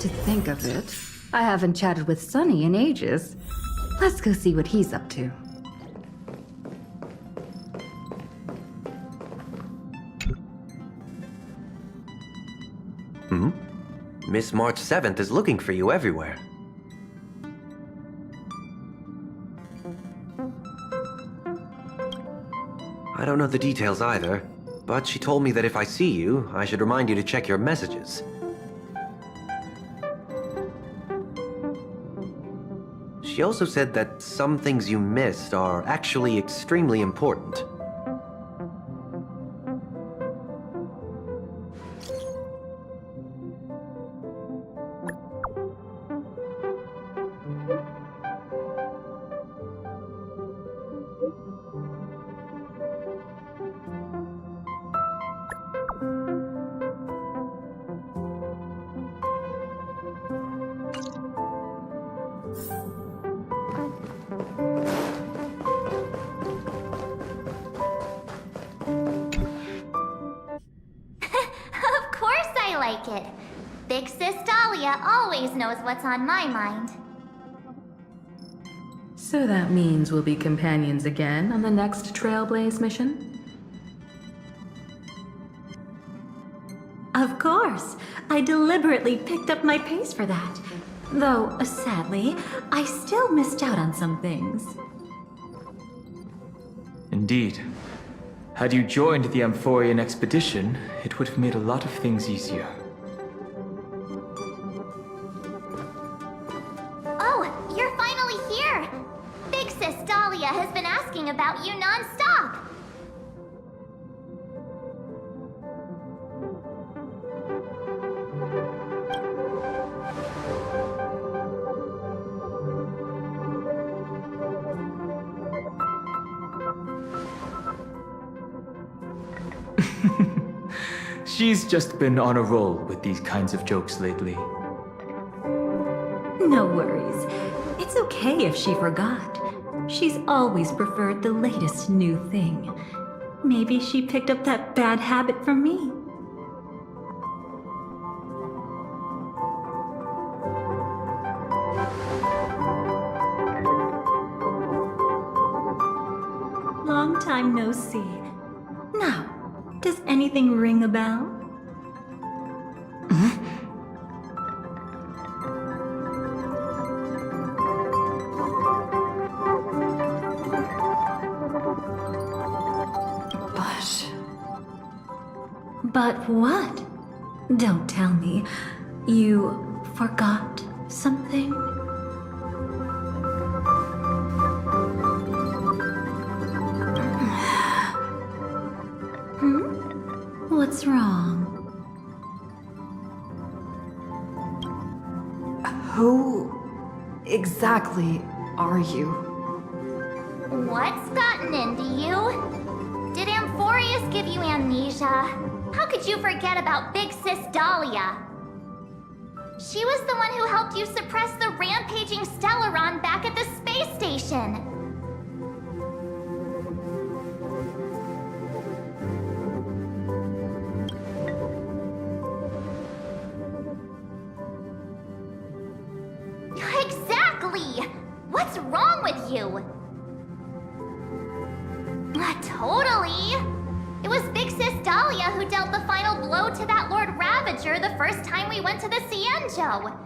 to think of it, I haven't chatted with Sunny in ages. Let's go see what he's up to. Miss March 7th is looking for you everywhere. I don't know the details either, but she told me that if I see you, I should remind you to check your messages. She also said that some things you missed are actually extremely important. Big Sis Dahlia always knows what's on my mind. So that means we'll be companions again on the next Trailblaze mission? Of course. I deliberately picked up my pace for that. Though, sadly, I still missed out on some things. Indeed. Had you joined the Amphorian expedition, it would have made a lot of things easier. Oh, you're finally here! Big Sis Dahlia has been asking about you non-stop! She's just been on a roll with these kinds of jokes lately. No worries. It's okay if she forgot. She's always preferred the latest new thing. Maybe she picked up that bad habit from me. Long time no see. Now, does anything ring a bell? But what? Don't tell me. You forgot something? What's wrong? Who exactly are you? What's gotten into you? Did Amphorius give you amnesia? How could you forget about Big Sis Dahlia? She was the one who helped you suppress the rampaging Stellaron back at the space station. Exactly! What's wrong with you? Totally! It was Big Sis Dahlia who dealt the final blow to that Lord Ravager the first time we went to the Cienjo.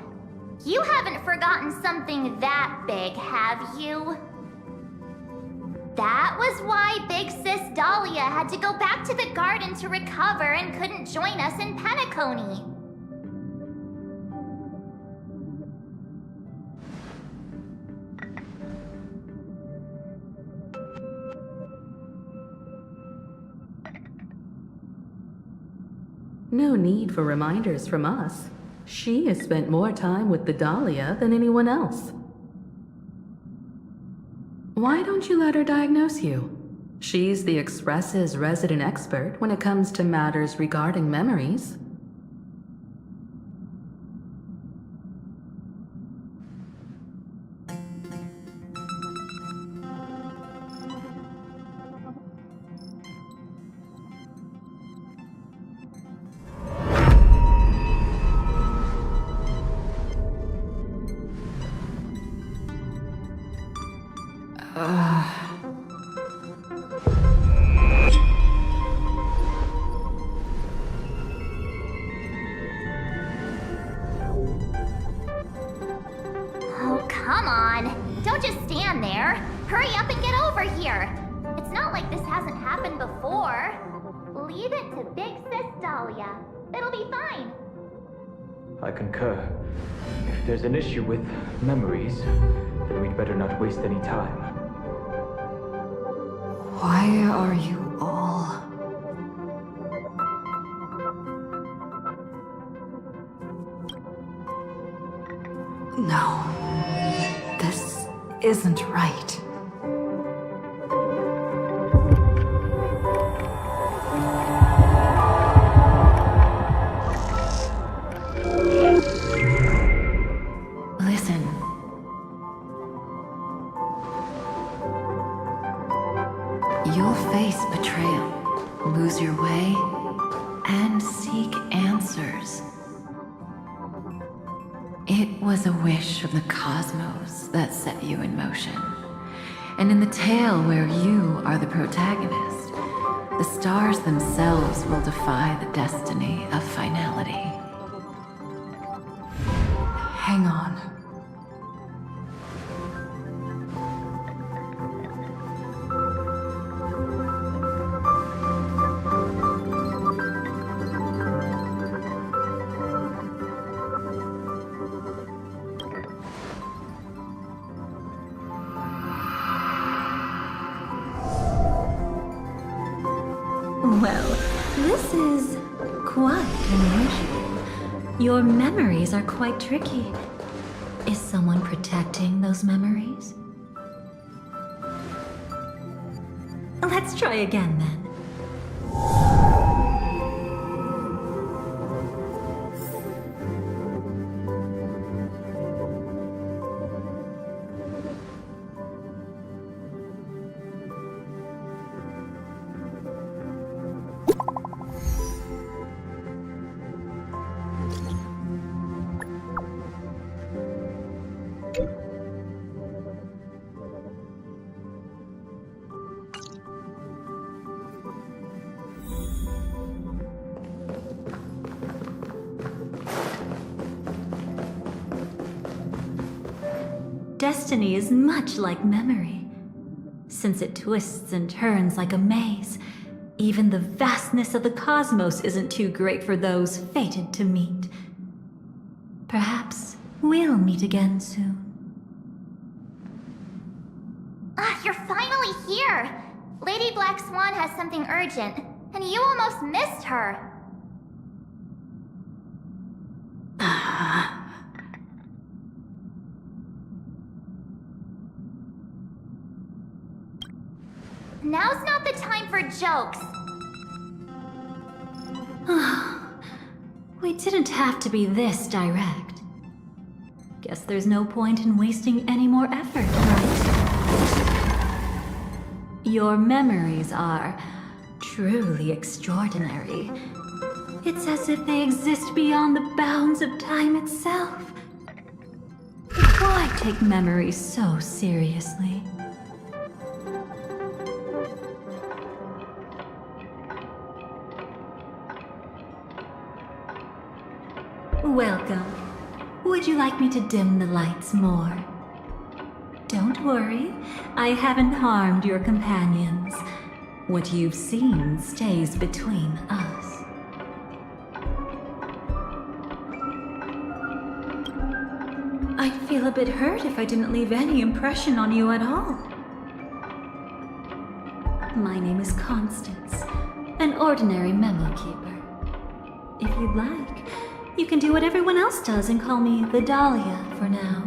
You haven't forgotten something that big, have you? That was why Big Sis Dahlia had to go back to the garden to recover and couldn't join us in Penacony. No need for reminders from us. She has spent more time with the Dahlia than anyone else. Why don't you let her diagnose you? She's the Express's resident expert when it comes to matters regarding memories. Hurry up and get over here! It's not like this hasn't happened before. Leave it to Big Sis Dahlia. It'll be fine. I concur. If there's an issue with memories, then we'd better not waste any time. Why are you all... No. This isn't right. Listen. You'll face betrayal, lose your way, and seek answers. It was a wish of the cosmos that set you in motion. And in the tale where you are the protagonist, the stars themselves will defy the destiny of finality. Hang on. Well, this is quite unusual. Your memories are quite tricky. Is someone protecting those memories? Let's try again then. Destiny is much like memory. Since it twists and turns like a maze, even the vastness of the cosmos isn't too great for those fated to meet. Perhaps we'll meet again soon. Ah, you're finally here! Lady Black Swan has something urgent, and you almost missed her. Now's not the time for jokes. We didn't have to be this direct. Guess there's no point in wasting any more effort, right? Your memories are truly extraordinary. It's as if they exist beyond the bounds of time itself. Why take memories so seriously? Welcome. Would you like me to dim the lights more? Don't worry, I haven't harmed your companions. What you've seen stays between us. I'd feel a bit hurt if I didn't leave any impression on you at all. My name is Constance, an ordinary memo keeper. If you'd like, you can do what everyone else does and call me the Dahlia for now.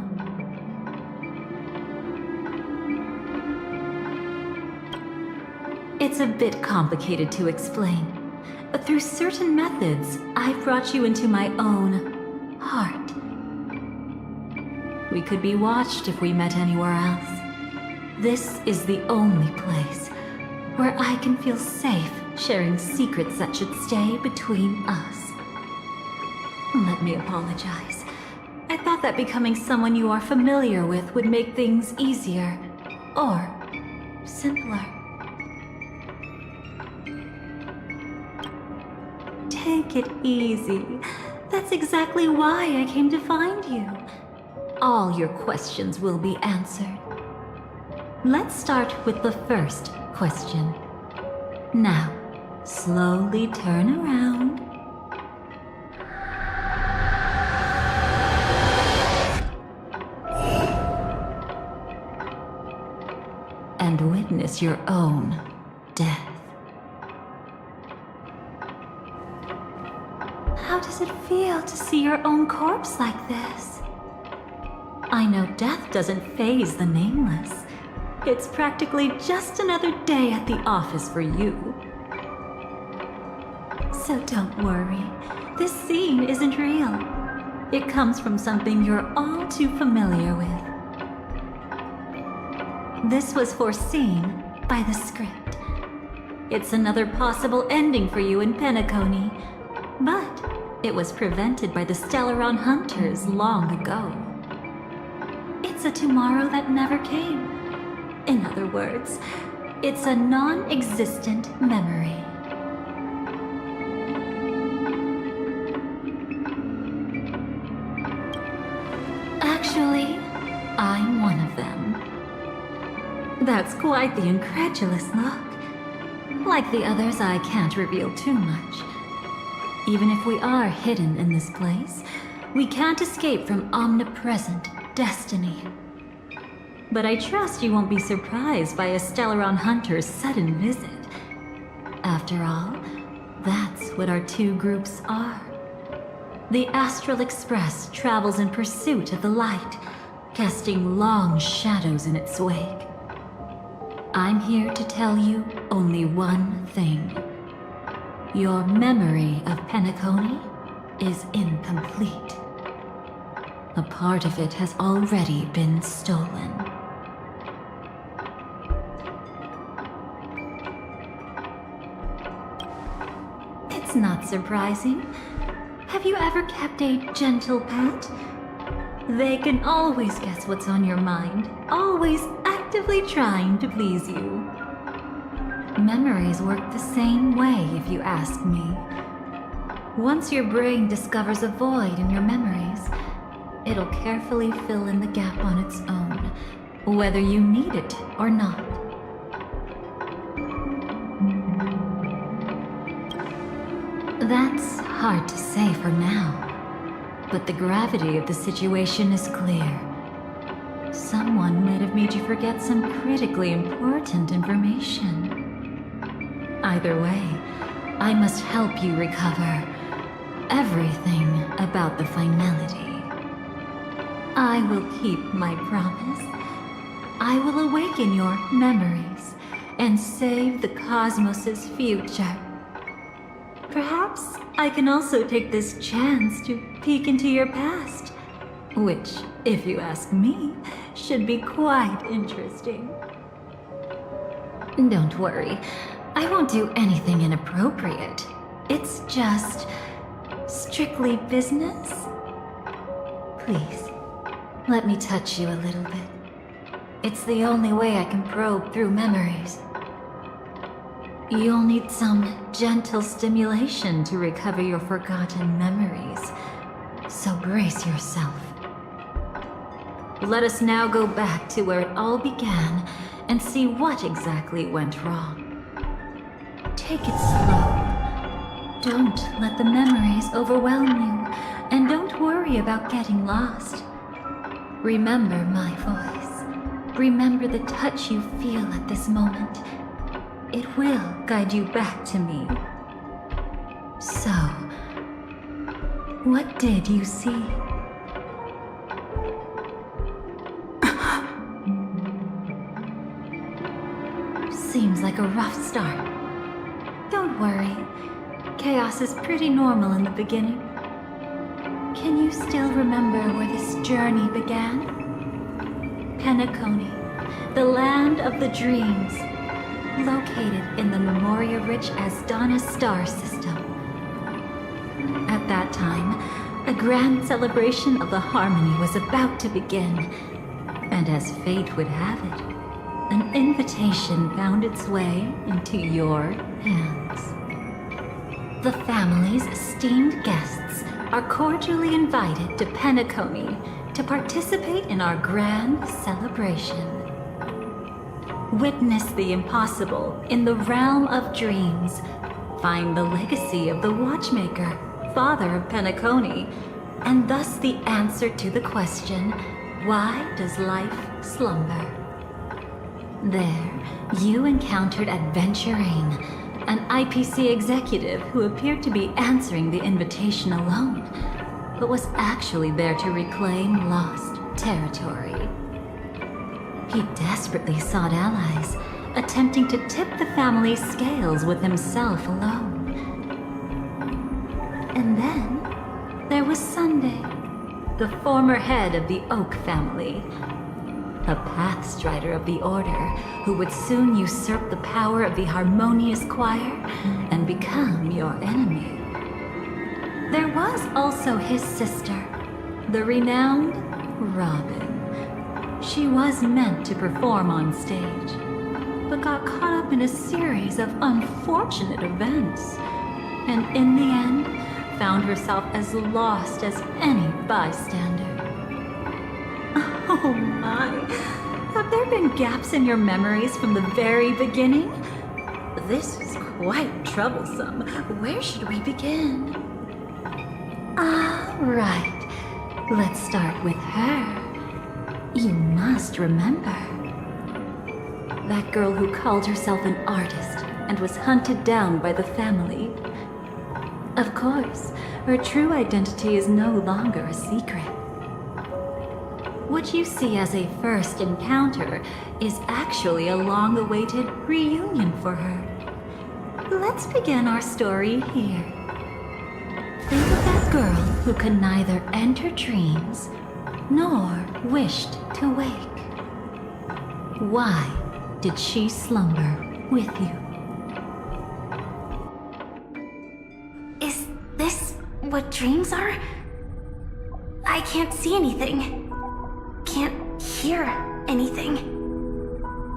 It's a bit complicated to explain. Through certain methods, I've brought you into my own heart. We could be watched if we met anywhere else. This is the only place where I can feel safe sharing secrets that should stay between us. Let me apologize. I thought that becoming someone you are familiar with would make things easier. Or simpler. Take it easy. That's exactly why I came to find you. All your questions will be answered. Let's start with the first question. Now, slowly turn around. And witness your own death. How does it feel to see your own corpse like this? I know death doesn't faze the nameless. It's practically just another day at the office for you. So don't worry, this scene isn't real. It comes from something you're all too familiar with. This was foreseen by the script. It's another possible ending for you in Penacony, but it was prevented by the Stellaron Hunters long ago. It's a tomorrow that never came. In other words, it's a non-existent memory. Actually, I'm one of them. That's quite the incredulous look. Like the others, I can't reveal too much. Even if we are hidden in this place, we can't escape from omnipresent destiny. But I trust you won't be surprised by a Stellaron Hunter's sudden visit. After all, that's what our two groups are. The Astral Express travels in pursuit of the light, casting long shadows in its wake. I'm here to tell you only one thing. Your memory of Penacony is incomplete. A part of it has already been stolen. It's not surprising. Have you ever kept a gentle pet? They can always guess what's on your mind, always actively trying to please you. Memories work the same way, if you ask me. Once your brain discovers a void in your memories, it'll carefully fill in the gap on its own, whether you need it or not. That's hard to say for now. But the gravity of the situation is clear. Someone might have made you forget some critically important information. Either way, I must help you recover everything about the finality. I will keep my promise. I will awaken your memories and save the cosmos's future. Perhaps I can also take this chance to peek into your past, which, if you ask me, should be quite interesting. Don't worry, I won't do anything inappropriate. It's just strictly business. Please, let me touch you a little bit. It's the only way I can probe through memories. You'll need some gentle stimulation to recover your forgotten memories, so brace yourself. Let us now go back to where it all began and see what exactly went wrong. Take it slow. Don't let the memories overwhelm you, and don't worry about getting lost. Remember my voice. Remember the touch you feel at this moment. It will guide you back to me. So, what did you see? Seems like a rough start. Don't worry. Chaos is pretty normal in the beginning. Can you still remember where this journey began? Penacony, the land of the dreams. Located in the Memoria-rich Asdana star system. At that time, a grand celebration of the Harmony was about to begin, and as fate would have it, an invitation found its way into your hands. The family's esteemed guests are cordially invited to Penacony to participate in our grand celebration. Witness the impossible in the realm of dreams. Find the legacy of the Watchmaker, father of Penacony, and thus the answer to the question, why does life slumber? There, you encountered Adventurine, an IPC executive who appeared to be answering the invitation alone, but was actually there to reclaim lost territory. He desperately sought allies, attempting to tip the family's scales with himself alone. And then there was Sunday, the former head of the Oak family, a pathstrider of the Order who would soon usurp the power of the Harmonious Choir and become your enemy. There was also his sister, the renowned Robin. She was meant to perform on stage, but got caught up in a series of unfortunate events, and in the end, found herself as lost as any bystander. Oh my, have there been gaps in your memories from the very beginning? This is quite troublesome. Where should we begin? Right, let's start with her. You must remember. That girl who called herself an artist and was hunted down by the family. Of course, her true identity is no longer a secret. What you see as a first encounter is actually a long-awaited reunion for her. Let's begin our story here. Think of that girl who could neither enter dreams nor wished to wake. Why did she slumber with you? Is this what dreams are? I can't see anything. Can't hear anything.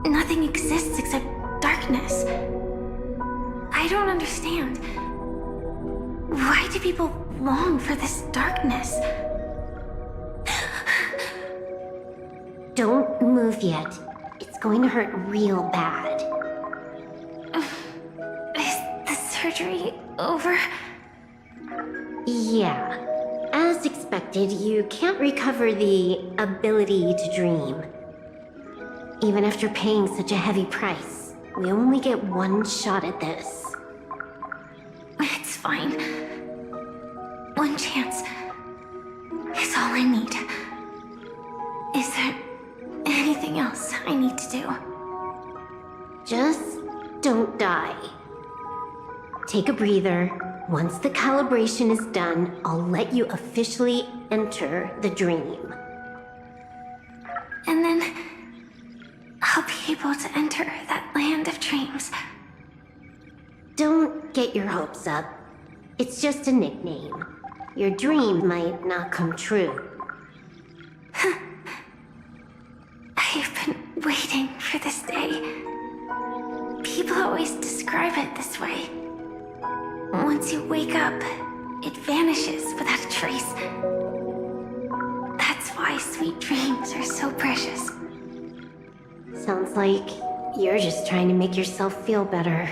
Nothing exists except darkness. I don't understand. Why do people long for this darkness? Don't move yet. It's going to hurt real bad. Is the surgery over? Yeah. As expected, you can't recover the ability to dream. Even after paying such a heavy price, we only get one shot at this. It's fine. One chance is all I need. Is there anything else I need to do? Just don't die. Take a breather. Once the calibration is done, I'll let you officially enter the dream. And then I'll be able to enter that land of dreams. Don't get your hopes up. It's just a nickname. Your dream might not come true. I've been waiting for this day. People always describe it this way. Once you wake up, it vanishes without a trace. That's why sweet dreams are so precious. Sounds like you're just trying to make yourself feel better.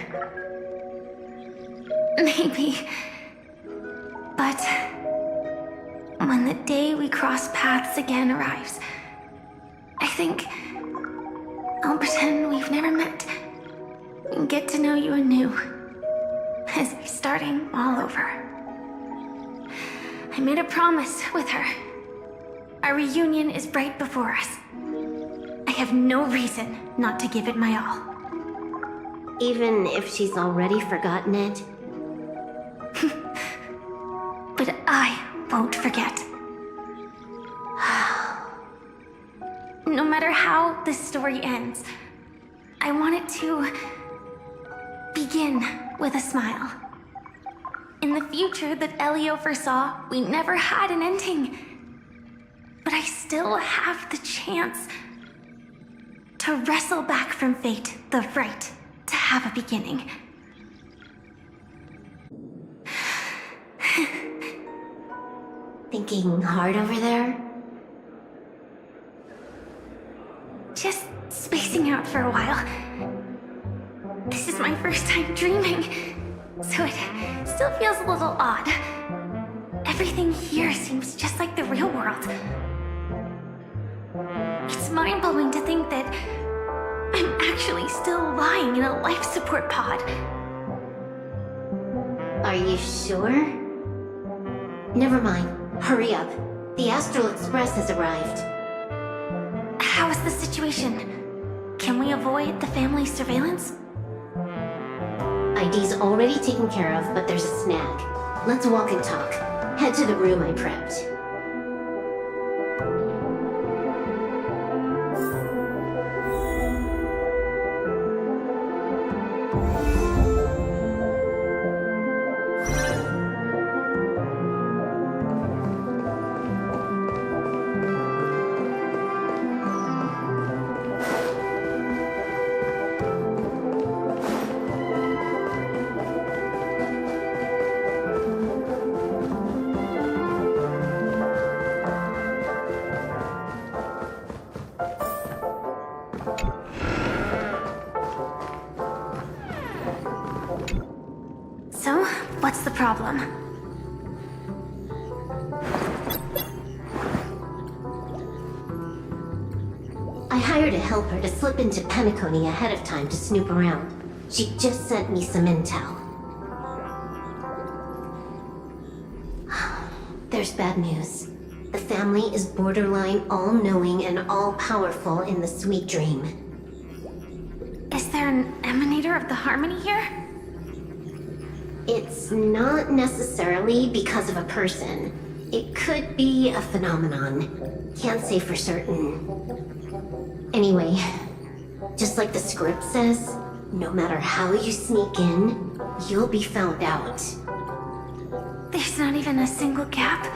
Maybe. But when the day we cross paths again arrives, I think I'll pretend we've never met and get to know you anew, as if starting all over. I made a promise with her. Our reunion is right before us. I have no reason not to give it my all. Even if she's already forgotten it? But I won't forget. No matter how this story ends, I want it to begin with a smile. In the future that Elio foresaw, we never had an ending. But I still have the chance to wrestle back from fate the right to have a beginning. Thinking hard over there? Just space spacing out for a while. This is my first time dreaming, so it still feels a little odd. Everything here seems just like the real world. It's mind-blowing to think that I'm actually still lying in a life support pod. Are you sure? Never mind. Hurry up. The Astral Express has arrived. How is the situation? Can we avoid the family's surveillance? ID's already taken care of, but there's a snag. Let's walk and talk. Head to the room I prepped. So, what's the problem? I hired a helper to slip into Penacony ahead of time to snoop around. She just sent me some intel. There's bad news. The family is borderline all-knowing and all-powerful in the Sweet Dream. Is there an emanator of the Harmony here? It's not necessarily because of a person. It could be a phenomenon. Can't say for certain. Anyway, just like the script says, no matter how you sneak in, you'll be found out. There's not even a single gap?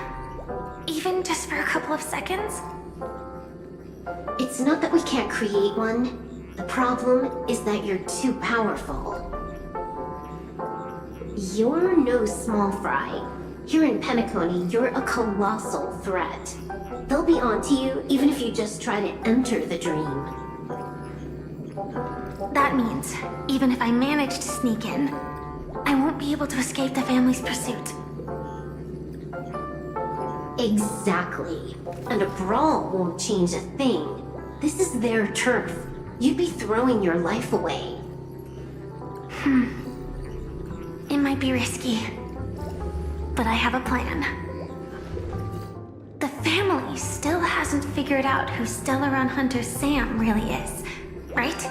Even just for a couple of seconds? It's not that we can't create one. The problem is that you're too powerful. You're no small fry. Here in Penacony, you're a colossal threat. They'll be onto you even if you just try to enter the dream. That means, even if I manage to sneak in, I won't be able to escape the family's pursuit. Exactly. And a brawl won't change a thing. This is their turf. You'd be throwing your life away. It might be risky, but I have a plan. The family still hasn't figured out who Stellaron Hunter Sam really is, right?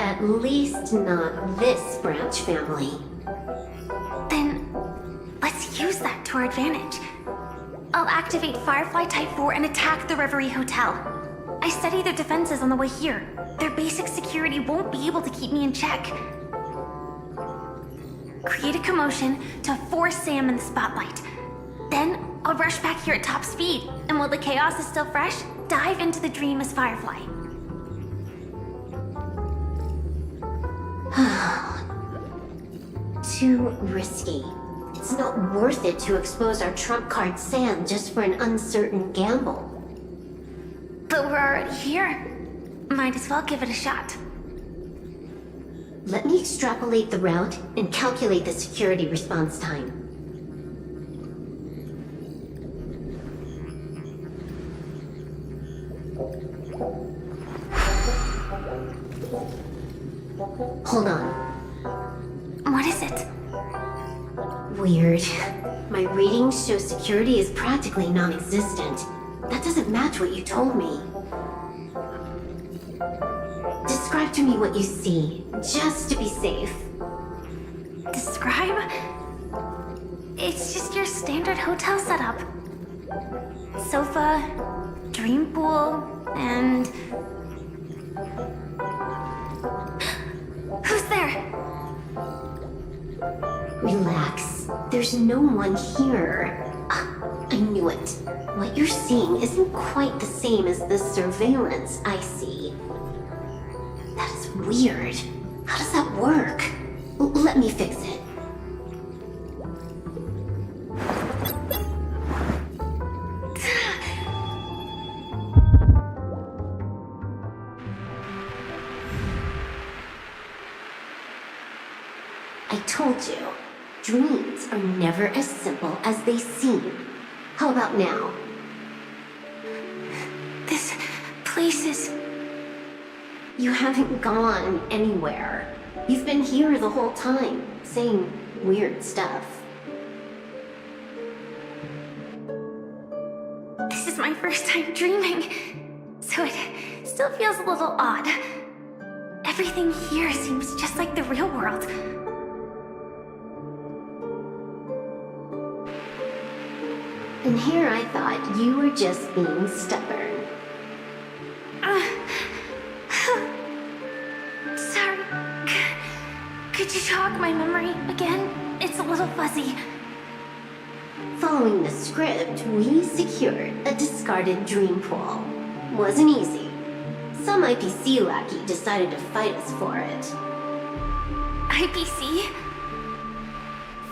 At least not this branch family. Then, let's use that to our advantage. I'll activate Firefly Type 4 and attack the Reverie Hotel. I studied their defenses on the way here. Their basic security won't be able to keep me in check. Create a commotion to force Sam in the spotlight. Then, I'll rush back here at top speed, and while the chaos is still fresh, dive into the dream as Firefly. Too risky. It's not worth it to expose our trump card Sam just for an uncertain gamble. But we're already here. Might as well give it a shot. Let me extrapolate the route and calculate the security response time. Hold on. What is it? Weird. My readings show security is practically non-existent. That doesn't match what you told me. Describe to me what you see, just to be safe. Describe? It's just your standard hotel setup. Sofa, dream pool, and... Who's there? Relax. There's no one here. I knew it. What you're seeing isn't quite the same as the surveillance I see. That is weird. How does that work? Let me fix it. I told you, dreams are never as simple as they seem. How about now? This place is... You haven't gone anywhere. You've been here the whole time, saying weird stuff. This is my first time dreaming, so it still feels a little odd. Everything here seems just like the real world. And here I thought you were just being stubborn. Sorry. Could you jog my memory again? It's a little fuzzy. Following the script, we secured a discarded dream pool. Wasn't easy. Some IPC lackey decided to fight us for it. IPC?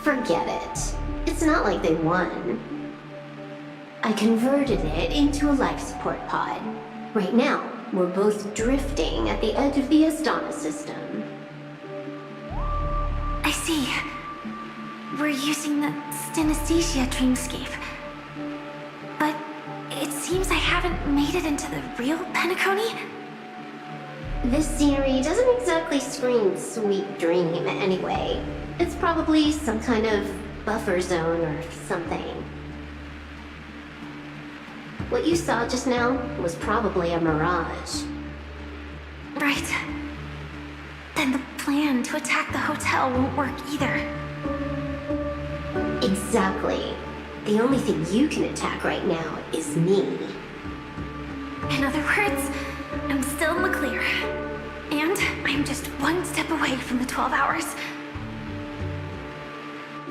Forget it. It's not like they won. I converted it into a life support pod. Right now, we're both drifting at the edge of the Astana system. I see. We're using the synesthesia dreamscape. But it seems I haven't made it into the real Penacony? This scenery doesn't exactly scream sweet dream anyway. It's probably some kind of buffer zone or something. What you saw just now was probably a mirage. Right. Then the plan to attack the hotel won't work either. Exactly. The only thing you can attack right now is me. In other words, I'm still in the clear. And I'm just one step away from the 12 hours.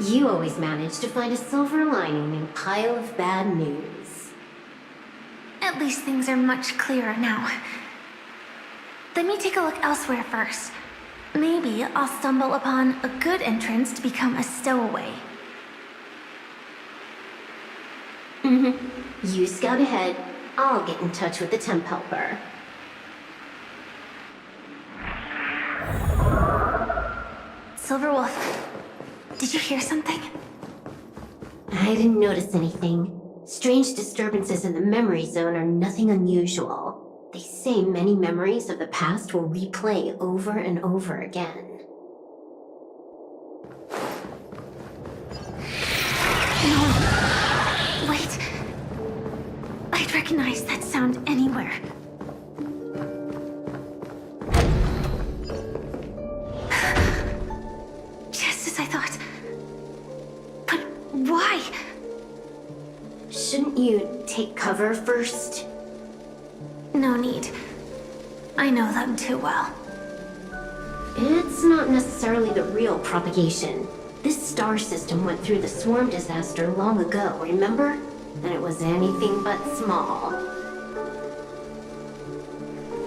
You always manage to find a silver lining in a pile of bad news. At least things are much clearer now. Let me take a look elsewhere first. Maybe I'll stumble upon a good entrance to become a stowaway. You scout ahead. I'll get in touch with the temp helper. Silverwolf, did you hear something? I didn't notice anything. Strange disturbances in the memory zone are nothing unusual. They say many memories of the past will replay over and over again. No. Wait. I'd recognize that sound anywhere. Just as I thought. But why? Shouldn't you take cover first? No need. I know them too well. It's not necessarily the real propagation. This star system went through the swarm disaster long ago, remember? And it was anything but small.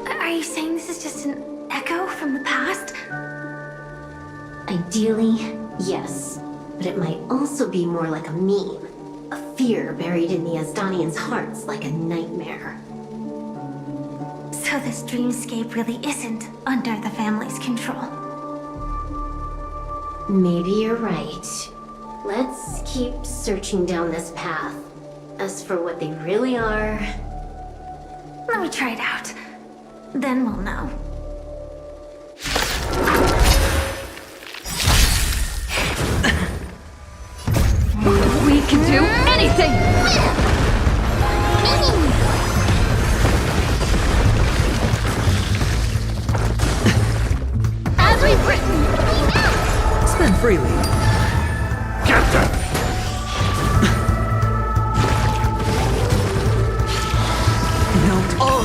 Are you saying this is just an echo from the past? Ideally, yes. But it might also be more like a meme. A fear buried in the Asdanians' hearts like a nightmare. So this dreamscape really isn't under the family's control. Maybe you're right. Let's keep searching down this path. As for what they really are... Let me try it out. Then we'll know. We can do anything! As we've written! Spend freely. Captain! Not all.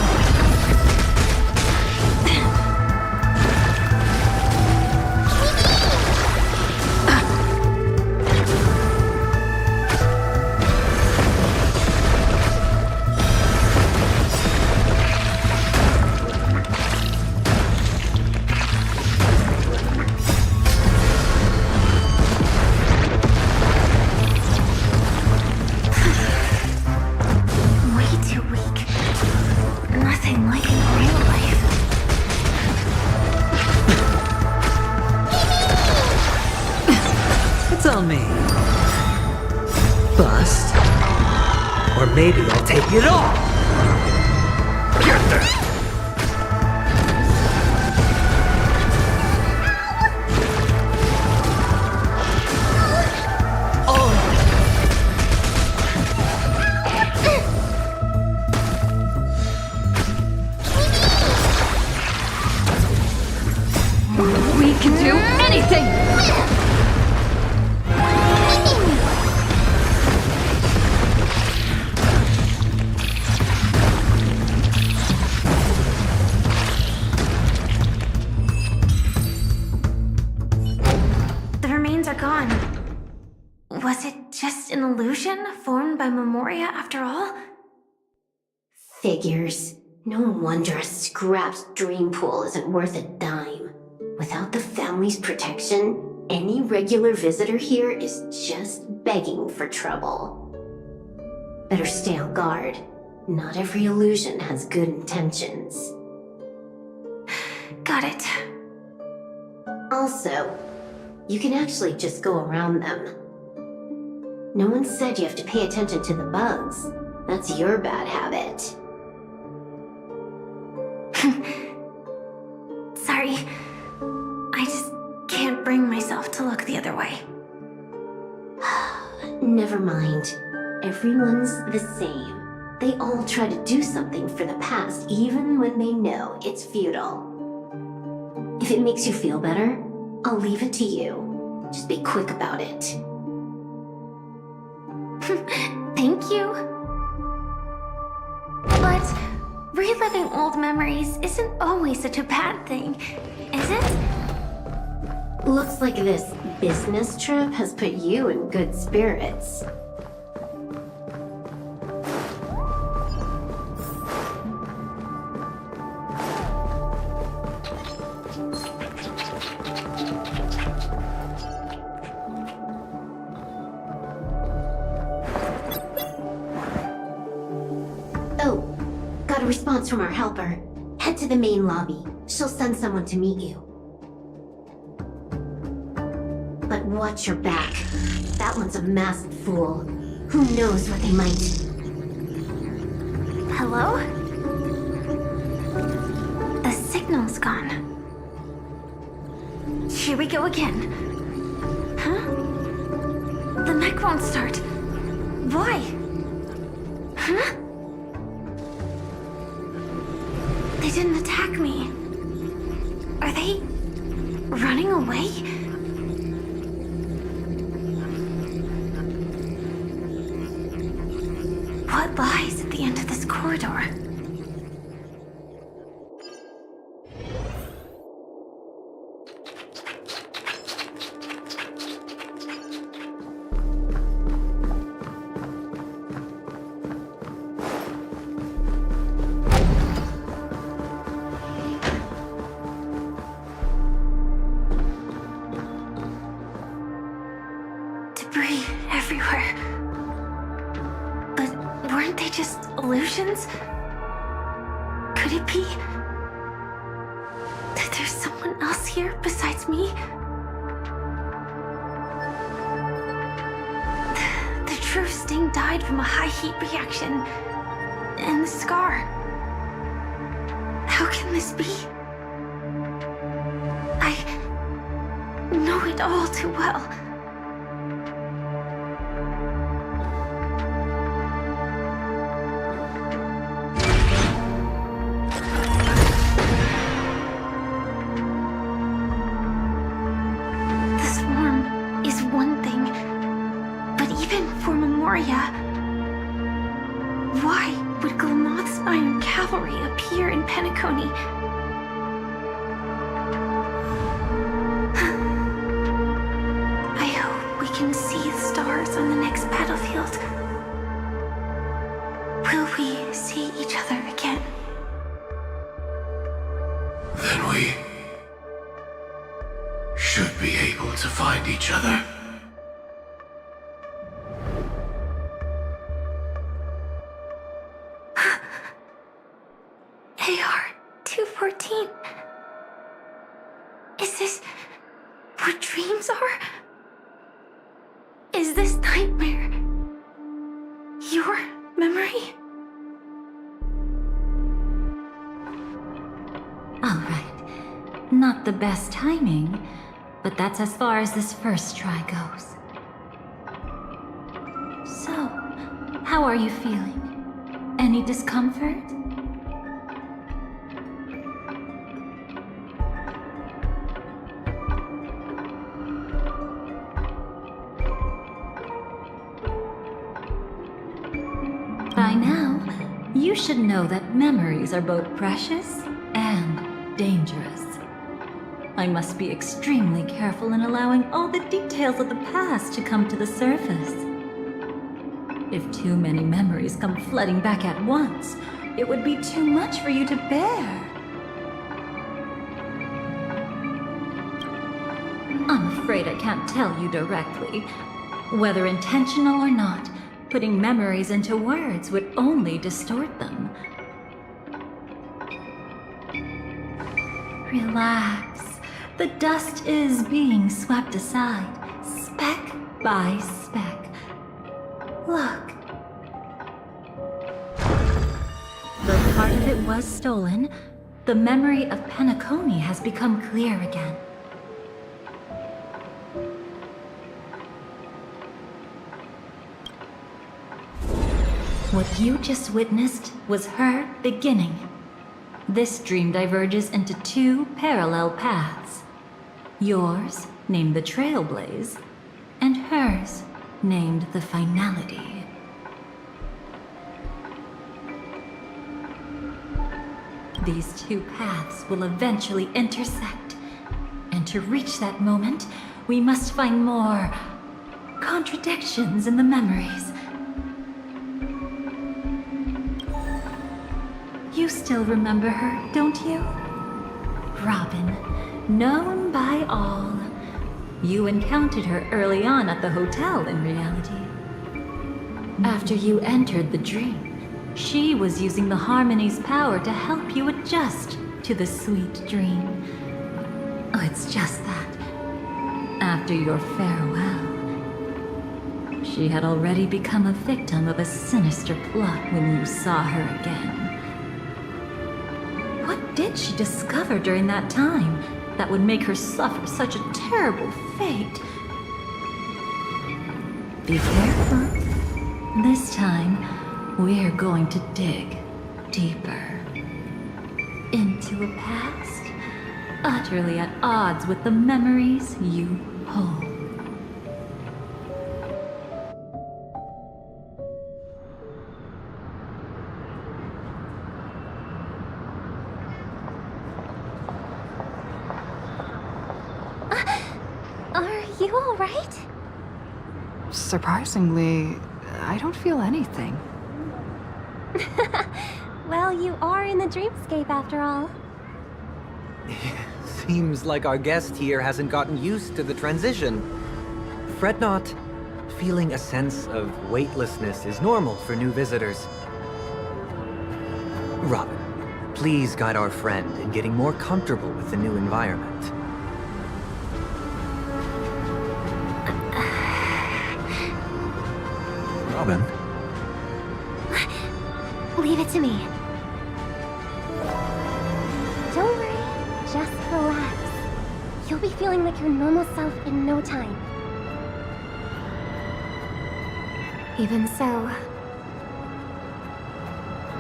tell me. Bust? Or maybe I'll take it all! Get there! We can do anything! The remains are gone. Was it just an illusion formed by Memoria after all? Figures. No wonder a scrapped dream pool isn't worth a dime. Without the family's protection, any regular visitor here is just begging for trouble. Better stay on guard. Not every illusion has good intentions. Got it. Also, you can actually just go around them. No one said you have to pay attention to the bugs. That's your bad habit. Sorry. I just can't bring myself to look the other way. Never mind. Everyone's the same. They all try to do something for the past, even when they know it's futile. If it makes you feel better, I'll leave it to you. Just be quick about it. Thank you. But reliving old memories isn't always such a bad thing, is it? Looks like this business trip has put you in good spirits. Oh, got a response from our helper. Head to the main lobby. She'll send someone to meet you. But watch your back. That one's a masked fool. Who knows what they might... Hello? The signal's gone. Here we go again. Huh? The mech won't start. Why? Huh? They didn't attack me. Are they running away? What lies at the end of this corridor? Debris everywhere. But weren't they just illusions? Could it be that there's someone else here besides me? The true Sting died from a high heat reaction. And the scar. How can this be? I know it all too well. This form is one thing, but even for Memoria, why would Glamoth's Iron Cavalry appear in Penacony? I hope we can see the stars on the next battlefield. Will we see each other again? Then we should be able to find each other. AR-214. Is this what dreams are? this nightmare your memory? All right. Not the best timing, but that's as far as this first try goes. So, how are you feeling? Any discomfort? By now, you should know that memories are both precious and dangerous. I must be extremely careful in allowing all the details of the past to come to the surface. If too many memories come flooding back at once, it would be too much for you to bear. I'm afraid I can't tell you directly. Whether intentional or not, putting memories into words would only distort them. Relax. The dust is being swept aside, speck by speck. Look. Though part of it was stolen, the memory of Penacony has become clear again. What you just witnessed was her beginning. This dream diverges into two parallel paths. Yours, named the Trailblaze, and hers, named the Finality. These two paths will eventually intersect. And to reach that moment, we must find more contradictions in the memories. You still remember her, don't you? Robin, known by all. You encountered her early on at the hotel in reality. After you entered the dream, she was using the Harmony's power to help you adjust to the sweet dream. Oh, it's just that. After your farewell, she had already become a victim of a sinister plot when you saw her again. What did she discover during that time that would make her suffer such a terrible fate? Be careful. This time, we're going to dig deeper into a past utterly at odds with the memories you hold. Are you all right? Surprisingly, I don't feel anything. Well, you are in the dreamscape after all. Seems like our guest here hasn't gotten used to the transition. Fret not. Feeling a sense of weightlessness is normal for new visitors. Robin, please guide our friend in getting more comfortable with the new environment. Robin? Leave it to me. Don't worry, just relax. You'll be feeling like your normal self in no time. Even so,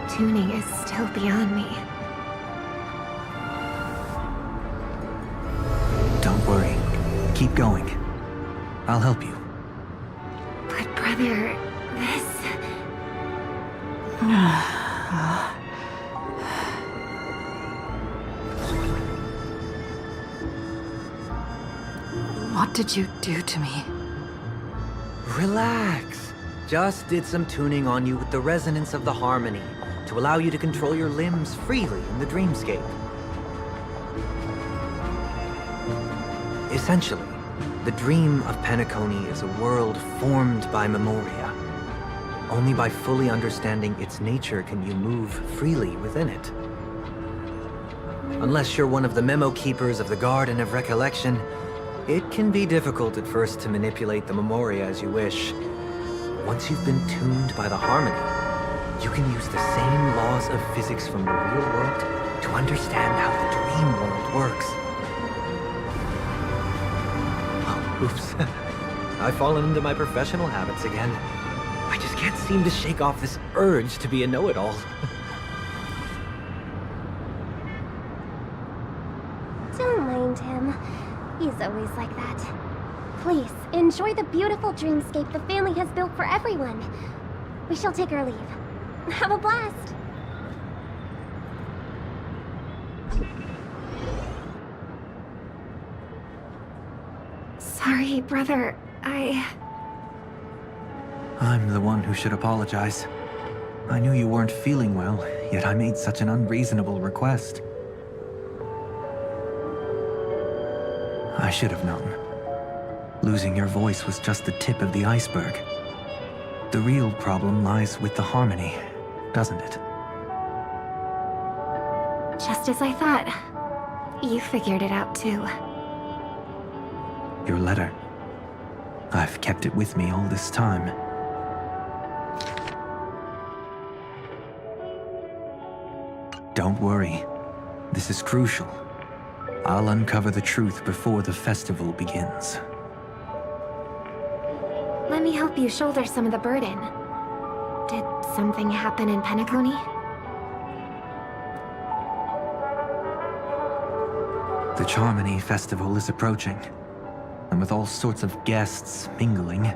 tuning is still beyond me. Don't worry. Keep going. I'll help you. But brother, this... What did you do to me? Relax. Just did some tuning on you with the resonance of the harmony to allow you to control your limbs freely in the dreamscape. Essentially, the dream of Penacony is a world formed by memoria. Only by fully understanding its nature can you move freely within it. Unless you're one of the memo keepers of the Garden of Recollection, It can be difficult at first to manipulate the Memoria as you wish. Once you've been tuned by the harmony, you can use the same laws of physics from the real world to understand how the dream world works. Oh, oops. I've fallen into my professional habits again. I just can't seem to shake off this urge to be a know-it-all. Don't mind him. He's always like that. Please, enjoy the beautiful dreamscape the family has built for everyone. We shall take our leave. Have a blast! Sorry, brother. I'm the one who should apologize. I knew you weren't feeling well, yet I made such an unreasonable request. I should have known. Losing your voice was just the tip of the iceberg. The real problem lies with the harmony, doesn't it? Just as I thought. You figured it out too. Your letter. I've kept it with me all this time. Don't worry. This is crucial. I'll uncover the truth before the festival begins. Let me help you shoulder some of the burden. Did something happen in Penacony? The Charmony Festival is approaching, and with all sorts of guests mingling,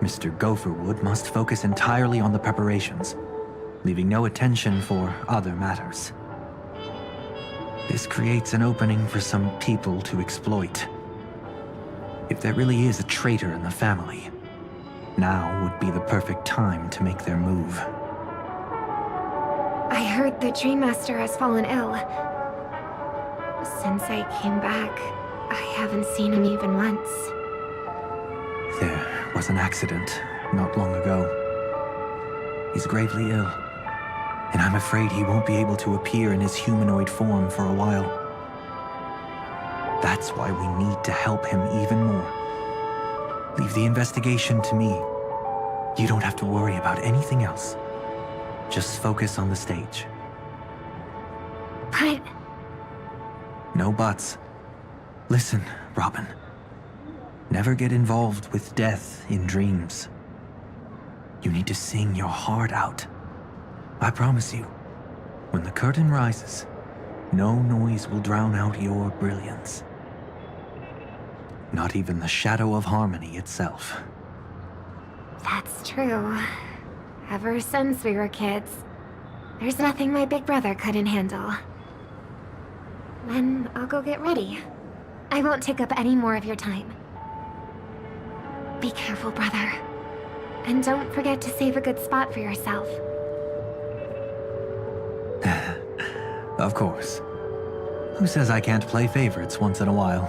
Mr. Gopherwood must focus entirely on the preparations, leaving no attention for other matters. This creates an opening for some people to exploit. If there really is a traitor in the family, now would be the perfect time to make their move. I heard the Dream Master has fallen ill. Since I came back, I haven't seen him even once. There was an accident not long ago. He's gravely ill, and I'm afraid he won't be able to appear in his humanoid form for a while. That's why we need to help him even more. Leave the investigation to me. You don't have to worry about anything else. Just focus on the stage. But... No buts. Listen, Robin. Never get involved with death in dreams. You need to sing your heart out. I promise you, when the curtain rises, no noise will drown out your brilliance. Not even the shadow of harmony itself. that's true. Ever since we were kids, there's nothing my big brother couldn't handle. Then I'll go get ready. I won't take up any more of your time. Be careful, brother. And don't forget to save a good spot for yourself. Of course. Who says I can't play favorites once in a while?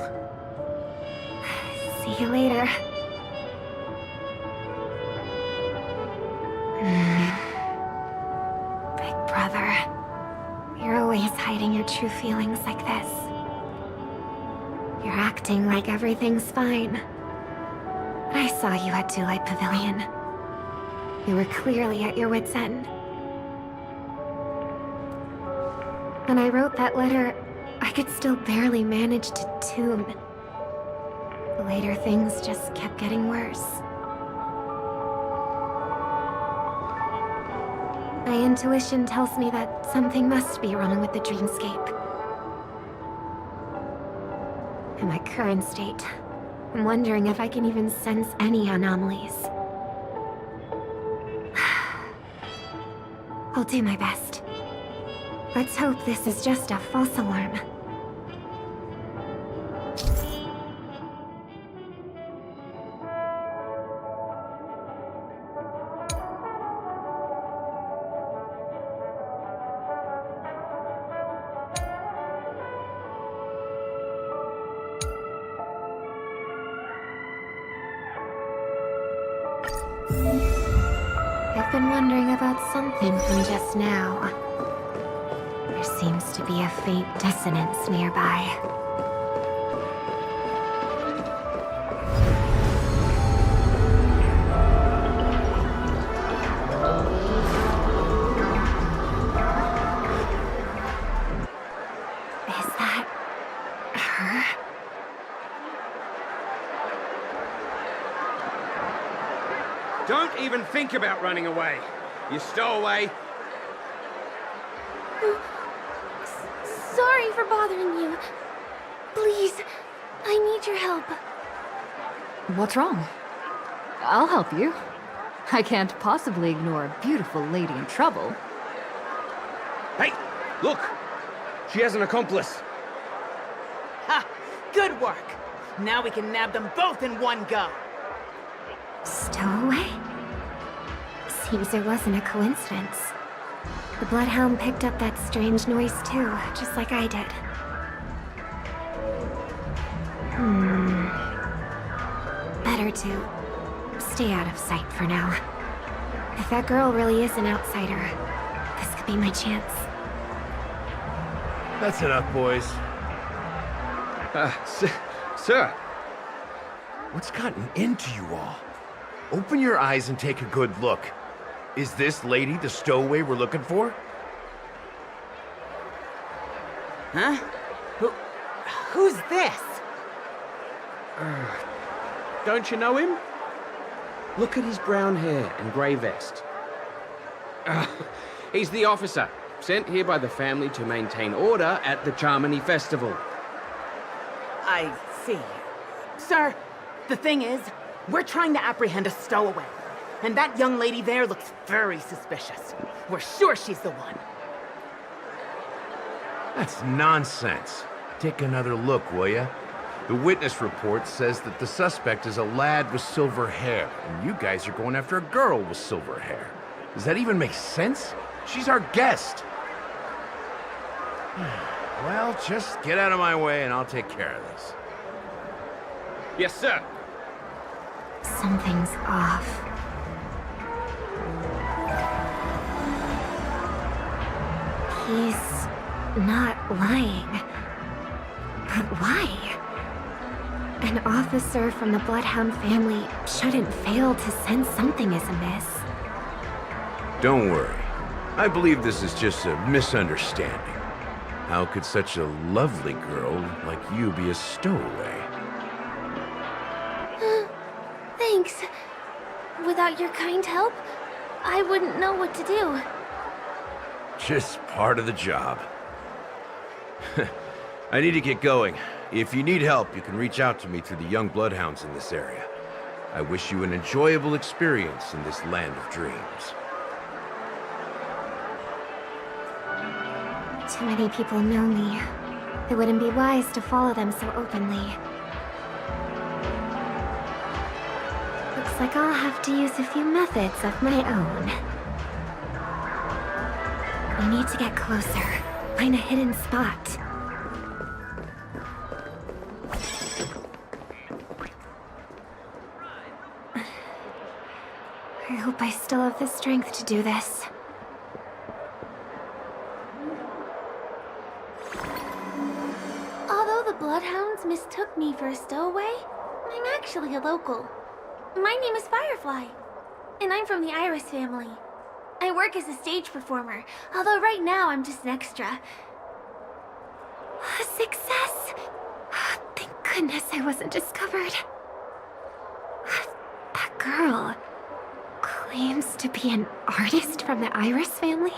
See you later. Big brother, you're always hiding your true feelings like this. You're acting like everything's fine. But I saw you at Daylight Pavilion. You were clearly at your wit's end. When I wrote that letter, I could still barely manage to tune. Later, things just kept getting worse. My intuition tells me that something must be wrong with the dreamscape. In my current state, I'm wondering if I can even sense any anomalies. I'll do my best. Let's hope this is just a false alarm. I've been wondering about something from just now. There seems to be a faint dissonance nearby. her. Don't even think about running away. You stowaway. Sorry for bothering you. Please, I need your help. What's wrong? I'll help you. I can't possibly ignore a beautiful lady in trouble. Hey, look! She has an accomplice. Ha! Good work! Now we can nab them both in one go! Stowaway? Seems it wasn't a coincidence. The Bloodhound picked up that strange noise too, just like I did. Better to stay out of sight for now. If that girl really is an outsider, this could be my chance. That's enough, boys. Sir. What's gotten into you all? Open your eyes and take a good look. Is this lady the stowaway we're looking for? Huh? Who's this? Don't you know him? Look at his brown hair and grey vest. He's the officer, sent here by the family to maintain order at the Charmony Festival. I see. Sir, the thing is, we're trying to apprehend a stowaway. And that young lady there looks very suspicious. We're sure she's the one. That's nonsense. Take another look, will ya? The witness report says that the suspect is a lad with silver hair, and you guys are going after a girl with silver hair. Does that even make sense? She's our guest. Well, just get out of my way and I'll take care of this. Yes, sir. Something's off. He's not lying. But why? An officer from the Bloodhound family shouldn't fail to sense something is amiss. Don't worry. I believe this is just a misunderstanding. How could such a lovely girl like you be a stowaway? Thanks. Without your kind help, I wouldn't know what to do. Just part of the job. I need to get going. If you need help, you can reach out to me through the young bloodhounds in this area. I wish you an enjoyable experience in this land of dreams. Too many people know me. It wouldn't be wise to follow them so openly. Looks like I'll have to use a few methods of my own. We need to get closer. Find a hidden spot. I hope I still have the strength to do this. Although the Bloodhounds mistook me for a stowaway, I'm actually a local. My name is Firefly, and I'm from the Iris family. I work as a stage performer, although right now I'm just an extra. A success! Thank goodness I wasn't discovered. That girl claims to be an artist from the Iris family,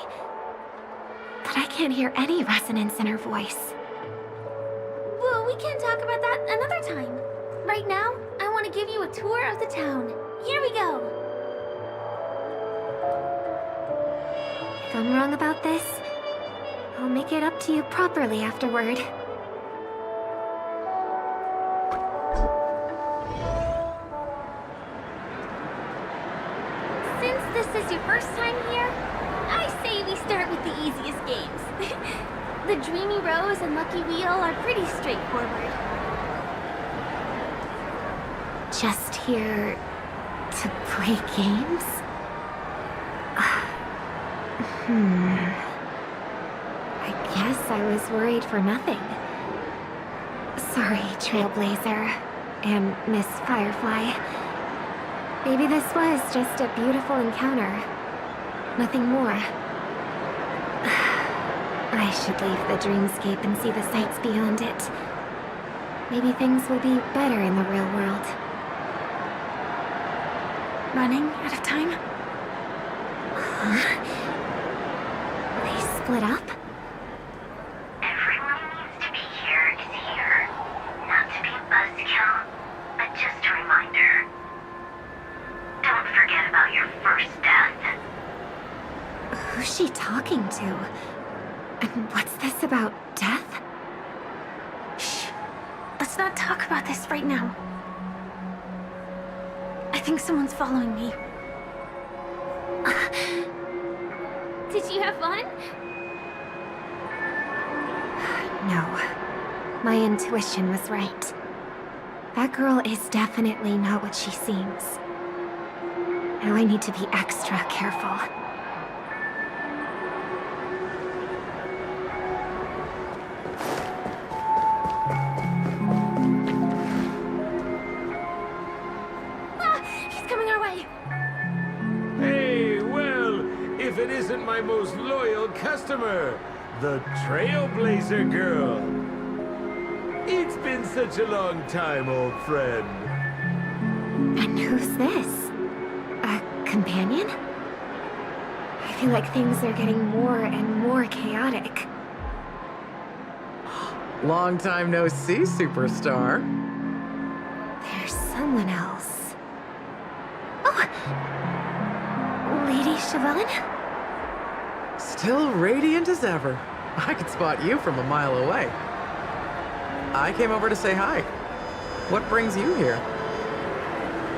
but I can't hear any resonance in her voice. Well, we can talk about that another time. Right now, I want to give you a tour of the town. Here we go. If I'm wrong about this, I'll make it up to you properly afterward. Since this is your first time here, I say we start with the easiest games. The Dreamy Rose and Lucky Wheel are pretty straightforward. Just here to play games? I guess I was worried for nothing. Sorry, Trailblazer and Miss Firefly. Maybe this was just a beautiful encounter. Nothing more. I should leave the dreamscape and see the sights beyond it. maybe things will be better in the real world. Running out of time? They split up? Everyone who needs to be here is here. Not to be a buzzkill, but just a reminder. Don't forget about your first death. Who's she talking to? And what's this about death? Shh. Let's not talk about this right now. I think someone's following me. Did you have fun? No. My intuition was right. That girl is definitely not what she seems. Now I need to be extra careful. He's coming our way! Hey, well, if it isn't my most loyal customer, the Trailblazer Girl. It's been such a long time, old friend. And who's this? A companion? I feel like things are getting more and more chaotic. Long time no see, superstar. There's someone else. Oh! Lady Chevelin? Still radiant as ever. I could spot you from a mile away. I came over to say hi. What brings you here?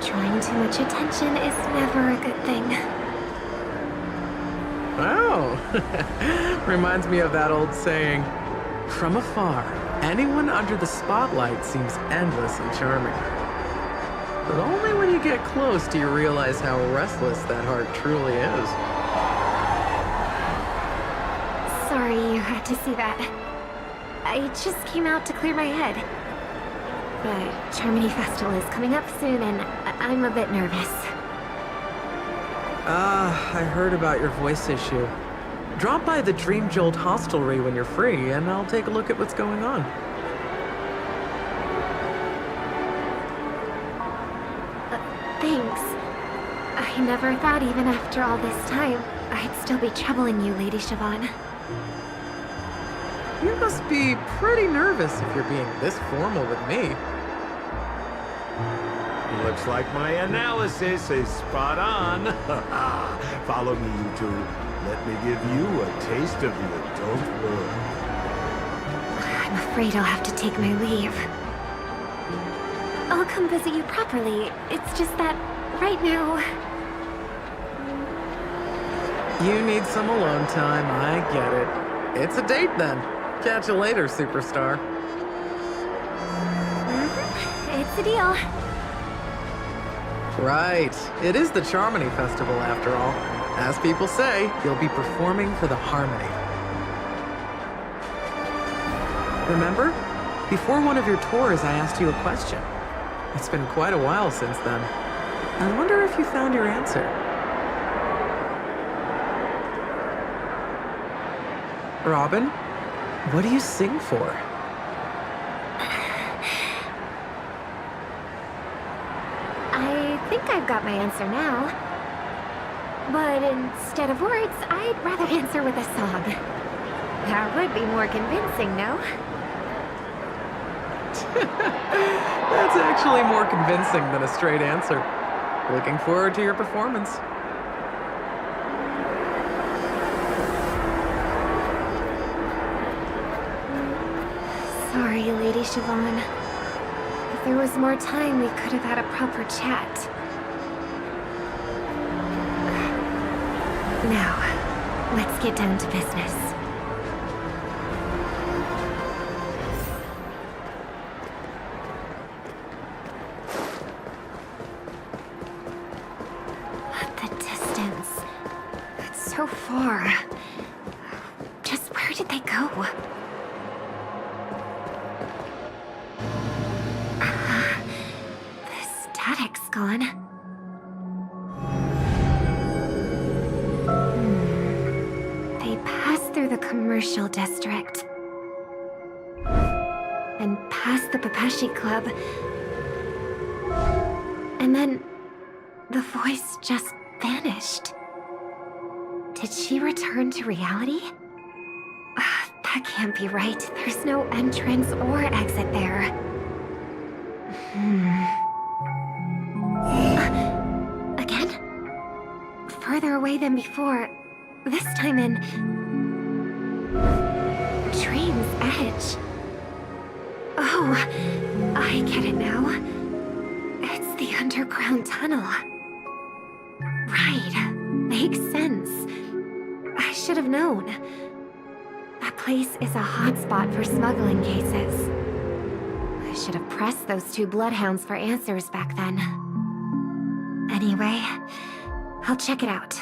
Drawing too much attention is never a good thing. Oh, reminds me of that old saying, from afar, anyone under the spotlight seems endless and charming. But only when you get close do you realize how restless that heart truly is. Sorry you had to see that. I just came out to clear my head. The Charmony Festival is coming up soon and I'm a bit nervous. I heard about your voice issue. Drop by the Dream Jolt hostelry when you're free, and I'll take a look at what's going on. Thanks. I never thought even after all this time, I'd still be troubling you, Lady Siobhan. You must be pretty nervous if you're being this formal with me. Looks like my analysis is spot on. Follow me, you two. Let me give you a taste of the adult world. I'm afraid I'll have to take my leave. I'll come visit you properly. It's just that, right now... You need some alone time, I get it. It's a date then. Catch you later, superstar. It's a deal. Right. It is the Charmony Festival, after all. As people say, you'll be performing for the Harmony. Remember? Before one of your tours, I asked you a question. It's been quite a while since then. I wonder if you found your answer. Robin, what do you sing for? I think I've got my answer now. But instead of words, I'd rather answer with a song. That would be more convincing, no? That's actually more convincing than a straight answer. Looking forward to your performance. Sorry, Lady Siobhan. If there was more time, we could have had a proper chat. Now, let's get down to business. The distance. It's so far. Just where did they go? The static's gone. They passed through the commercial district and past the Papeshi Club. And then the voice just vanished. Did she return to reality? That can't be right. There's no entrance or exit there. Again? Further away than before. This time in... Dream's Edge. Oh, I get it now. It's the underground tunnel. Right. Makes sense. I should have known. That place is a hotspot for smuggling cases. I should have pressed those two bloodhounds for answers back then. Anyway, I'll check it out.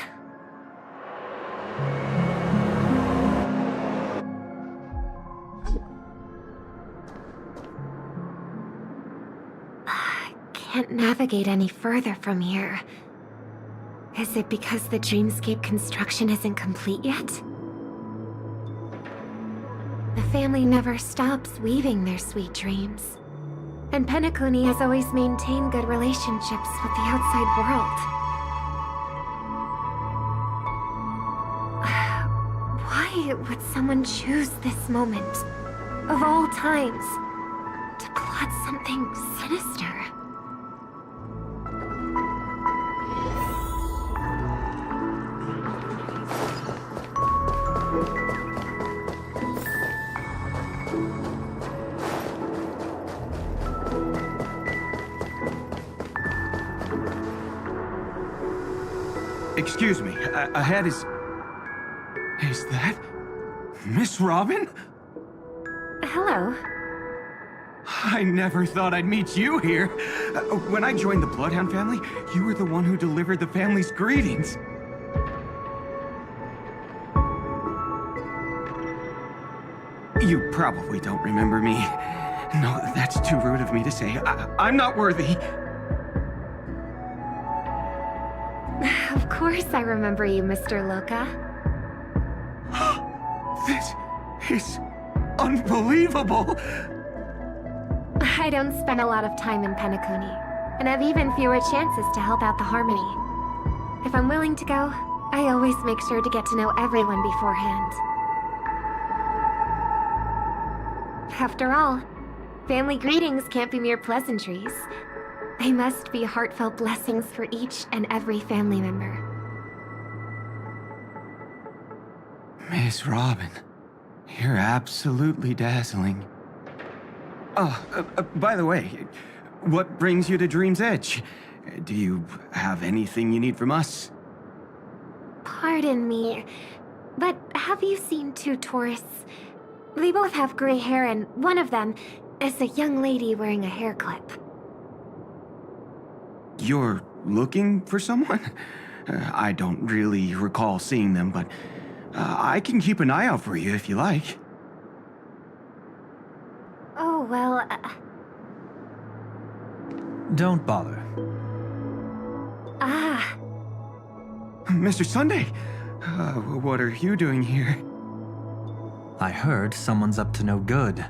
I can't navigate any further from here. Is it because the dreamscape construction isn't complete yet? The family never stops weaving their sweet dreams. And Penacony has always maintained good relationships with the outside world. Why would someone choose this moment, of all times, to plot something sinister? Excuse me, ahead is... Is that... Miss Robin? Hello. I never thought I'd meet you here. When I joined the Bloodhound family, you were the one who delivered the family's greetings. You probably don't remember me. No, that's too rude of me to say. I'm not worthy. Of course I remember you, Mr. Loka. This is unbelievable! I don't spend a lot of time in Penacony, and have even fewer chances to help out the Harmony. If I'm willing to go, I always make sure to get to know everyone beforehand. After all, family greetings can't be mere pleasantries. They must be heartfelt blessings for each and every family member. Miss Robin, you're absolutely dazzling. Oh, by the way, what brings you to Dream's Edge? Do you have anything you need from us? Pardon me, but have you seen two tourists? They both have gray hair, and one of them is a young lady wearing a hair clip. You're looking for someone? I don't really recall seeing them, but I can keep an eye out for you if you like. Oh, well... Don't bother. Ah. Mr. Sunday, what are you doing here? I heard someone's up to no good,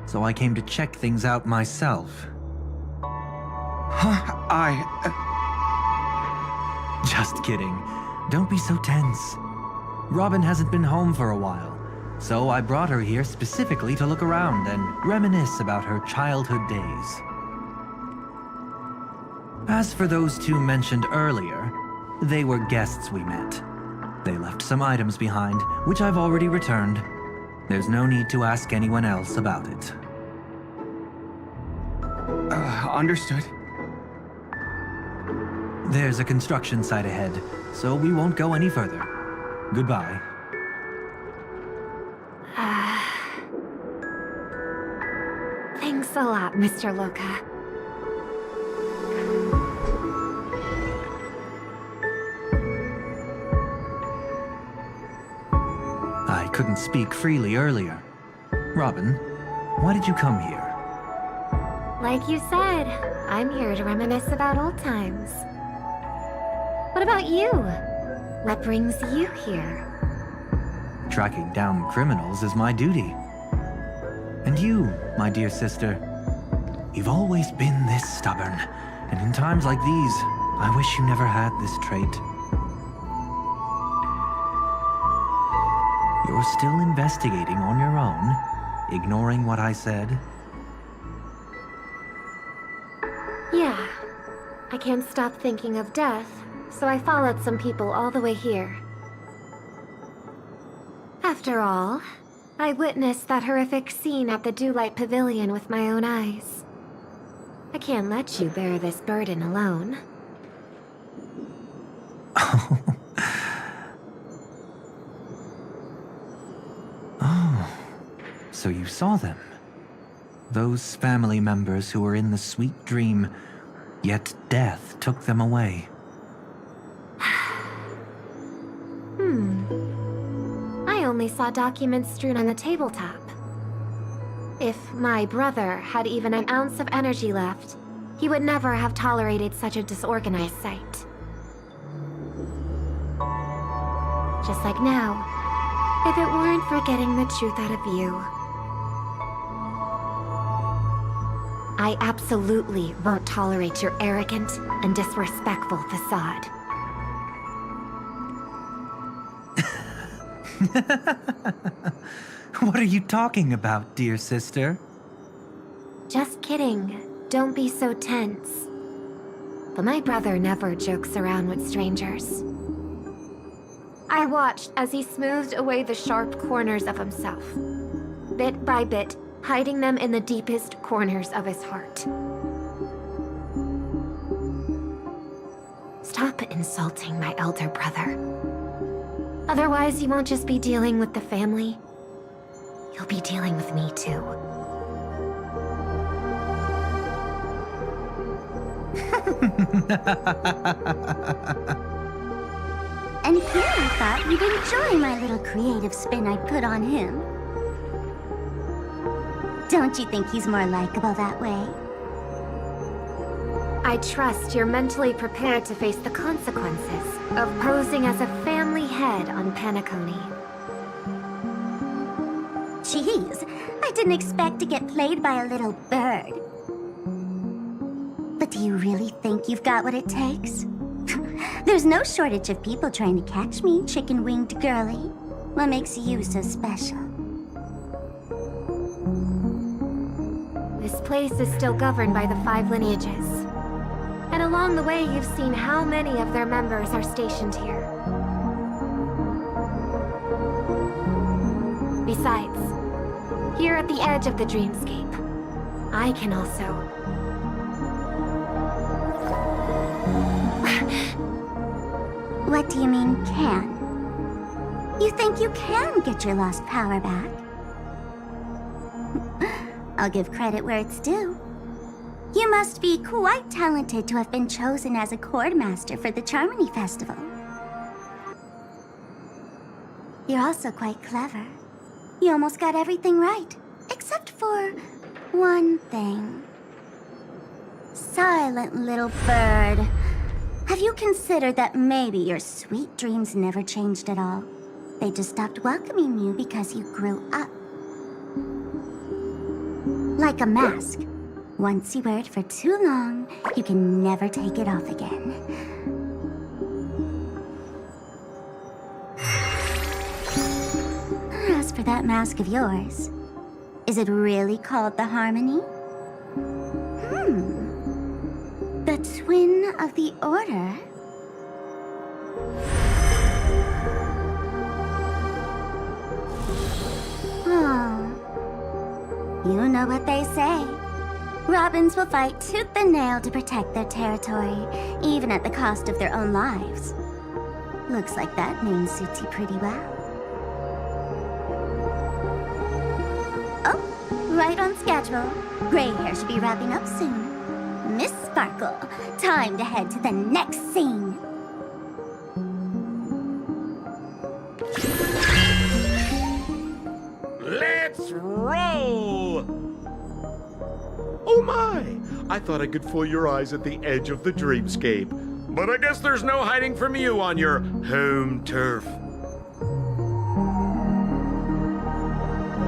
so I came to check things out myself. Huh? Just kidding. Don't be so tense. Robin hasn't been home for a while, so I brought her here specifically to look around and reminisce about her childhood days. As for those two mentioned earlier, they were guests we met. They left some items behind, which I've already returned. There's no need to ask anyone else about it. Understood. There's a construction site ahead, so we won't go any further. Goodbye. Thanks a lot, Mr. Loka. I couldn't speak freely earlier. Robin, why did you come here? Like you said, I'm here to reminisce about old times. What about you? What brings you here? Tracking down criminals is my duty. And you, my dear sister, You've always been this stubborn, and in times like these, I wish you never had this trait. You're still investigating on your own, ignoring what I said? Yeah. I can't stop thinking of death, so I followed some people all the way here. After all, I witnessed that horrific scene at the Dewlight Pavilion with my own eyes. I can't let you bear this burden alone. Oh, so you saw them? Those family members who were in the sweet dream, yet death took them away. I only saw documents strewn on the tabletop. If my brother had even an ounce of energy left, he would never have tolerated such a disorganized sight. Just like now, if it weren't for getting the truth out of you. I absolutely won't tolerate your arrogant and disrespectful facade. What are you talking about, dear sister? Just kidding. Don't be so tense. But my brother never jokes around with strangers. I watched as he smoothed away the sharp corners of himself, bit by bit, hiding them in the deepest corners of his heart. Stop insulting my elder brother. Otherwise, you won't just be dealing with the family. You'll be dealing with me, too. And here I thought you'd enjoy my little creative spin I put on him. Don't you think he's more likable that way? I trust you're mentally prepared to face the consequences of posing as a family head on Penacony. Jeez, I didn't expect to get played by a little bird. But do you really think you've got what it takes? There's no shortage of people trying to catch me, chicken-winged girlie. What makes you so special? This place is still governed by the 5 lineages. And along the way, you've seen how many of their members are stationed here. Besides, here at the edge of the dreamscape, I can also... What do you mean, can? You think you can get your lost power back? I'll give credit where it's due. You must be quite talented to have been chosen as a chord master for the Charmony Festival. You're also quite clever. You almost got everything right, except for one thing. Silent little bird. Have you considered that maybe your sweet dreams never changed at all? They just stopped welcoming you because you grew up. Like a mask. Once you wear it for too long, you can never take it off again. As for that mask of yours, is it really called the Harmony? The Twin of the Order? Oh. You know what they say. Robins will fight tooth and nail to protect their territory, even at the cost of their own lives. Looks like that name suits you pretty well. Oh, right on schedule. Gray hair should be wrapping up soon. Miss Sparkle, time to head to the next scene. Let's roll! Oh my! I thought I could fool your eyes at the edge of the dreamscape. But I guess there's no hiding from you on your home turf.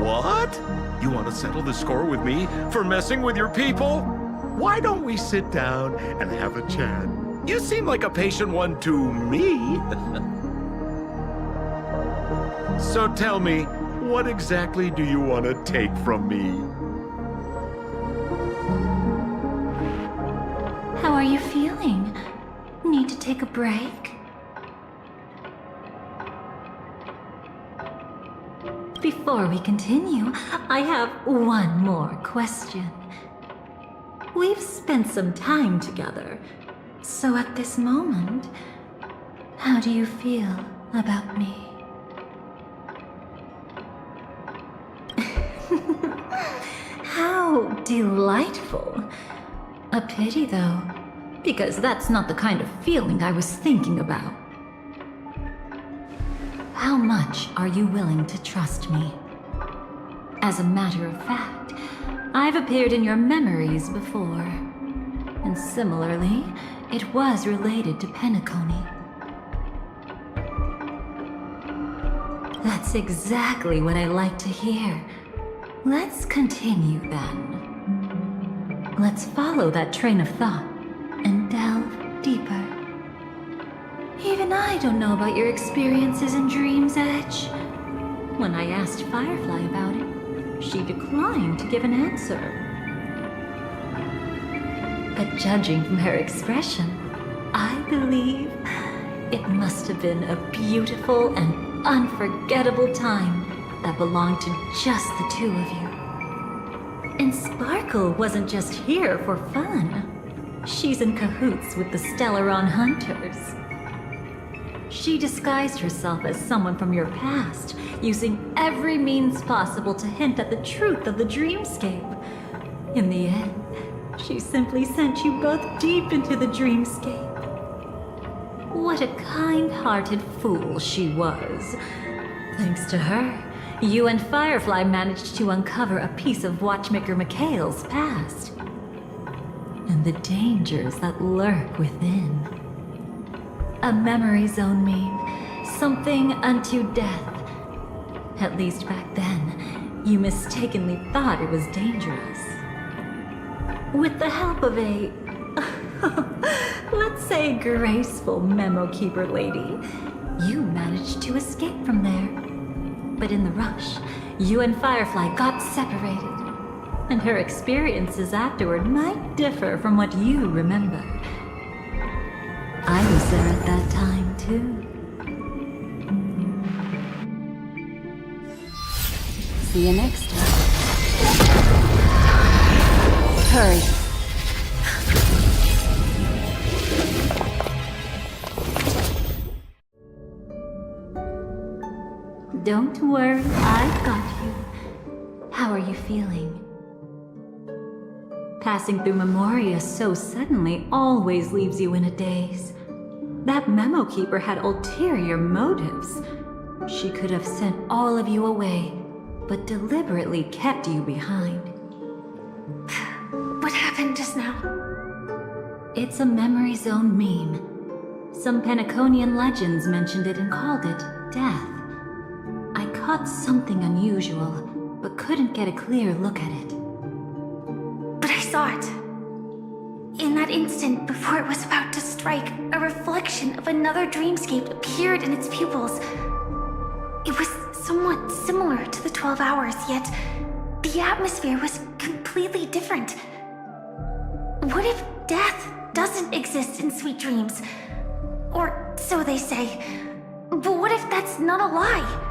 What? You want to settle the score with me for messing with your people? Why don't we sit down and have a chat? You seem like a patient one to me. So tell me, what exactly do you want to take from me? How are you feeling? Need to take a break? Before we continue, I have one more question. We've spent some time together, so at this moment, how do you feel about me? How delightful. A pity, though, because that's not the kind of feeling I was thinking about. How much are you willing to trust me? As a matter of fact, I've appeared in your memories before. And similarly, it was related to Penacony. That's exactly what I like to hear. Let's continue then. Let's follow that train of thought and delve deeper. Even I don't know about your experiences in Dream's Edge. When I asked Firefly about it, she declined to give an answer. But judging from her expression, I believe it must have been a beautiful and unforgettable time that belonged to just the two of you. And Sparkle wasn't just here for fun. She's in cahoots with the Stellaron Hunters. She disguised herself as someone from your past, using every means possible to hint at the truth of the dreamscape. In the end, she simply sent you both deep into the dreamscape. What a kind-hearted fool she was. Thanks to her, you and Firefly managed to uncover a piece of Watchmaker Mikhail's past. And the dangers that lurk within. A memory zone meme, something unto death. At least back then, you mistakenly thought it was dangerous. With the help of a, let's say, graceful memo keeper lady, you managed to escape from there. But in the rush, you and Firefly got separated. And her experiences afterward might differ from what you remember. I was there at that time, too. See you next time. Hurry. Don't worry, I've got you. How are you feeling? Passing through Memoria so suddenly always leaves you in a daze. That memo keeper had ulterior motives. She could have sent all of you away, but deliberately kept you behind. What happened just now? It's a memory zone meme. Some Penaconian legends mentioned it and called it death. I caught something unusual, but couldn't get a clear look at it. But I saw it. In that instant, before it was about to strike, a reflection of another dreamscape appeared in its pupils. It was somewhat similar to the 12 hours, yet the atmosphere was completely different. What if death doesn't exist in sweet dreams? Or so they say. But what if that's not a lie?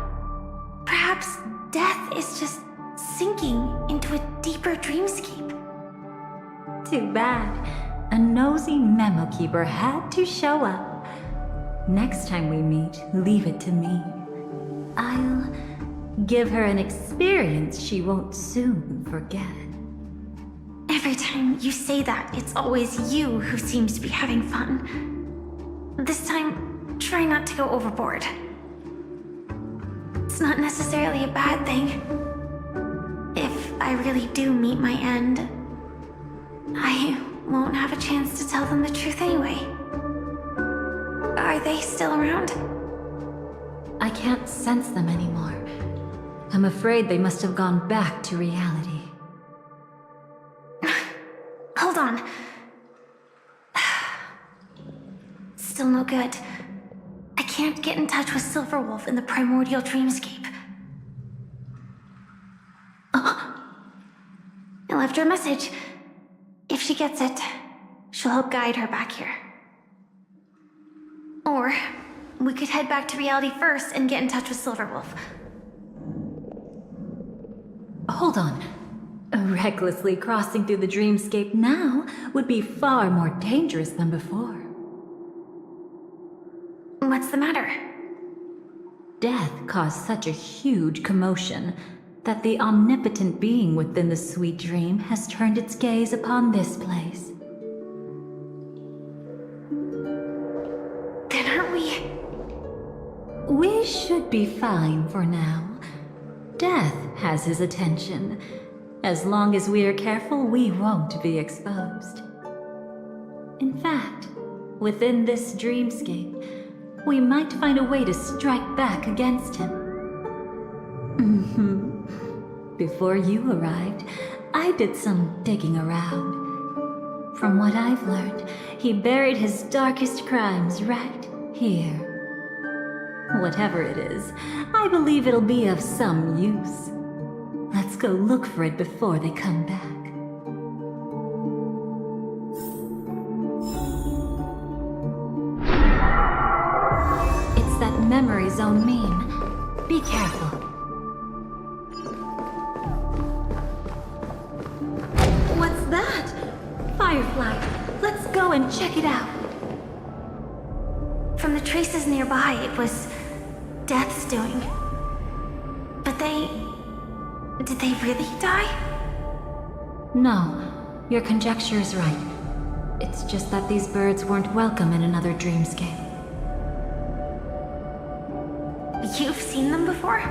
Perhaps death is just sinking into a deeper dreamscape. Too bad. A nosy memo keeper had to show up. Next time we meet, leave it to me. I'll give her an experience she won't soon forget. Every time you say that, it's always you who seems to be having fun. This time, try not to go overboard. It's not necessarily a bad thing. If I really do meet my end, I won't have a chance to tell them the truth anyway. Are they still around? I can't sense them anymore. I'm afraid they must have gone back to reality. Hold on. Still no good. I can't get in touch with Silverwolf in the primordial dreamscape. I left her a message. If she gets it, she'll help guide her back here. Or we could head back to reality first and get in touch with Silverwolf. Hold on. Recklessly crossing through the dreamscape now would be far more dangerous than before. What's the matter? Death caused such a huge commotion that the omnipotent being within the sweet dream has turned its gaze upon this place. Then aren't we? We should be fine for now. Death has his attention. As long as we are careful, we won't be exposed. In fact, within this dreamscape, we might find a way to strike back against him. Before you arrived, I did some digging around. From what I've learned, he buried his darkest crimes right here. Whatever it is, I believe it'll be of some use. Let's go look for it before they come back. It's that memory zone meme. Be careful. What's that? Firefly. Let's go and check it out. From the traces nearby, it was Death's doing. But did they really die? No, your conjecture is right. It's just that these birds weren't welcome in another dreamscape. You've seen them before?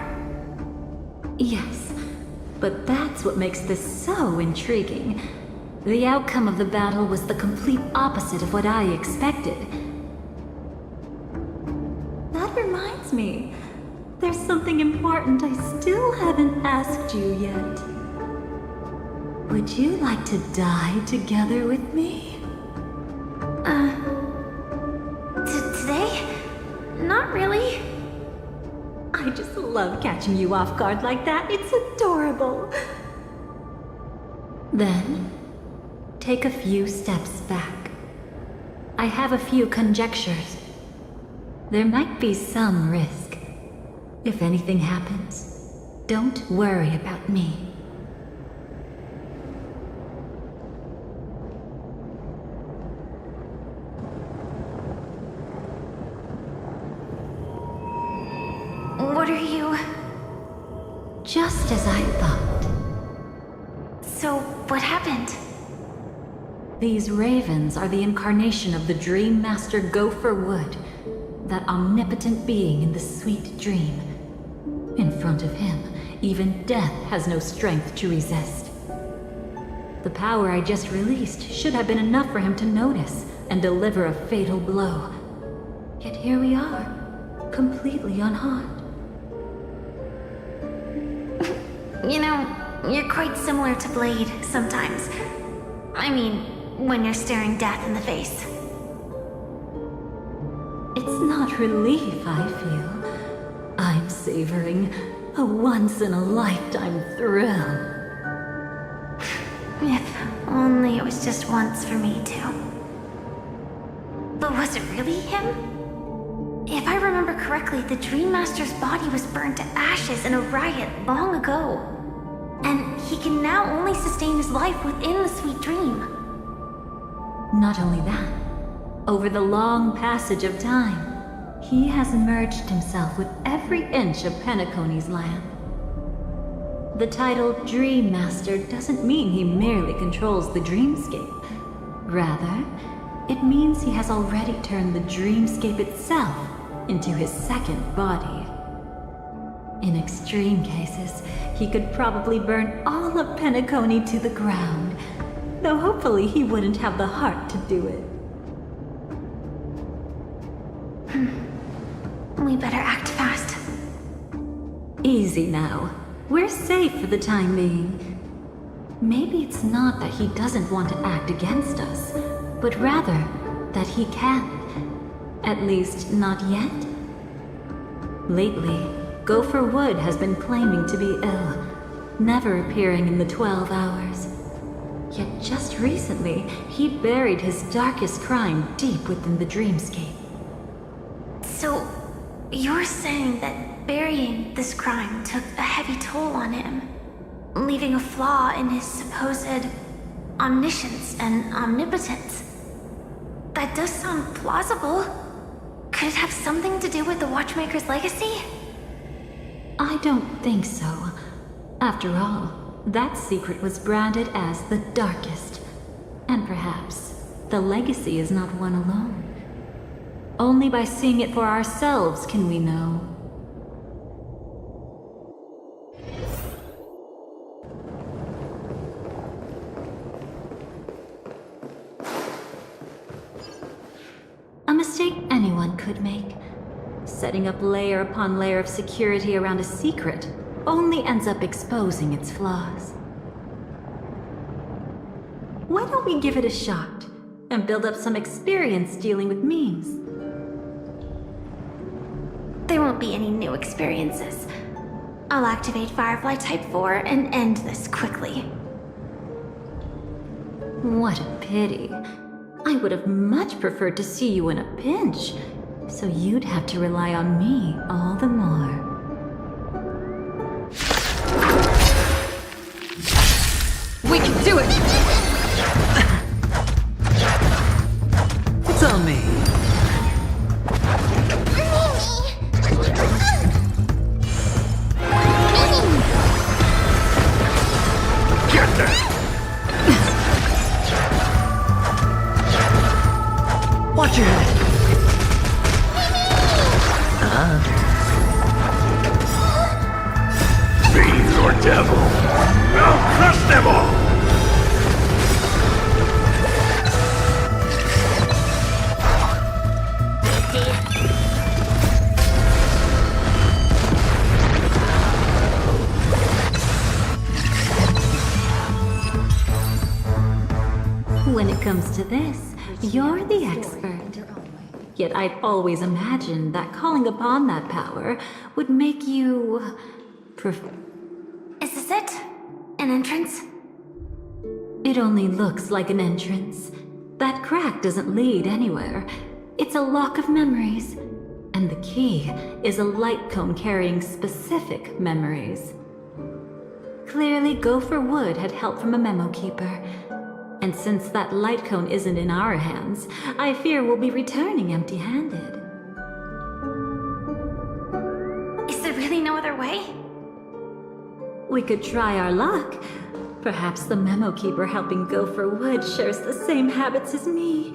Yes, but that's what makes this so intriguing. The outcome of the battle was the complete opposite of what I expected. That reminds me. There's something important I still haven't asked you yet. Would you like to die together with me? Today? Not really. I just love catching you off guard like that. It's adorable. Then, take a few steps back. I have a few conjectures. There might be some risk. If anything happens, don't worry about me. What are you? Just as I thought. So, what happened? These ravens are the incarnation of the Dream Master Gopher Wood, that omnipotent being in the sweet dream. In front of him, even death has no strength to resist. The power I just released should have been enough for him to notice and deliver a fatal blow. Yet here we are, completely unharmed. You know, you're quite similar to Blade sometimes. I mean, when you're staring death in the face. It's not relief I feel. I'm savoring a once-in-a-lifetime thrill. If only it was just once for me too. But was it really him? If I remember correctly, the Dream Master's body was burned to ashes in a riot long ago. And he can now only sustain his life within the sweet dream. Not only that, over the long passage of time, he has merged himself with every inch of Penacony's land. The title Dream Master doesn't mean he merely controls the dreamscape. Rather, it means he has already turned the dreamscape itself into his second body. In extreme cases, he could probably burn all of Penacony to the ground, though hopefully he wouldn't have the heart to do it. We better act fast. Easy now. We're safe for the time being. Maybe it's not that he doesn't want to act against us, but rather that he can't. At least, not yet. Lately, Gopher Wood has been claiming to be ill, never appearing in the 12 hours. Yet just recently, he buried his darkest crime deep within the dreamscape. So, you're saying that burying this crime took a heavy toll on him, leaving a flaw in his supposed omniscience and omnipotence? That does sound plausible. Could it have something to do with the Watchmaker's legacy? I don't think so. After all, that secret was branded as the darkest. And perhaps the legacy is not one alone. Only by seeing it for ourselves can we know. A mistake anyone could make. Setting up layer upon layer of security around a secret only ends up exposing its flaws. Why don't we give it a shot and build up some experience dealing with memes? There won't be any new experiences. I'll activate Firefly Type 4 and end this quickly. What a pity. I would have much preferred to see you in a pinch, so you'd have to rely on me all the more. We can do it! It's on me. Get there! Watch your head. Fiend or devil, I'll crush them all! When it comes to this, you're the expert. Yet I've always imagined that calling upon that power would make you... Is this it? An entrance? It only looks like an entrance. That crack doesn't lead anywhere. It's a lock of memories. And the key is a light cone carrying specific memories. Clearly, Gopher Wood had help from a memo keeper. And since that light cone isn't in our hands, I fear we'll be returning empty-handed. Is there really no other way? We could try our luck. Perhaps the memo keeper helping Gopher Wood shares the same habits as me.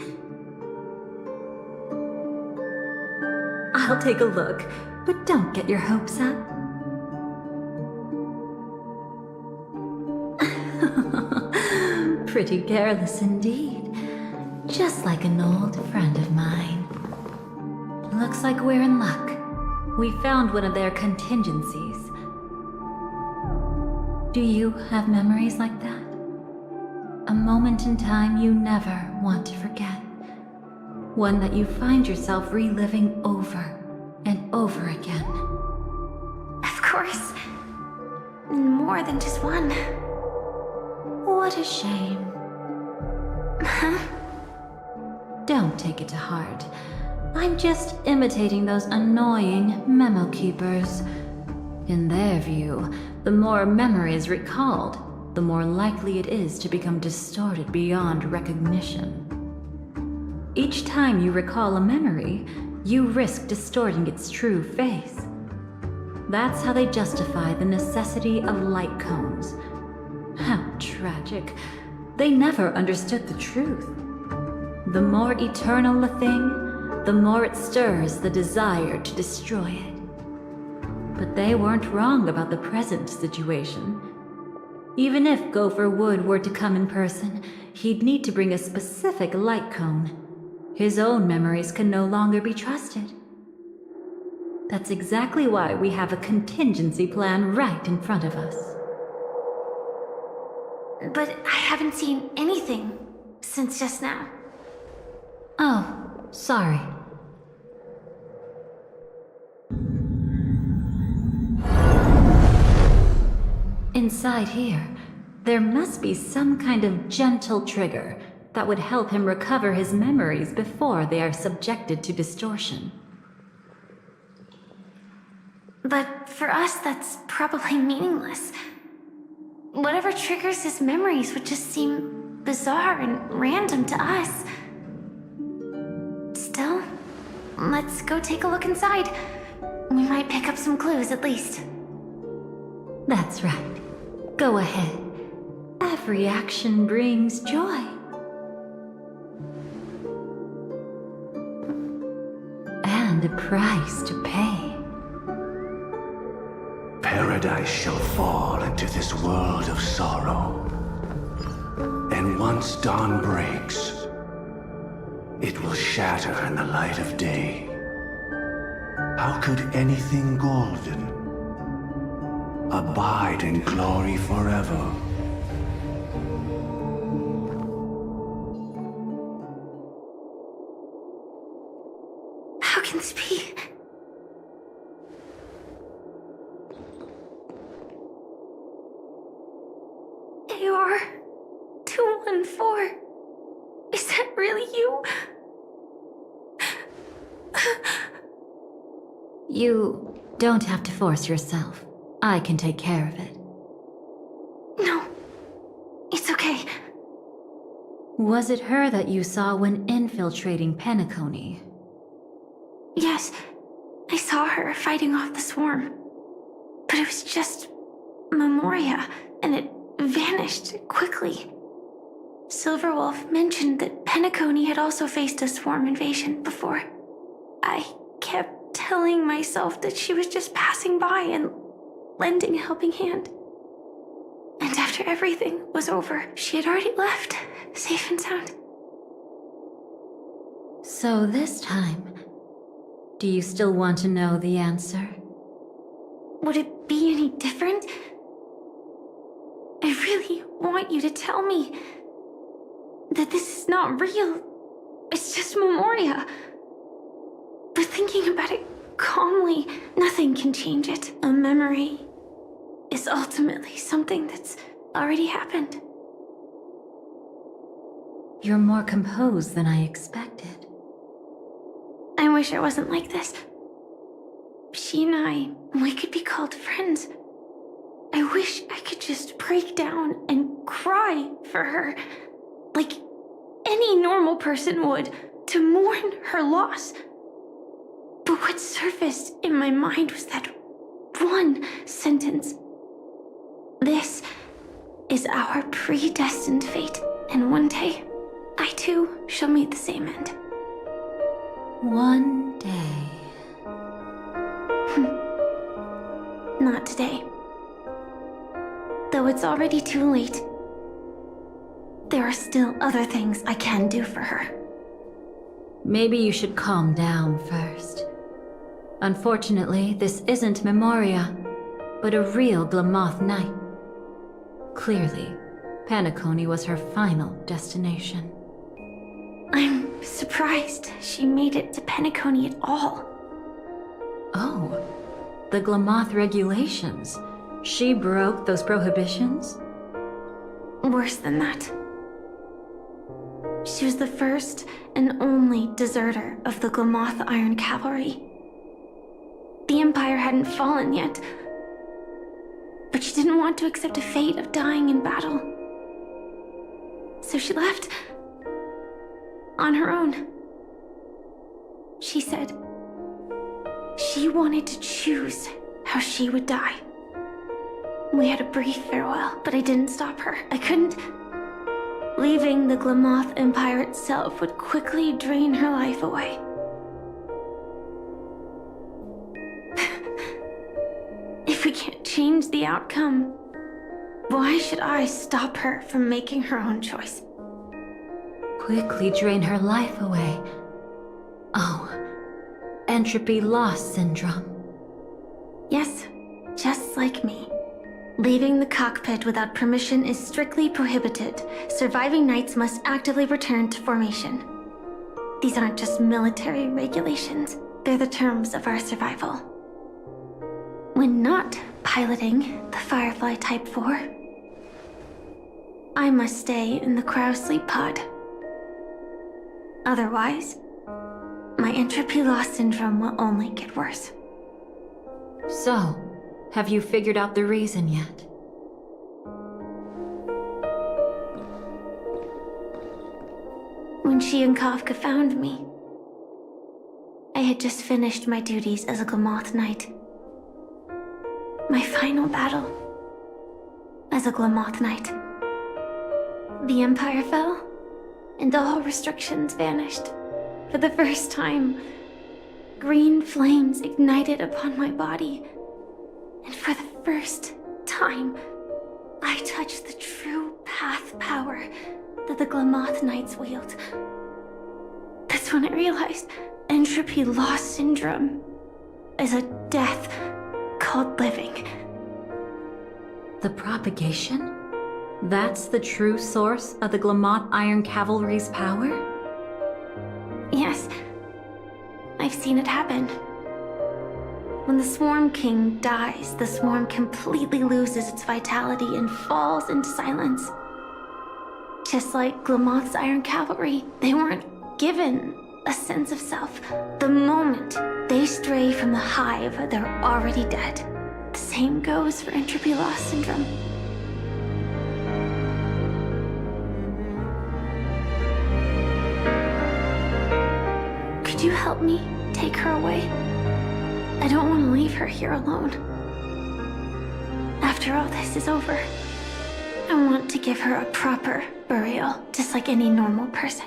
I'll take a look, but don't get your hopes up. Pretty careless indeed. Just like an old friend of mine. Looks like we're in luck. We found one of their contingencies. Do you have memories like that? A moment in time you never want to forget. One that you find yourself reliving over and over again. Of course. More than just one. What a shame. Huh? Don't take it to heart. I'm just imitating those annoying memo keepers. In their view, the more memories recalled, the more likely it is to become distorted beyond recognition. Each time you recall a memory, you risk distorting its true face. That's how they justify the necessity of light cones. How tragic. They never understood the truth. The more eternal a thing, the more it stirs the desire to destroy it. But they weren't wrong about the present situation. Even if Gopher Wood were to come in person, he'd need to bring a specific light cone. His own memories can no longer be trusted. That's exactly why we have a contingency plan right in front of us. But I haven't seen anything since just now. Oh, sorry. Inside here, there must be some kind of gentle trigger that would help him recover his memories before they are subjected to distortion. But for us, that's probably meaningless. Whatever triggers his memories would just seem bizarre and random to us. Still, let's go take a look inside. We might pick up some clues at least. That's right. Go ahead. Every action brings joy. And a price to pay. Paradise shall fall into this world of sorrow. And once dawn breaks, it will shatter in the light of day. How could anything golden abide in glory forever? How can this be? AR 214. Is that really you? You don't have to force yourself. I can take care of it. No, it's okay. Was it her that you saw when infiltrating Penacony? Yes, I saw her fighting off the swarm. But it was just Memoria, and it vanished quickly. Silverwolf mentioned that Penacony had also faced a swarm invasion before. I kept telling myself that she was just passing by and lending a helping hand. And after everything was over, she had already left, safe and sound. So this time, do you still want to know the answer? Would it be any different? I really want you to tell me that this is not real. It's just Memoria. But thinking about it calmly, nothing can change it. A memory is ultimately something that's already happened. You're more composed than I expected. I wish I wasn't like this. She and I, we could be called friends. I wish I could just break down and cry for her, like any normal person would, to mourn her loss. But what surfaced in my mind was that one sentence. This is our predestined fate, and one day, I too shall meet the same end. One day. Not today. Though it's already too late, there are still other things I can do for her. Maybe you should calm down first. Unfortunately, this isn't Memoria, but a real Glamoth Knight. Clearly, Penacony was her final destination. I'm surprised she made it to Penacony at all. Oh, the Glamoth regulations. She broke those prohibitions? Worse than that. She was the first and only deserter of the Glamoth Iron Cavalry. The Empire hadn't fallen yet, but she didn't want to accept a fate of dying in battle. So she left on her own. She said she wanted to choose how she would die. We had a brief farewell, but I didn't stop her. I couldn't. Leaving the Glamoth Empire itself would quickly drain her life away. If we can't change the outcome, why should I stop her from making her own choice? Quickly drain her life away. Oh, entropy loss syndrome. Yes, just like me. Leaving the cockpit without permission is strictly prohibited. Surviving knights must actively return to formation. These aren't just military regulations, they're the terms of our survival. When not piloting the Firefly Type 4, I must stay in the cryo sleep pod. Otherwise, my entropy loss syndrome will only get worse. So, have you figured out the reason yet? When she and Kafka found me, I had just finished my duties as a Glamoth Knight. My final battle as a Glamoth Knight. The Empire fell, and all restrictions vanished. For the first time, green flames ignited upon my body. And for the first time, I touched the true path power that the Glamoth Knights wield. That's when I realized entropy loss syndrome is a death called living. The propagation? That's the true source of the Glamoth Iron Cavalry's power? Yes, I've seen it happen. When the Swarm King dies, the Swarm completely loses its vitality and falls into silence. Just like Glamoth's Iron Cavalry, they weren't given a sense of self. The moment they stray from the hive, they're already dead. The same goes for entropy loss syndrome. Could you help me take her away? I don't want to leave her here alone. After all this is over, I want to give her a proper burial, just like any normal person.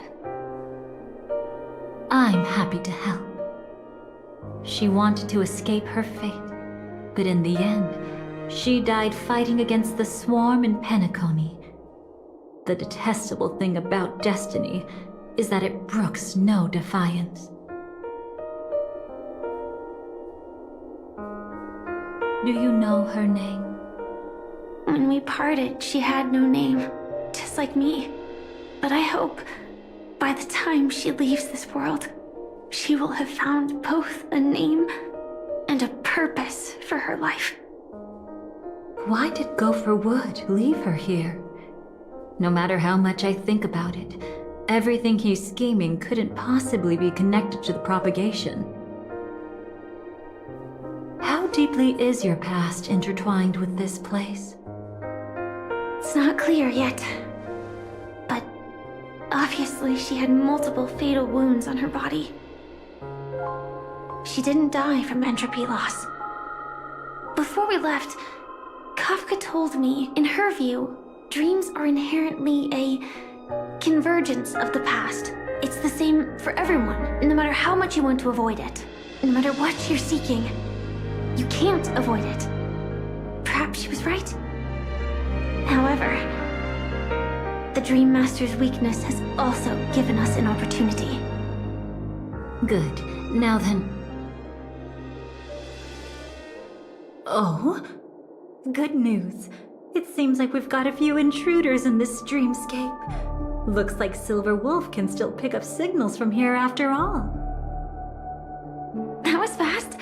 I'm happy to help. She wanted to escape her fate, but in the end, she died fighting against the Swarm in Penacony. The detestable thing about destiny is that it brooks no defiance. Do you know her name? When we parted, she had no name, just like me. But I hope, by the time she leaves this world, she will have found both a name and a purpose for her life. Why did Gopher Wood leave her here? No matter how much I think about it, everything he's scheming couldn't possibly be connected to the propagation. How deeply is your past intertwined with this place? It's not clear yet. But obviously she had multiple fatal wounds on her body. She didn't die from entropy loss. Before we left, Kafka told me, in her view, dreams are inherently a convergence of the past. It's the same for everyone, no matter how much you want to avoid it. No matter what you're seeking, you can't avoid it. Perhaps she was right. However, the Dream Master's weakness has also given us an opportunity. Good. Now then... Oh? Good news. It seems like we've got a few intruders in this dreamscape. Looks like Silver Wolf can still pick up signals from here after all. That was fast.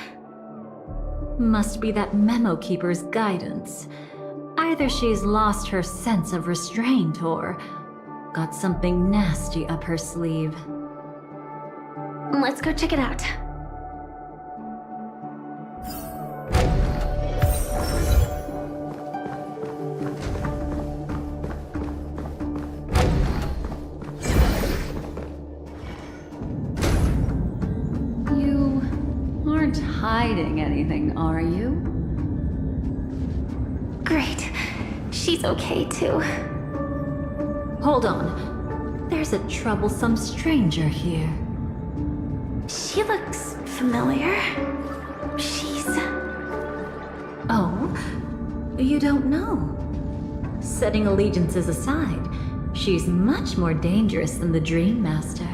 Must be that Memo Keeper's guidance. Either she's lost her sense of restraint or got something nasty up her sleeve. Let's go check it out. You aren't hiding anything, are you? Great. She's okay too. Hold on. There's a troublesome stranger here. She looks familiar. She's... Oh? You don't know? Setting allegiances aside, she's much more dangerous than the Dream Master.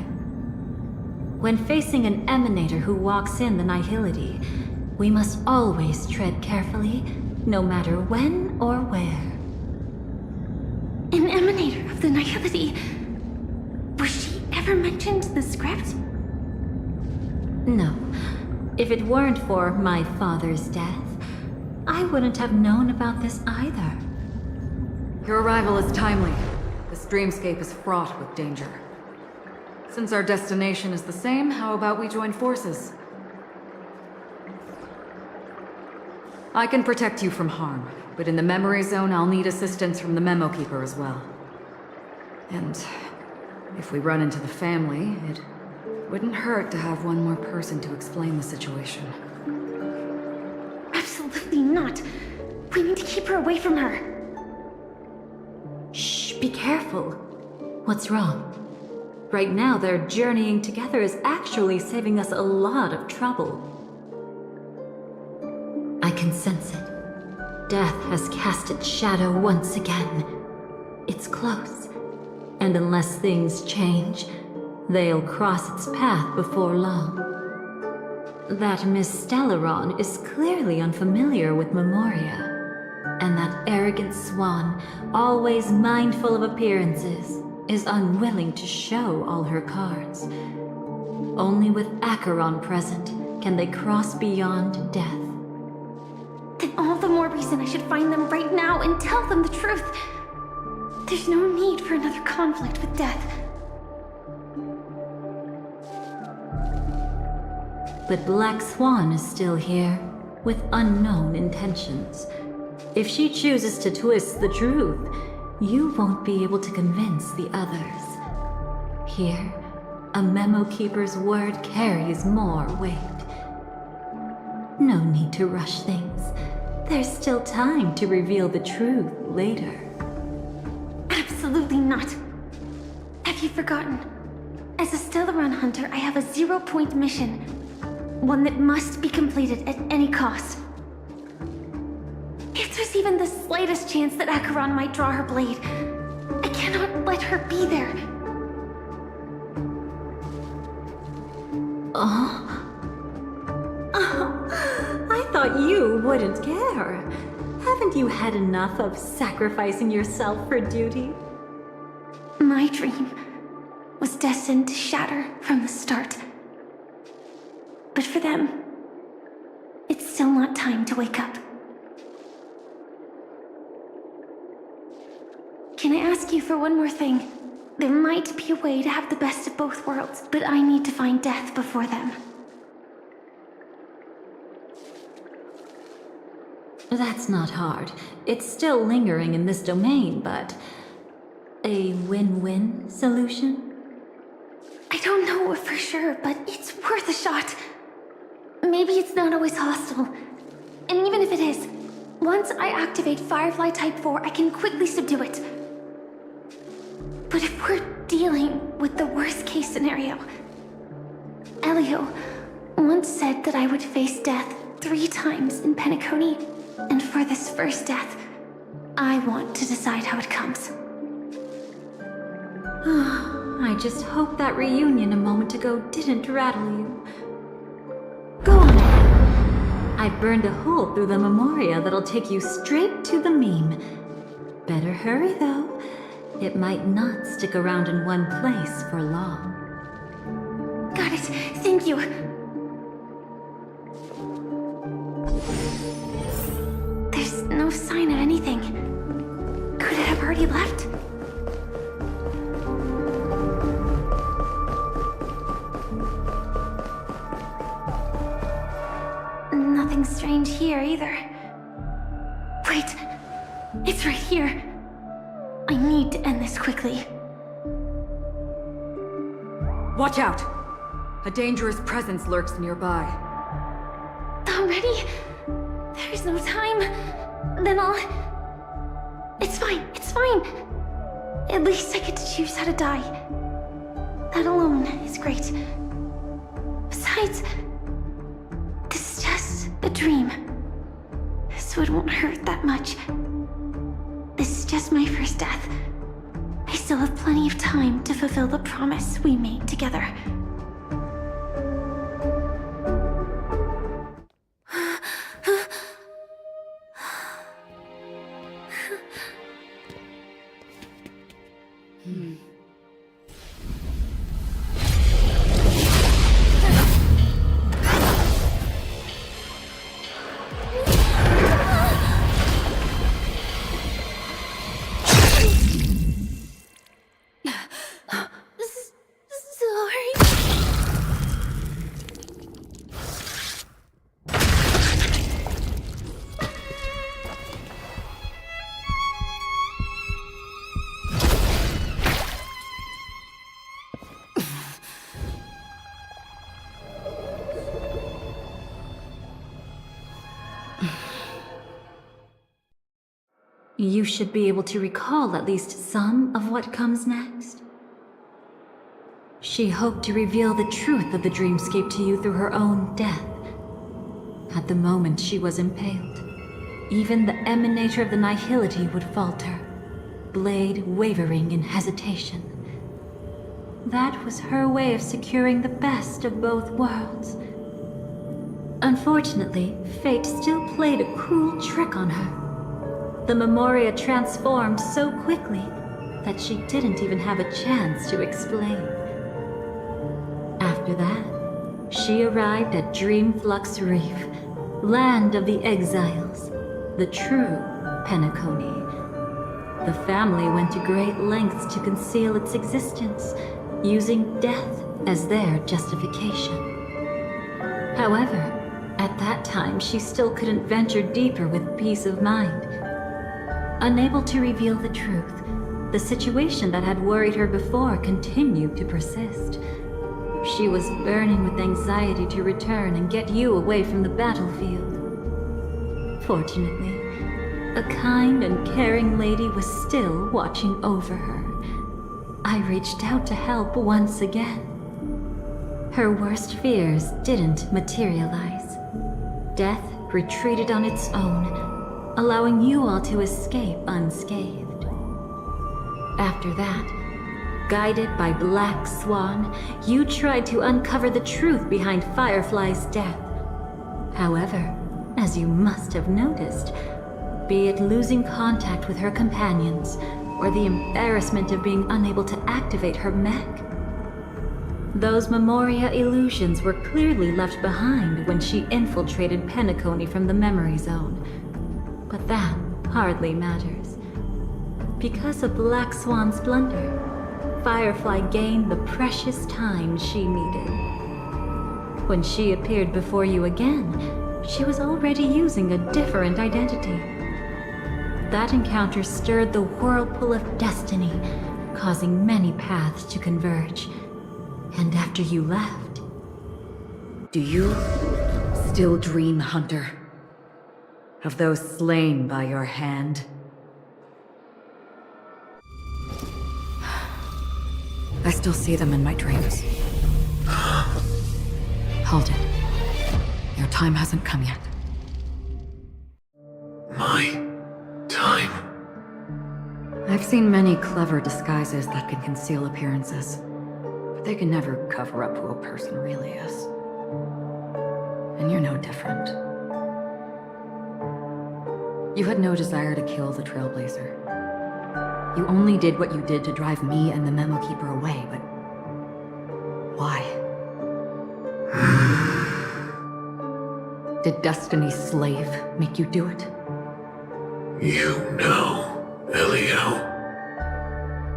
When facing an emanator who walks in the nihility, We must always tread carefully, no matter when or where. An emanator of the Nihility. Was she ever mentioned in the script? No. If it weren't for my father's death, I wouldn't have known about this either. Your arrival is timely. This dreamscape is fraught with danger. Since our destination is the same, how about we join forces? I can protect you from harm, but in the memory zone, I'll need assistance from the Memo Keeper as well. And if we run into the family, it wouldn't hurt to have one more person to explain the situation. Absolutely not. We need to keep her away from her. Shh, be careful. What's wrong? Right now, their journeying together is actually saving us a lot of trouble. I can sense it. Death has cast its shadow once again. It's close. And unless things change, they'll cross its path before long. That Miss Stellaron is clearly unfamiliar with Memoria. And that arrogant swan, always mindful of appearances, is unwilling to show all her cards. Only with Acheron present can they cross beyond death. Then all the more reason I should find them right now and tell them the truth. There's no need for another conflict with death. But Black Swan is still here, with unknown intentions. If she chooses to twist the truth, you won't be able to convince the others. Here, a Memo Keeper's word carries more weight. No need to rush things. There's still time to reveal the truth later. Absolutely not. Have you forgotten? As a Stellaron hunter, I have a 0-point mission. One that must be completed at any cost. If there's even the slightest chance that Acheron might draw her blade, I cannot let her be there. I thought you wouldn't care. Haven't you had enough of sacrificing yourself for duty? My dream was destined to shatter from the start. But for them, it's still not time to wake up. Can I ask you for one more thing? There might be a way to have the best of both worlds, but I need to find death before them. That's not hard. It's still lingering in this domain, but... a win-win solution? I don't know for sure, but it's worth a shot. Maybe it's not always hostile. And even if it is, once I activate Firefly Type 4, I can quickly subdue it. But if we're dealing with the worst-case scenario, Elio once said that I would face death 3 times in Penacony, and for this first death, I want to decide how it comes. I just hope that reunion a moment ago didn't rattle you. Go on. I burned a hole through the Memoria that'll take you straight to the meme. Better hurry, though. It might not stick around in one place for long. Got it. Thank you. There's no sign of anything. Could it have already left? Nothing strange here either. Wait, it's right here. I need to end this quickly. Watch out! A dangerous presence lurks nearby. Already? There's no time. Then I'll... It's fine, it's fine. At least I get to choose how to die. That alone is great. Besides, this is just a dream. So it won't hurt that much. This is just my first death. I still have plenty of time to fulfill the promise we made together. you should be able to recall at least some of what comes next. She hoped to reveal the truth of the dreamscape to you through her own death. At the moment she was impaled, even the emanator of the nihility would falter, blade wavering in hesitation. That was her way of securing the best of both worlds. Unfortunately, fate still played a cruel trick on her. The Memoria transformed so quickly that she didn't even have a chance to explain. After that, she arrived at Dreamflux Reef, land of the exiles, the true Penacony. The family went to great lengths to conceal its existence, using death as their justification. However, at that time she still couldn't venture deeper with peace of mind. Unable to reveal the truth, the situation that had worried her before continued to persist. She was burning with anxiety to return and get you away from the battlefield. Fortunately, a kind and caring lady was still watching over her. I reached out to help once again. Her worst fears didn't materialize. Death retreated on its own, allowing you all to escape unscathed. After that, guided by Black Swan, you tried to uncover the truth behind Firefly's death. However, as you must have noticed, be it losing contact with her companions, or the embarrassment of being unable to activate her mech, those Memoria illusions were clearly left behind when she infiltrated Penacony from the memory zone. But that hardly matters. Because of Black Swan's blunder, Firefly gained the precious time she needed. When she appeared before you again, she was already using a different identity. That encounter stirred the whirlpool of destiny, causing many paths to converge. And after you left... Do you still dream, Hunter? Of those slain by your hand? I still see them in my dreams. Hold it. Your time hasn't come yet. My time? I've seen many clever disguises that can conceal appearances, but they can never cover up who a person really is. And you're no different. You had no desire to kill the Trailblazer. You only did what you did to drive me and the Memo Keeper away, but... why? Did Destiny's slave make you do it? You know, Elio.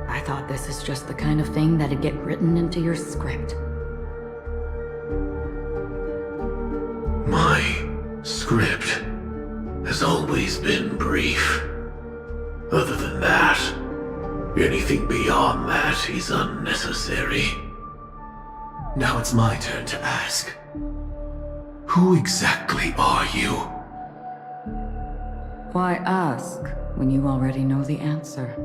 I thought this is just the kind of thing that'd get written into your script. My script has always been brief. Other than that, anything beyond that is unnecessary. Now it's my turn to ask. Who exactly are you? Why ask when you already know the answer?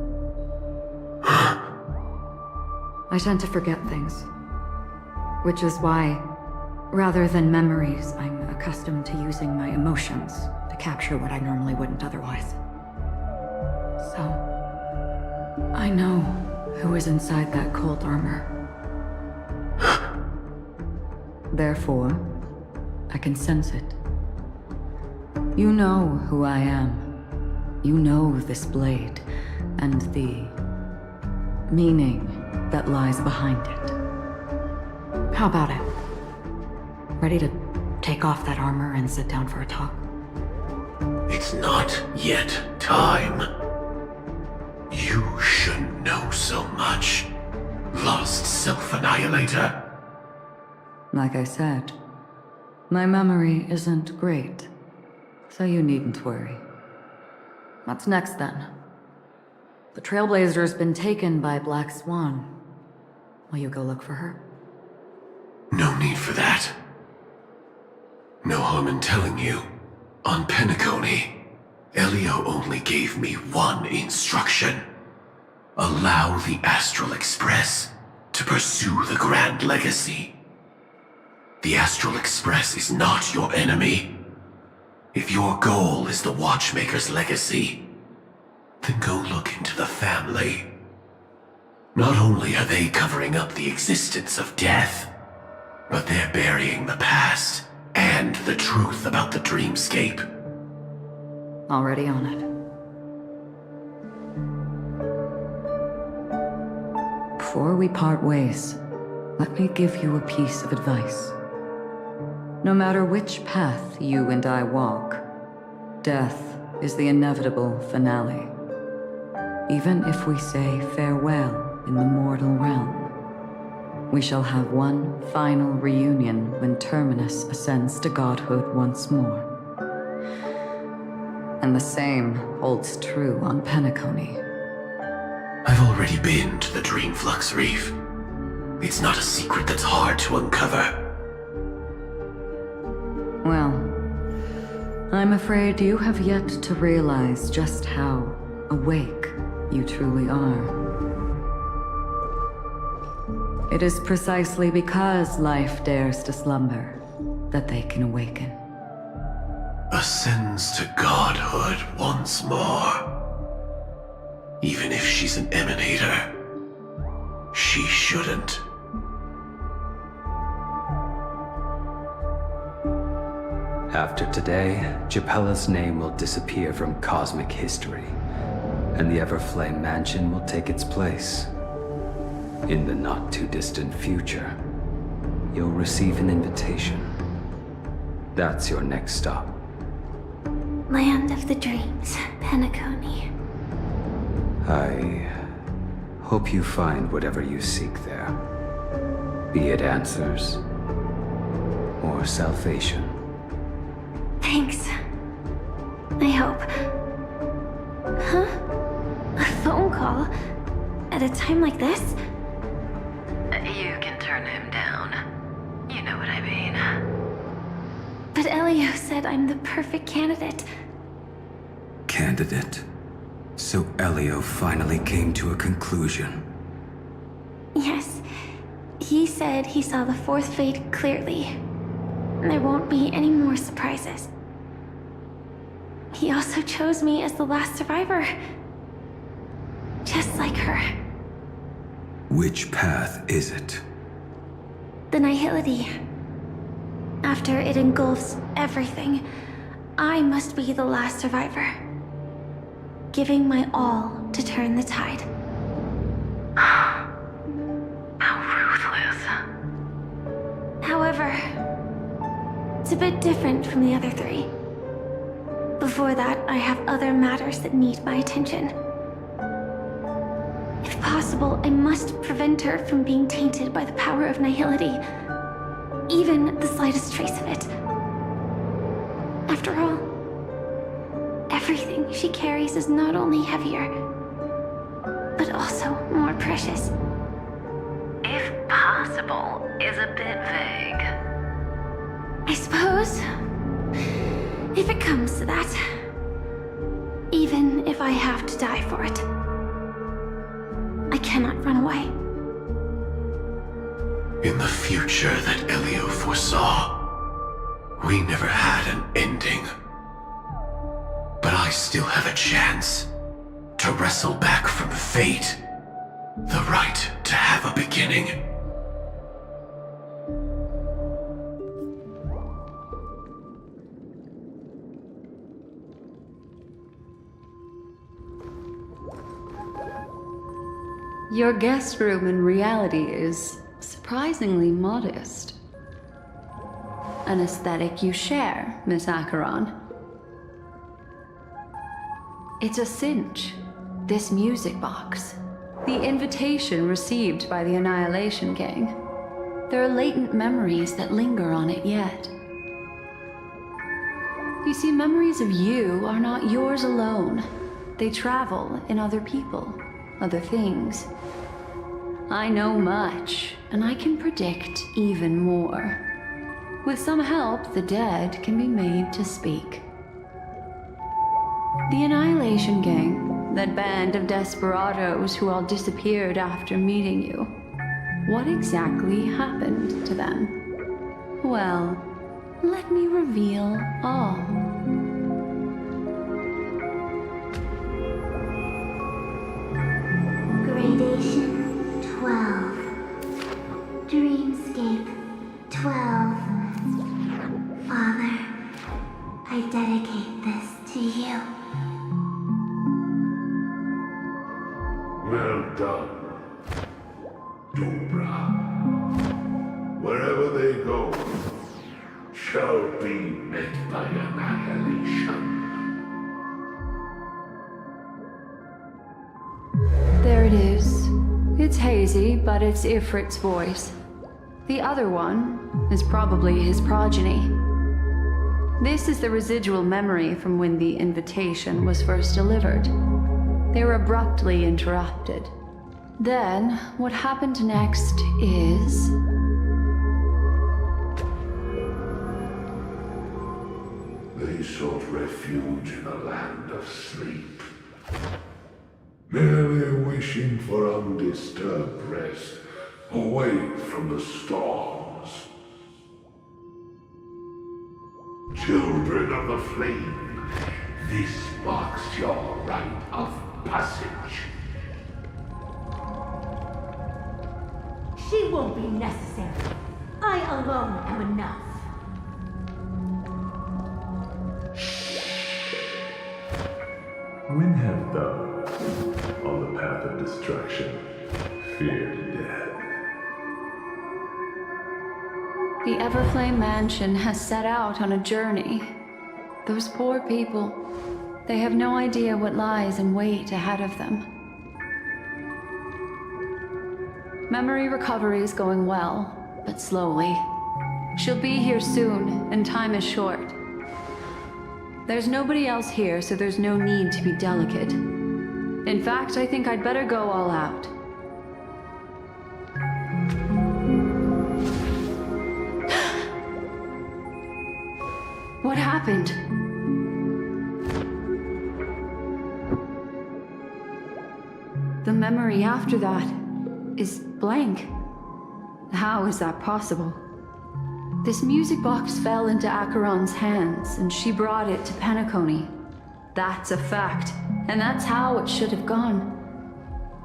I tend to forget things. Which is why, rather than memories, I'm accustomed to using my emotions to capture what I normally wouldn't otherwise. So, I know who is inside that cold armor. Therefore, I can sense it. You know who I am. You know this blade, and the meaning that lies behind it. How about it? Ready to take off that armor and sit down for a talk? It's not yet time. You shouldn't know so much. Lost self-annihilator. Like I said, my memory isn't great, so you needn't worry. What's next then? The Trailblazer's been taken by Black Swan. Will you go look for her? No need for that. No harm in telling you. On Penacony, Elio only gave me one instruction. Allow the Astral Express to pursue the Grand Legacy. The Astral Express is not your enemy. If your goal is the Watchmaker's legacy, then go look into the family. Not only are they covering up the existence of death, but they're burying the past and the truth about the dreamscape. Already on it. Before we part ways, let me give you a piece of advice. No matter which path you and I walk, death is the inevitable finale. Even if we say farewell in the mortal realm, we shall have one final reunion when Terminus ascends to godhood once more. And the same holds true on Penacony. I've already been to the Dreamflux Reef. It's not a secret that's hard to uncover. Well, I'm afraid you have yet to realize just how awake you truly are. It is precisely because life dares to slumber that they can awaken. Ascends to godhood once more. Even if she's an emanator, she shouldn't. After today, Japella's name will disappear from cosmic history, and the Everflame Mansion will take its place. In the not-too-distant future, you'll receive an invitation. That's your next stop. Land of the Dreams, Penacony. I hope you find whatever you seek there. Be it answers or salvation. Thanks. I hope. Huh? A phone call? At a time like this? You can turn him down. You know what I mean. But Elio said I'm the perfect candidate. Candidate. So Elio finally came to a conclusion. Yes. He said he saw the fourth fate clearly. There won't be any more surprises. He also chose me as the last survivor. Just like her. Which path is it? The Nihility. After it engulfs everything, I must be the last survivor. Giving my all to turn the tide. How ruthless. However, it's a bit different from the other three. Before that, I have other matters that need my attention. If possible, I must prevent her from being tainted by the power of Nihility. Even the slightest trace of it. After all, everything she carries is not only heavier, but also more precious. If possible is a bit vague. I suppose, if it comes to that, even if I have to die for it, I cannot run away. In the future that Elio foresaw, we never had an ending. But I still have a chance to wrestle back from fate the right to have a beginning. Your guest room in reality is surprisingly modest. An aesthetic you share, Miss Acheron. It's a cinch, this music box. The invitation received by the Annihilation Gang. There are latent memories that linger on it yet. You see, memories of you are not yours alone. They travel in other people, other things. I know much, and I can predict even more. With some help, the dead can be made to speak. The Annihilation Gang, that band of desperados who all disappeared after meeting you. What exactly happened to them? Well, let me reveal all. Gradation 12. Dreamscape 12. Father, I dedicate this to you. Well done, Dobra. Wherever they go, shall be met by annihilation. There it is. It's hazy, but it's Ifrit's voice. The other one is probably his progeny. This is the residual memory from when the invitation was first delivered. They were abruptly interrupted. Then, what happened next is... They sought refuge in a land of sleep, merely wishing for undisturbed rest, away from the storms. Children of the flame, this marks your rite of passage. She won't be necessary. I alone am enough. When have thou, on the path of destruction, feared death? The Everflame Mansion has set out on a journey. Those poor people, they have no idea what lies in wait ahead of them. Memory recovery is going well, but slowly. She'll be here soon, and time is short. There's nobody else here, so there's no need to be delicate. In fact, I think I'd better go all out. What happened? The memory after that is blank. How is that possible? This music box fell into Acheron's hands, and she brought it to Penacony. That's a fact, and that's how it should have gone.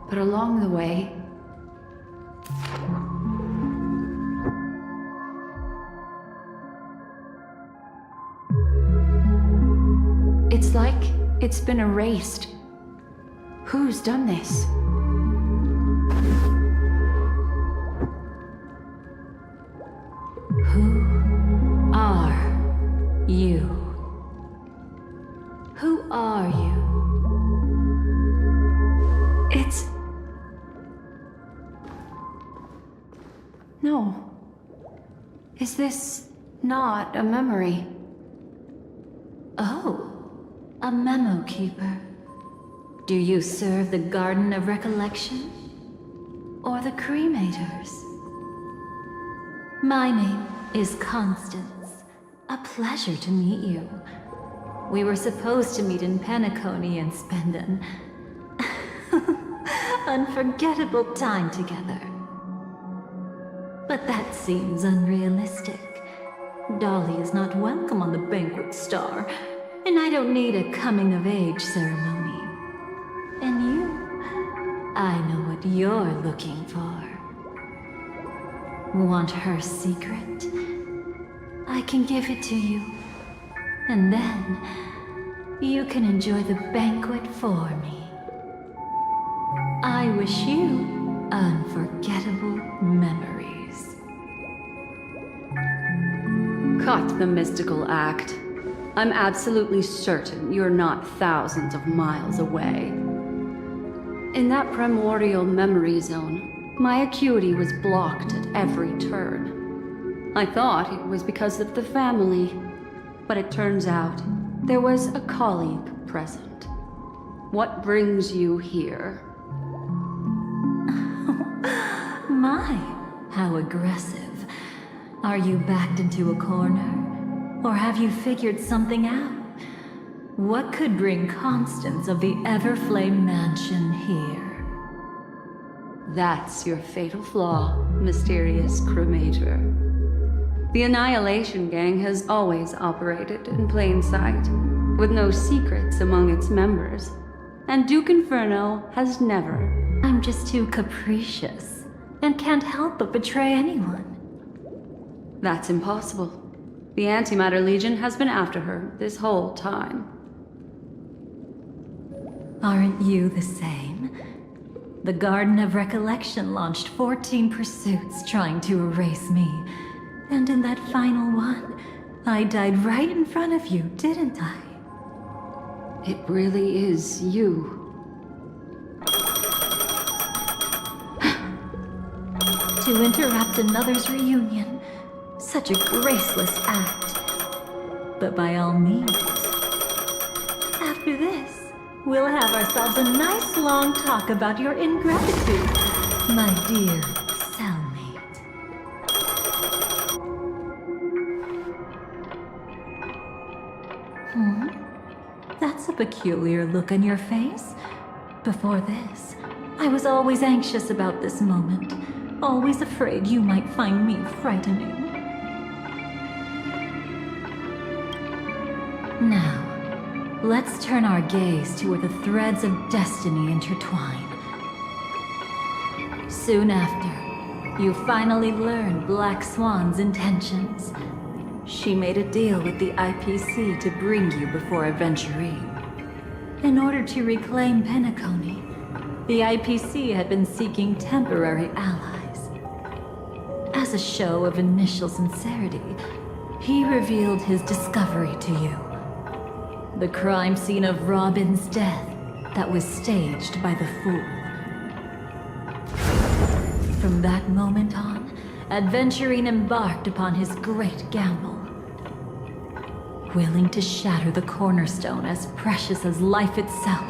But along the way... it's like it's been erased. Who's done this? Who are you? Who are you? It's... No. Is this not a memory? Oh, a memo keeper. Do you serve the Garden of Recollection? Or the Cremators? My name is Constance. A pleasure to meet you. We were supposed to meet in Penacony and spend an unforgettable time together. But that seems unrealistic. Dolly is not welcome on the Banquet Star, and I don't need a coming-of-age ceremony. And you, I know what you're looking for. Want her secret? I can give it to you. And then, you can enjoy the banquet for me. I wish you unforgettable memories. Cut the mystical act. I'm absolutely certain you're not thousands of miles away. In that primordial memory zone, my acuity was blocked at every turn. I thought it was because of the family, but it turns out there was a colleague present. What brings you here? My, how aggressive. Are you backed into a corner? Or have you figured something out? What could bring Constance of the Everflame Mansion here? That's your fatal flaw, mysterious cremator. The Annihilation Gang has always operated in plain sight, with no secrets among its members. And Duke Inferno has never. I'm just too capricious, and can't help but betray anyone. That's impossible. The Antimatter Legion has been after her this whole time. Aren't you the same? The Garden of Recollection launched 14 pursuits trying to erase me. And in that final one, I died right in front of you, didn't I? It really is you. To interrupt another's reunion. Such a graceless act. But by all means. After this, we'll have ourselves a nice long talk about your ingratitude, my dear cellmate. That's a peculiar look on your face. Before this, I was always anxious about this moment. Always afraid you might find me frightening. Now, let's turn our gaze to where the threads of destiny intertwine. Soon after, you finally learn Black Swan's intentions. She made a deal with the IPC to bring you before Aventurine. In order to reclaim Penacony, the IPC had been seeking temporary allies. As a show of initial sincerity, he revealed his discovery to you. The crime scene of Robin's death that was staged by the Fool. From that moment on, Aventurine embarked upon his great gamble. Willing to shatter the cornerstone as precious as life itself,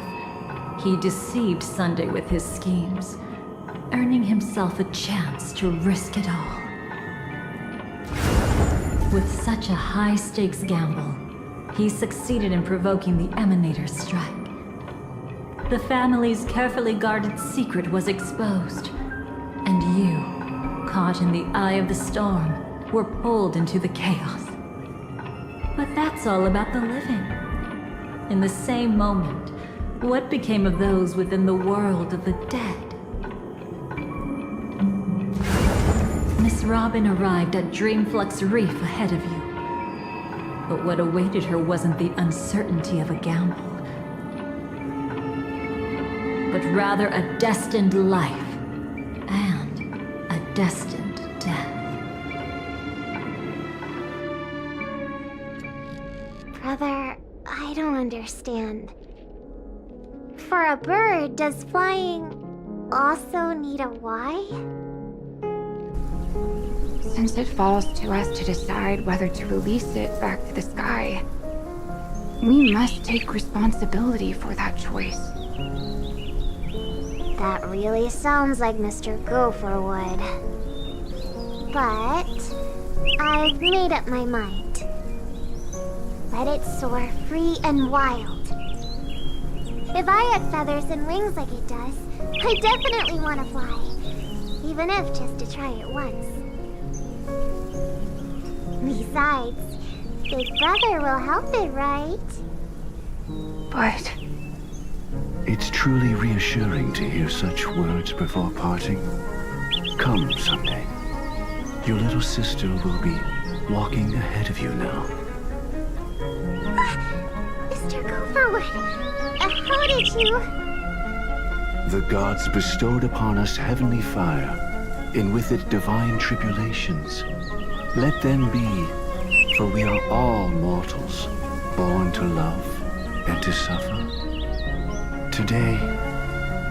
he deceived Sunday with his schemes, earning himself a chance to risk it all. With such a high-stakes gamble, he succeeded in provoking the Emanator's strike. The family's carefully guarded secret was exposed, and you, caught in the eye of the storm, were pulled into the chaos. But that's all about the living. In the same moment, what became of those within the world of the dead? Miss Robin arrived at Dreamflux Reef ahead of you. But what awaited her wasn't the uncertainty of a gamble, but rather a destined life and a destined death. Brother, I don't understand. For a bird, does flying also need a why? Since it falls to us to decide whether to release it back to the sky, we must take responsibility for that choice. That really sounds like Mr. Gopher would. But I've made up my mind. Let it soar free and wild. If I had feathers and wings like it does, I definitely want to fly. Even if just to try it once. Besides, Big Brother will help it, right? But It's truly reassuring to hear such words before parting. Come someday. Your little sister will be walking ahead of you now. Mr. Gopherwood, how did you... The gods bestowed upon us heavenly fire, and with it divine tribulations. Let them be, for we are all mortals, born to love and to suffer. Today,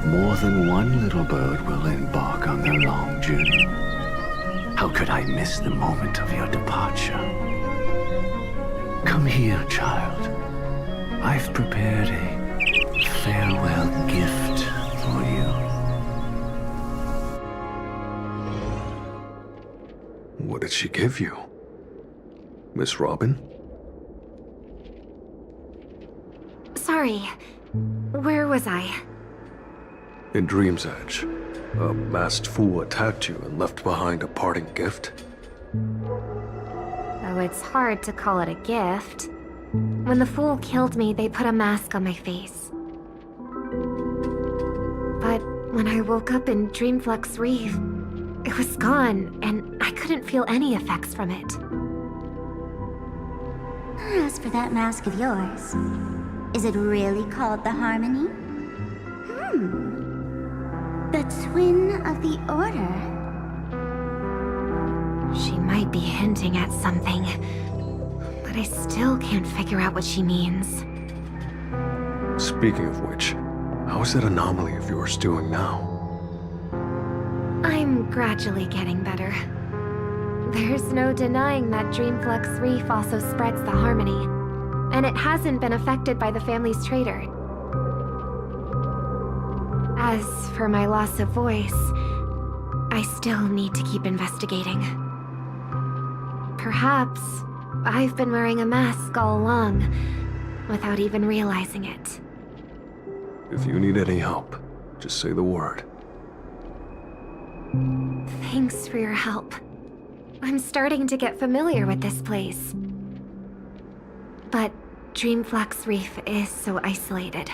more than one little bird will embark on their long journey. How could I miss the moment of your departure? Come here, child. I've prepared a farewell gift for you. What did she give you? Miss Robin? sorry. Where was I? In Dream's Edge, a masked fool attacked you and left behind a parting gift. Oh, it's hard to call it a gift. When the fool killed me, they put a mask on my face. But when I woke up in Dreamflux Reef, it was gone, and I couldn't feel any effects from it. As for that mask of yours, is it really called the Harmony? The Twin of the Order. She might be hinting at something, but I still can't figure out what she means. Speaking of which, how is that anomaly of yours doing now? I'm gradually getting better. There's no denying that Dreamflux Reef also spreads the Harmony, and it hasn't been affected by the family's traitor. As for my loss of voice, I still need to keep investigating. Perhaps I've been wearing a mask all along, without even realizing it. If you need any help, just say the word. Thanks for your help. I'm starting to get familiar with this place. But Dreamflux Reef is so isolated.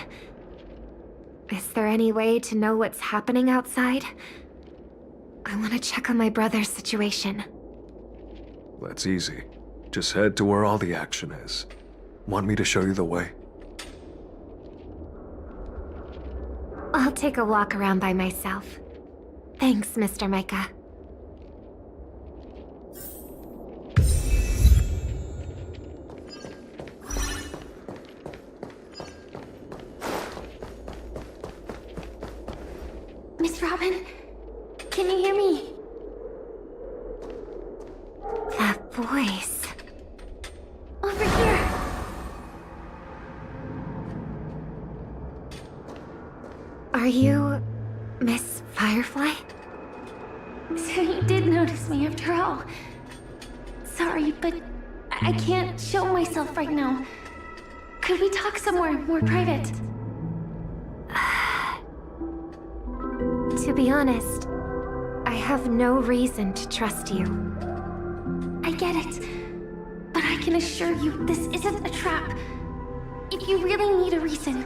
Is there any way to know what's happening outside? I want to check on my brother's situation. That's easy. Just head to where all the action is. Want me to show you the way? I'll take a walk around by myself. Thanks, Mr. Micah. Miss Robin, can you hear me? That voice. Over here. Are you Miss Firefly? So you did notice me after all. Sorry, but I can't show myself right now. Could we talk somewhere more private? To be honest, I have no reason to trust you. I get it, but I can assure you this isn't a trap. If you really need a reason,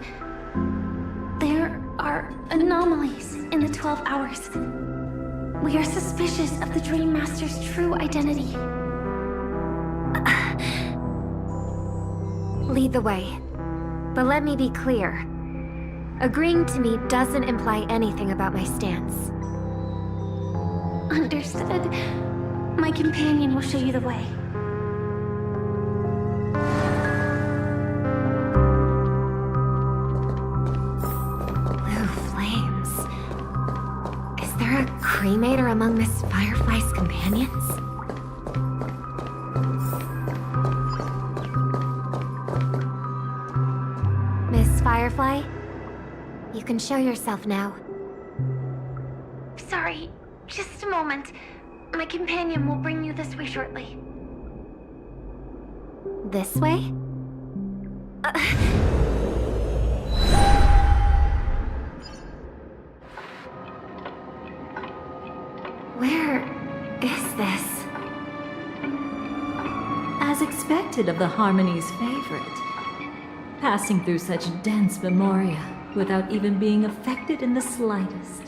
there are anomalies in the 12 hours. We are suspicious of the Dream Master's true identity. Lead the way. But let me be clear. Agreeing to me doesn't imply anything about my stance. Understood. My companion will show you the way. Blue flames. Is there a cremator among Miss Firefly's companions? Miss Firefly? You can show yourself now. Sorry, just a moment. My companion will bring you this way shortly. This way? Where is this? As expected of the Harmony's favorite. Passing through such dense memoria without even being affected in the slightest.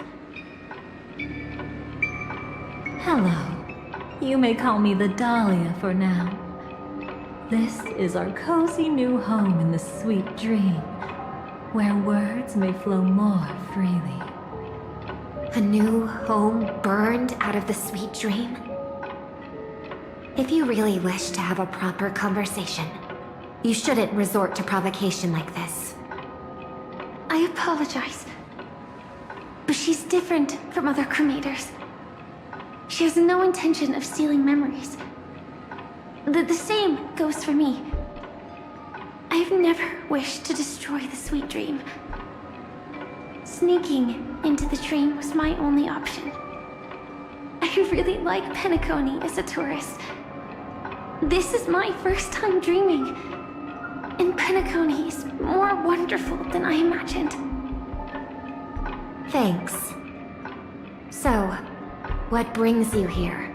Hello. You may call me the Dahlia for now. This is our cozy new home in the sweet dream, where words may flow more freely. A new home burned out of the sweet dream? If you really wish to have a proper conversation, you shouldn't resort to provocation like this. I apologize. But she's different from other cremators. She has no intention of stealing memories. The same goes for me. I've never wished to destroy the sweet dream. Sneaking into the dream was my only option. I really like Penacony as a tourist. This is my first time dreaming. in Penacony is more wonderful than I imagined. Thanks. So, what brings you here?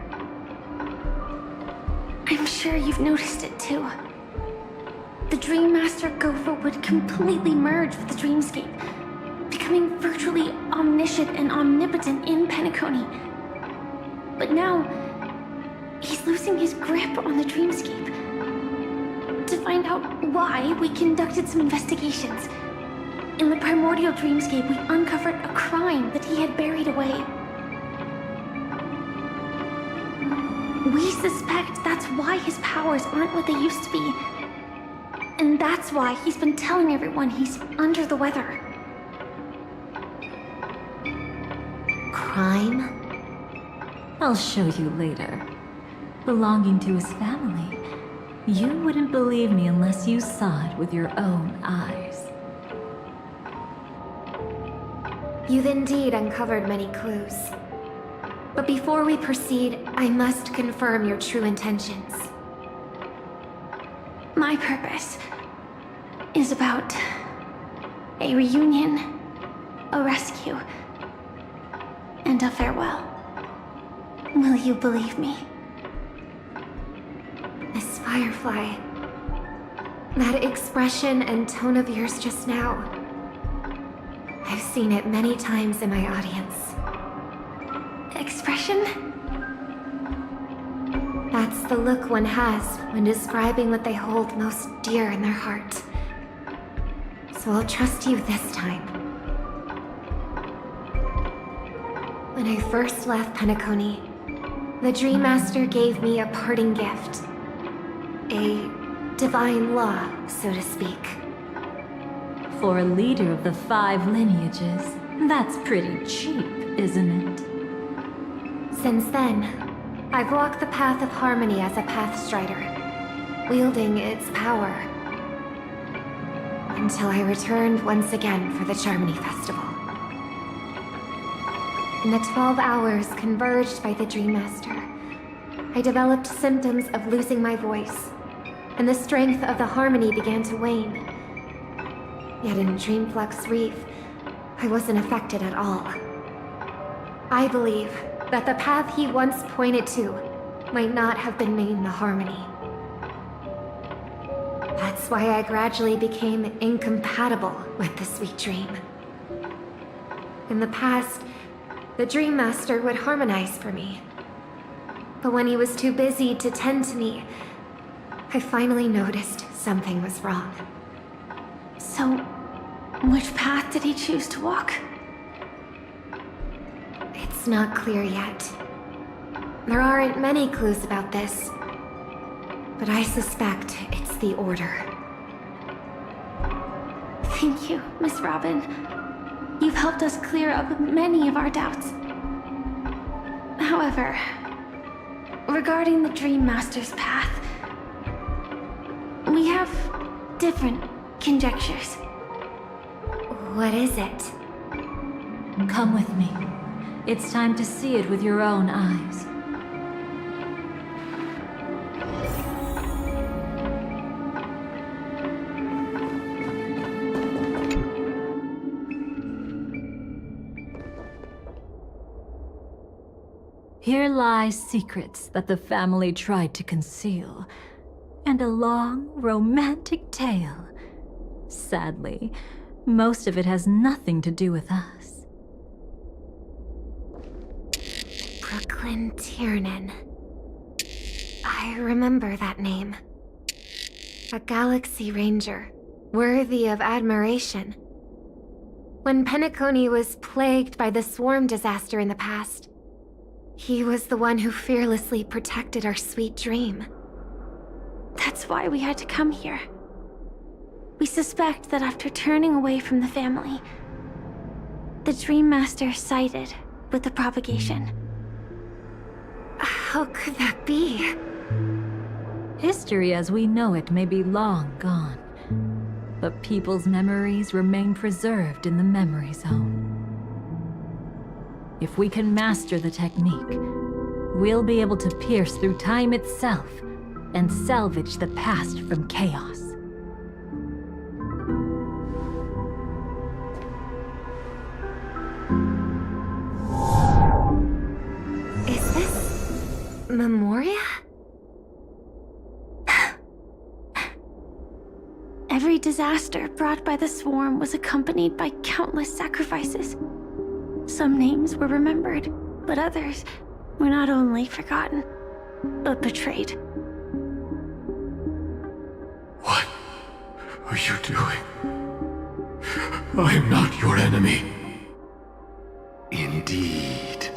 I'm sure you've noticed it too. The Dream Master Gopher would completely merge with the dreamscape, becoming virtually omniscient and omnipotent in Penacony. But now, he's losing his grip on the dreamscape. To find out why, we conducted some investigations. In the primordial dreamscape, we uncovered a crime that he had buried away. We suspect that's why his powers aren't what they used to be. And that's why he's been telling everyone he's under the weather. Crime? I'll show you later. Belonging to his family. You wouldn't believe me unless you saw it with your own eyes. You've indeed uncovered many clues. But before we proceed, I must confirm your true intentions. My purpose is about a reunion, a rescue, and a farewell. Will you believe me? Miss Firefly, that expression and tone of yours just now, I've seen it many times in my audience. Expression? That's the look one has when describing what they hold most dear in their heart. So I'll trust you this time. When I first left Penacony, the Dream Master gave me a parting gift. A divine law, so to speak. For a leader of the 5 lineages, that's pretty cheap, isn't it? Since then, I've walked the path of harmony as a Pathstrider, wielding its power. Until I returned once again for the Charmony Festival. In the 12 hours converged by the Dream Master, I developed symptoms of losing my voice, and the strength of the harmony began to wane. Yet in Dreamflux Reef, I wasn't affected at all. I believe that the path he once pointed to might not have been named the Harmony. That's why I gradually became incompatible with the sweet dream. In the past, the Dream Master would harmonize for me. But when he was too busy to tend to me, I finally noticed something was wrong. So, which path did he choose to walk? It's not clear yet. There aren't many clues about this, but I suspect it's the Order. Thank you, Miss Robin. You've helped us clear up many of our doubts. However, regarding the Dream Master's path, we have different conjectures. What is it? Come with me. It's time to see it with your own eyes. Here lie secrets that the family tried to conceal, and a long, romantic tale. Sadly, most of it has nothing to do with us. Brooklyn Tiernan. I remember that name. A Galaxy Ranger, worthy of admiration. When Penacony was plagued by the swarm disaster in the past, he was the one who fearlessly protected our sweet dream. That's why we had to come here. We suspect that after turning away from the family, the Dream Master sided with the propagation. How could that be? History as we know it may be long gone, but people's memories remain preserved in the memory zone. If we can master the technique, we'll be able to pierce through time itself and salvage the past from chaos. Memoria? Every disaster brought by the swarm was accompanied by countless sacrifices. Some names were remembered, but others were not only forgotten, but betrayed. What are you doing? I am not your enemy. Indeed.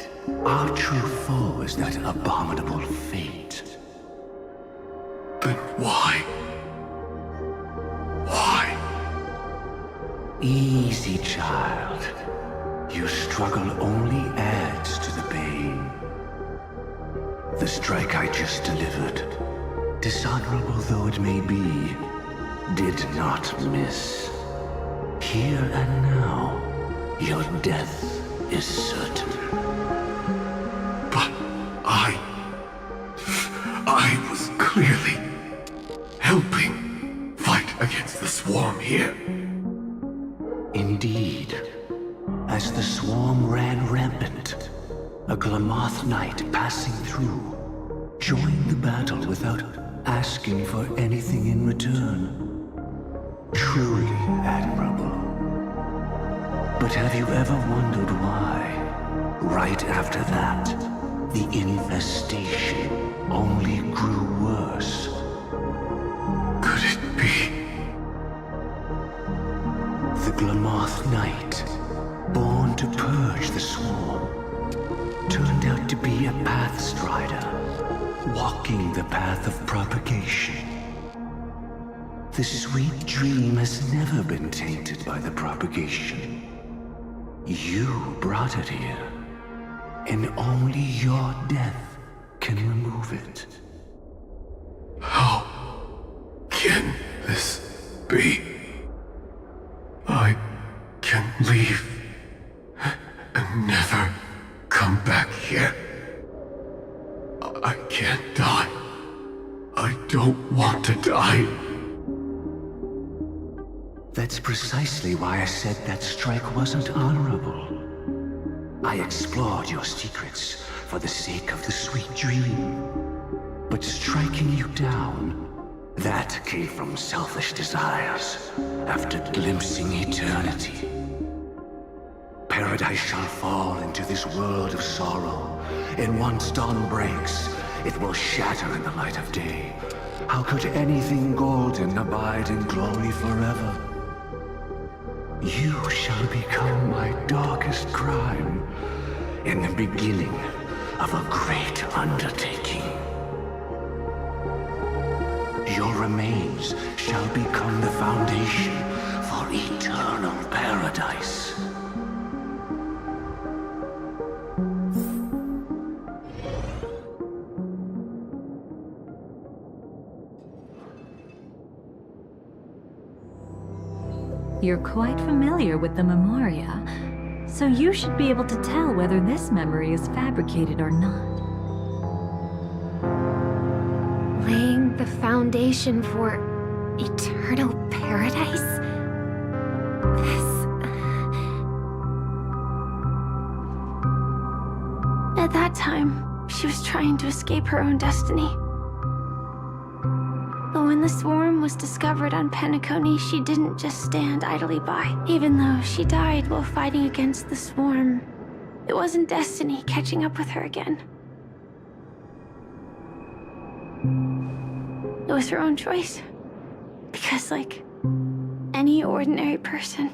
Our true foe is that abominable fate. Then why? Why? Easy, child. Your struggle only adds to the pain. The strike I just delivered, dishonorable though it may be, did not miss. Here and now, your death is certain. But I was clearly helping fight against the swarm here. Indeed. As the swarm ran rampant, a Glamoth knight passing through joined the battle without asking for anything in return. Truly admirable. But have you ever wondered why, right after that, the infestation only grew worse? Could it be? The Glamoth Knight, born to purge the swarm, turned out to be a pathstrider, walking the path of propagation. The sweet dream has never been tainted by the propagation. You brought it here, and only your death can remove it. How can this be? I can leave and never come back here. I can't die. I don't want to die. That's precisely why I said that strike wasn't honorable. I explored your secrets for the sake of the sweet dream. But striking you down, that came from selfish desires after glimpsing eternity. Paradise shall fall into this world of sorrow, and once dawn breaks, it will shatter in the light of day. How could anything golden abide in glory forever? You shall become my darkest crime, in the beginning of a great undertaking. Your remains shall become the foundation for eternal paradise. You're quite familiar with the Memoria, so you should be able to tell whether this memory is fabricated or not. Laying the foundation for eternal paradise? At that time, she was trying to escape her own destiny. But when the swarm was discovered on Penacony, she didn't just stand idly by. Even though she died while fighting against the swarm, it wasn't destiny catching up with her again. It was her own choice. Because, like any ordinary person,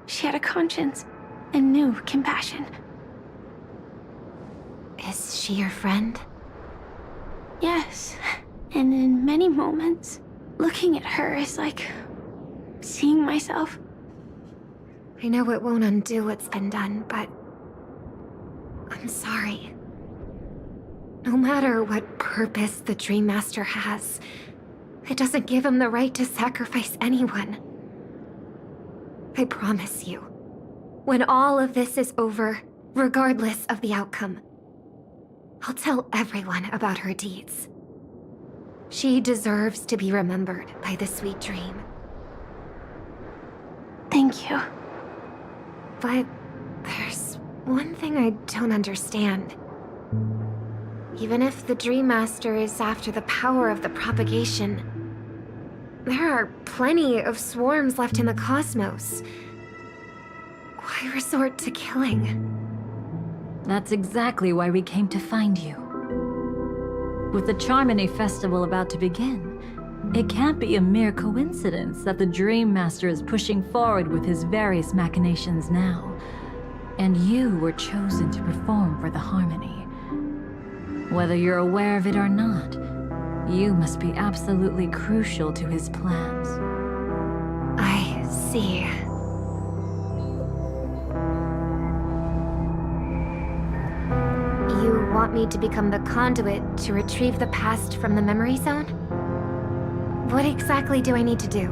she had a conscience and knew compassion. Is she your friend? Yes. And in many moments, looking at her is like seeing myself. I know it won't undo what's been done, but I'm sorry. No matter what purpose the Dream Master has, it doesn't give him the right to sacrifice anyone. I promise you, when all of this is over, regardless of the outcome, I'll tell everyone about her deeds. She deserves to be remembered by the sweet dream. Thank you. But there's one thing I don't understand. Even if the Dream Master is after the power of the propagation, there are plenty of swarms left in the cosmos. Why resort to killing? That's exactly why we came to find you. With the Charmony Festival about to begin, it can't be a mere coincidence that the Dream Master is pushing forward with his various machinations now. And you were chosen to perform for the Harmony. Whether you're aware of it or not, you must be absolutely crucial to his plans. I see. You want me to become the conduit to retrieve the past from the memory zone? What exactly do I need to do?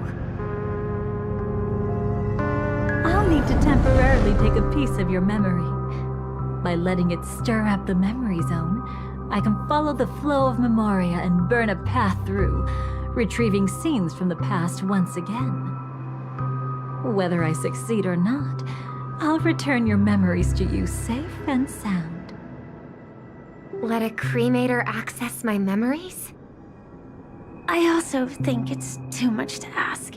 I'll need to temporarily take a piece of your memory. By letting it stir up the memory zone, I can follow the flow of memoria and burn a path through, retrieving scenes from the past once again. Whether I succeed or not, I'll return your memories to you safe and sound. Let a cremator access my memories? I also think it's too much to ask.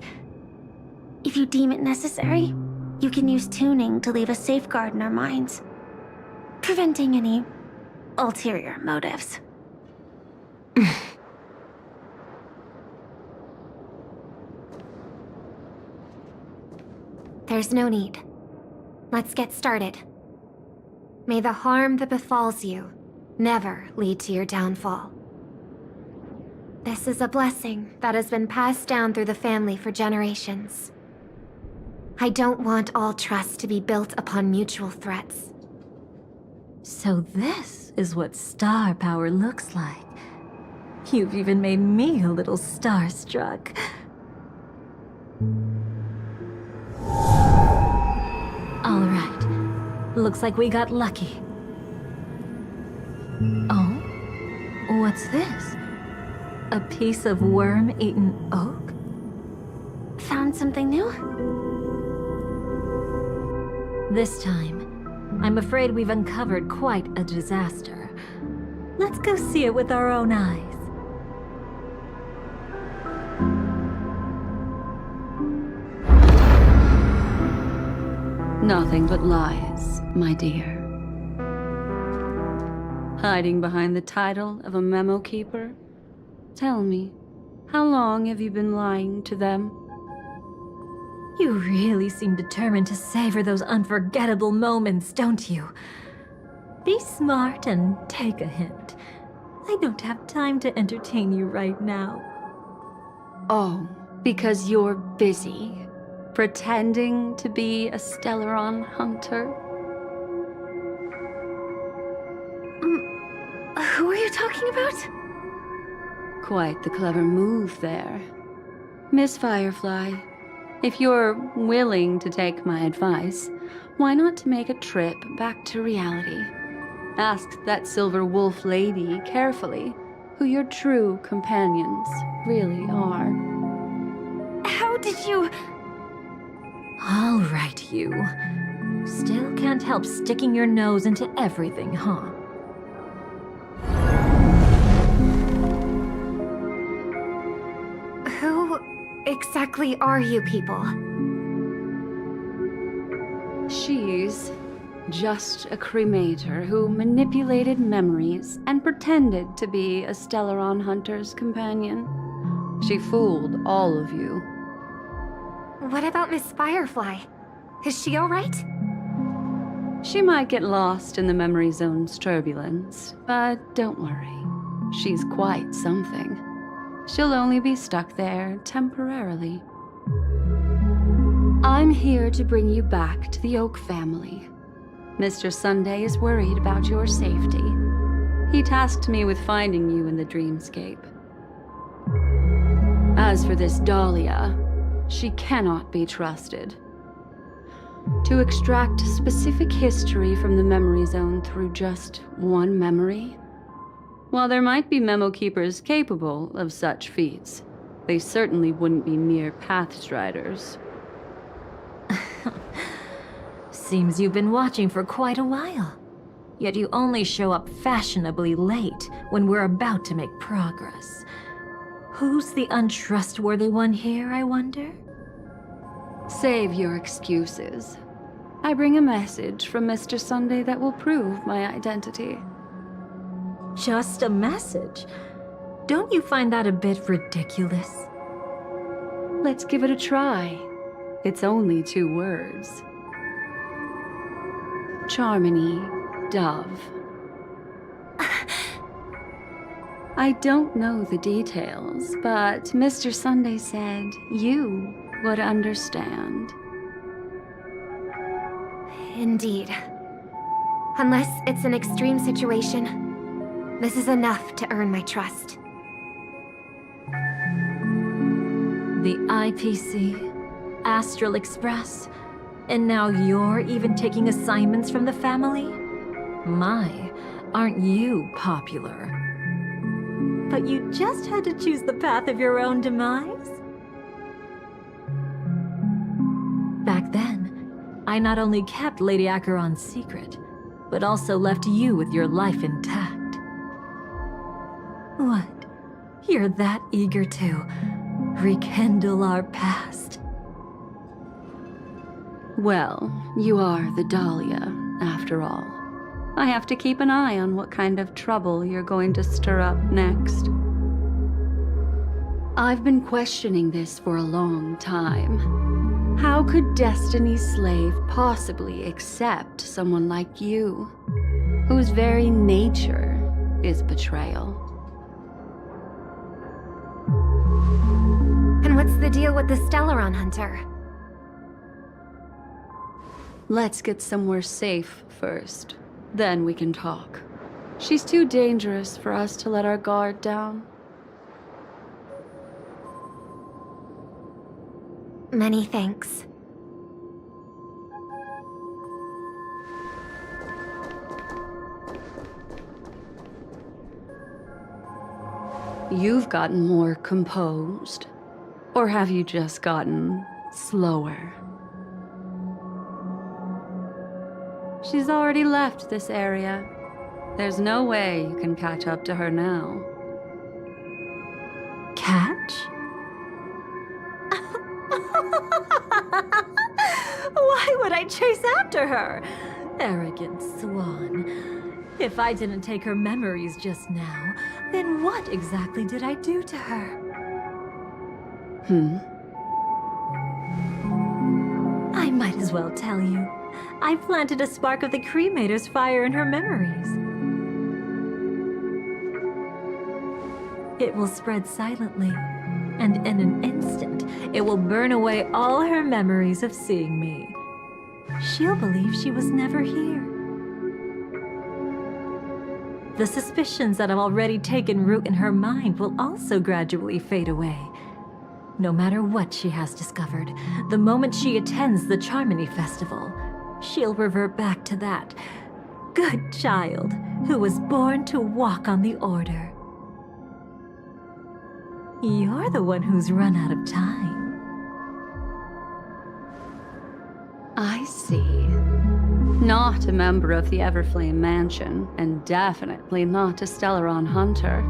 If you deem it necessary, you can use tuning to leave a safeguard in our minds, preventing any ulterior motives. There's no need. Let's get started. May the harm that befalls you never lead to your downfall. This is a blessing that has been passed down through the family for generations. I don't want all trust to be built upon mutual threats. So this is what star power looks like. You've even made me a little starstruck. All right. Looks like we got lucky. Oh? What's this? A piece of worm-eaten oak? Found something new? This time, I'm afraid we've uncovered quite a disaster. Let's go see it with our own eyes. Nothing but lies, my dear. Hiding behind the title of a memo keeper? Tell me, how long have you been lying to them? You really seem determined to savor those unforgettable moments, don't you? Be smart and take a hint. I don't have time to entertain you right now. Oh, because you're busy, pretending to be a Stellaron hunter? Who are you talking about? Quite the clever move there. Miss Firefly, if you're willing to take my advice, why not make a trip back to reality? Ask that Silver Wolf lady carefully who your true companions really are. How did you... All right, you. Still can't help sticking your nose into everything, huh? Who exactly are you people? She's just a cremator who manipulated memories and pretended to be a Stellaron hunter's companion. She fooled all of you. What about Miss Firefly? Is she alright? She might get lost in the memory zone's turbulence, but don't worry. She's quite something. She'll only be stuck there temporarily. I'm here to bring you back to the Oak family. Mr. Sunday is worried about your safety. He tasked me with finding you in the dreamscape. As for this Dahlia, she cannot be trusted. To extract specific history from the memory zone through just one memory? While there might be memo keepers capable of such feats, they certainly wouldn't be mere pathstriders. Seems you've been watching for quite a while. Yet you only show up fashionably late when we're about to make progress. Who's the untrustworthy one here, I wonder? Save your excuses. I bring a message from Mr. Sunday that will prove my identity. Just a message? Don't you find that a bit ridiculous? Let's give it a try. It's only 2 words. Charmony, Dove. I don't know the details, but Mr. Sunday said you would understand. Indeed. Unless it's an extreme situation, this is enough to earn my trust. The IPC, Astral Express, and now you're even taking assignments from the family? My, aren't you popular? But you just had to choose the path of your own demise? Back then, I not only kept Lady Acheron's secret, but also left you with your life intact. What? You're that eager to rekindle our past? Well, you are the Dahlia, after all. I have to keep an eye on what kind of trouble you're going to stir up next. I've been questioning this for a long time. How could Destiny's slave possibly accept someone like you, whose very nature is betrayal? And what's the deal with the Stellaron Hunter? Let's get somewhere safe first. Then we can talk. She's too dangerous for us to let our guard down. Many thanks. You've gotten more composed. Or have you just gotten slower? She's already left this area. There's no way you can catch up to her now. Catch? Why would I chase after her? Arrogant swan. If I didn't take her memories just now, then what exactly did I do to her? I might as well tell you. I planted a spark of the cremator's fire in her memories. It will spread silently, and in an instant, it will burn away all her memories of seeing me. She'll believe she was never here. The suspicions that have already taken root in her mind will also gradually fade away. No matter what she has discovered, the moment she attends the Charmony Festival, she'll revert back to that good child who was born to walk on the Order. You're the one who's run out of time. I see. Not a member of the Everflame Mansion, and definitely not a Stellaron Hunter.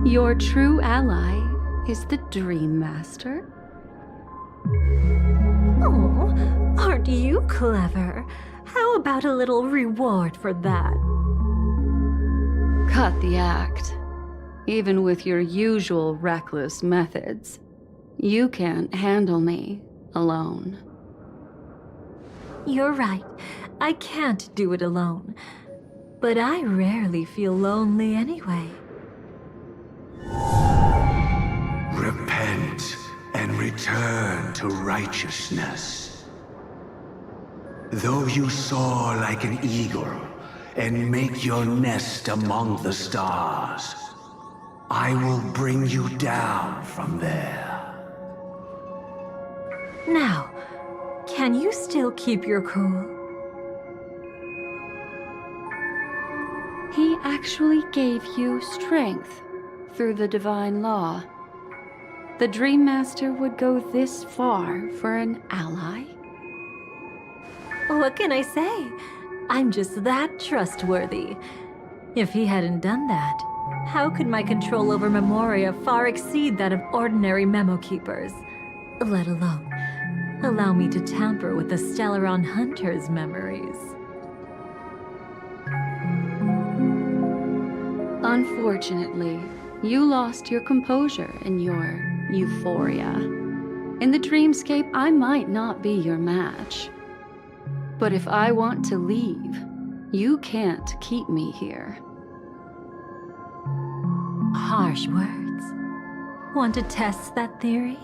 Your true ally is the Dream Master? Oh, aren't you clever? How about a little reward for that? Cut the act. Even with your usual reckless methods, you can't handle me alone. You're right. I can't do it alone. But I rarely feel lonely anyway. Repent and return to righteousness. Though you soar like an eagle and make your nest among the stars, I will bring you down from there. Now, can you still keep your cool? He actually gave you strength through the divine law. The Dream Master would go this far for an ally? What can I say? I'm just that trustworthy. If he hadn't done that, how could my control over Memoria far exceed that of ordinary memo keepers? Let alone allow me to tamper with the Stellaron Hunter's memories. Unfortunately, you lost your composure in your euphoria. In the dreamscape, I might not be your match. But if I want to leave, you can't keep me here. Harsh words. Want to test that theory?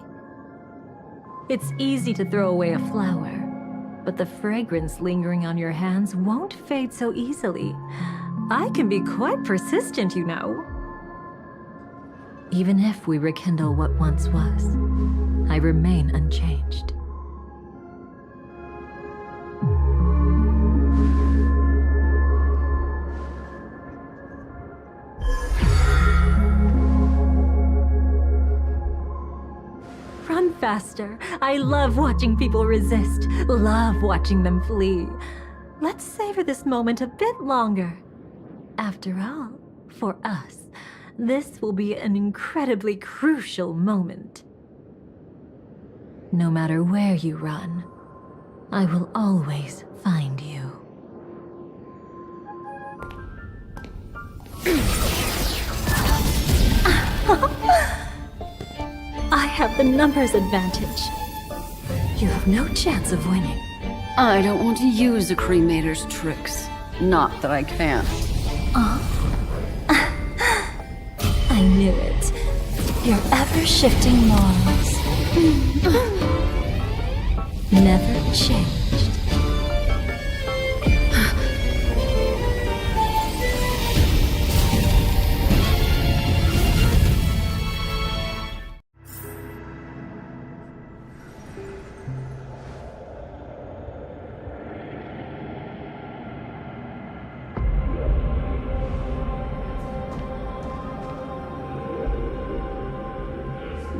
It's easy to throw away a flower, but the fragrance lingering on your hands won't fade so easily. I can be quite persistent, you know. Even if we rekindle what once was, I remain unchanged. Run faster. I love watching people resist, love watching them flee. Let's savor this moment a bit longer. After all, for us, this will be an incredibly crucial moment. No matter where you run, I will always find you. I have the numbers advantage. You have no chance of winning. I don't want to use a cremator's tricks. Not that I can't. I knew it. Your ever-shifting morals. Never changed.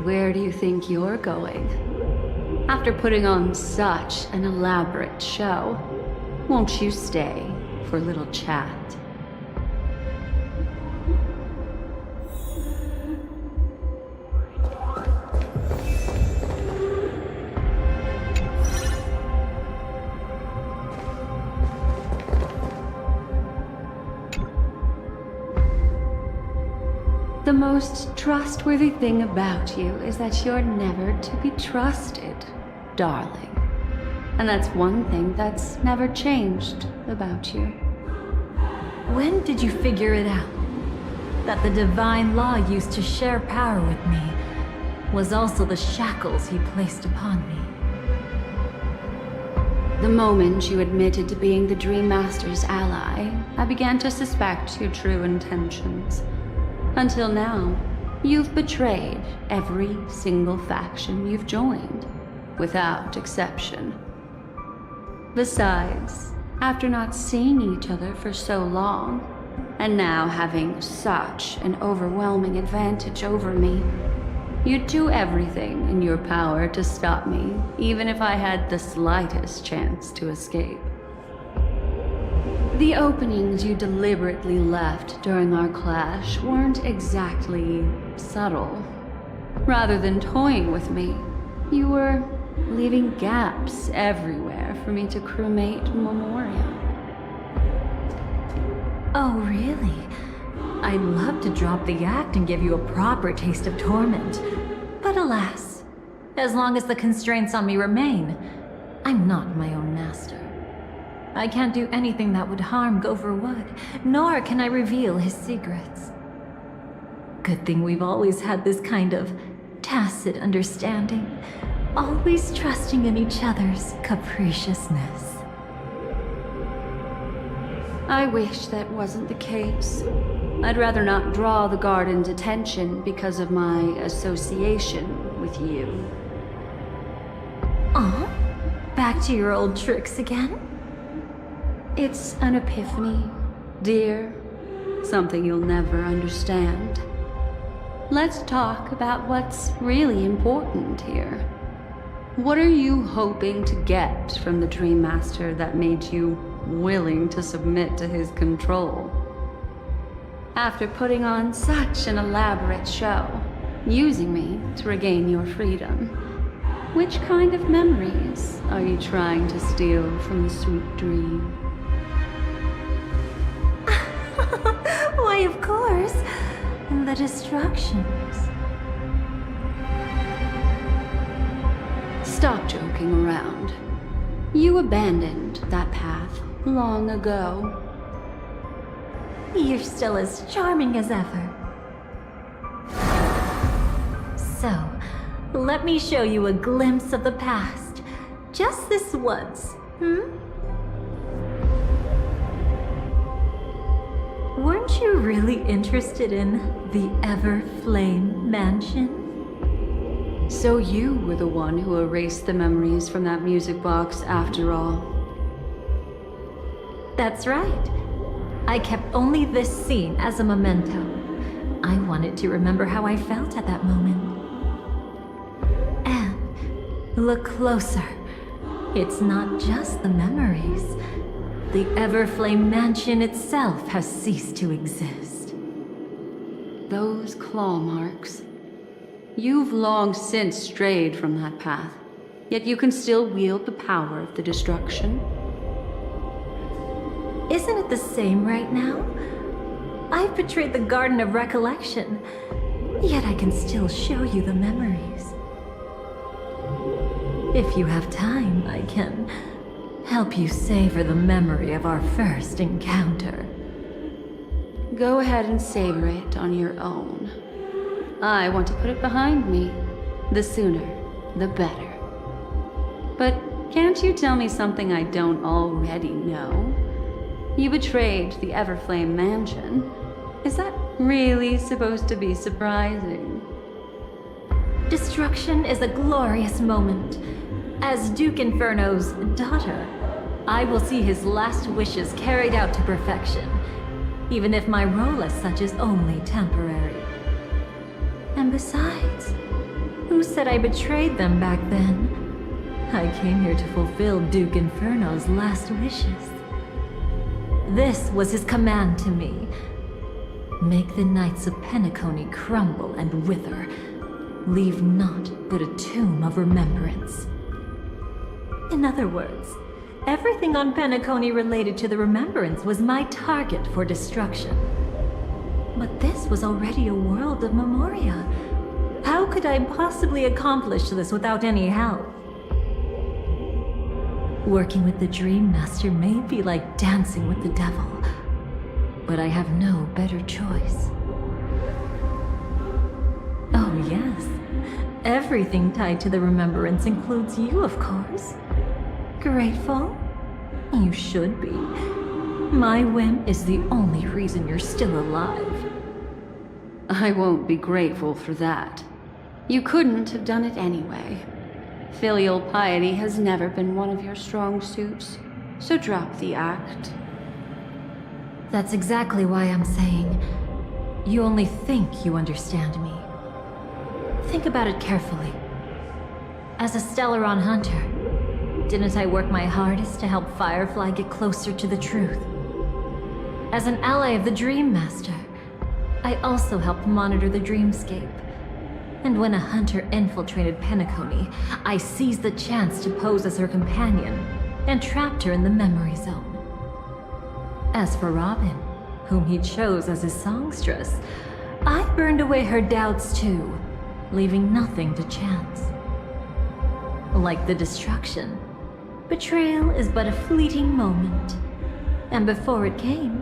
Where do you think you're going? After putting on such an elaborate show, won't you stay for a little chat? The most trustworthy thing about you is that you're never to be trusted, darling. And that's one thing that's never changed about you. When did you figure it out? That the divine law used to share power with me was also the shackles he placed upon me. The moment you admitted to being the Dream Master's ally, I began to suspect your true intentions. Until now, you've betrayed every single faction you've joined, without exception. Besides, after not seeing each other for so long, and now having such an overwhelming advantage over me, you'd do everything in your power to stop me, even if I had the slightest chance to escape. The openings you deliberately left during our clash weren't exactly subtle. Rather than toying with me, you were leaving gaps everywhere for me to cremate Memoria. Oh, really? I'd love to drop the act and give you a proper taste of torment. But alas, as long as the constraints on me remain, I'm not my own master. I can't do anything that would harm Gopher Wood, nor can I reveal his secrets. Good thing we've always had this kind of tacit understanding, always trusting in each other's capriciousness. I wish that wasn't the case. I'd rather not draw the Garden's attention because of my association with you. Aw, back to your old tricks again? It's an epiphany, dear. Something you'll never understand. Let's talk about what's really important here. What are you hoping to get from the Dream Master that made you willing to submit to his control. After putting on such an elaborate show, using me to regain your freedom, which kind of memories are you trying to steal from the sweet dream? Why, of course. The destructions. Stop joking around. You abandoned that path long ago. You're still as charming as ever. So, let me show you a glimpse of the past. Just this once, Weren't you really interested in the Everflame Mansion? So you were the one who erased the memories from that music box after all. That's right. I kept only this scene as a memento. I wanted to remember how I felt at that moment. And look closer. It's not just the memories. The Everflame Mansion itself has ceased to exist. Those claw marks. You've long since strayed from that path, yet you can still wield the power of the destruction. Isn't it the same right now? I've betrayed the Garden of Recollection, yet I can still show you the memories. If you have time, I can help you savor the memory of our first encounter. Go ahead and savor it on your own. I want to put it behind me. The sooner, the better. But can't you tell me something I don't already know? You betrayed the Everflame Mansion. Is that really supposed to be surprising? Destruction is a glorious moment. As Duke Inferno's daughter, I will see his last wishes carried out to perfection, even if my role as such is only temporary. And besides, who said I betrayed them back then? I came here to fulfill Duke Inferno's last wishes. This was his command to me. Make the Knights of Penacony crumble and wither. Leave naught but a tomb of remembrance. In other words, everything on Penacony related to the Remembrance was my target for destruction. But this was already a world of Memoria. How could I possibly accomplish this without any help? Working with the Dream Master may be like dancing with the devil, but I have no better choice. Oh yes, everything tied to the Remembrance includes you, of course. Grateful? You should be. My whim is the only reason you're still alive. I won't be grateful for that. You couldn't have done it anyway. Filial piety has never been one of your strong suits, so drop the act. That's exactly why I'm saying, you only think you understand me. Think about it carefully. As a Stellaron hunter, didn't I work my hardest to help Firefly get closer to the truth? As an ally of the Dream Master, I also helped monitor the dreamscape. And when a hunter infiltrated Penacony, I seized the chance to pose as her companion and trapped her in the memory zone. As for Robin, whom he chose as his songstress, I burned away her doubts too, leaving nothing to chance. Like the destruction, betrayal is but a fleeting moment. And before it came,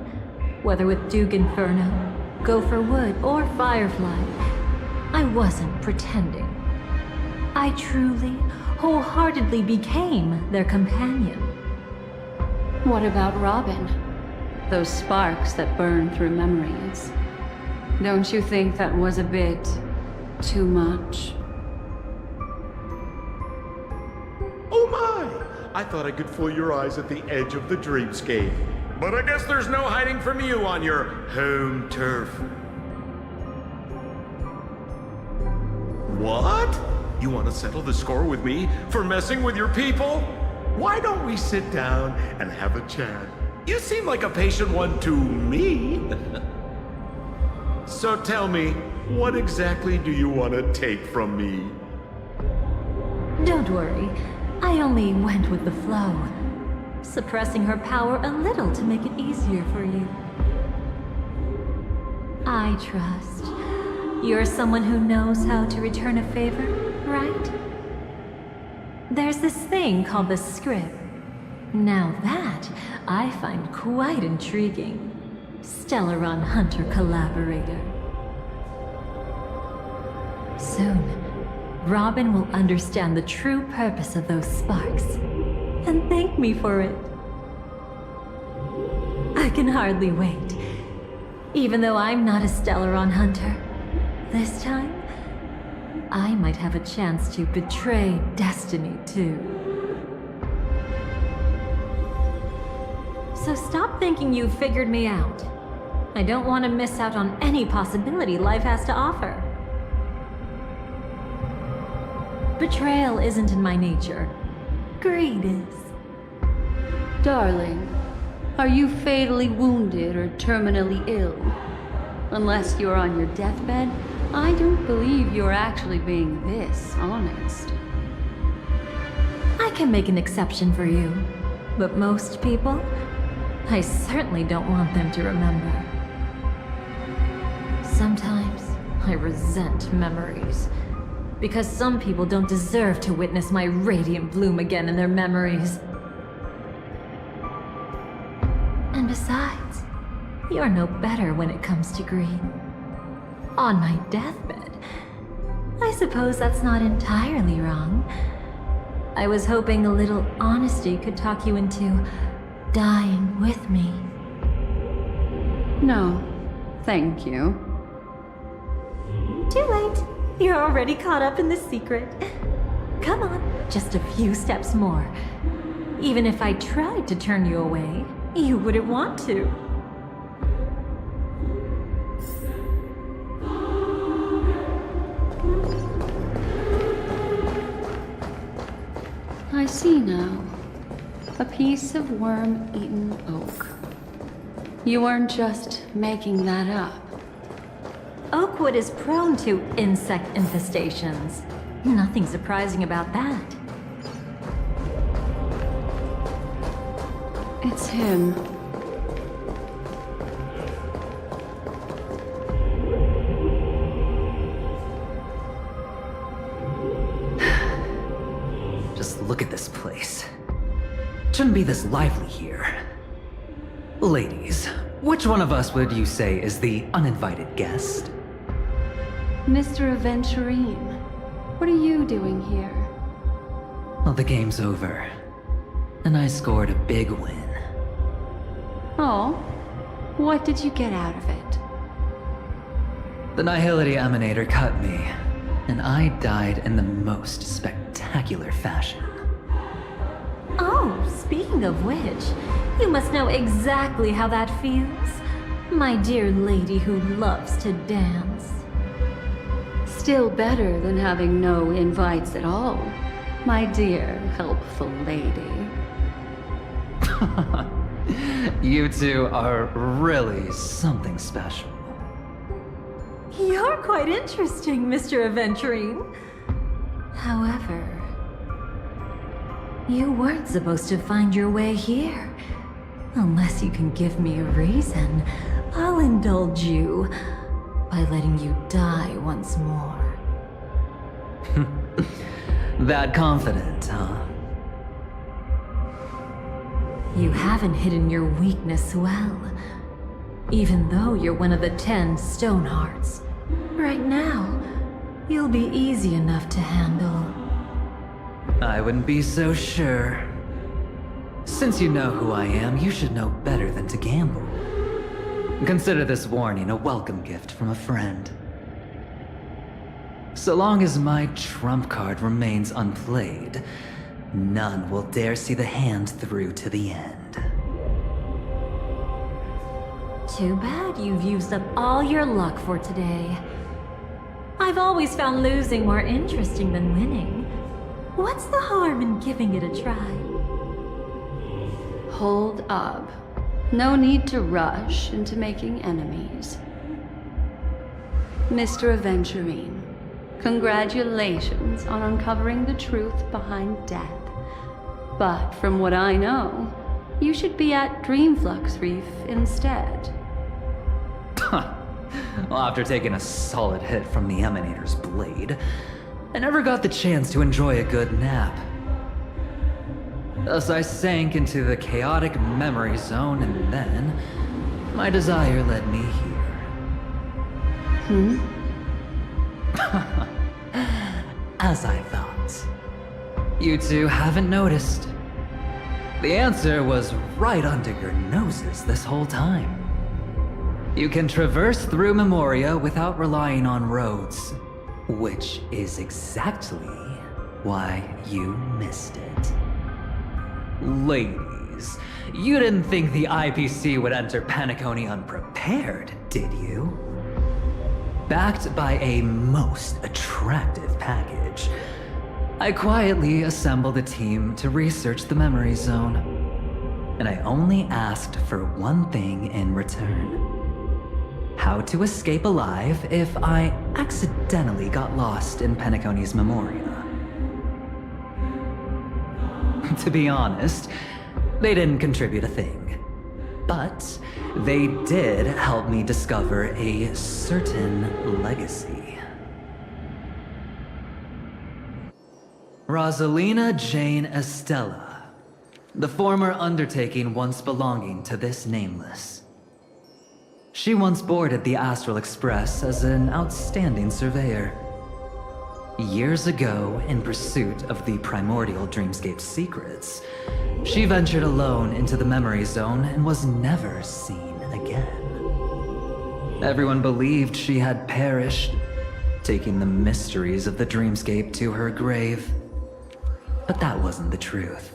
whether with Duke Inferno, Gopher Wood, or Firefly, I wasn't pretending. I truly, wholeheartedly became their companion. What about Robin? Those sparks that burn through memories. Don't you think that was a bit too much? Oh my! I thought I could fool your eyes at the edge of the dreamscape. But I guess there's no hiding from you on your home turf. What? You want to settle the score with me for messing with your people? Why don't we sit down and have a chat? You seem like a patient one to me. So tell me, what exactly do you want to take from me? Don't worry. I only went with the flow, suppressing her power a little to make it easier for you. I trust. You're someone who knows how to return a favor, right? There's this thing called the script. Now that, I find quite intriguing. Stellaron Hunter collaborator. Soon, Robin will understand the true purpose of those sparks, and thank me for it. I can hardly wait. Even though I'm not a Stellaron Hunter, this time, I might have a chance to betray destiny too. So stop thinking you've figured me out. I don't want to miss out on any possibility life has to offer. Betrayal isn't in my nature. Greed is. Darling, are you fatally wounded or terminally ill? Unless you're on your deathbed, I don't believe you're actually being this honest. I can make an exception for you, but most people, I certainly don't want them to remember. Sometimes I resent memories, because some people don't deserve to witness my radiant bloom again in their memories. And besides, you're no better when it comes to greed. On my deathbed, I suppose that's not entirely wrong. I was hoping a little honesty could talk you into dying with me. No, thank you. Too late. You're already caught up in the secret. Come on, just a few steps more. Even if I tried to turn you away, you wouldn't want to. I see now. A piece of worm-eaten oak. You weren't just making that up. Oakwood is prone to insect infestations. Nothing surprising about that. It's him. Just look at this place. Shouldn't be this lively here. Ladies, which one of us would you say is the uninvited guest? Mr. Aventurine, what are you doing here? Well, the game's over. And I scored a big win. Oh, what did you get out of it? The Nihility Emanator cut me, and I died in the most spectacular fashion. Oh, speaking of which, you must know exactly how that feels. My dear lady who loves to dance. Still better than having no invites at all, my dear helpful lady. You two are really something special. You're quite interesting, Mr. Aventurine. However, you weren't supposed to find your way here. Unless you can give me a reason, I'll indulge you by letting you die once more. That confident, huh? You haven't hidden your weakness well, even though you're one of the 10 Stonehearts. Right now, you'll be easy enough to handle. I wouldn't be so sure. Since you know who I am, you should know better than to gamble. Consider this warning a welcome gift from a friend. So long as my trump card remains unplayed, none will dare see the hand through to the end. Too bad you've used up all your luck for today. I've always found losing more interesting than winning. What's the harm in giving it a try? Hold up. No need to rush into making enemies. Mr. Aventurine, congratulations on uncovering the truth behind death. But from what I know, you should be at Dreamflux Reef instead. Well, after taking a solid hit from the Emanator's blade, I never got the chance to enjoy a good nap. Thus I sank into the chaotic memory zone, and then my desire led me here. As I thought. You two haven't noticed. The answer was right under your noses this whole time. You can traverse through Memoria without relying on roads, which is exactly why you missed it. Ladies, you didn't think the IPC would enter Penacony unprepared, did you? Backed by a most attractive package, I quietly assembled a team to research the memory zone. And I only asked for one thing in return. How to escape alive if I accidentally got lost in Penacony's Memoria. To be honest, they didn't contribute a thing. But they did help me discover a certain legacy. Rosalina Jane Estella, the former undertaking once belonging to this nameless. She once boarded the Astral Express as an outstanding surveyor. Years ago, in pursuit of the primordial dreamscape secrets, she ventured alone into the memory zone and was never seen again. Everyone believed she had perished, taking the mysteries of the dreamscape to her grave. But that wasn't the truth.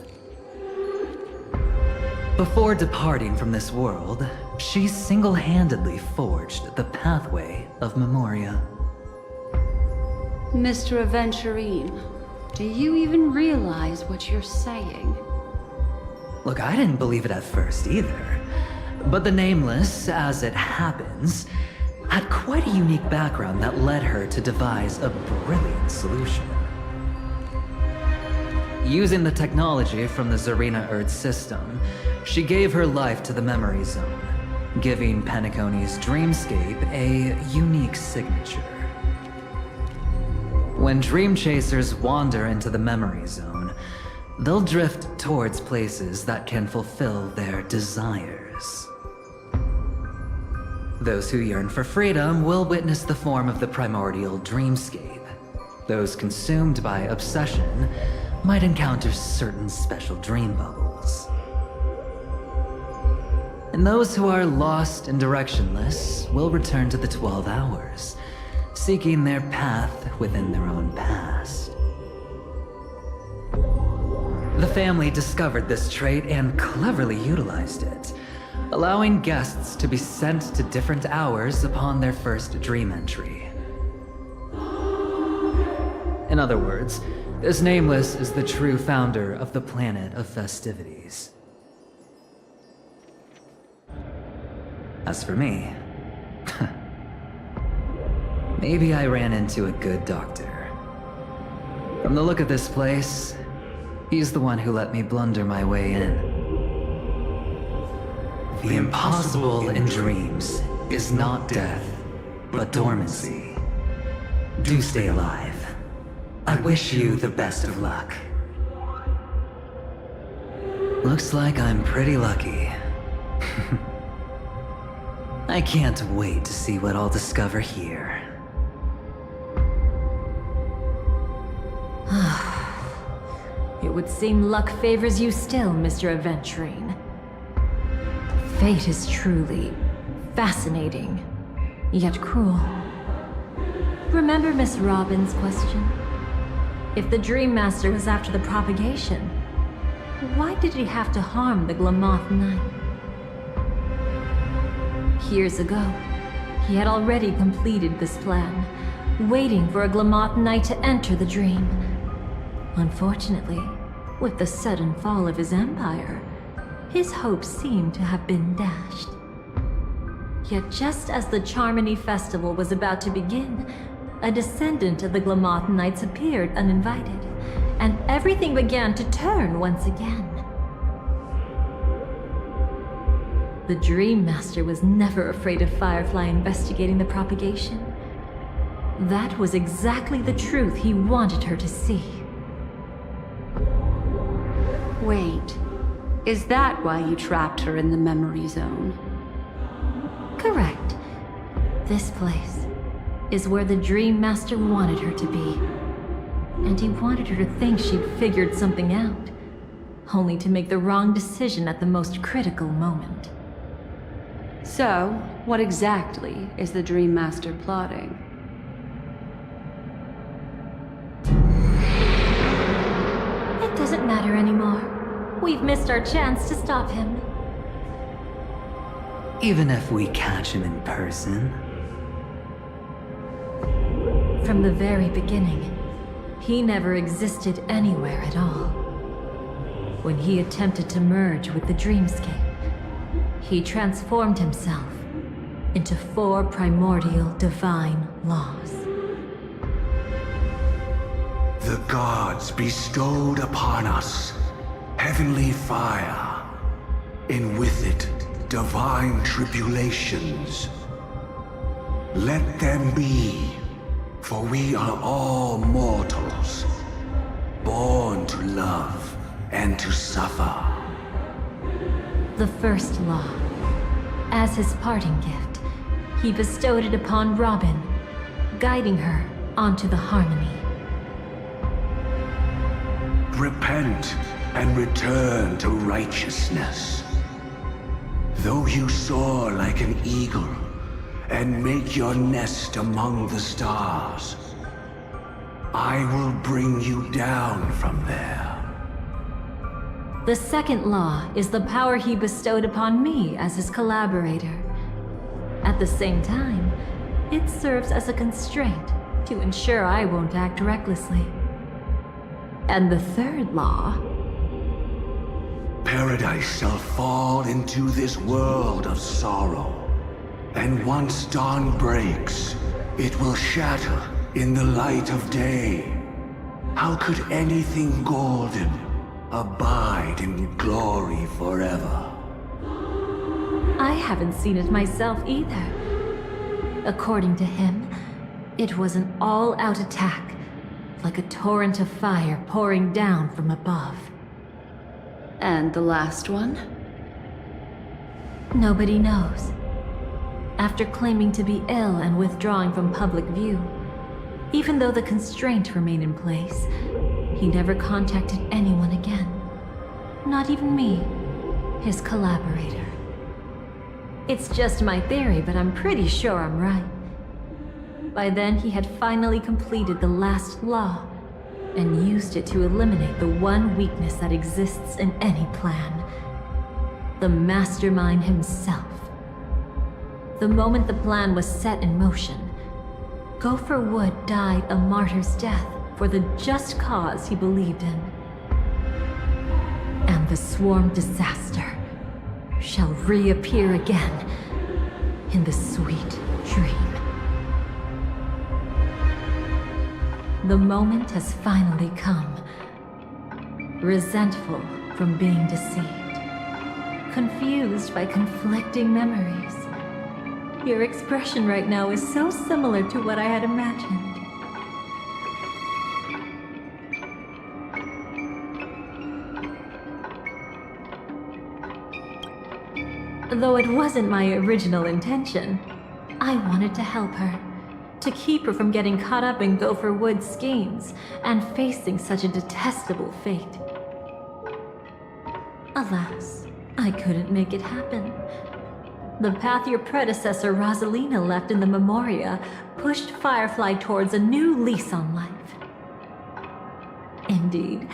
Before departing from this world, she single-handedly forged the pathway of Memoria. Mr. Aventurine, do you even realize what you're saying? Look, I didn't believe it at first either. But the Nameless, as it happens, had quite a unique background that led her to devise a brilliant solution. Using the technology from the Zarina Earth system, she gave her life to the memory zone, giving Penacony's dreamscape a unique signature. When dream chasers wander into the memory zone, they'll drift towards places that can fulfill their desires. Those who yearn for freedom will witness the form of the primordial dreamscape. Those consumed by obsession might encounter certain special dream bubbles. And those who are lost and directionless will return to the 12 hours, seeking their path within their own past. The family discovered this trait and cleverly utilized it, allowing guests to be sent to different hours upon their first dream entry. In other words, this Nameless is the true founder of the planet of festivities. As for me, maybe I ran into a good doctor. From the look of this place, he's the one who let me blunder my way in. The impossible in dreams is not death, but dormancy. Do stay alive. I wish you the best of luck. Looks like I'm pretty lucky. I can't wait to see what I'll discover here. It would seem luck favors you still, Mr. Aventurine. Fate is truly fascinating, yet cruel. Remember Miss Robin's question? If the Dream Master was after the propagation, why did he have to harm the Glamoth Knight? Years ago, he had already completed this plan, waiting for a Glamoth Knight to enter the dream. Unfortunately, with the sudden fall of his empire, his hopes seemed to have been dashed. Yet just as the Charmony Festival was about to begin, a descendant of the Glamoth Knights appeared uninvited, and everything began to turn once again. The Dream Master was never afraid of Firefly investigating the propagation. That was exactly the truth he wanted her to see. Wait, is that why you trapped her in the memory zone? Correct. This place is where the Dream Master wanted her to be. And he wanted her to think she'd figured something out, only to make the wrong decision at the most critical moment. So, what exactly is the Dream Master plotting? It doesn't matter anymore. We've missed our chance to stop him. Even if we catch him in person? From the very beginning, he never existed anywhere at all. When he attempted to merge with the dreamscape, he transformed himself into 4 primordial divine laws. The gods bestowed upon us heavenly fire, and with it divine tribulations. Let them be, for we are all mortals, born to love and to suffer. The first law. As his parting gift, he bestowed it upon Robin, guiding her onto the harmony. Repent and return to righteousness. Though you soar like an eagle and make your nest among the stars, I will bring you down from there. The second law is the power he bestowed upon me as his collaborator. At the same time, it serves as a constraint to ensure I won't act recklessly. And the third law... Paradise shall fall into this world of sorrow, and once dawn breaks, it will shatter in the light of day. How could anything golden abide in glory forever? I haven't seen it myself either. According to him, it was an all-out attack, like a torrent of fire pouring down from above. And the last one? Nobody knows. After claiming to be ill and withdrawing from public view, even though the constraint remained in place, he never contacted anyone again. Not even me, his collaborator. It's just my theory, but I'm pretty sure I'm right. By then, he had finally completed the last law, and used it to eliminate the one weakness that exists in any plan. The mastermind himself. The moment the plan was set in motion, Gopher Wood died a martyr's death for the just cause he believed in. And the swarm disaster shall reappear again in the sweet dream. The moment has finally come. Resentful from being deceived. Confused by conflicting memories. Your expression right now is so similar to what I had imagined. Though it wasn't my original intention, I wanted to help her. To keep her from getting caught up in Gopher Wood's schemes and facing such a detestable fate. Alas, I couldn't make it happen. The path your predecessor Rosalina left in the Memoria pushed Firefly towards a new lease on life. Indeed,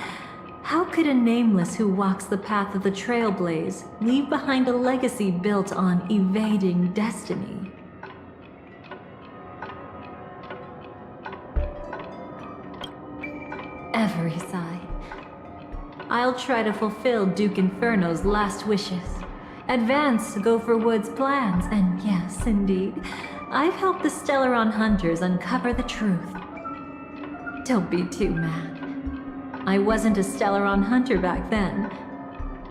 how could a nameless who walks the path of the Trailblaze leave behind a legacy built on evading destiny? Every sigh, I'll try to fulfill Duke Inferno's last wishes, advance Gopher Wood's plans, and yes, indeed, I've helped the Stellaron hunters uncover the truth. Don't be too mad. I wasn't a Stellaron hunter back then,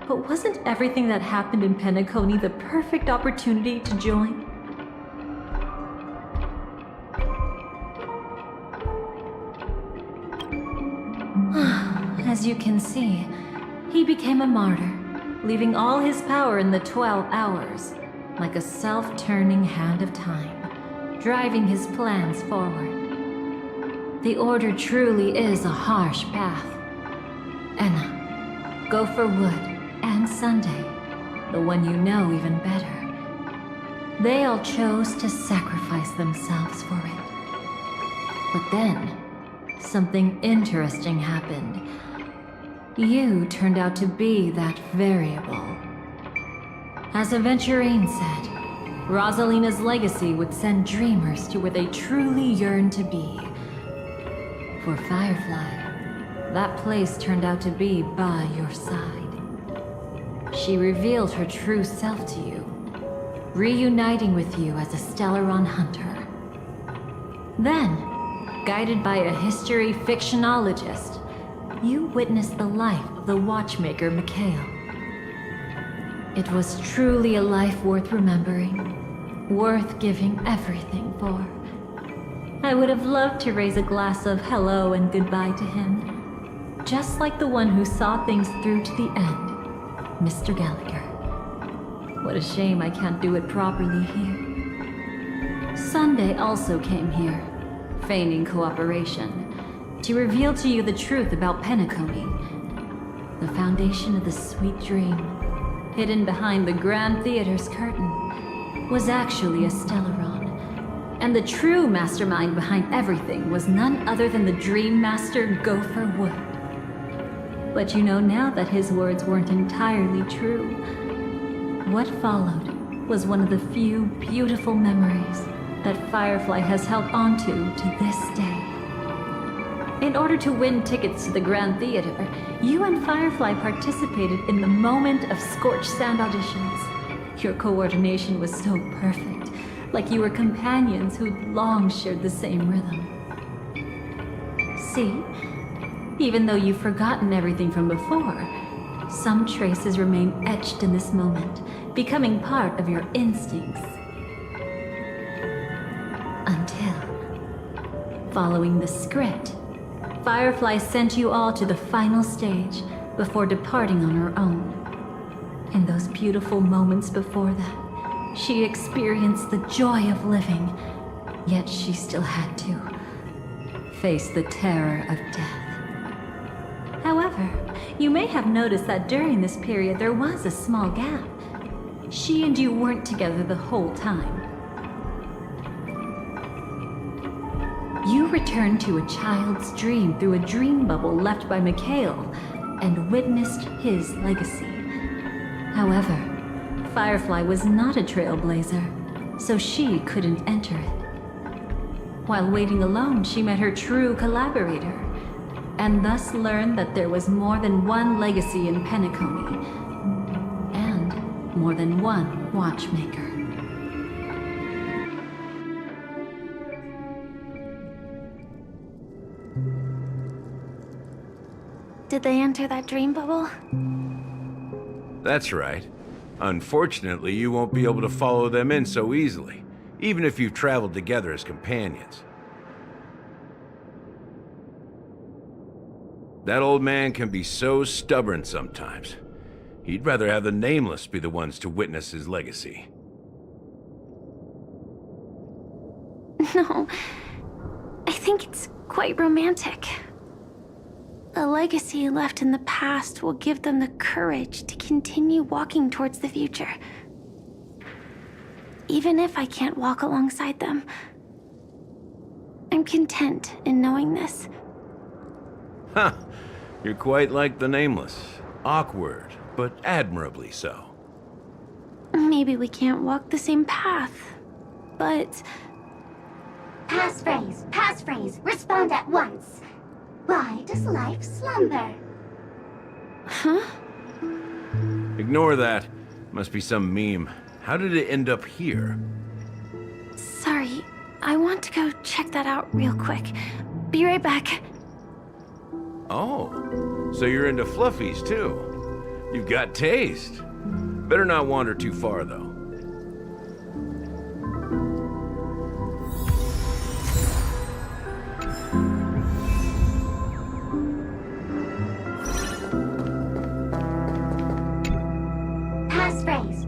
but wasn't everything that happened in Penacony the perfect opportunity to join? As you can see, he became a martyr, leaving all his power in the 12 hours, like a self-turning hand of time, driving his plans forward. The Order truly is a harsh path. Enna, Gopher Wood, and Sunday, the one you know even better, they all chose to sacrifice themselves for it. But then, something interesting happened. You turned out to be that variable. As Aventurine said, Rosalina's legacy would send dreamers to where they truly yearn to be. For Firefly, that place turned out to be by your side. She revealed her true self to you, reuniting with you as a Stellaron hunter. Then, guided by a history fictionologist, you witnessed the life of the watchmaker Mikhail. It was truly a life worth remembering, worth giving everything for. I would have loved to raise a glass of hello and goodbye to him, just like the one who saw things through to the end, Mr. Gallagher. What a shame I can't do it properly here. Sunday also came here, feigning cooperation, to reveal to you the truth about Penacony. The foundation of the sweet dream, hidden behind the Grand Theater's curtain, was actually a Stellaron. And the true mastermind behind everything was none other than the Dream Master Gopher Wood. But you know now that his words weren't entirely true. What followed was one of the few beautiful memories that Firefly has held onto to this day. In order to win tickets to the Grand Theater, you and Firefly participated in the Moment of Scorched Sand auditions. Your coordination was so perfect, like you were companions who'd long shared the same rhythm. See? Even though you've forgotten everything from before, some traces remain etched in this moment, becoming part of your instincts. Until, following the script, Firefly sent you all to the final stage before departing on her own. In those beautiful moments before that, she experienced the joy of living, yet she still had to face the terror of death. However, you may have noticed that during this period there was a small gap. She and you weren't together the whole time. You returned to a child's dream through a dream bubble left by Mikhail and witnessed his legacy. However, Firefly was not a trailblazer, so she couldn't enter it. While waiting alone, she met her true collaborator, and thus learned that there was more than one legacy in Penacony, and more than one watchmaker. Did they enter that dream bubble? That's right. Unfortunately, you won't be able to follow them in so easily, even if you've traveled together as companions. That old man can be so stubborn sometimes. He'd rather have the Nameless be the ones to witness his legacy. No, I think it's quite romantic. A legacy left in the past will give them the courage to continue walking towards the future. Even if I can't walk alongside them, I'm content in knowing this. Huh. You're quite like the Nameless. Awkward, but admirably so. Maybe we can't walk the same path, but... Passphrase, respond at once. Why does life slumber? Huh? Ignore that. Must be some meme. How did it end up here? Sorry, I want to go check that out real quick. Be right back. Oh, so you're into fluffies too. You've got taste. Better not wander too far though.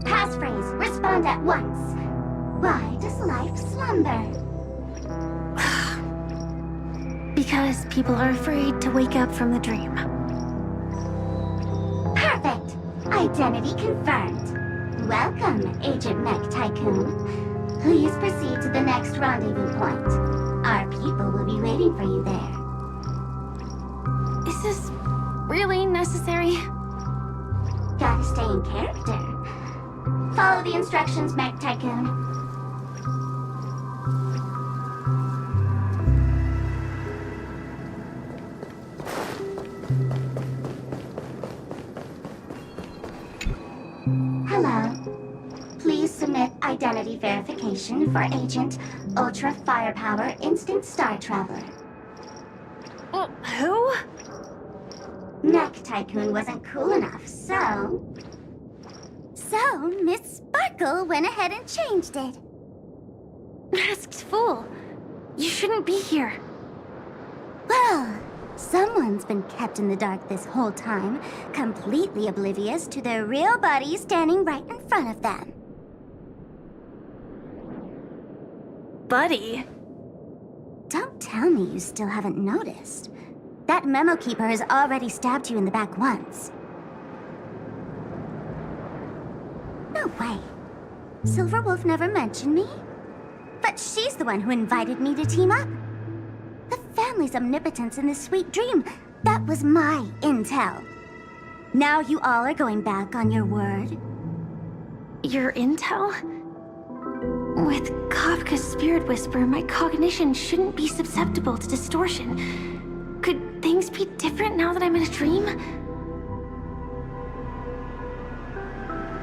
Passphrase, respond at once. Why does life slumber? Because people are afraid to wake up from the dream. Perfect! Identity confirmed. Welcome, Agent Mech Tycoon. Please proceed to the next rendezvous point. Our people will be waiting for you there. Is this really necessary? Gotta stay in character. Follow the instructions, Mech Tycoon. Hello. Please submit identity verification for Agent Ultra Firepower Instant Star Traveler. Who? Mech Tycoon wasn't cool enough, so Miss Sparkle went ahead and changed it. Masked fool. You shouldn't be here. Well, someone's been kept in the dark this whole time, completely oblivious to their real body standing right in front of them. Buddy? Don't tell me you still haven't noticed. That memo keeper has already stabbed you in the back once. No way. Silverwolf never mentioned me? But she's the one who invited me to team up. The family's omnipotence in this sweet dream, that was my intel. Now you all are going back on your word? Your intel? With Kafka's spirit whisper, my cognition shouldn't be susceptible to distortion. Could things be different now that I'm in a dream?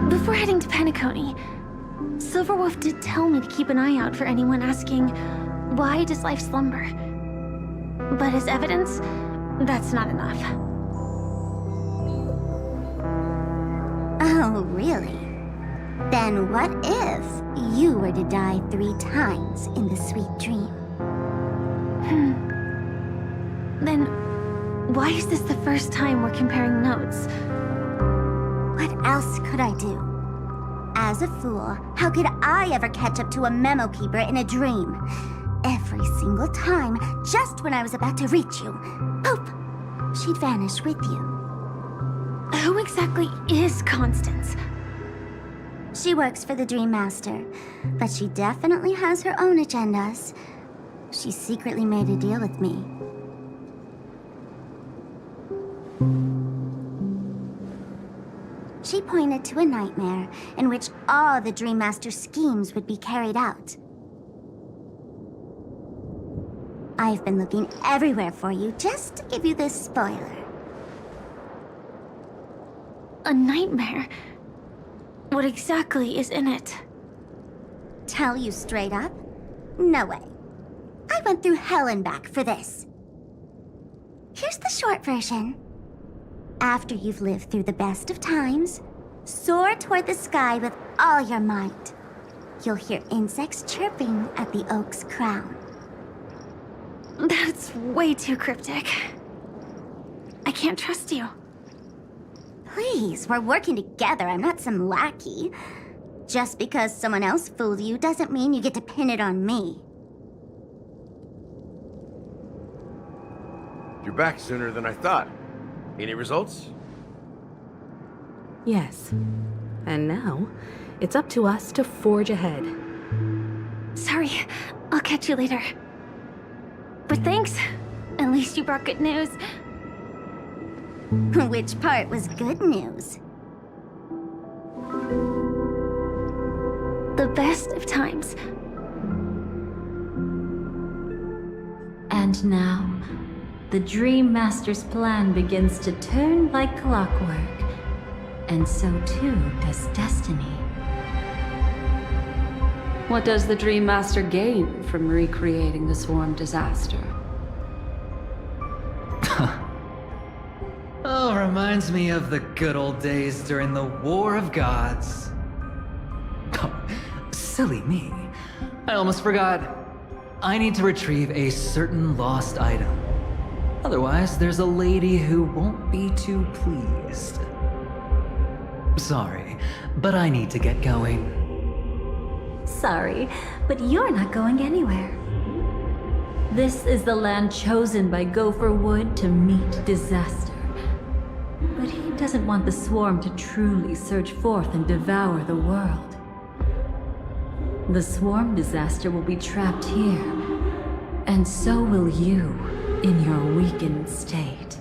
Before heading to Penacony, Silverwolf did tell me to keep an eye out for anyone asking, why does life slumber? But as evidence, that's not enough. Oh, really? Then what if you were to die 3 times in the sweet dream? Then, why is this the first time we're comparing notes? What else could I do? As a fool, how could I ever catch up to a memo keeper in a dream? Every single time, just when I was about to reach you, poof, she'd vanish with you. Who exactly is Constance? She works for the Dream Master, but she definitely has her own agendas. She secretly made a deal with me. She pointed to a nightmare in which all the Dream Master's schemes would be carried out. I've been looking everywhere for you just to give you this spoiler. A nightmare? What exactly is in it? Tell you straight up? No way. I went through hell and back for this. Here's the short version. After you've lived through the best of times, soar toward the sky with all your might. You'll hear insects chirping at the oak's crown. That's way too cryptic. I can't trust you. Please, we're working together. I'm not some lackey. Just because someone else fooled you doesn't mean you get to pin it on me. You're back sooner than I thought. Any results? Yes. And now, it's up to us to forge ahead. Sorry, I'll catch you later. But thanks. At least you brought good news. Which part was good news? The best of times. And now, the Dream Master's plan begins to turn like clockwork, and so too does destiny. What does the Dream Master gain from recreating the Swarm disaster? Oh, reminds me of the good old days during the War of Gods. Oh, silly me. I almost forgot. I need to retrieve a certain lost item. Otherwise, there's a lady who won't be too pleased. Sorry, but I need to get going. Sorry, but you're not going anywhere. This is the land chosen by Gopher Wood to meet disaster. But he doesn't want the Swarm to truly surge forth and devour the world. The Swarm disaster will be trapped here, and so will you in your weakened state.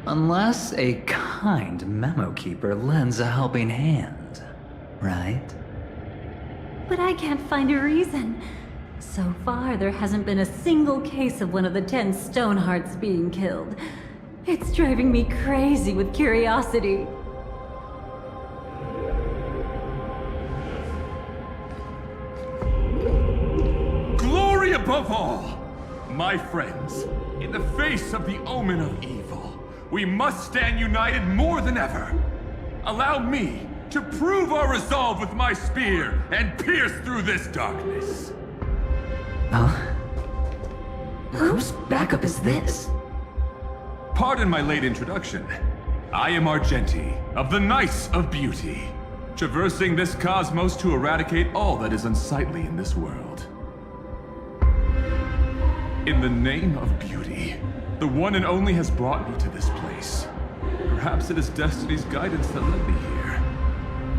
Unless a kind memo keeper lends a helping hand, right? But I can't find a reason. So far, there hasn't been a single case of one of the 10 Stonehearts being killed. It's driving me crazy with curiosity. Glory above all! My friends, in the face of the omen of evil, we must stand united more than ever. Allow me to prove our resolve with my spear and pierce through this darkness. Huh? Whose backup is this? Pardon my late introduction. I am Argenti, of the Knights of Beauty, traversing this cosmos to eradicate all that is unsightly in this world. In the name of beauty, the one and only has brought me to this place. Perhaps it is destiny's guidance that led me here.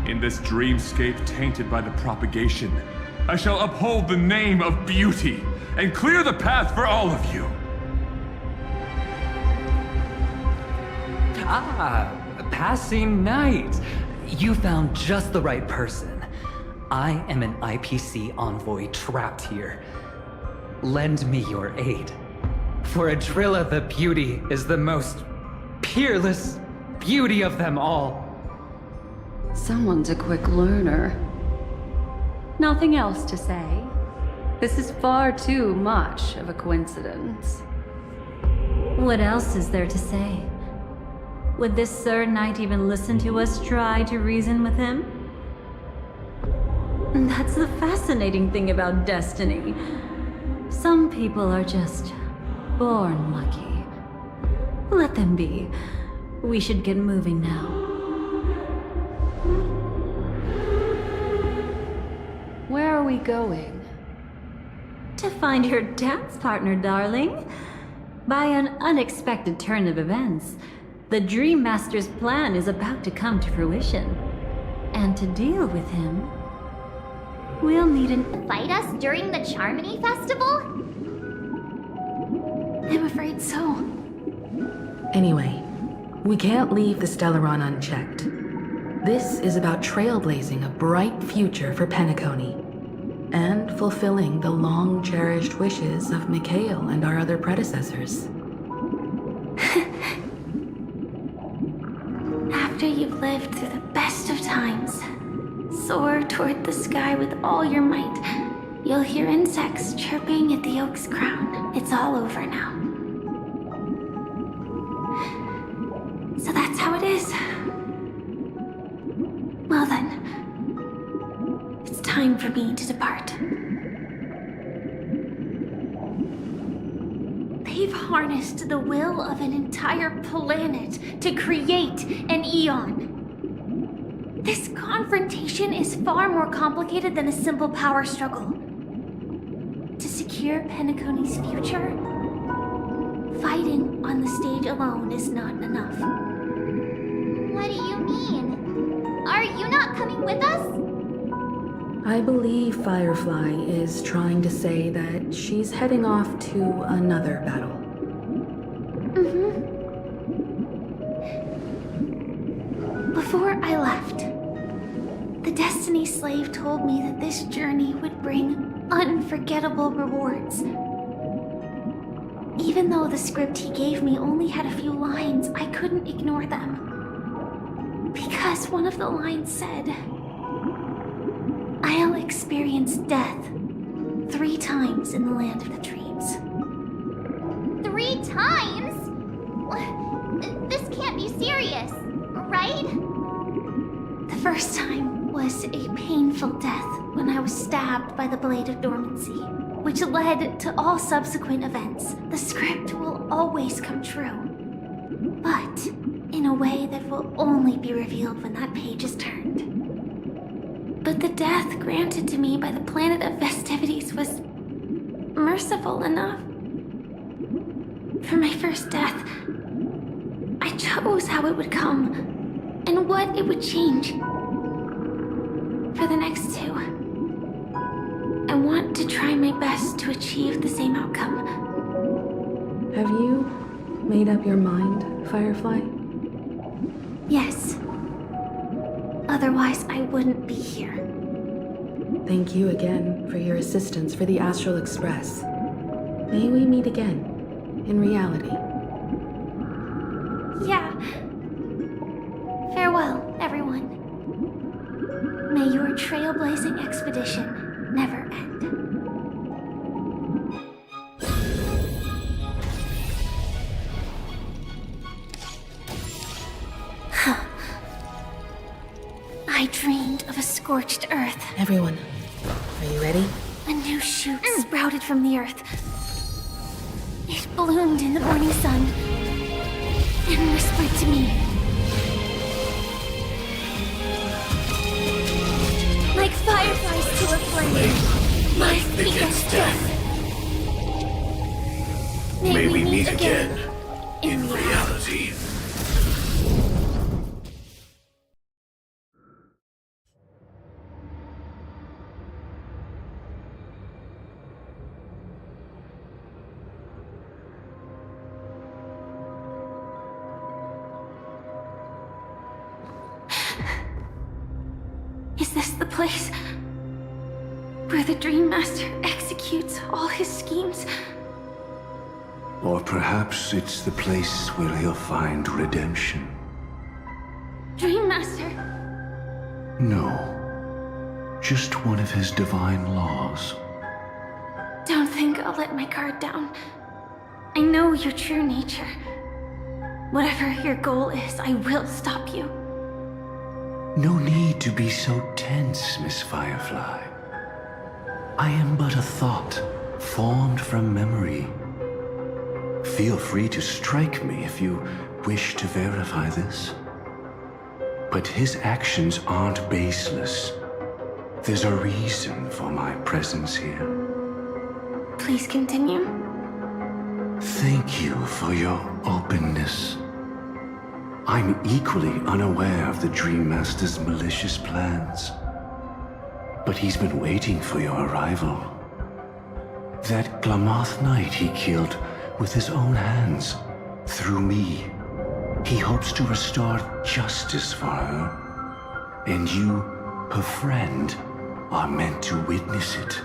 In this dreamscape tainted by the propagation, I shall uphold the name of beauty and clear the path for all of you. Ah, passing knight. You found just the right person. I am an IPC envoy trapped here. Lend me your aid. For Adrilla the Beauty is the most peerless beauty of them all. Someone's a quick learner. Nothing else to say. This is far too much of a coincidence. What else is there to say? Would this Sir Knight even listen to us try to reason with him? That's the fascinating thing about destiny. Some people are just born lucky. Let them be. We should get moving now. Where are we going? To find your dance partner, darling. By an unexpected turn of events, the Dream Master's plan is about to come to fruition. And to deal with him, we'll need an... Fight us during the Charmony Festival? I'm afraid so. Anyway, we can't leave the Stellaron unchecked. This is about trailblazing a bright future for Penacony, and fulfilling the long-cherished wishes of Mikhail and our other predecessors. After you've lived through the best of times, soar toward the sky with all your might. You'll hear insects chirping at the oak's crown. It's all over now. So that's how it is. Well then, it's time for me to depart. They've harnessed the will of an entire planet to create an Eon. This confrontation is far more complicated than a simple power struggle. To secure Penacony's future, fighting on the stage alone is not enough. What do you mean? Are you not coming with us? I believe Firefly is trying to say that she's heading off to another battle. Before I left, the Destiny Slave told me that this journey would bring unforgettable rewards. Even though the script he gave me only had a few lines, I couldn't ignore them. Because one of the lines said, "I'll experience death 3 times in the land of the dreams." 3 times? This can't be serious, right? The first time was a painful death when I was stabbed by the Blade of Dormancy, which led to all subsequent events. The script will always come true, but in a way that will only be revealed when that page is turned. But the death granted to me by the planet of festivities was merciful enough. For my first death, I chose how it would come and what it would change. For the next 2, I want to try my best to achieve the same outcome. Have you made up your mind, Firefly? Yes. Otherwise, I wouldn't be here. Thank you again for your assistance for the Astral Express. May we meet again, in reality. Yeah. Farewell, everyone. May your trailblazing expedition never end. I dreamed of a scorched earth. Everyone, are you ready? A new shoot sprouted from the earth. It bloomed in the morning sun and whispered to me. Like fireflies to a flame, life begets death. May we meet again in reality. Is this the place where the Dream Master executes all his schemes? Or perhaps it's the place where he'll find redemption. Dream Master? No. Just one of his divine laws. Don't think I'll let my guard down. I know your true nature. Whatever your goal is, I will stop you. No need to be so tense, Miss Firefly. I am but a thought, formed from memory. Feel free to strike me if you wish to verify this. But his actions aren't baseless. There's a reason for my presence here. Please continue. Thank you for your openness. I'm equally unaware of the Dream Master's malicious plans. But he's been waiting for your arrival. That Glamoth Knight he killed with his own hands, through me. He hopes to restore justice for her. And you, her friend, are meant to witness it.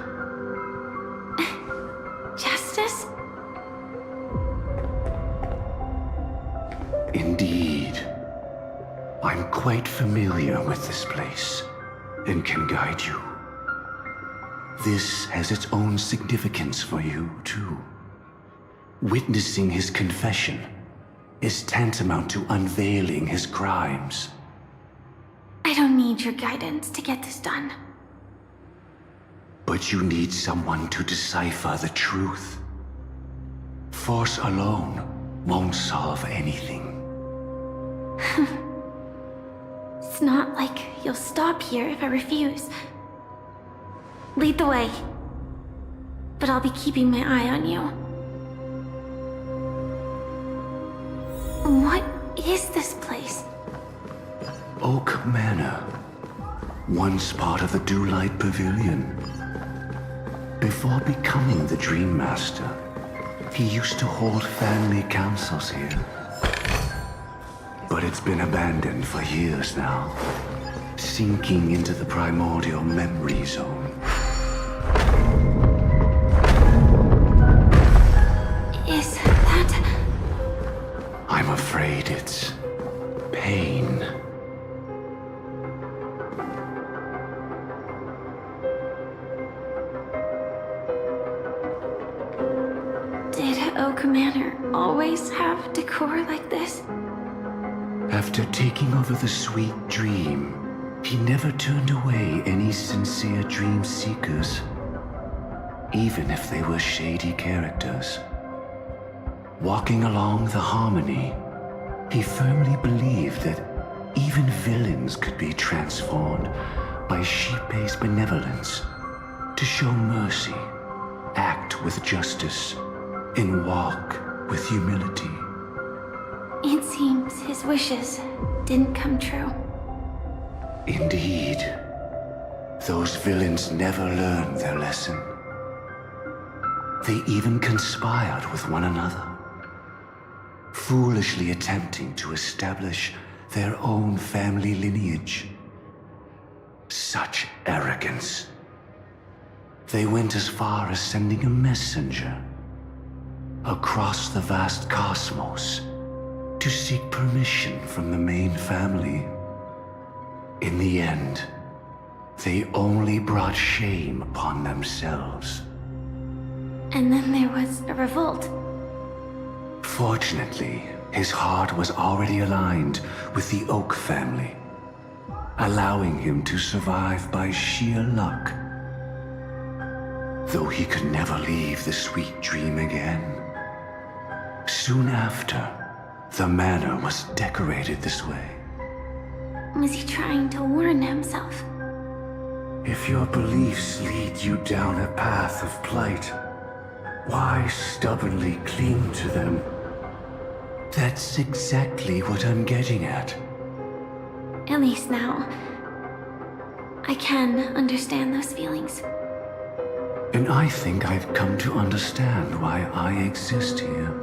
Justice? Indeed. I'm quite familiar with this place, and can guide you. This has its own significance for you, too. Witnessing his confession is tantamount to unveiling his crimes. I don't need your guidance to get this done. But you need someone to decipher the truth. Force alone won't solve anything. It's not like you'll stop here if I refuse. Lead the way. But I'll be keeping my eye on you. What is this place? Oak Manor. Once part of the Dewlight Pavilion. Before becoming the Dream Master, he used to hold family councils here. But it's been abandoned for years now, sinking into the primordial memory zone. Is I'm afraid it's pain. Did Oak Manor always have decor like this? After taking over the sweet dream, he never turned away any sincere dream seekers, even if they were shady characters. Walking along the harmony, he firmly believed that even villains could be transformed by Shippei's benevolence to show mercy, act with justice, and walk with humility. It seems his wishes didn't come true. Indeed, those villains never learned their lesson. They even conspired with one another, foolishly attempting to establish their own family lineage. Such arrogance. They went as far as sending a messenger across the vast cosmos to seek permission from the main family. In the end, they only brought shame upon themselves. And then there was a revolt. Fortunately, his heart was already aligned with the Oak family, allowing him to survive by sheer luck. Though he could never leave the sweet dream again. Soon after, the manor was decorated this way. Was he trying to warn himself? If your beliefs lead you down a path of plight, why stubbornly cling to them? That's exactly what I'm getting at. At least now, I can understand those feelings. And I think I've come to understand why I exist here.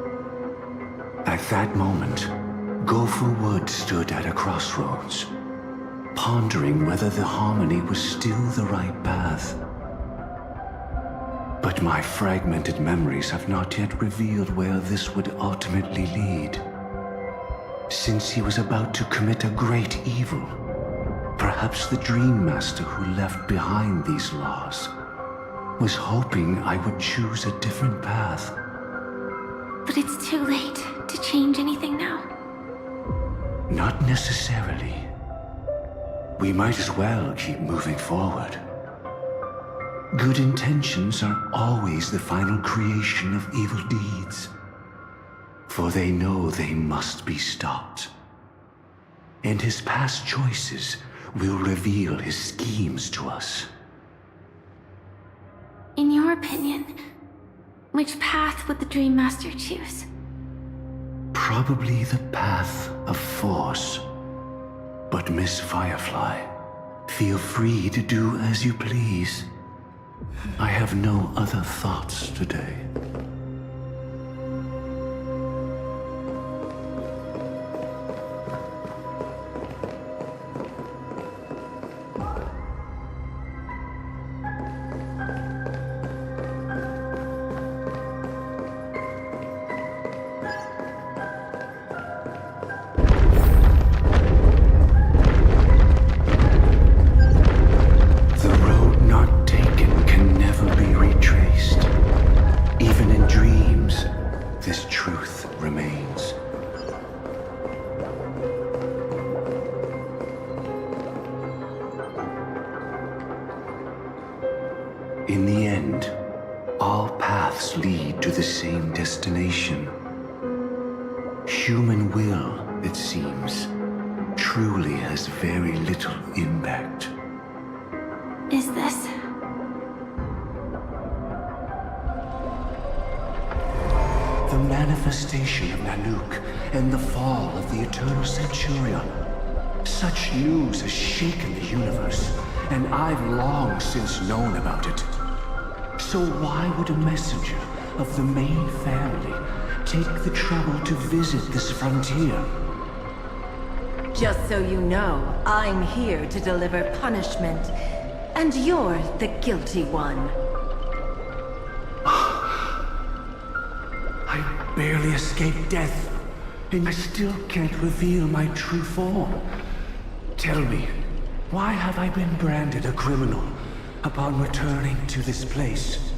At that moment, Gopher Wood stood at a crossroads, pondering whether the harmony was still the right path. But my fragmented memories have not yet revealed where this would ultimately lead. Since he was about to commit a great evil, perhaps the Dream Master who left behind these laws was hoping I would choose a different path. But it's too late to change anything now. Not necessarily. We might as well keep moving forward. Good intentions are always the final creation of evil deeds, for they know they must be stopped. And his past choices will reveal his schemes to us. In your opinion, which path would the Dream Master choose? Probably the path of force. But Miss Firefly, feel free to do as you please. I have no other thoughts today. In the end, all paths lead to the same destination. Human will, it seems, truly has very little impact. Is this? The manifestation of Nanook and the fall of the Eternal Centurion. Such news has shaken the universe, and I've long since known about it. So why would a messenger of the main family take the trouble to visit this frontier? Just so you know, I'm here to deliver punishment, and you're the guilty one. I barely escaped death, and I still can't reveal my true form. Tell me, why have I been branded a criminal upon returning to this place?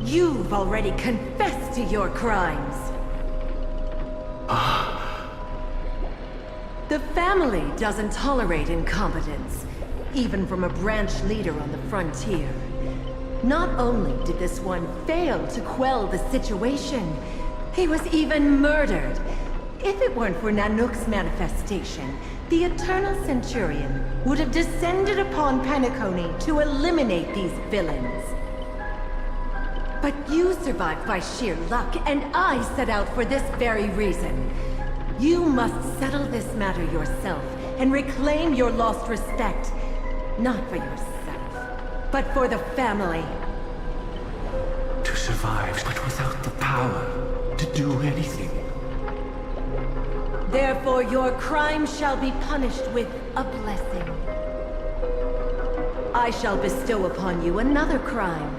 You've already confessed to your crimes. The family doesn't tolerate incompetence, even from a branch leader on the frontier. Not only did this one fail to quell the situation, he was even murdered. If it weren't for Nanook's manifestation, the Eternal Centurion would have descended upon Penacony to eliminate these villains. But you survived by sheer luck, and I set out for this very reason. You must settle this matter yourself and reclaim your lost respect. Not for yourself, but for the family. To survive, but without the power to do anything. Therefore, your crime shall be punished with a blessing. I shall bestow upon you another crime.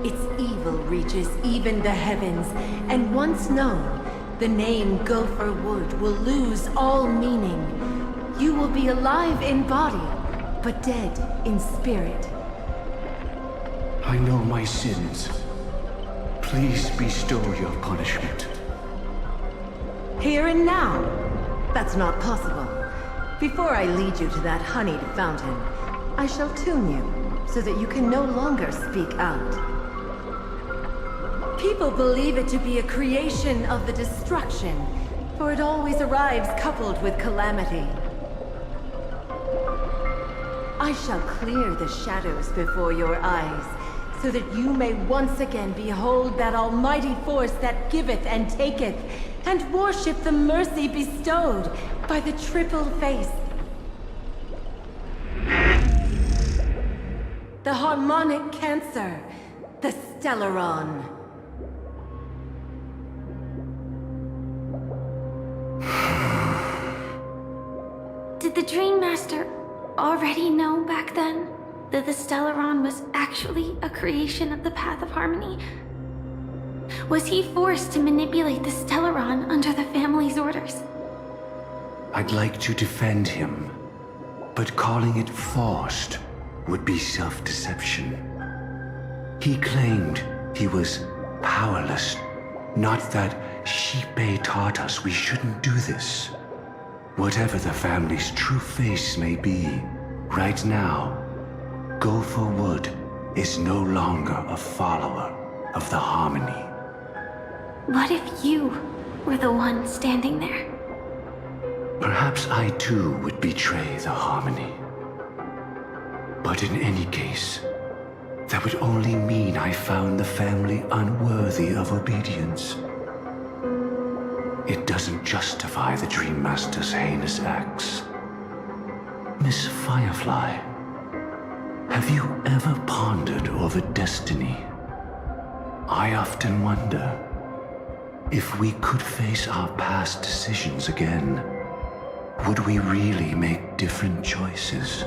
Its evil reaches even the heavens, and once known, the name Gopher Wood will lose all meaning. You will be alive in body, but dead in spirit. I know my sins. Please bestow your punishment. Here and now? That's not possible. Before I lead you to that honeyed fountain, I shall tune you so that you can no longer speak out. People believe it to be a creation of the destruction, for it always arrives coupled with calamity. I shall clear the shadows before your eyes, so that you may once again behold that almighty force that giveth and taketh, and worship the mercy bestowed by the triple face. The harmonic cancer, the Stellaron. Did the Dream Master already know back then that the Stellaron was actually a creation of the Path of Harmony? Was he forced to manipulate the Stellaron under the family's orders? I'd like to defend him, but calling it forced would be self-deception. He claimed he was powerless, not that Shipe taught us we shouldn't do this. Whatever the family's true face may be, right now, Gopher Wood is no longer a follower of the Harmony. What if you were the one standing there? Perhaps I too would betray the Harmony. But in any case, that would only mean I found the family unworthy of obedience. It doesn't justify the Dream Master's heinous acts. Miss Firefly, have you ever pondered over destiny? I often wonder if we could face our past decisions again, would we really make different choices?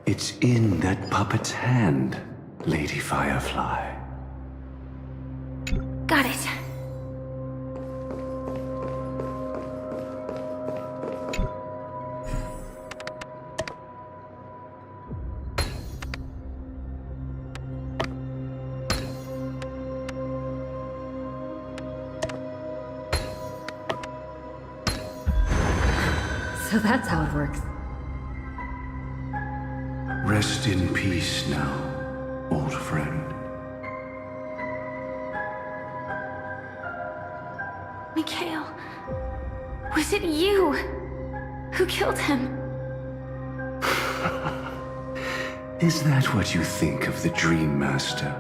It's in that puppet's hand, Lady Firefly. Got it. So that's how it works. Rest in peace now, old friend. Mikhail, was it you who killed him? Is that what you think of the Dream Master?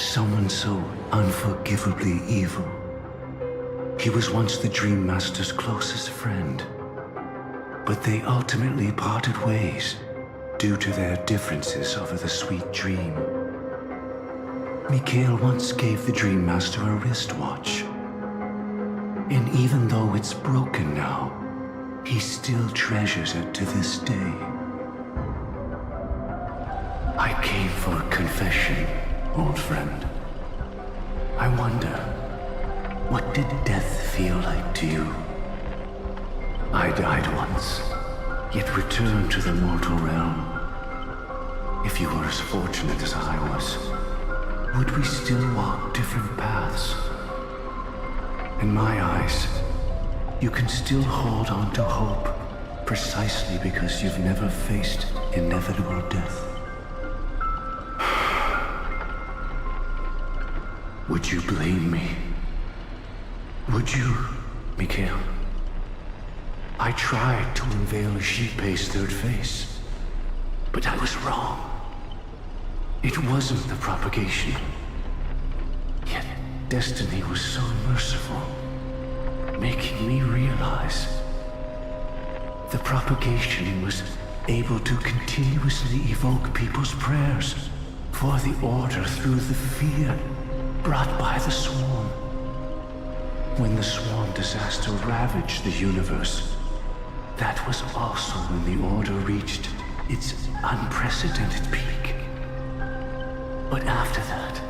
someone so unforgivably evil. He was once the Dream Master's closest friend, but they ultimately parted ways due to their differences over the sweet dream. Mikhail once gave the Dream Master a wristwatch, and even though it's broken now, he still treasures it to this day. I came for confession, old friend. I wonder, what did death feel like to you? I died once, yet returned to the mortal realm. If you were as fortunate as I was, would we still walk different paths? In my eyes, you can still hold on to hope precisely because you've never faced inevitable death. Would you blame me? Would you, Mikhail? I tried to unveil a Xipe's third face, but I was wrong. It wasn't the propagation. Yet destiny was so merciful, making me realize the propagation was able to continuously evoke people's prayers for the order through the fear brought by the swarm. When the swarm disaster ravaged the universe, that was also when the order reached its unprecedented peak. But after that,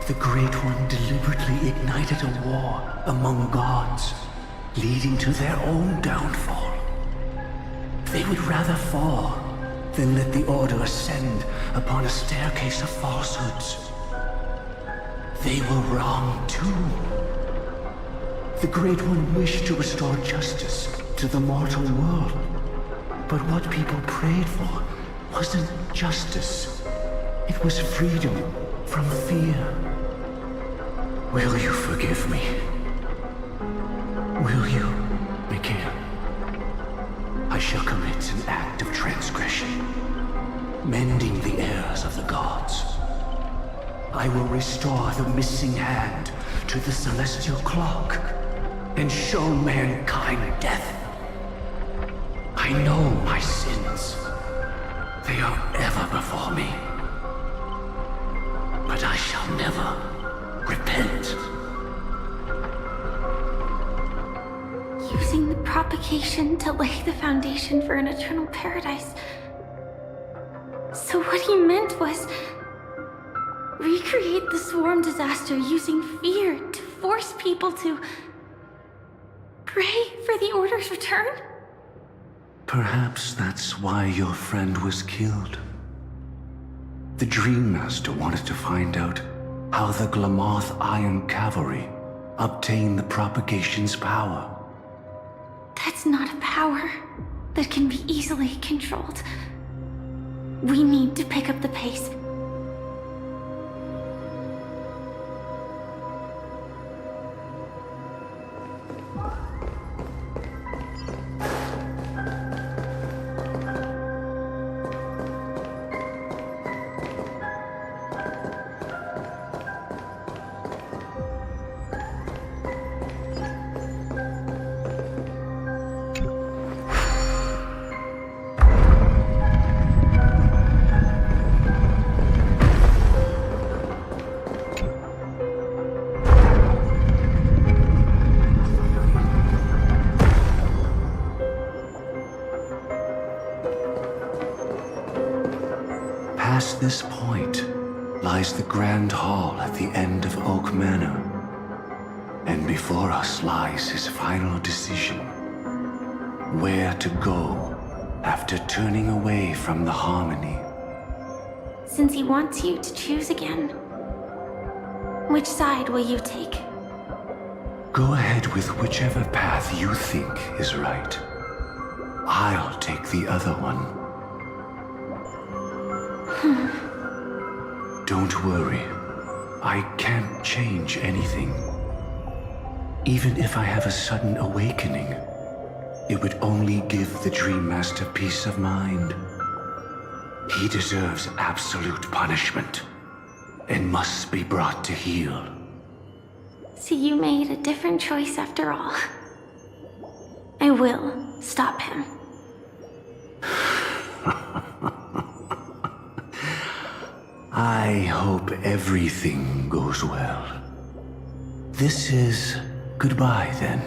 the Great One deliberately ignited a war among gods, leading to their own downfall. They would rather fall than let the Order ascend upon a staircase of falsehoods. They were wrong too. The Great One wished to restore justice to the mortal world. But what people prayed for wasn't justice. It was freedom from fear. Will you forgive me? Will you, Mikhail? I shall commit an act of transgression, mending the errors of the gods. I will restore the missing hand to the celestial clock and show mankind death. I know my sins. They are ever before me. But I shall never repent. Using the propagation to lay the foundation for an eternal paradise. So what he meant was recreate the swarm disaster using fear to force people to pray for the Order's return? Perhaps that's why your friend was killed. The Dream Master wanted to find out how the Glamoth Iron Cavalry obtained the propagation's power. That's not a power that can be easily controlled. We need to pick up the pace. Past this point lies the Grand Hall at the end of Oak Manor. And before us lies his final decision. Where to go after turning away from the Harmony. Since he wants you to choose again, which side will you take? Go ahead with whichever path you think is right. I'll take the other one. Don't worry. I can't change anything. Even if I have a sudden awakening, it would only give the Dream Master peace of mind. He deserves absolute punishment, and must be brought to heel. So you made a different choice after all. I will stop him. I hope everything goes well. This is goodbye, then.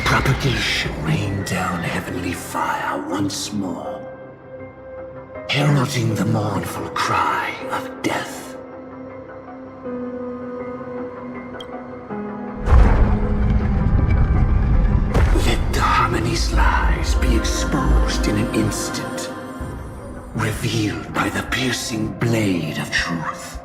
Propagation rain down heavenly fire once more, heralding the mournful cry of death. Let the harmony's lies be exposed in an instant, revealed by the piercing blade of truth.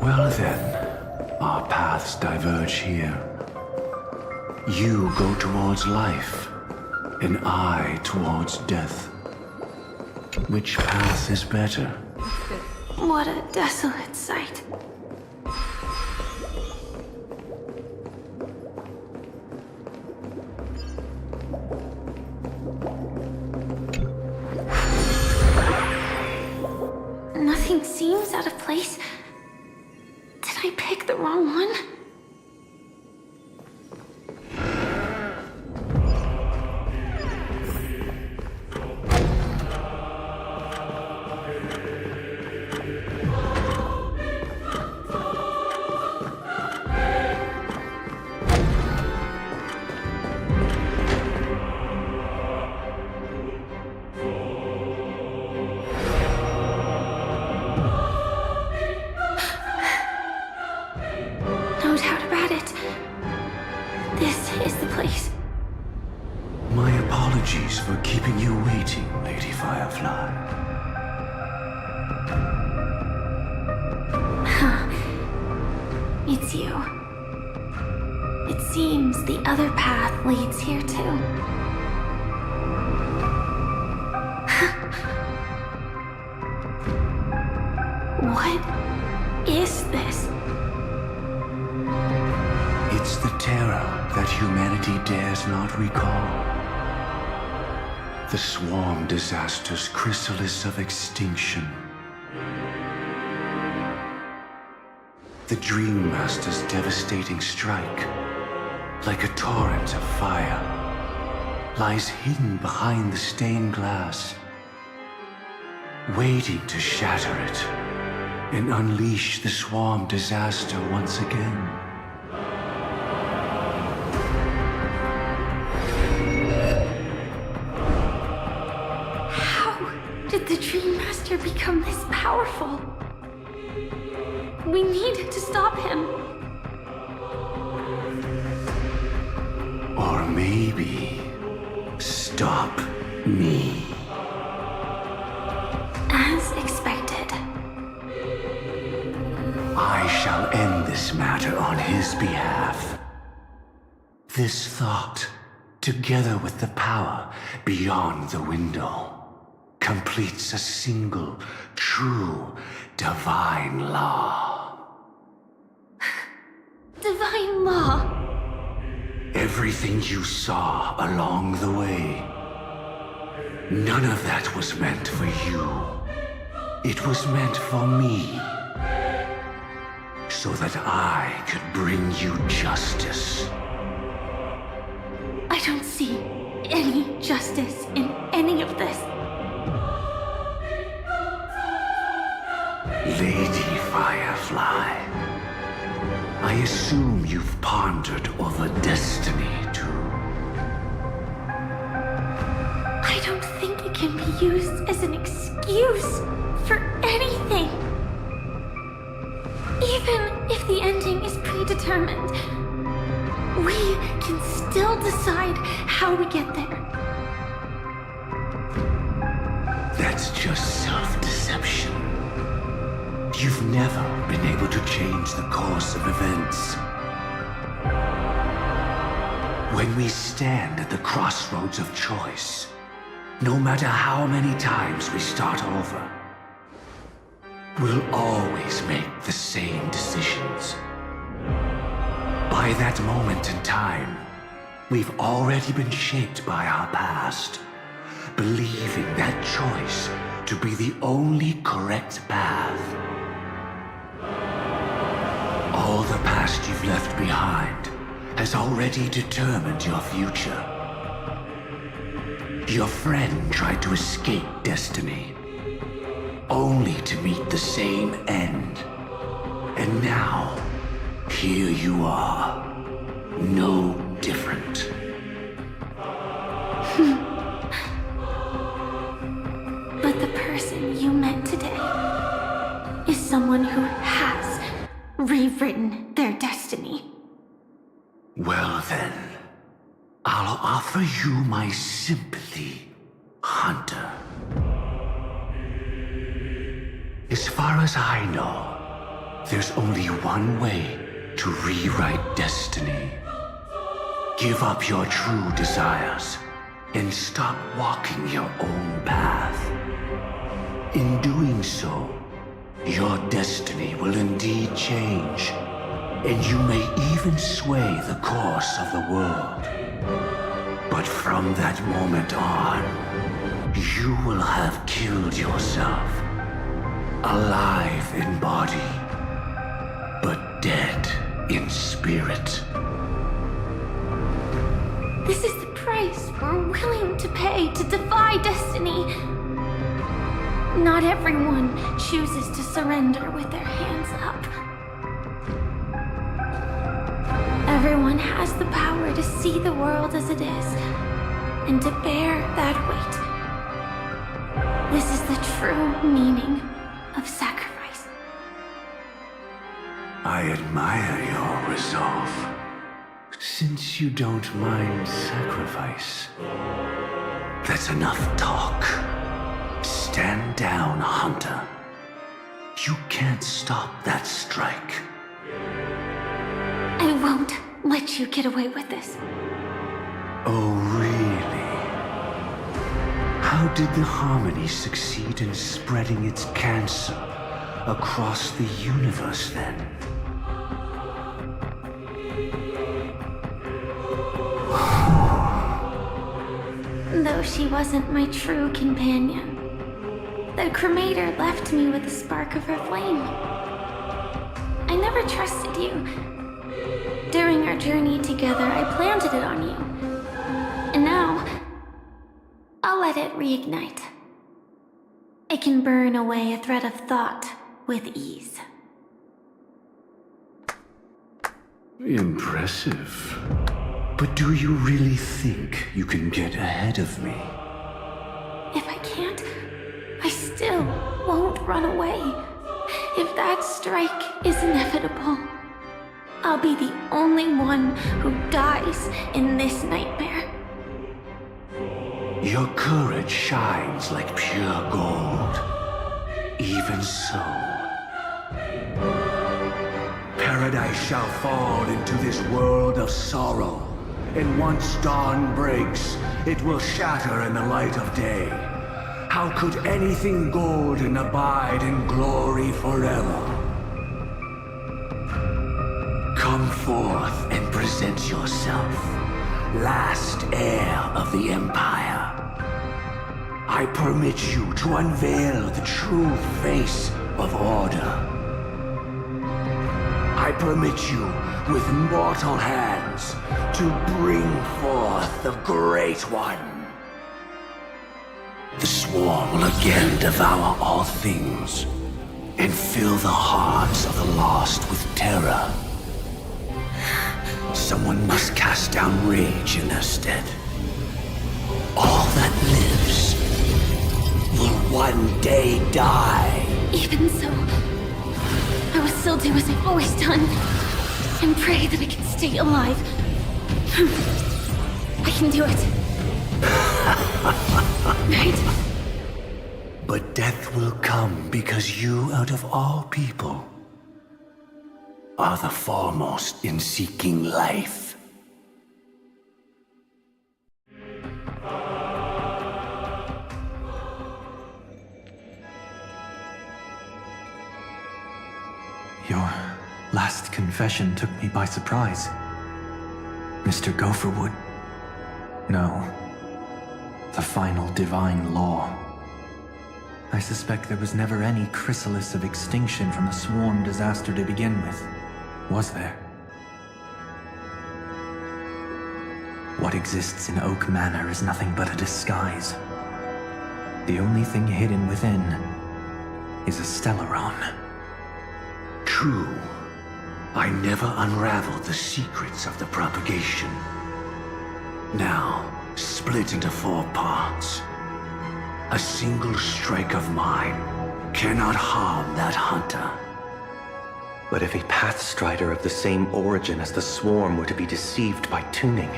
Well then, our paths diverge here. You go towards life, and I towards death. Which path is better? What a desolate sight. Nothing seems out of place. Did I pick the wrong one? No doubt about it. This is the place. My apologies for keeping you waiting, Lady Firefly. It's you. It seems the other path leads here too. What is this? It's the terror that humanity dares not recall. The swarm disaster's chrysalis of extinction. The Dream Master's devastating strike, like a torrent of fire, lies hidden behind the stained glass, waiting to shatter it and unleash the swarm disaster once again. How did the Dream Master become this powerful? We need to stop him. Or maybe stop me. As expected. I shall end this matter on his behalf. This thought, together with the power beyond the window, completes a single, true, divine law. Divine law. Everything you saw along the way, none of that was meant for you. It was meant for me. So that I could bring you justice. I don't see justice in any of this. Lady Firefly, I assume you've pondered over destiny too. I don't think it can be used as an excuse for anything. Even if the ending is predetermined, we can still decide how we get there. That's just self-deception. You've never been able to change the course of events. When we stand at the crossroads of choice, no matter how many times we start over, we'll always make the same decisions. By that moment in time, we've already been shaped by our past, believing that choice to be the only correct path. All the past you've left behind has already determined your future. Your friend tried to escape destiny, only to meet the same end. And now, here you are, no different. But the person you met today is someone who has rewritten their destiny. Well then, I'll offer you my sympathy, Hunter. As far as I know, there's only one way to rewrite destiny. Give up your true desires and stop walking your own path. In doing so, your destiny will indeed change, and you may even sway the course of the world. But from that moment on, you will have killed yourself, alive in body, but dead in spirit. This is the price we're willing to pay to defy destiny. Not everyone chooses to surrender with their hands up. Everyone has the power to see the world as it is, and to bear that weight. This is the true meaning of sacrifice. I admire your resolve. Since you don't mind sacrifice, that's enough talk. Stand down, Hunter. You can't stop that strike. I won't let you get away with this. Oh, really? How did the Harmony succeed in spreading its cancer across the universe then? Though she wasn't my true companion, the cremator left me with a spark of her flame. I never trusted you. During our journey together, I planted it on you. And now, I'll let it reignite. It can burn away a thread of thought with ease. Impressive. But do you really think you can get ahead of me? If I can't, I still won't run away. If that strike is inevitable, I'll be the only one who dies in this nightmare. Your courage shines like pure gold. Even so, paradise shall fall into this world of sorrow. And once dawn breaks, it will shatter in the light of day. How could anything golden abide in glory forever? Come forth and present yourself, last heir of the Empire. I permit you to unveil the true face of order. I permit you, with mortal hands, to bring forth the Great One. The swarm will again devour all things and fill the hearts of the lost with terror. Someone must cast down rage in their stead. All that lives will one day die. Even so, I will still do as I've always done, and pray that I can stay alive. I can do it. Right? But death will come because you, out of all people, are the foremost in seeking life. Your last confession took me by surprise. Mr. Gopherwood. No. The final divine law. I suspect there was never any chrysalis of extinction from the swarm disaster to begin with. Was there? What exists in Oak Manor is nothing but a disguise. The only thing hidden within is a Stellaron. True. I never unraveled the secrets of the propagation. Now, split into 4 parts. A single strike of mine cannot harm that hunter. But if a Pathstrider of the same origin as the Swarm were to be deceived by tuning,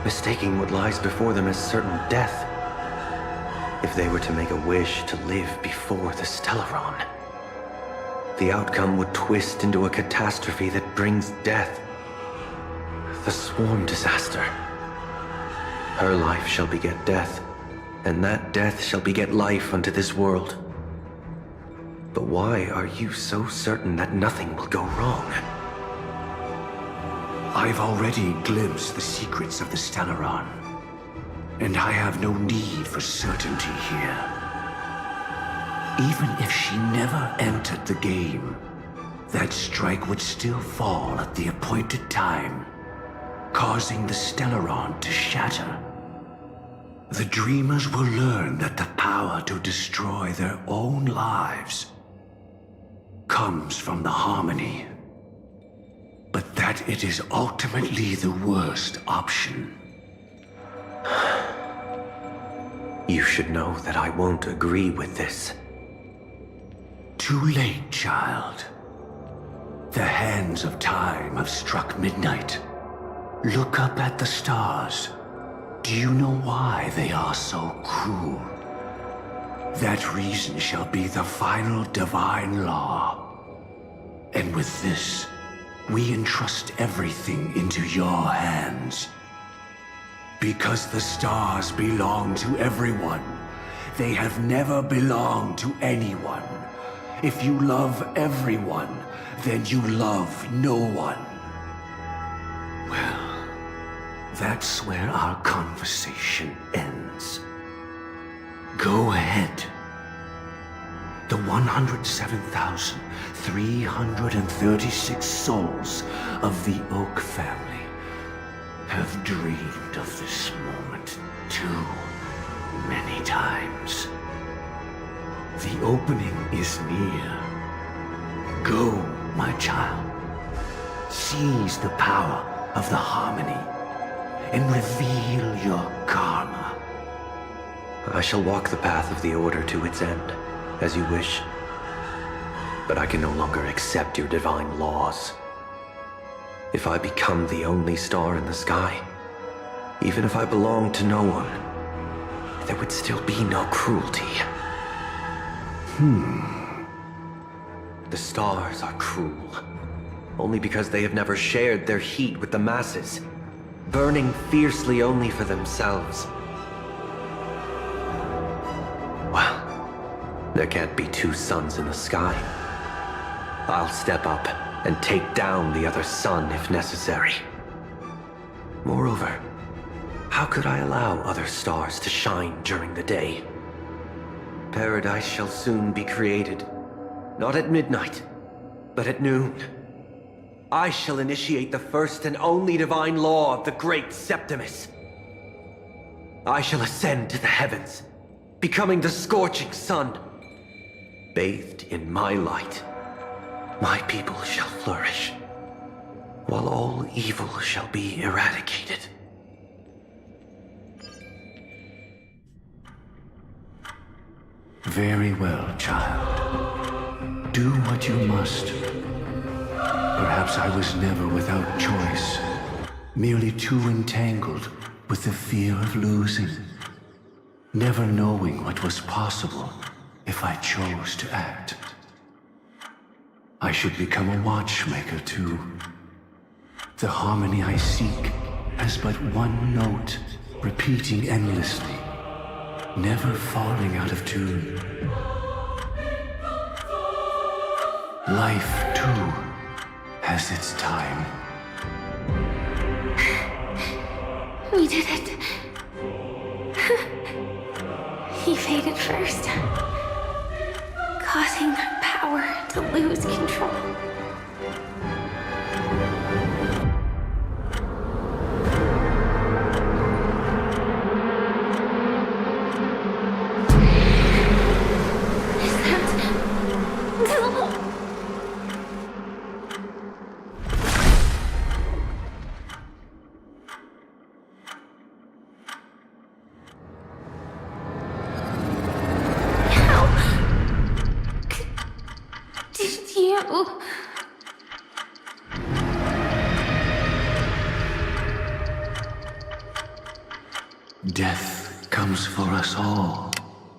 mistaking what lies before them as certain death, if they were to make a wish to live before the Stellaron, the outcome would twist into a catastrophe that brings death. The Swarm disaster. Her life shall beget death, and that death shall beget life unto this world. But why are you so certain that nothing will go wrong? I've already glimpsed the secrets of the Stellaron, and I have no need for certainty here. Even if she never entered the game, that strike would still fall at the appointed time, causing the Stellaron to shatter. The Dreamers will learn that the power to destroy their own lives comes from the harmony, but that it is ultimately the worst option. You should know that I won't agree with this. Too late, child. The hands of time have struck midnight. Look up at the stars. Do you know why they are so cruel? That reason shall be the final divine law. And with this, we entrust everything into your hands. Because the stars belong to everyone, they have never belonged to anyone. If you love everyone, then you love no one. Well, that's where our conversation ends. Go ahead. The 107,336 souls of the Oak family have dreamed of this moment too many times. The opening is near. Go, my child. Seize the power of the harmony and reveal your karma. I shall walk the path of the Order to its end, as you wish. But I can no longer accept your divine laws. If I become the only star in the sky, even if I belong to no one, there would still be no cruelty. The stars are cruel, only because they have never shared their heat with the masses, burning fiercely only for themselves. Well, there can't be 2 suns in the sky. I'll step up and take down the other sun if necessary. Moreover, how could I allow other stars to shine during the day? Paradise shall soon be created, not at midnight, but at noon. I shall initiate the first and only divine law of the great Septimus. I shall ascend to the heavens becoming the scorching sun. Bathed in my light, my people shall flourish, while all evil shall be eradicated. Very well, child. Do what you must. Perhaps I was never without choice, merely too entangled with the fear of losing, never knowing what was possible if I chose to act. I should become a watchmaker too. The harmony I seek has but one note, repeating endlessly, never falling out of tune. Life, too, has its time. We did it. He faded first, causing my power to lose control. Death comes for us all,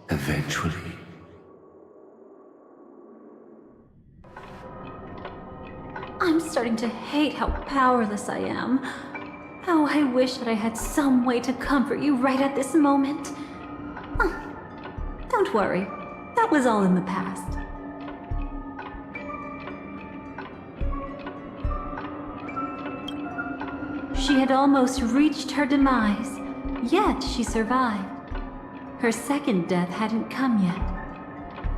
eventually. I'm starting to hate how powerless I am. How I wish that I had some way to comfort you right at this moment. Oh, don't worry. That was all in the past. She had almost reached her demise, yet she survived. Her second death hadn't come yet.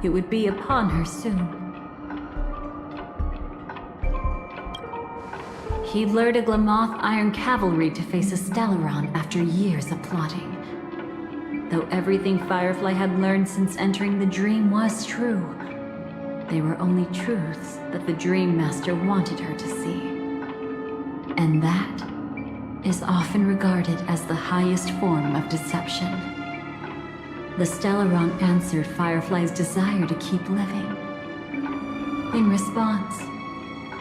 It would be upon her soon. He lured a Glamoth Iron Cavalry to face a Stellaron after years of plotting. Though everything Firefly had learned since entering the dream was true, they were only truths that the Dream Master wanted her to see. And that is often regarded as the highest form of deception. The Stellaron answered Firefly's desire to keep living. In response,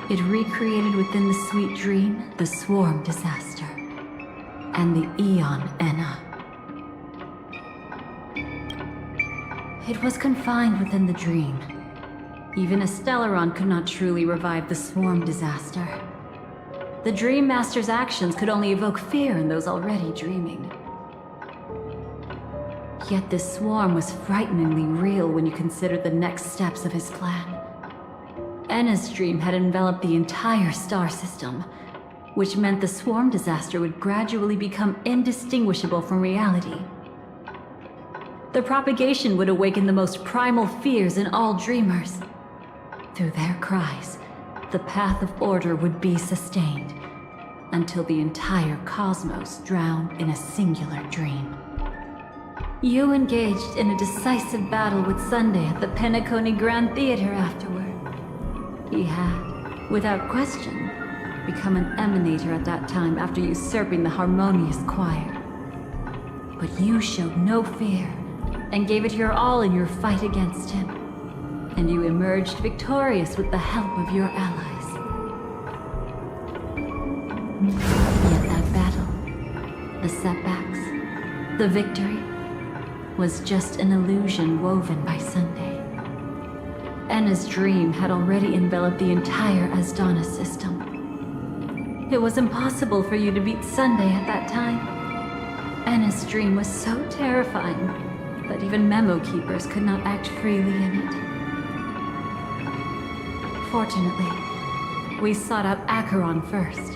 it recreated within the sweet dream the Swarm Disaster and the Eon Enna. It was confined within the dream. Even a Stellaron could not truly revive the Swarm Disaster. The Dream Master's actions could only evoke fear in those already dreaming. Yet this swarm was frighteningly real when you consider the next steps of his plan. Enna's dream had enveloped the entire star system, which meant the swarm disaster would gradually become indistinguishable from reality. The propagation would awaken the most primal fears in all dreamers. Through their cries, the path of order would be sustained, until the entire cosmos drowned in a singular dream. You engaged in a decisive battle with Sunday at the Penacony Grand Theater afterward. He had, without question, become an emanator at that time after usurping the Harmonious Choir. But you showed no fear, and gave it your all in your fight against him. And you emerged victorious with the help of your allies. Yet that battle, the setbacks, the victory, was just an illusion woven by Sunday. Enna's dream had already enveloped the entire Asdana system. It was impossible for you to beat Sunday at that time. Enna's dream was so terrifying that even Memo Keepers could not act freely in it. Fortunately, we sought out Acheron first,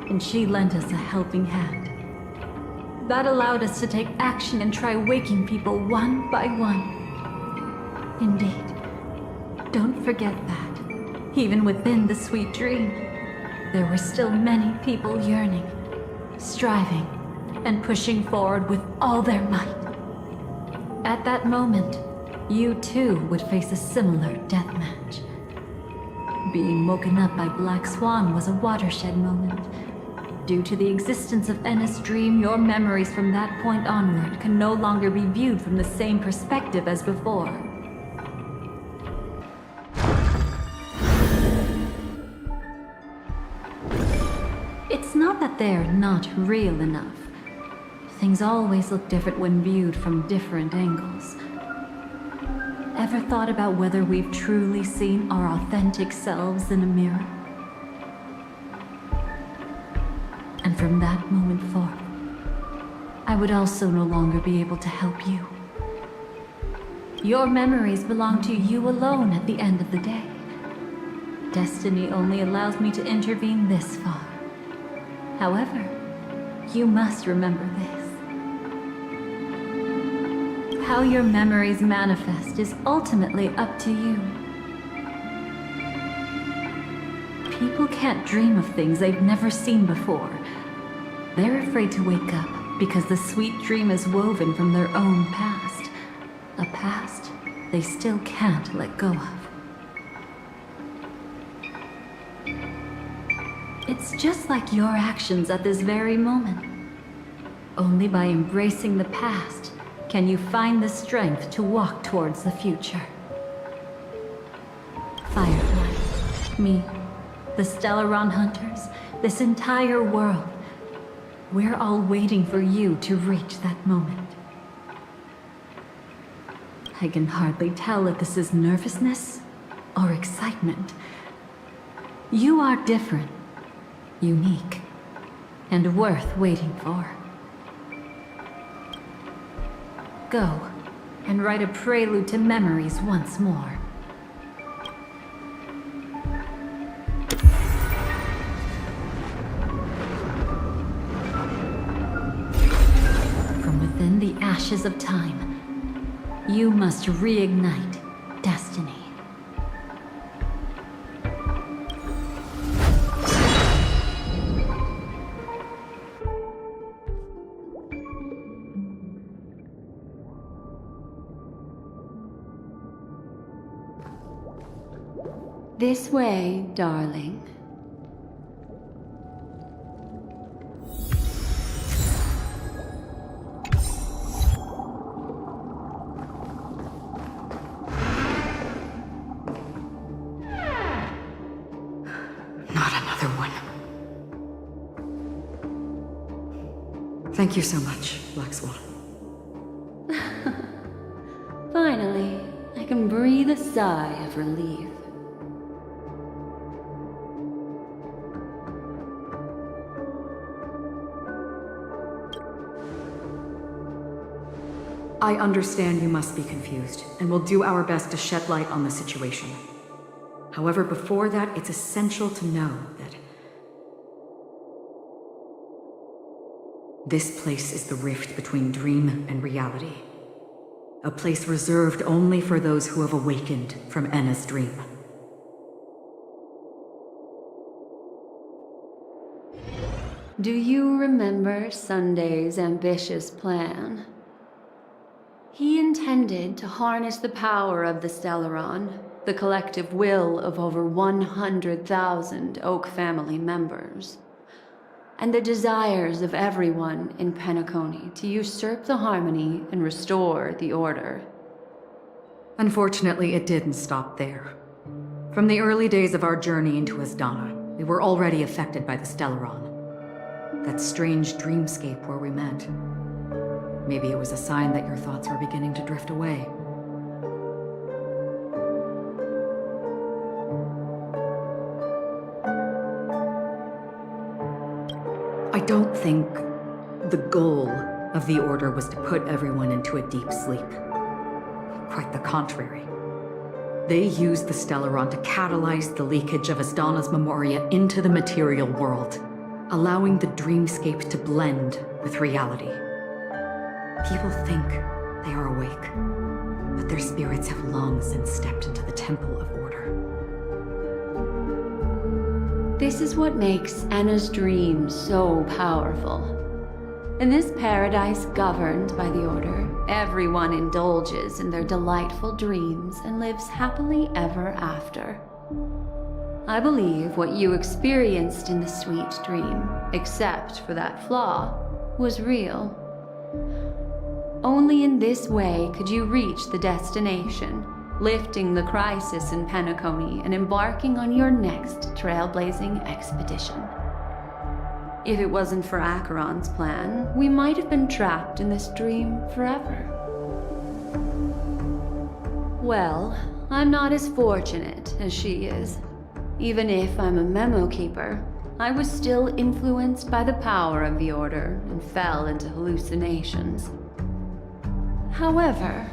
and she lent us a helping hand. That allowed us to take action and try waking people one by one. Indeed. Don't forget that, even within the sweet dream, there were still many people yearning, striving, and pushing forward with all their might. At that moment, you too would face a similar deathmatch. Being woken up by Black Swan was a watershed moment. Due to the existence of Enna's dream, your memories from that point onward can no longer be viewed from the same perspective as before. It's not that they're not real enough. Things always look different when viewed from different angles. Ever thought about whether we've truly seen our authentic selves in a mirror? And from that moment forth, I would also no longer be able to help you. Your memories belong to you alone at the end of the day. Destiny only allows me to intervene this far. However, you must remember this. How your memories manifest is ultimately up to you. People can't dream of things they've never seen before. They're afraid to wake up because the sweet dream is woven from their own past. A past they still can't let go of. It's just like your actions at this very moment. Only by embracing the past can you find the strength to walk towards the future. Firefly, me, the Stellaron Hunters, this entire world, we're all waiting for you to reach that moment. I can hardly tell if this is nervousness or excitement. You are different, unique, and worth waiting for. Go and write a prelude to memories once more. From within the ashes of time, you must reignite destiny. This way, darling. Not another one. Thank you so much, Black Swan. Finally, I can breathe a sigh of relief. I understand you must be confused, and we'll do our best to shed light on the situation. However, before that, it's essential to know that this place is the rift between dream and reality. A place reserved only for those who have awakened from Enna's dream. Do you remember Sunday's ambitious plan? He intended to harness the power of the Stellaron, the collective will of over 100,000 Oak family members, and the desires of everyone in Penacony to usurp the harmony and restore the order. Unfortunately, it didn't stop there. From the early days of our journey into Asdana, we were already affected by the Stellaron. That strange dreamscape where we met. Maybe it was a sign that your thoughts were beginning to drift away. I don't think the goal of the Order was to put everyone into a deep sleep. Quite the contrary. They used the Stellaron to catalyze the leakage of Asdana's memoria into the material world, allowing the dreamscape to blend with reality. People think they are awake, but their spirits have long since stepped into the Temple of Order. This is what makes Enna's dream so powerful. In this paradise governed by the Order, everyone indulges in their delightful dreams and lives happily ever after. I believe what you experienced in the sweet dream, except for that flaw, was real. Only in this way could you reach the destination, lifting the crisis in Penacony and embarking on your next trailblazing expedition. If it wasn't for Acheron's plan, we might have been trapped in this dream forever. Well, I'm not as fortunate as she is. Even if I'm a memo keeper, I was still influenced by the power of the Order and fell into hallucinations. However,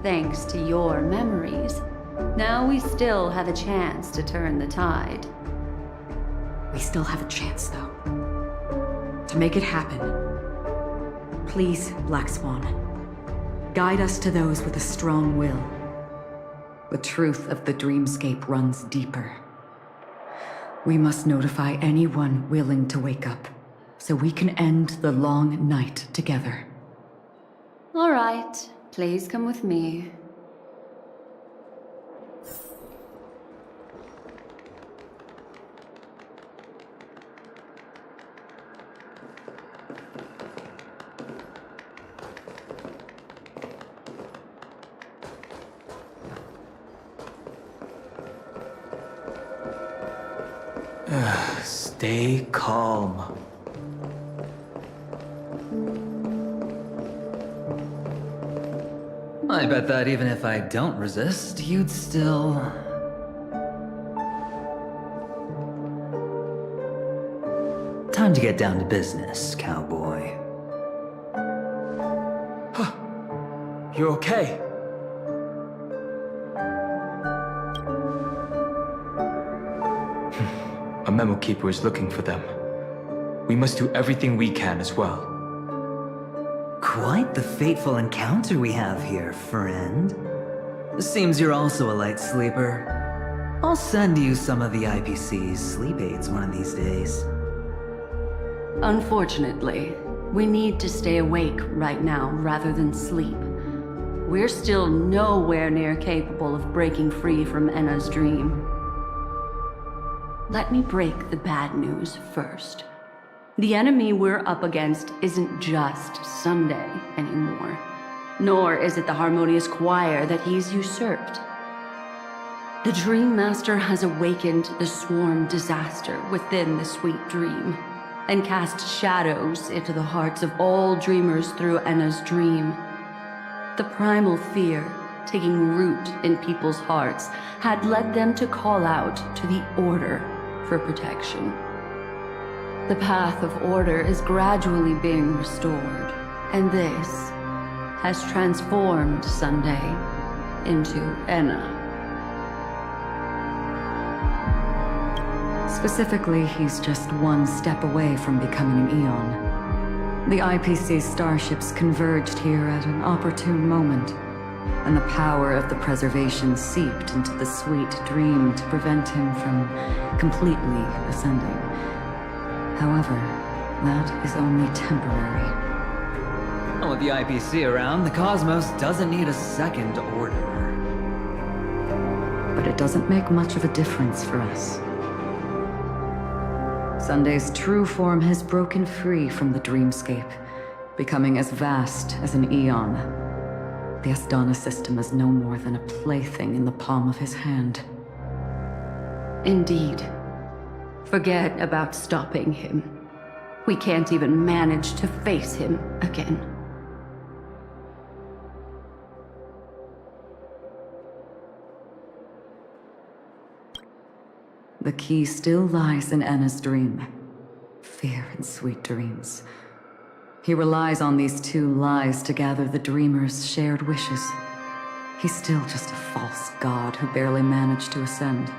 thanks to your memories, now we still have a chance to turn the tide. We still have a chance, though. To make it happen. Please, Black Swan. Guide us to those with a strong will. The truth of the dreamscape runs deeper. We must notify anyone willing to wake up, so we can end the long night together. All right, please come with me. Stay calm. I bet that even if I don't resist, you'd still... Time to get down to business, cowboy. You okay? A memo keeper is looking for them. We must do everything we can as well. Quite the fateful encounter we have here, friend. Seems you're also a light sleeper. I'll send you some of the IPC's sleep aids one of these days. Unfortunately, we need to stay awake right now rather than sleep. We're still nowhere near capable of breaking free from Enna's dream. Let me break the bad news first. The enemy we're up against isn't just Sunday anymore, nor is it the harmonious choir that he's usurped. The Dream Master has awakened the swarm disaster within the sweet dream, and cast shadows into the hearts of all dreamers through Enna's dream. The primal fear taking root in people's hearts had led them to call out to the Order for protection. The path of order is gradually being restored, and this has transformed Sunday into Enna. Specifically, he's just one step away from becoming an Eon. The IPC's starships converged here at an opportune moment, and the power of the preservation seeped into the sweet dream to prevent him from completely ascending. However, that is only temporary. With the IPC around, the cosmos doesn't need a second order. But it doesn't make much of a difference for us. Sunday's true form has broken free from the dreamscape, becoming as vast as an Eon. The Astana system is no more than a plaything in the palm of his hand. Indeed. Forget about stopping him. We can't even manage to face him again. The key still lies in Enna's dream. Fear and sweet dreams. He relies on these two lies to gather the dreamer's shared wishes. He's still just a false god who barely managed to ascend.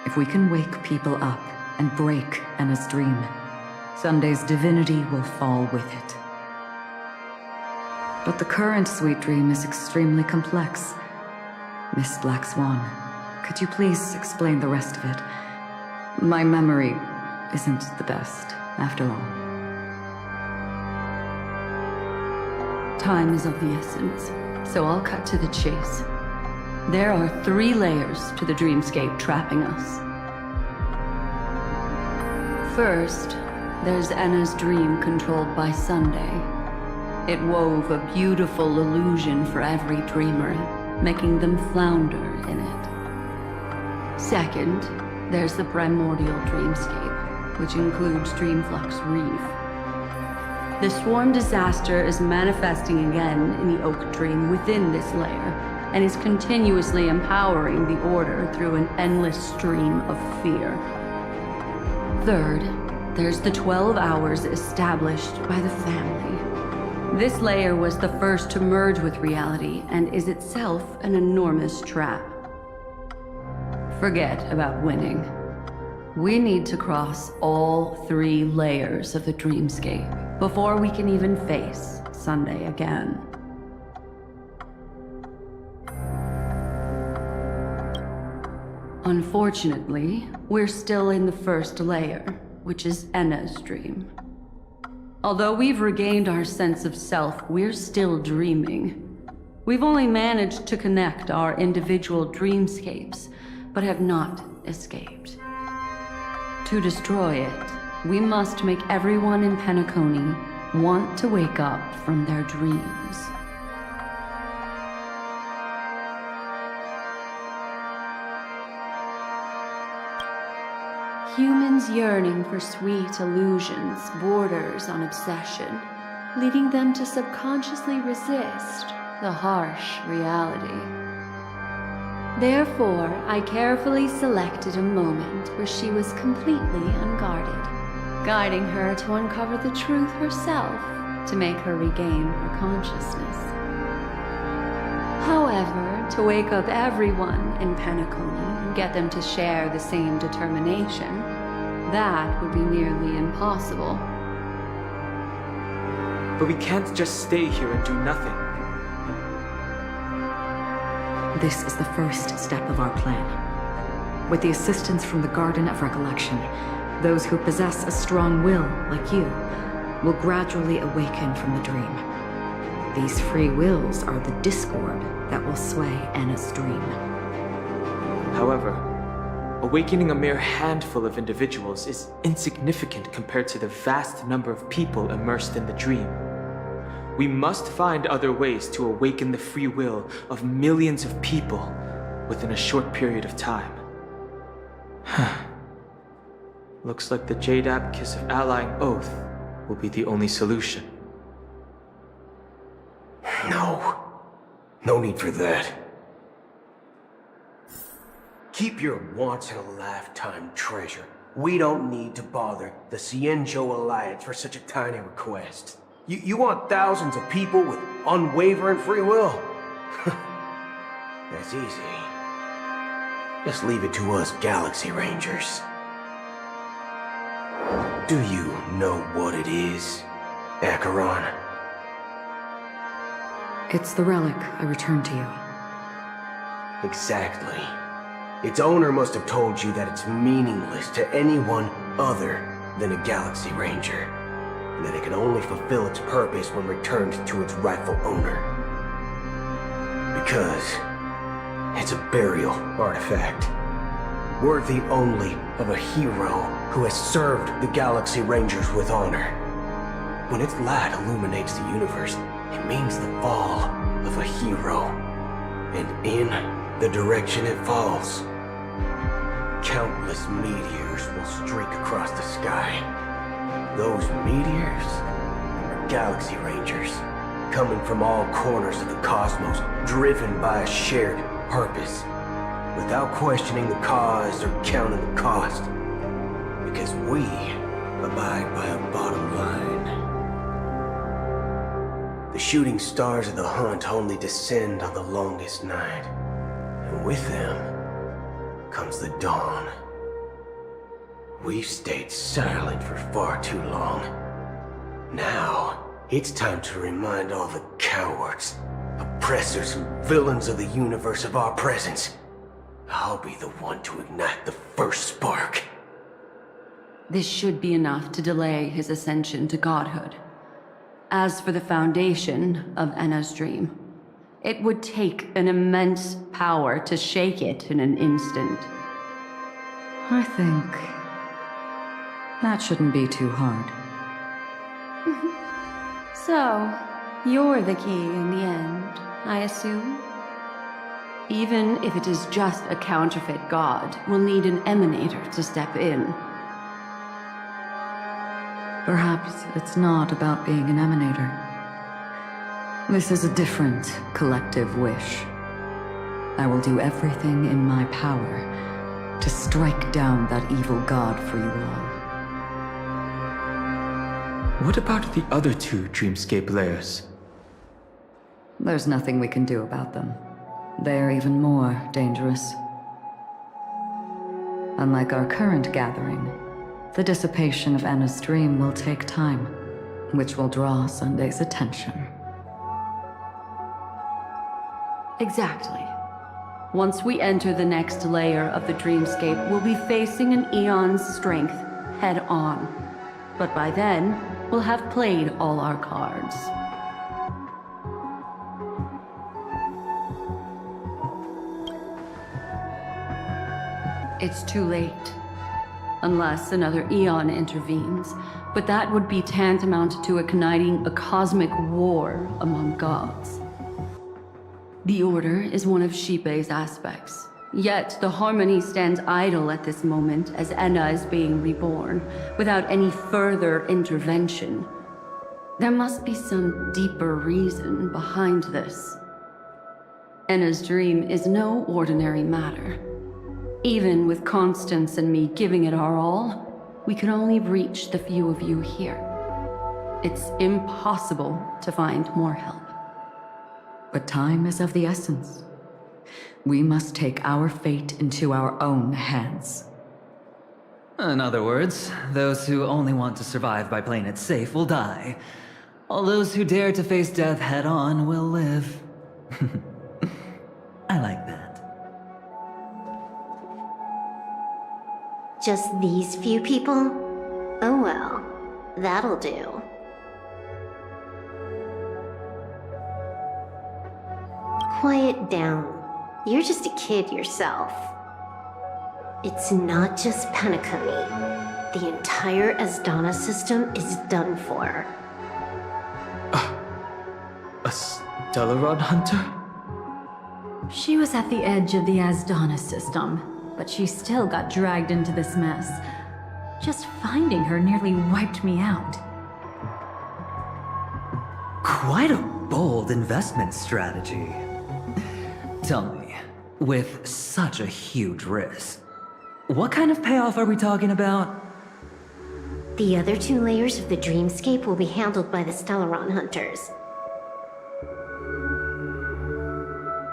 If we can wake people up and break Enna's dream, Sunday's divinity will fall with it. But the current sweet dream is extremely complex. Miss Black Swan, could you please explain the rest of it? My memory isn't the best, after all. Time is of the essence, so I'll cut to the chase. There are 3 layers to the dreamscape trapping us. First, there's Enna's dream controlled by Sunday. It wove a beautiful illusion for every dreamer, making them flounder in it. Second, there's the primordial dreamscape, which includes Dreamflux Reef. The swarm disaster is manifesting again in the Oak Dream within this layer, and is continuously empowering the Order through an endless stream of fear. Third, there's the 12 hours established by the family. This layer was the first to merge with reality and is itself an enormous trap. Forget about winning. We need to cross all 3 layers of the dreamscape before we can even face Sunday again. Unfortunately, we're still in the first layer, which is Enna's dream. Although we've regained our sense of self, we're still dreaming. We've only managed to connect our individual dreamscapes, but have not escaped. To destroy it, we must make everyone in Penacony want to wake up from their dreams. Humans yearning for sweet illusions borders on obsession, leading them to subconsciously resist the harsh reality. Therefore, I carefully selected a moment where she was completely unguarded, guiding her to uncover the truth herself to make her regain her consciousness. However, to wake up everyone in Penacony and get them to share the same determination, that would be nearly impossible. But we can't just stay here and do nothing. This is the first step of our plan. With the assistance from the Garden of Recollection, those who possess a strong will, like you, will gradually awaken from the dream. These free wills are the discord that will sway Enna's dream. However, awakening a mere handful of individuals is insignificant compared to the vast number of people immersed in the dream. We must find other ways to awaken the free will of millions of people within a short period of time. Looks like the Jade Abacus of Allying Oath will be the only solution. No need for that. Keep your once-in-a-lifetime treasure. We don't need to bother the Cienjo Alliance for such a tiny request. You want thousands of people with unwavering free will? That's easy. Just leave it to us Galaxy Rangers. Do you know what it is, Acheron? It's the relic I returned to you. Exactly. Its owner must have told you that it's meaningless to anyone other than a Galaxy Ranger, and that it can only fulfill its purpose when returned to its rightful owner. Because it's a burial artifact, worthy only of a hero who has served the Galaxy Rangers with honor. When its light illuminates the universe, it means the fall of a hero, and in the direction it falls, countless meteors will streak across the sky. Those meteors are Galaxy Rangers, coming from all corners of the cosmos, driven by a shared purpose, without questioning the cause or counting the cost, because we abide by a bottom line. The shooting stars of the hunt only descend on the longest night, and with them comes the dawn. We've stayed silent for far too long. Now, it's time to remind all the cowards, oppressors, and villains of the universe of our presence. I'll be the one to ignite the first spark. This should be enough to delay his ascension to godhood. As for the foundation of Enna's dream, it would take an immense power to shake it in an instant. I think that shouldn't be too hard. So, you're the key in the end, I assume? Even if it is just a counterfeit god, we'll need an emanator to step in. Perhaps it's not about being an emanator. This is a different collective wish. I will do everything in my power to strike down that evil god for you all. What about the other two dreamscape layers? There's nothing we can do about them. They're even more dangerous. Unlike our current gathering, the dissipation of Anna's dream will take time, which will draw Sunday's attention. Exactly. Once we enter the next layer of the dreamscape, we'll be facing an eon's strength head-on. But by then, we'll have played all our cards. It's too late. Unless another eon intervenes, but that would be tantamount to igniting a cosmic war among gods. The Order is one of Shipei's aspects, yet the Harmony stands idle at this moment as Enna is being reborn, without any further intervention. There must be some deeper reason behind this. Enna's dream is no ordinary matter. Even with Constance and me giving it our all, we can only reach the few of you here. It's impossible to find more help. But time is of the essence. We must take our fate into our own hands. In other words, those who only want to survive by playing it safe will die. All those who dare to face death head-on will live. I like that. Just these few people? Oh well, that'll do. Quiet down. You're just a kid yourself. It's not just Penacony. The entire Asdana system is done for. A Stellaron hunter? She was at the edge of the Asdana system, but she still got dragged into this mess. Just finding her nearly wiped me out. Quite a bold investment strategy. Tell me, with such a huge risk, what kind of payoff are we talking about? The other two layers of the dreamscape will be handled by the Stellaron hunters.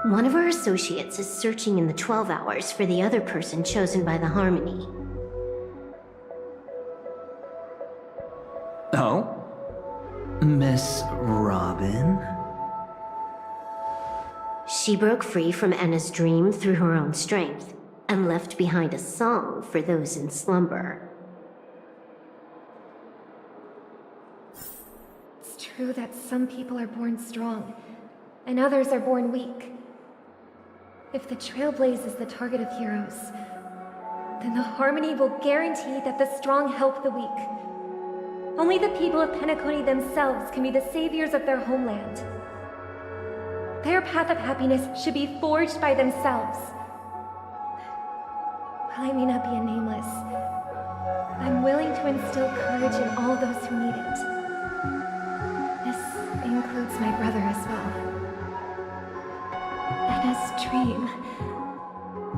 One of our associates is searching in the 12 hours for the other person chosen by the Harmony. Oh? Miss Robin? She broke free from Enna's dream through her own strength, and left behind a song for those in slumber. It's true that some people are born strong, and others are born weak. If the Trailblaze is the target of heroes, then the Harmony will guarantee that the strong help the weak. Only the people of Penacony themselves can be the saviors of their homeland. Their path of happiness should be forged by themselves. While I may not be a nameless, I'm willing to instill courage in all those who need it. This includes my brother as well. Anna's dream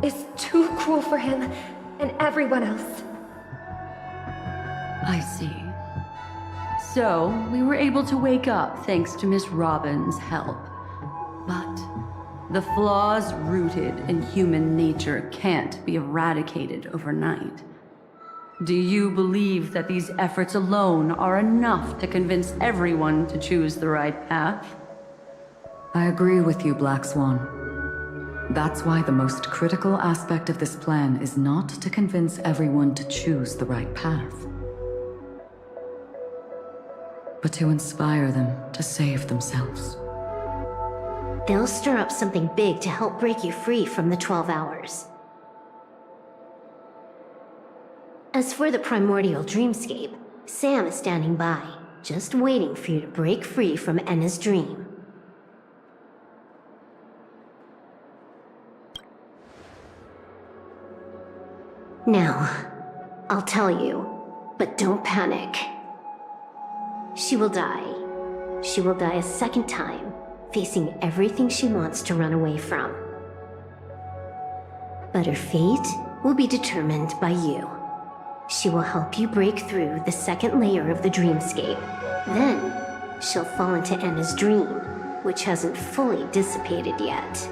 is too cruel for him and everyone else. I see. So, we were able to wake up thanks to Miss Robin's help. But the flaws rooted in human nature can't be eradicated overnight. Do you believe that these efforts alone are enough to convince everyone to choose the right path? I agree with you, Black Swan. That's why the most critical aspect of this plan is not to convince everyone to choose the right path. but to inspire them to save themselves. They'll stir up something big to help break you free from the 12 hours. As for the primordial dreamscape, Sam is standing by, just waiting for you to break free from Enna's dream. Now, I'll tell you, but don't panic. She will die. She will die a second time, facing everything she wants to run away from. But her fate will be determined by you. She will help you break through the second layer of the dreamscape. Then, she'll fall into Enna's dream, which hasn't fully dissipated yet.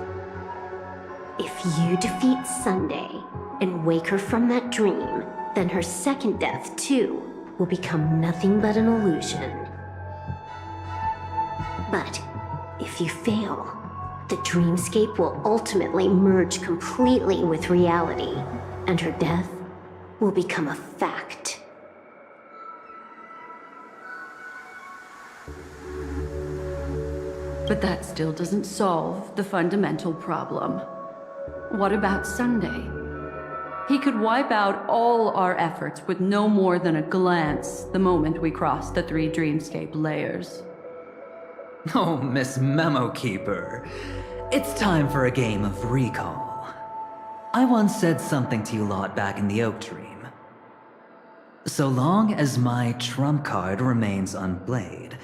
If you defeat Sunday and wake her from that dream, then her second death, too, will become nothing but an illusion. But if you fail, the dreamscape will ultimately merge completely with reality, and her death will become a fact. But that still doesn't solve the fundamental problem. What about Sunday? He could wipe out all our efforts with no more than a glance the moment we cross the 3 dreamscape layers. Oh, Miss Memo Keeper. It's time for a game of recall. I once said something to you lot back in the Oak Dream. So long as my trump card remains unplayed,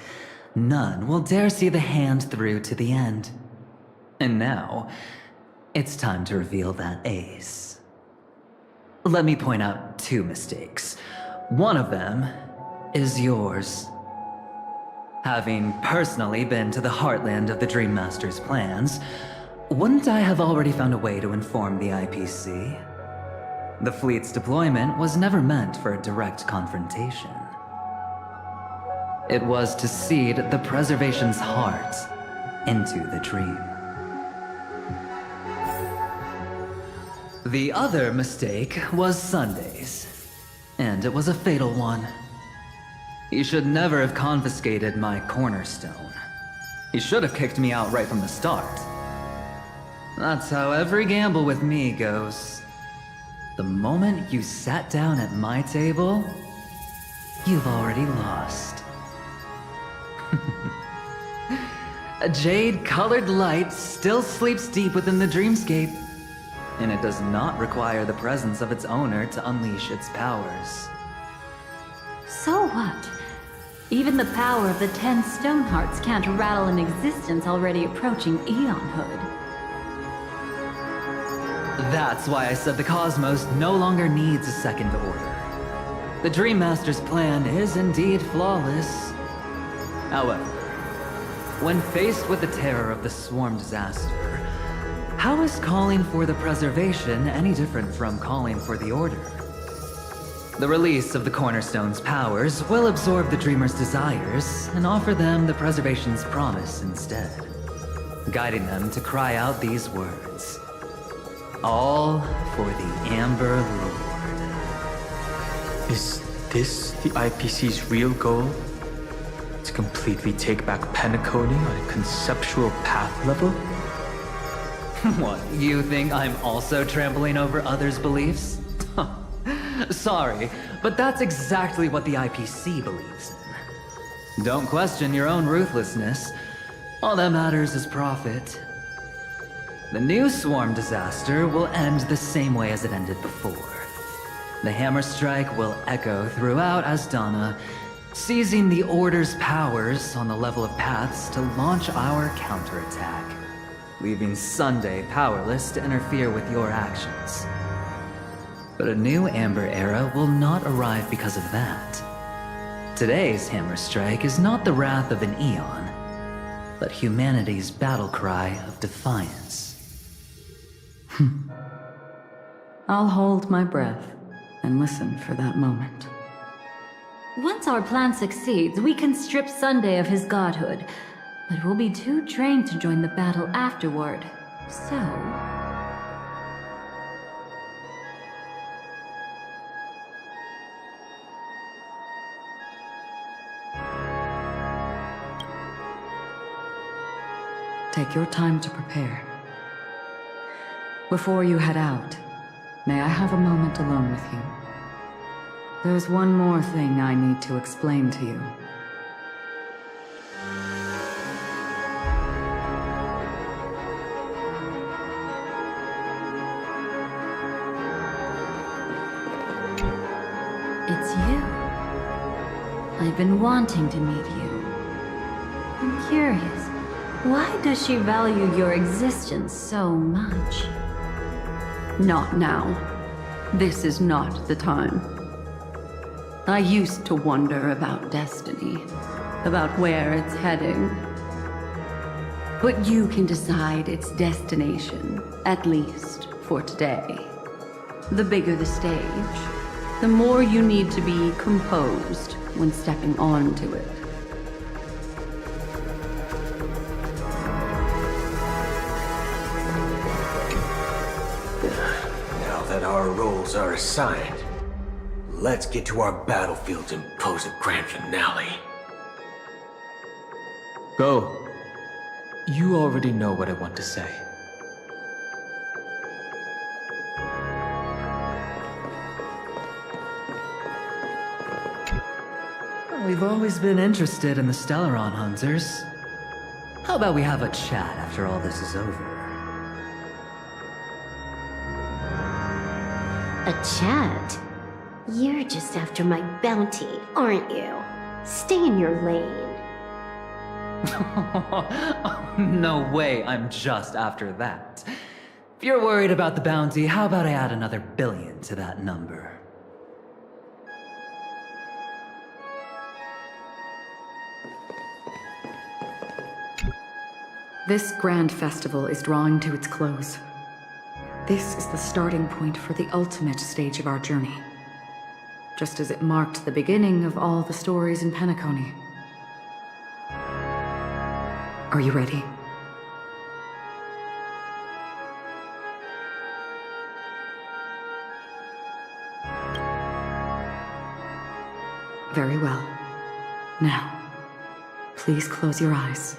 none will dare see the hand through to the end. And now, it's time to reveal that ace. Let me point out 2 mistakes. One of them is yours. Having personally been to the heartland of the Dream Master's plans, wouldn't I have already found a way to inform the IPC? The fleet's deployment was never meant for a direct confrontation. It was to seed the Preservation's heart into the dream. The other mistake was Sunday's, and it was a fatal one. He should never have confiscated my cornerstone. He should have kicked me out right from the start. That's how every gamble with me goes. The moment you sat down at my table, you've already lost. A jade-colored light still sleeps deep within the dreamscape, and it does not require the presence of its owner to unleash its powers. So what? Even the power of the 10 Stonehearts can't rattle an existence already approaching eonhood. That's why I said the cosmos no longer needs a second order. The Dream Master's plan is indeed flawless. However, when faced with the terror of the swarm disaster, how is calling for the preservation any different from calling for the order? The release of the Cornerstone's powers will absorb the Dreamer's desires and offer them the preservation's promise instead, guiding them to cry out these words. All for the Amber Lord. Is this the IPC's real goal? To completely take back Penacony on a conceptual path level? What, you think I'm also trampling over others' beliefs? Sorry, but that's exactly what the IPC believes in. Don't question your own ruthlessness. All that matters is profit. The new swarm disaster will end the same way as it ended before. The hammer strike will echo throughout Asdana, seizing the Order's powers on the level of paths to launch our counterattack, leaving Sunday powerless to interfere with your actions. But a new Amber Era will not arrive because of that. Today's hammer strike is not the wrath of an eon, but humanity's battle cry of defiance. I'll hold my breath and listen for that moment. Once our plan succeeds, we can strip Sunday of his godhood, but we'll be too drained to join the battle afterward. So... take your time to prepare. Before you head out, may I have a moment alone with you? There's one more thing I need to explain to you. It's you. I've been wanting to meet you. I'm curious, why does she value your existence so much? Not now. This is not the time. I used to wonder about destiny, about where it's heading. But you can decide its destination, at least for today. The bigger the stage, the more you need to be composed when stepping onto it. Now that our roles are assigned, let's get to our battlefields and pose a grand finale. Go. You already know what I want to say. We've always been interested in the Stellaron Hunters. How about we have a chat after all this is over? A chat? You're just after my bounty, aren't you? Stay in your lane. No way, I'm just after that. If you're worried about the bounty, how about I add another billion to that number? This grand festival is drawing to its close. This is the starting point for the ultimate stage of our journey. Just as it marked the beginning of all the stories in Penacony. Are you ready? Very well. Now, please close your eyes.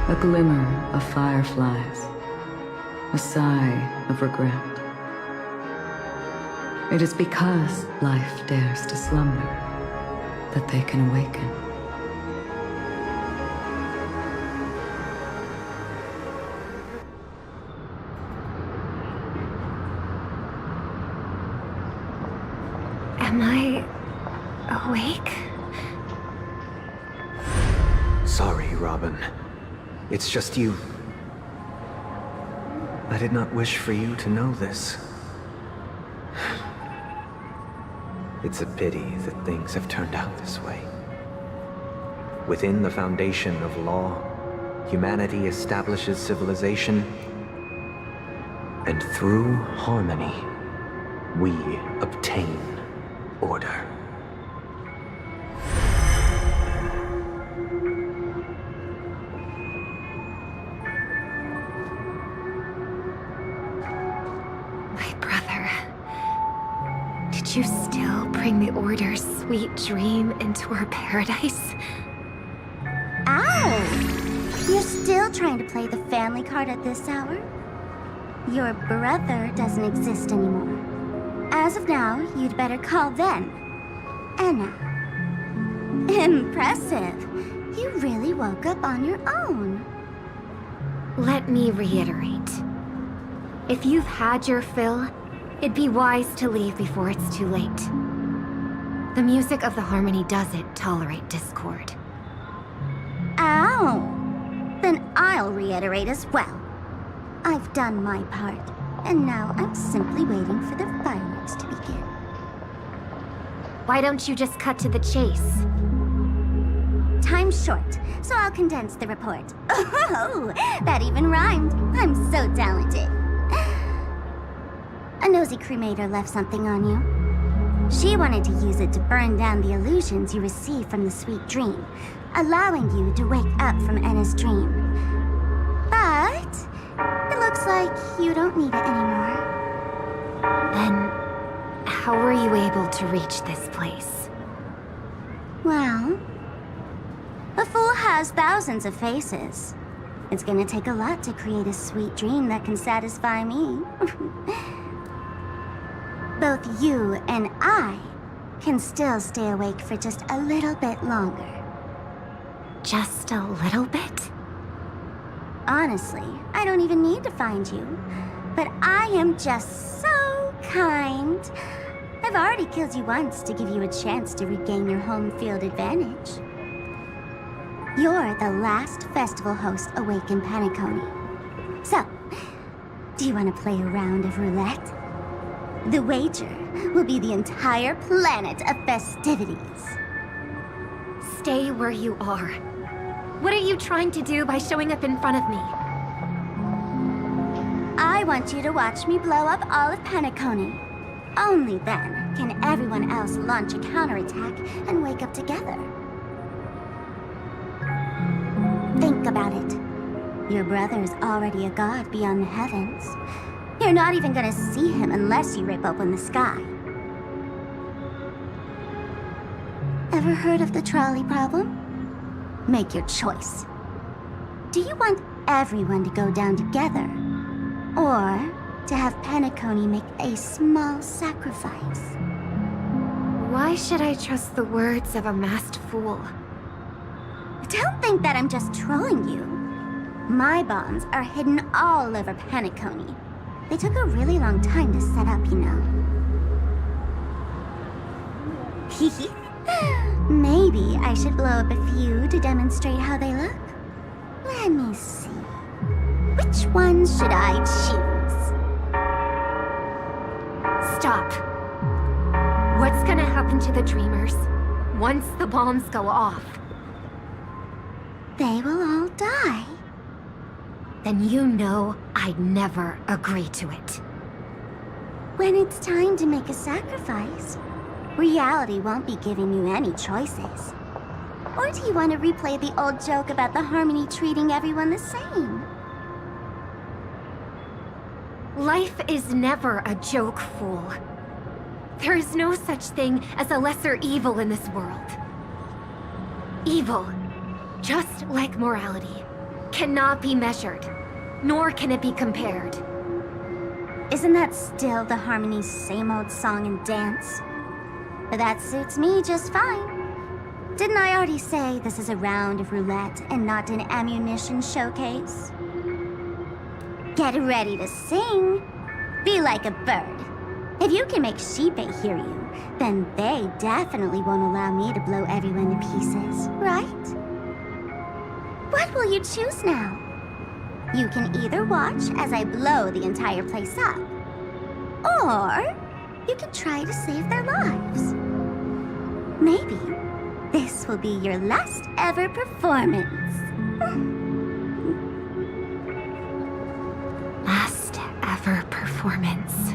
A glimmer of fireflies. A sigh of regret. It is because life dares to slumber that they can awaken. Am I awake? Sorry, Robin. It's just you. I did not wish for you to know this. It's a pity that things have turned out this way. Within the foundation of law, humanity establishes civilization, and through harmony, we obtain order. Did you still bring the Order's sweet dream into our paradise? Ow! You're still trying to play the family card at this hour? Your brother doesn't exist anymore. As of now, you'd better call them Anna. Impressive. You really woke up on your own. Let me reiterate. If you've had your fill, it'd be wise to leave before it's too late. The music of the harmony doesn't tolerate discord. Ow! Then I'll reiterate as well. I've done my part, and now I'm simply waiting for the fireworks to begin. Why don't you just cut to the chase? Time's short, so I'll condense the report. Oh, that even rhymed. I'm so talented. A nosy cremator left something on you. She wanted to use it to burn down the illusions you received from the sweet dream, allowing you to wake up from Anna's dream. But it looks like you don't need it anymore. Then, how were you able to reach this place? Well, a fool has thousands of faces. It's gonna take a lot to create a sweet dream that can satisfy me. Both you and I can still stay awake for just a little bit longer. Just a little bit? Honestly, I don't even need to find you. But I am just so kind. I've already killed you once to give you a chance to regain your home field advantage. You're the last festival host awake in Penacony. So, do you want to play a round of roulette? The wager will be the entire planet of festivities. Stay where you are. What are you trying to do by showing up in front of me? I want you to watch me blow up all of Penacony. Only then can everyone else launch a counterattack and wake up together. Think about it. Your brother's already a god beyond the heavens. You're not even gonna see him unless you rip open the sky. Ever heard of the trolley problem? Make your choice. Do you want everyone to go down together? Or to have Penacony make a small sacrifice? Why should I trust the words of a masked fool? Don't think that I'm just trolling you. My bombs are hidden all over Penacony. They took a really long time to set up, you know. Maybe I should blow up a few to demonstrate how they look. Let me see. Which ones should I choose? Stop. What's gonna happen to the dreamers once the bombs go off? They will all die. Then you know I'd never agree to it. When it's time to make a sacrifice, reality won't be giving you any choices. Or do you want to replay the old joke about the Harmony treating everyone the same? Life is never a joke, fool. There is no such thing as a lesser evil in this world. Evil, just like morality, cannot be measured, nor can it be compared. Isn't that still the Harmony's same old song and dance? But that suits me just fine. Didn't I already say this is a round of roulette and not an ammunition showcase? Get ready to sing. Be like a bird. If you can make Sheepei hear you, then they definitely won't allow me to blow everyone to pieces, right? What will you choose now? You can either watch as I blow the entire place up, or you can try to save their lives. Maybe this will be your last ever performance. Last ever performance.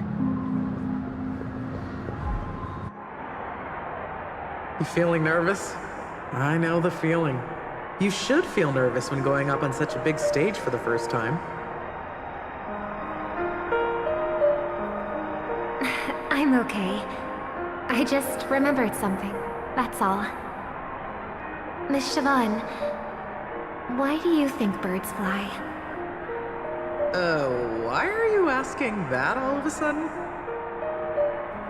You feeling nervous? I know the feeling. You should feel nervous when going up on such a big stage for the first time. I'm okay. I just remembered something, that's all. Miss Siobhan, why do you think birds fly? Why are you asking that all of a sudden?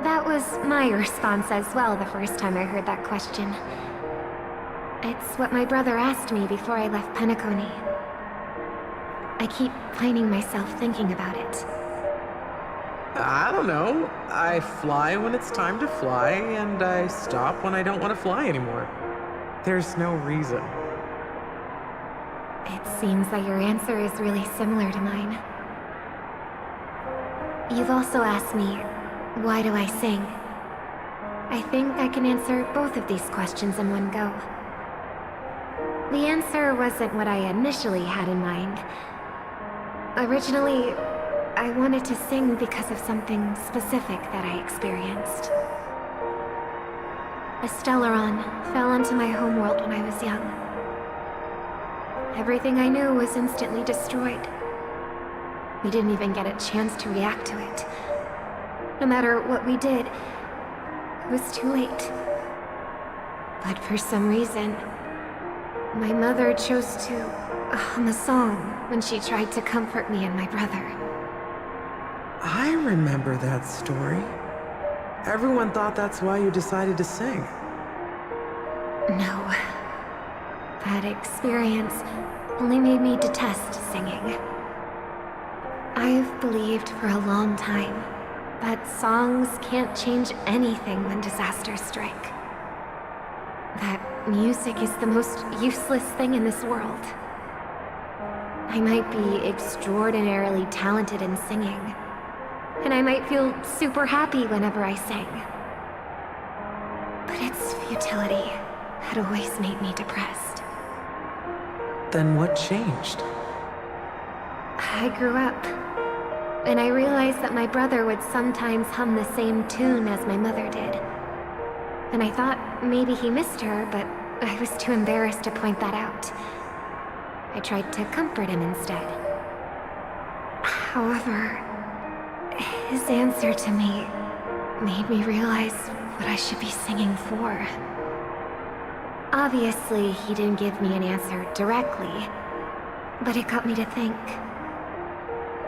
That was my response as well the first time I heard that question. It's what my brother asked me before I left Penacony. I keep finding myself thinking about it. I don't know. I fly when it's time to fly, and I stop when I don't want to fly anymore. There's no reason. It seems that your answer is really similar to mine. You've also asked me, why do I sing? I think I can answer both of these questions in one go. The answer wasn't what I initially had in mind. Originally, I wanted to sing because of something specific that I experienced. A Stellaron fell onto my homeworld when I was young. Everything I knew was instantly destroyed. We didn't even get a chance to react to it. No matter what we did, it was too late. But for some reason, my mother chose to hum a song when she tried to comfort me and my brother. I remember that story. Everyone thought that's why you decided to sing. No. That experience only made me detest singing. I've believed for a long time that songs can't change anything when disasters strike. That music is the most useless thing in this world. I might be extraordinarily talented in singing, and I might feel super happy whenever I sing. But its futility had always made me depressed. Then what changed? I grew up, and I realized that my brother would sometimes hum the same tune as my mother did. And I thought maybe he missed her, but I was too embarrassed to point that out. I tried to comfort him instead. However, his answer to me made me realize what I should be singing for. Obviously, he didn't give me an answer directly, but it got me to think.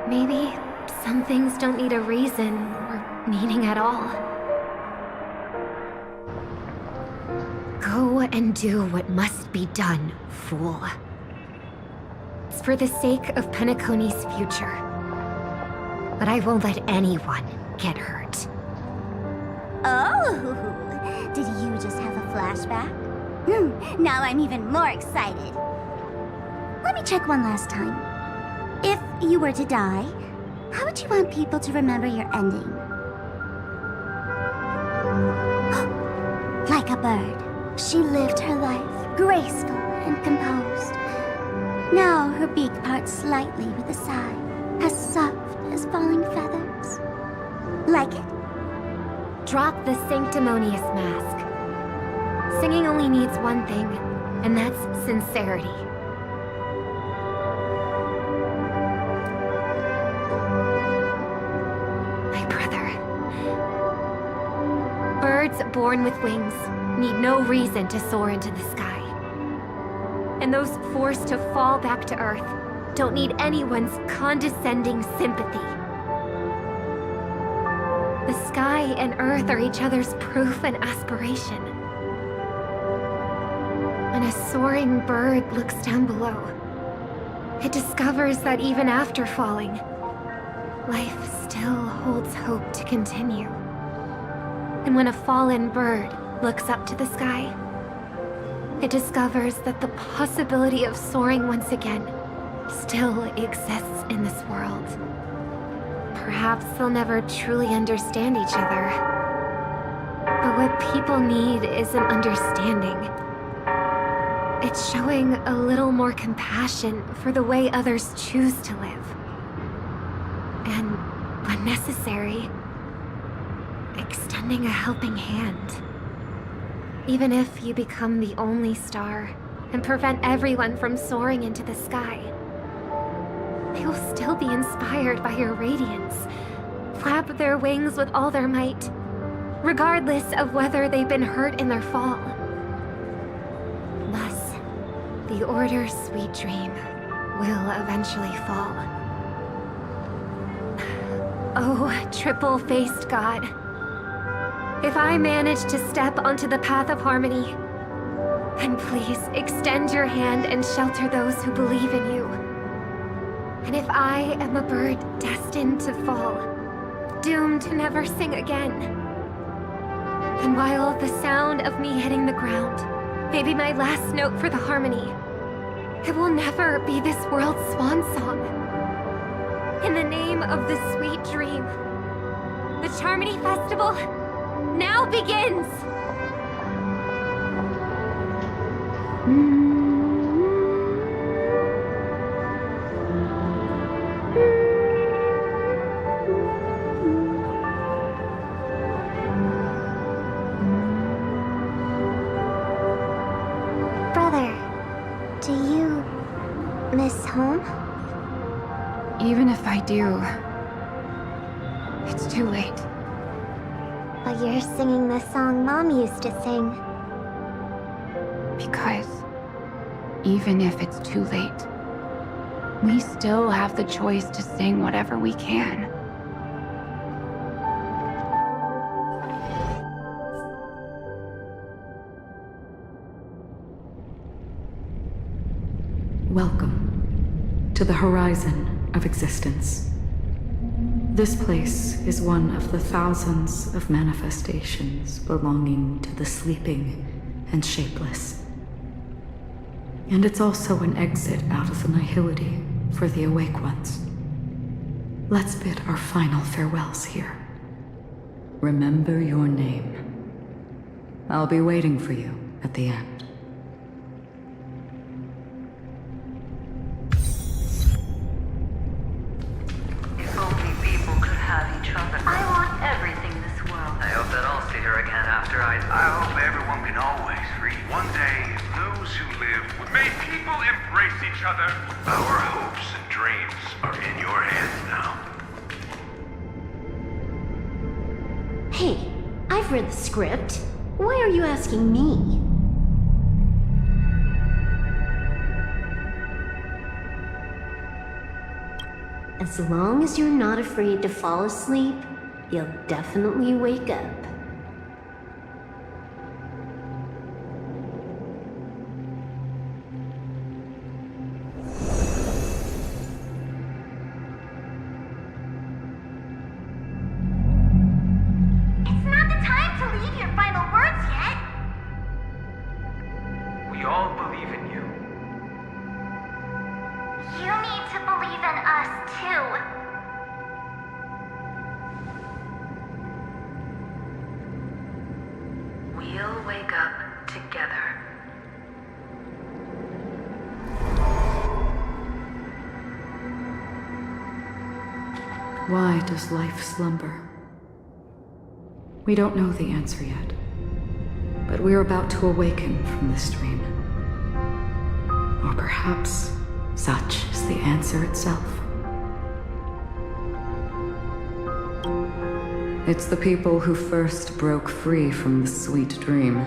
Maybe some things don't need a reason or meaning at all. Go and do what must be done, fool. It's for the sake of Penacony's future. But I won't let anyone get hurt. Oh, did you just have a flashback? Now I'm even more excited. Let me check one last time. If you were to die, how would you want people to remember your ending? Like a bird, she lived her life, graceful and composed. Now her beak parts slightly with a sigh, as soft as falling feathers. Like it? Drop the sanctimonious mask. Singing only needs one thing, and that's sincerity. My brother. Birds born with wings need no reason to soar into the sky. And those forced to fall back to Earth don't need anyone's condescending sympathy. The sky and Earth are each other's proof and aspiration. When a soaring bird looks down below, it discovers that even after falling, life still holds hope to continue. And when a fallen bird looks up to the sky, it discovers that the possibility of soaring once again still exists in this world. Perhaps they'll never truly understand each other. But what people need isn't understanding. It's showing a little more compassion for the way others choose to live. And, when necessary, extending a helping hand. Even if you become the only star and prevent everyone from soaring into the sky, they will still be inspired by your radiance, flap their wings with all their might, regardless of whether they've been hurt in their fall. Thus, the Order's sweet dream will eventually fall. Oh, triple-faced God. If I manage to step onto the path of harmony, then please extend your hand and shelter those who believe in you. And if I am a bird destined to fall, doomed to never sing again, then while the sound of me hitting the ground may be my last note for the harmony, it will never be this world's swan song. In the name of the sweet dream, the Charmony Festival now begins! Brother, do you miss home? Even if I do, it's too late. But you're singing the song Mom used to sing. Because even if it's too late. We still have the choice to sing whatever we can. Welcome to the horizon of existence. This place is one of the thousands of manifestations belonging to the sleeping and shapeless. And it's also an exit out of the nihility for the awake ones. Let's bid our final farewells here. Remember your name. I'll be waiting for you at the end. I want everything in this world. I hope that I'll see her again after I hope everyone can always read. One day, those who live would make people embrace each other. Our hopes and dreams are in your hands now. Hey, I've read the script. Why are you asking me? As long as you're not afraid to fall asleep, you'll definitely wake up. It's not the time to leave your final words yet. We all believe in you. You need to believe in us, too. We'll wake up together. Why does life slumber? We don't know the answer yet, but we're about to awaken from this dream. Or perhaps such is the answer itself. It's the people who first broke free from the sweet dream.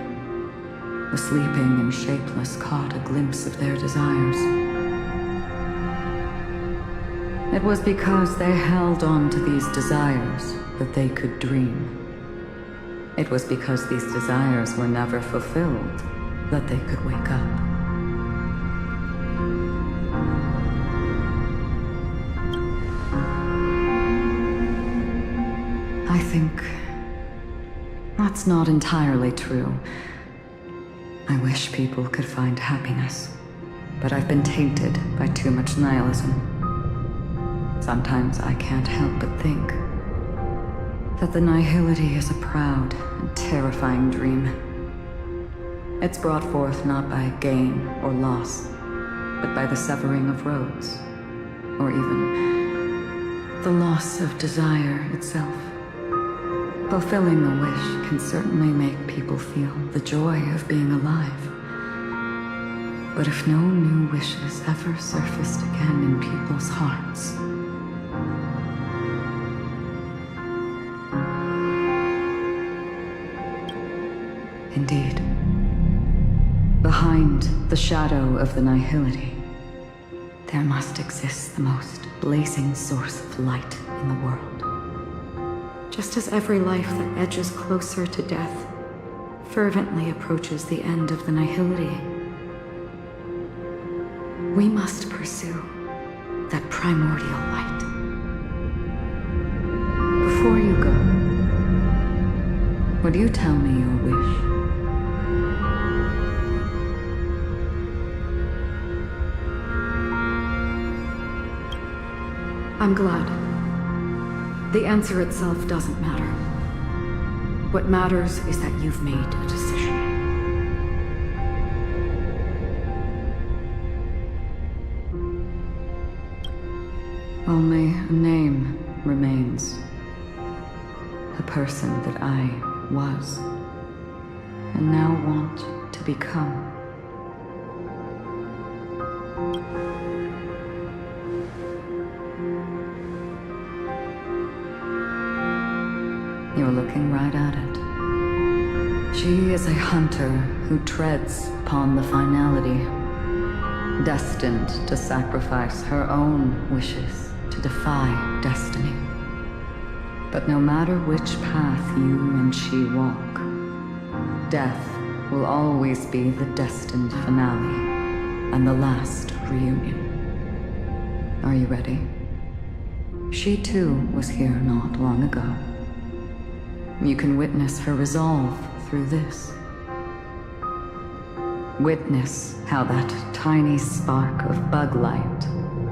The sleeping and shapeless caught a glimpse of their desires. It was because they held on to these desires that they could dream. It was because these desires were never fulfilled that they could wake up. I think that's not entirely true. I wish people could find happiness, but I've been tainted by too much nihilism. Sometimes I can't help but think that the nihility is a proud and terrifying dream. It's brought forth not by gain or loss, but by the severing of roads, or even the loss of desire itself. Fulfilling a wish can certainly make people feel the joy of being alive. But if no new wishes ever surfaced again in people's hearts, indeed, behind the shadow of the nihility, there must exist the most blazing source of light in the world. Just as every life that edges closer to death fervently approaches the end of the nihility, we must pursue that primordial light. Before you go, would you tell me your wish? I'm glad. The answer itself doesn't matter. What matters is that you've made a decision. Only a name remains. A person that I was, and now want to become. You're looking right at it. She is a hunter who treads upon the finality. destined to sacrifice her own wishes to defy destiny. But no matter which path you and she walk, death will always be the destined finale and the last reunion. Are you ready? She too was here not long ago. You can witness her resolve through this. Witness how that tiny spark of bug light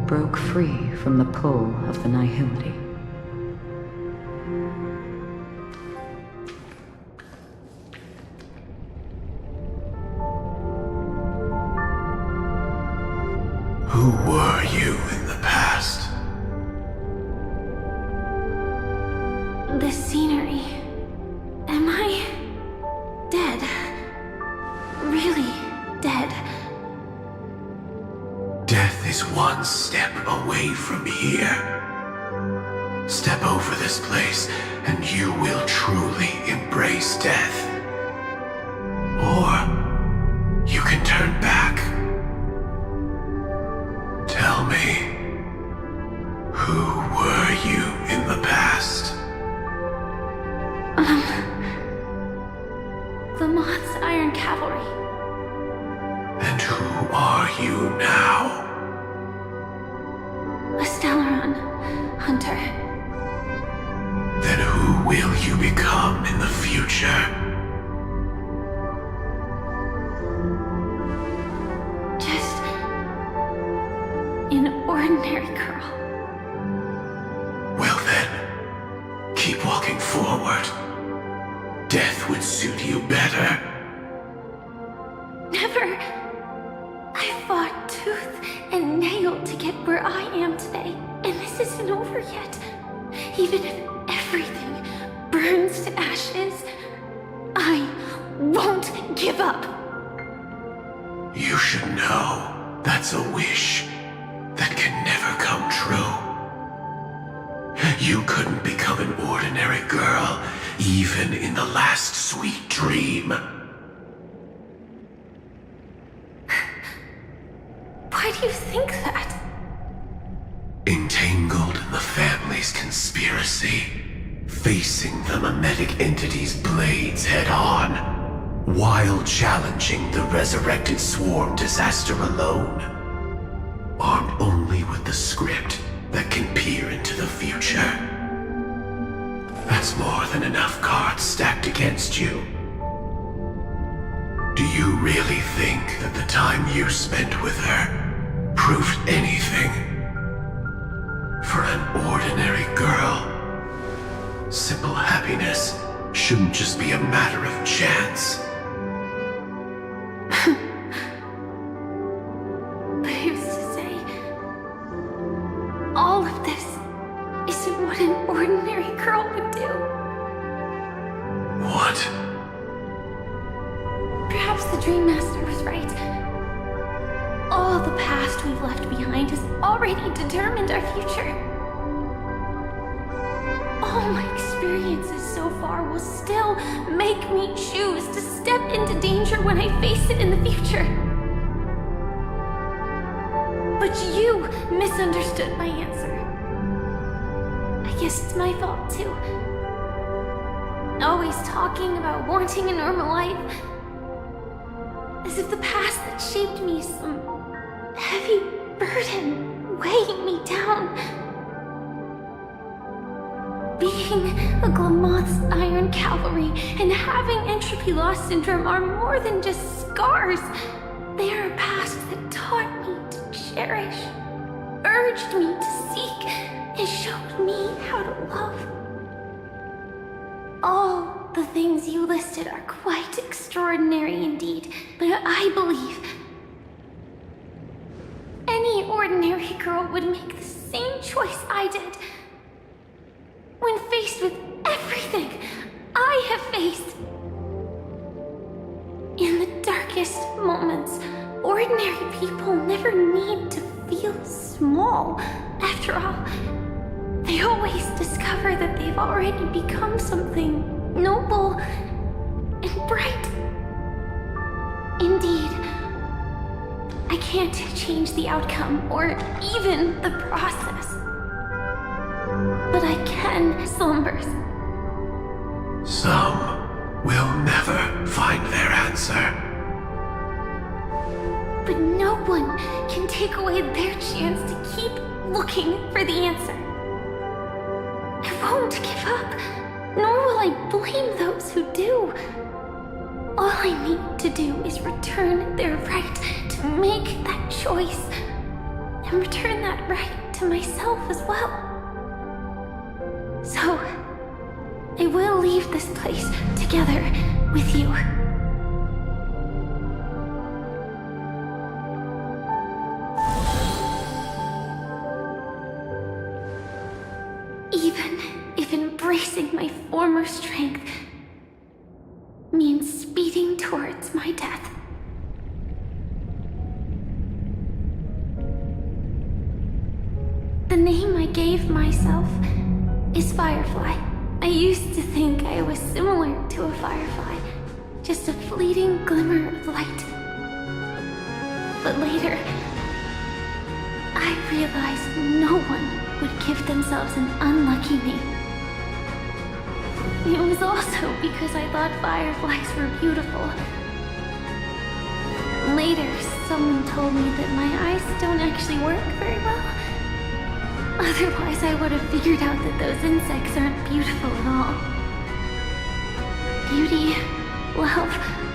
broke free from the pull of the nihility. Who were you in the past? The scenery. Am I dead? Really dead? Death is one step away from here. Step over this place, and you will truly embrace death. Or you can turn back. Tell me, who were you in the past? The Moth's Iron Cavalry. And who are you now? A Stellaron hunter. Then who will you become in the future? Just an ordinary girl. Well then, keep walking forward. Death would suit you better. Never. I fought tooth and nail to get where I am today, and this isn't over yet. Even if everything burns to ashes, I won't give up. You should know that's a wish that can never come true. You couldn't become an ordinary girl, even in the last sweet dream. Why do you think that? Entangled in the family's conspiracy, facing the mimetic entity's blades head-on, while challenging the resurrected swarm disaster alone, armed only with the script that can peer into the future. That's more than enough cards stacked against you. Do you really think that the time you spent with her proved anything? For an ordinary girl, simple happiness shouldn't just be a matter of chance. But who's to say? All of this isn't what an ordinary girl would do. What? Perhaps the Dream Master was right. All the past we've left behind has already determined our future. All my experiences so far will still make me choose to step into danger when I face it in the future. But you misunderstood my answer. I guess it's my fault too. Always talking about wanting a normal life. As if the past that shaped me is some heavy burden weighing me down. Being a Glamoth's Iron Cavalry and having entropy loss syndrome are more than just scars. They are a past that taught me to cherish, urged me to seek, and showed me how to love. All the things you listed are quite extraordinary indeed, but I believe any ordinary girl would make the same choice I did. When faced with everything I have faced. In the darkest moments, ordinary people never need to feel small. After all, they always discover that they've already become something noble and bright. Indeed, I I can't change the outcome or even the process. But I can slumbers. Some will never find their answer. But no one can take away their chance to keep looking for the answer. I won't give up, nor will I blame those who do. All I need to do is return their right to make that choice, and return that right to myself as well. So, I will leave this place together with you. Even if embracing my former strength means speeding towards my death. The name I gave myself is Firefly. I used to think I was similar to a firefly, just a fleeting glimmer of light. But later, I realized no one would give themselves an unlucky name. It was also because I thought fireflies were beautiful. Later, someone told me that my eyes don't actually work very well. Otherwise, I would have figured out that those insects aren't beautiful at all. Beauty, love,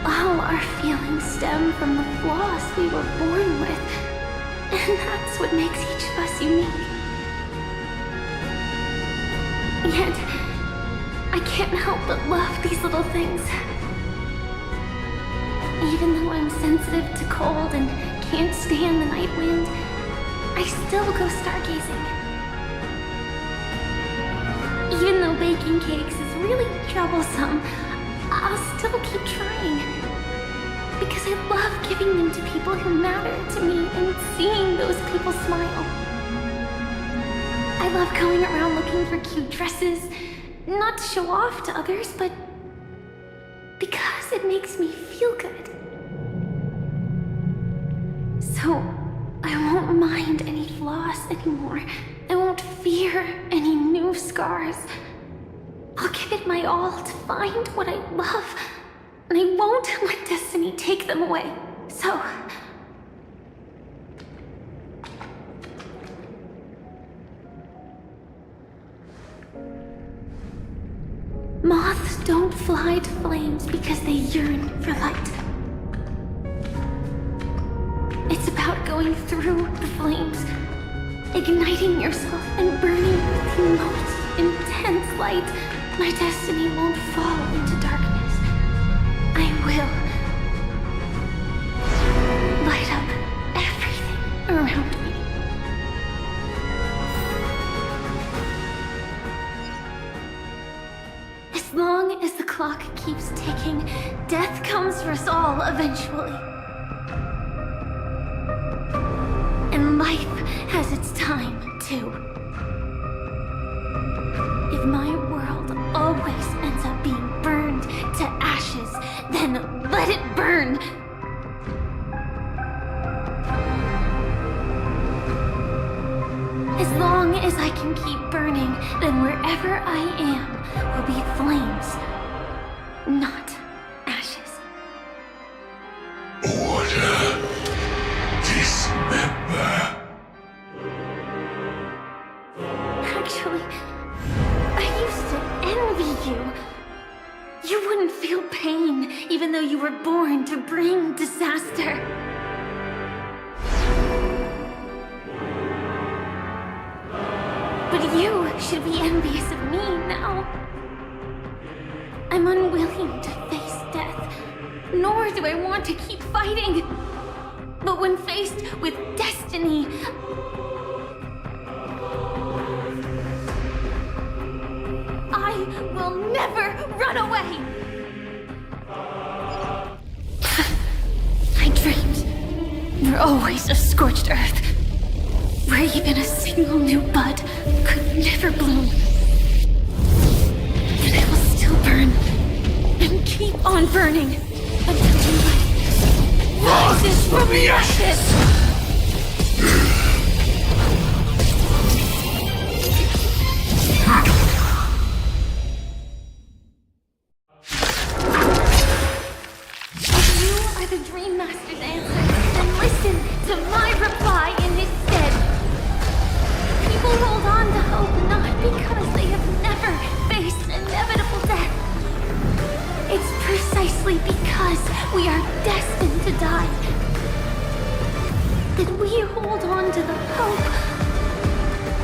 all our feelings stem from the flaws we were born with. And that's what makes each of us unique. Yet, I can't help but love these little things. Even though I'm sensitive to cold and can't stand the night wind, I still go stargazing. Even though baking cakes is really troublesome, I'll still keep trying. Because I love giving them to people who matter to me and seeing those people smile. I love going around looking for cute dresses, not to show off to others, but because it makes me feel good. So, I won't mind any flaws anymore. I won't fear any new scars. I'll give it my all to find what I love, and I won't let destiny take them away. So... moths don't fly to flames because they yearn for light. It's about going through the flames, igniting yourself and burning with the most intense light. My destiny won't fall into darkness. I will light up everything around me. As long as the clock keeps ticking, death comes for us all eventually. And life has its time, too. If my world always ends up being burned to ashes, then let it burn! As long as I can keep burning, then wherever I am will be flames, not ashes. Order. Dismember. Actually, I used to envy you. You wouldn't feel pain, even though you were born to bring disaster. But you should be envious of me now. I'm unwilling to face death, nor do I want to keep fighting. But when faced with destiny, I will never run away! I dreamed we're always a scorched earth, where even a single new bud could never bloom. But I will still burn, and keep on burning, until you Run! ashes from the ashes! If you are the Dream Master's answer, then listen to my reply in his stead. People hold on to hope not because they have never faced inevitable death. It's precisely because we are destined to die that we hold on to the hope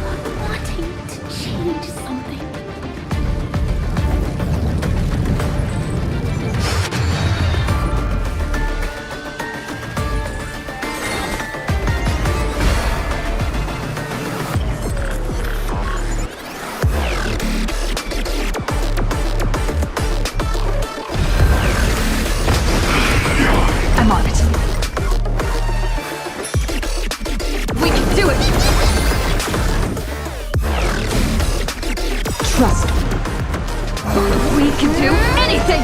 of wanting to change something. I'm on it. We can do it! Trust me. We can do anything!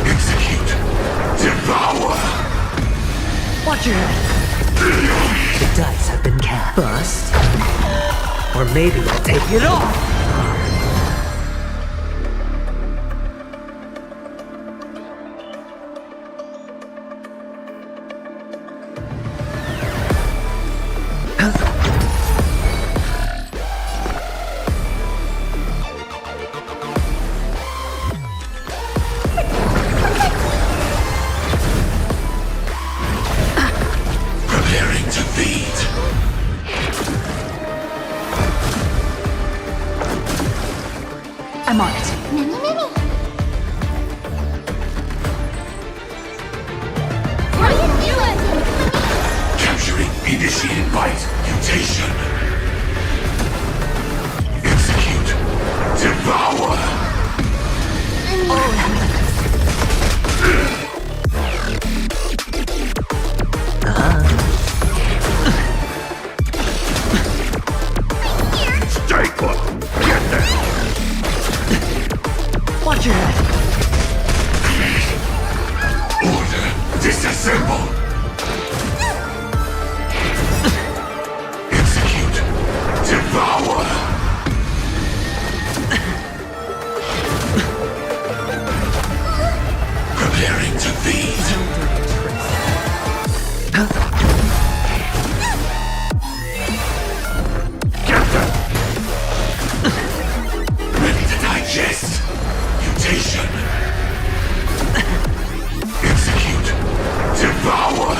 Execute. Devour. Watch your head. The dice have been cast. Bust. Or maybe I'll take it off. Preparing to feed. I'm on it. Mini, mini. What are you doing? Capturing initiated bite. Mutation. Execute. Devour. Stay put. Get there. Watch your head. Order. Disassemble. Execute. Devour. Preparing to feed. Get them. Ready to digest. Mutation. Execute. Devour.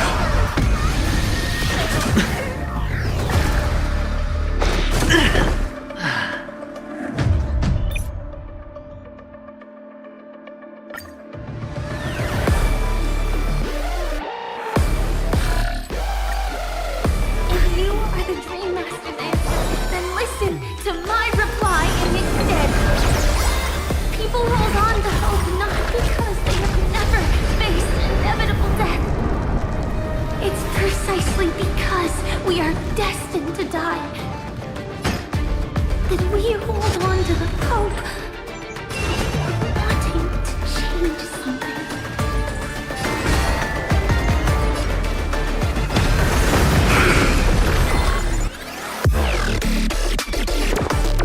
If you are the Dream Master's answer, then listen to my reply in his stead. People hold on to hope not because they have never faced inevitable death. It's precisely because we are destined to die that we hold on to the hope of wanting to change something.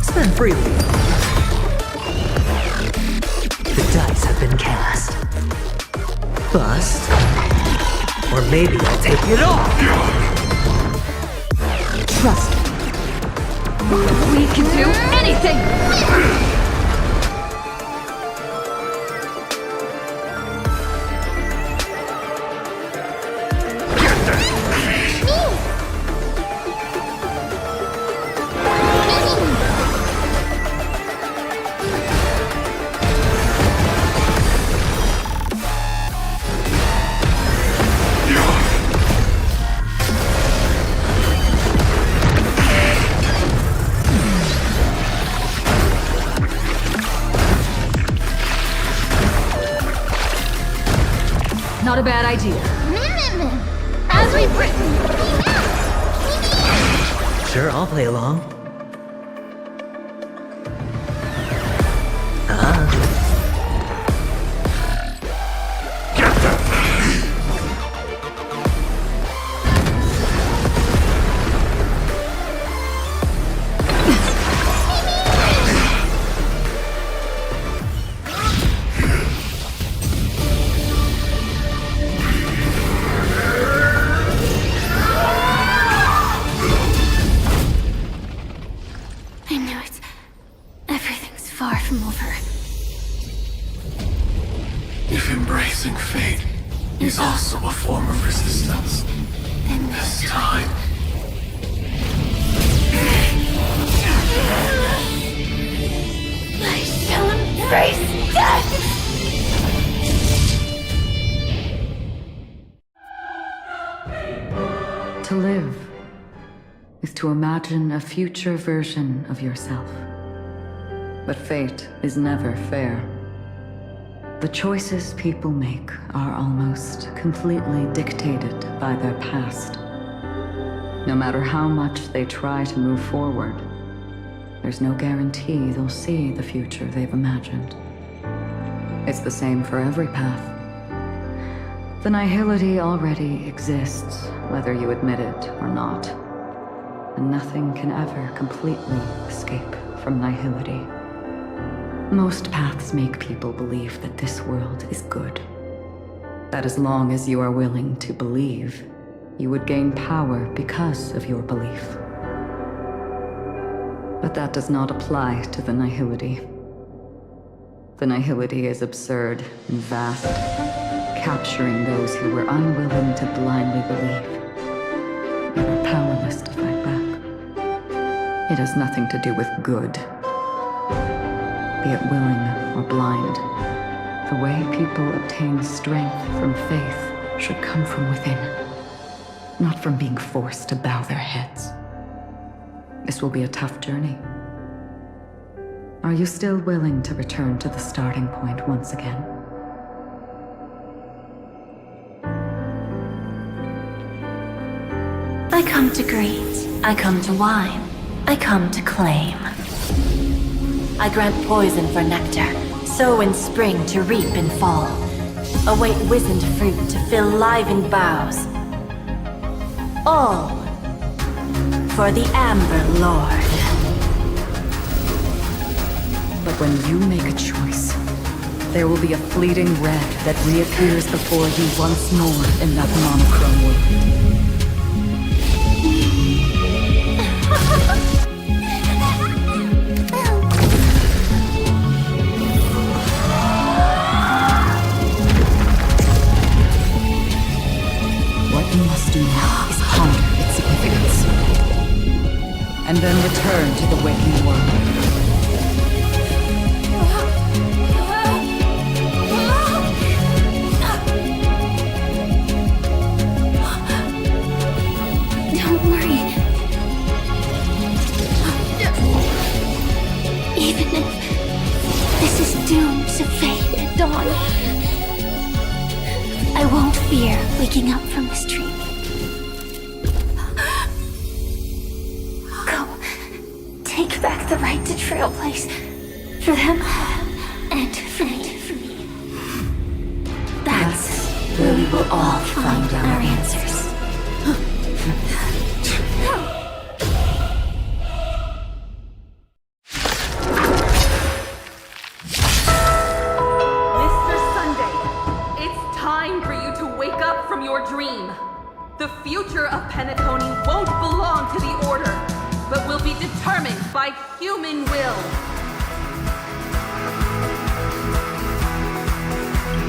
Spend freely. The dice have been cast. Bust. Or maybe I'll take it off. Trust me. We can do anything! idea. As we've written. Sure, I'll play along. I knew it. Everything's far from over. If embracing fate is also a form of resistance, Then this time, I shall embrace death! To live is to imagine a future version of yourself. But fate is never fair. The choices people make are almost completely dictated by their past. No matter how much they try to move forward, there's no guarantee they'll see the future they've imagined. It's the same for every path. The nihility already exists, whether you admit it or not. And nothing can ever completely escape from nihility. Most paths make people believe that this world is good. That as long as you are willing to believe, you would gain power because of your belief. But that does not apply to the nihility. The nihility is absurd and vast, capturing those who were unwilling to blindly believe, yet are powerless to fight back. It has nothing to do with good. Be it willing or blind, the way people obtain strength from faith should come from within, not from being forced to bow their heads. This will be a tough journey. Are you still willing to return to the starting point once again? I come to greet, I come to wine, I come to claim. I grant poison for nectar, sow in spring to reap in fall. Await wizened fruit to fill livened boughs. All for the Amber Lord. But when you make a choice, there will be a fleeting red that reappears before you once more in that monochrome world. What you must do now is ponder its significance, and then return to the waking world. Don't worry. Even if this is doomed to fade at dawn, I won't fear waking up from this dream. Go. Take back the right to trailblaze. For them, and for me. That's where we will all find our answers. Mr. Sunday, it's time for you to wake up from your dream. The future of Penatoni won't belong to the Order, but will be determined by human will.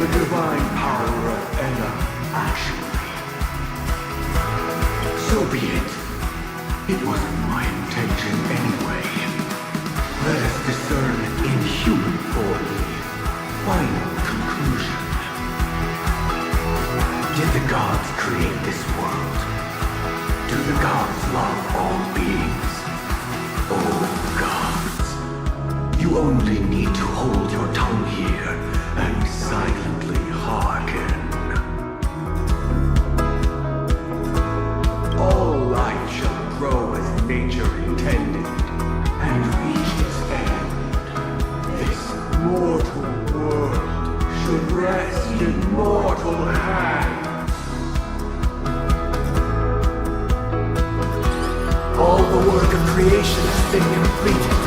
the divine power of Ella, actually. So be it. It wasn't my intention anyway. Let us discern in human form the final conclusion. Did the gods create this world? Do the gods love all beings? Oh, gods. You only need to hold your tongue here and silently hearken. creation has been completed.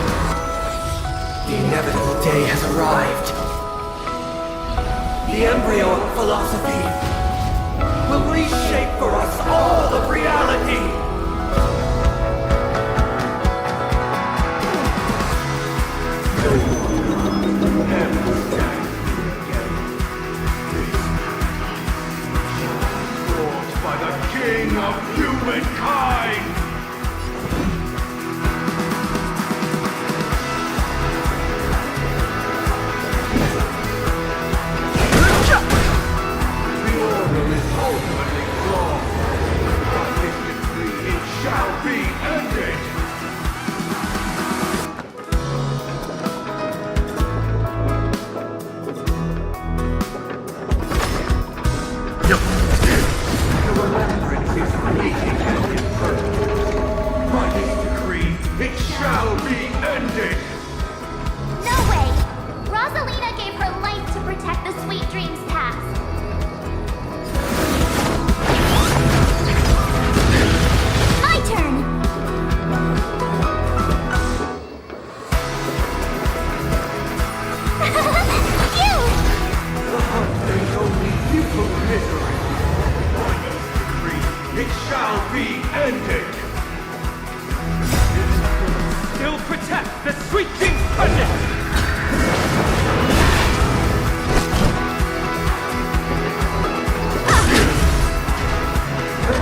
The inevitable day has arrived. The embryo of philosophy will reshape for us all of reality. By the king of humankind! The order is ultimately flawed. By this decree, it shall be ended! The remembrance is fleeting and imperfect. By this decree, it shall be ended! No way! Rosalina gave her life to protect the Sweet Dreams past. My turn! You! The hunt brings only futile misery. By this decree, it shall be ended! Still protect the Sweet Dreams presence!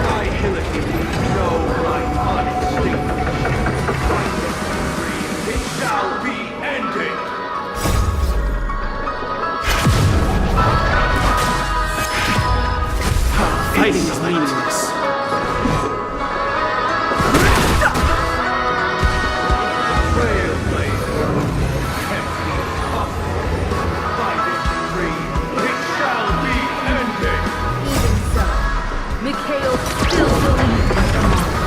Annihility know my honesty. By this decree, it shall be ended! Fighting is meaningless. Trailblazer, can't be tough. By this decree, it shall be ended! Even so, Mikhail still believes in tomorrow.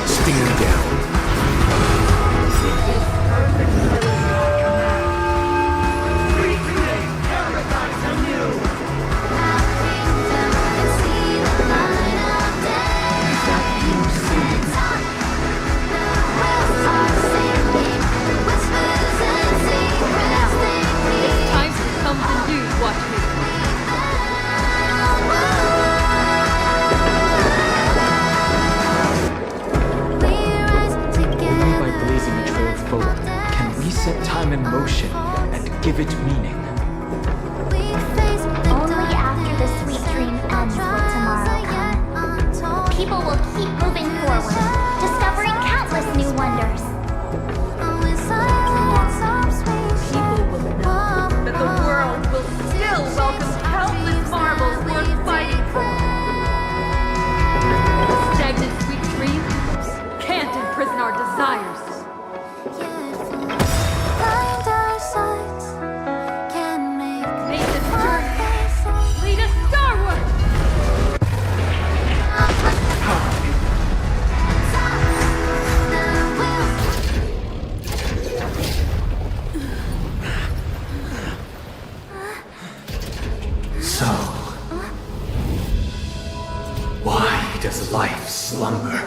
Stand down. Recreate paradise anew! It's time to come to you, watch me. Only by blazing a trail forward can we set time in motion and give it meaning. Only after the Sweet Dream ends will tomorrow come. People will keep moving forward, discovering countless new wonders. People will know that the world will still welcome countless marvels worth fighting for. The stagnant Sweet Dream can't imprison our desires. Make this journey lead us starward! So, why does life slumber?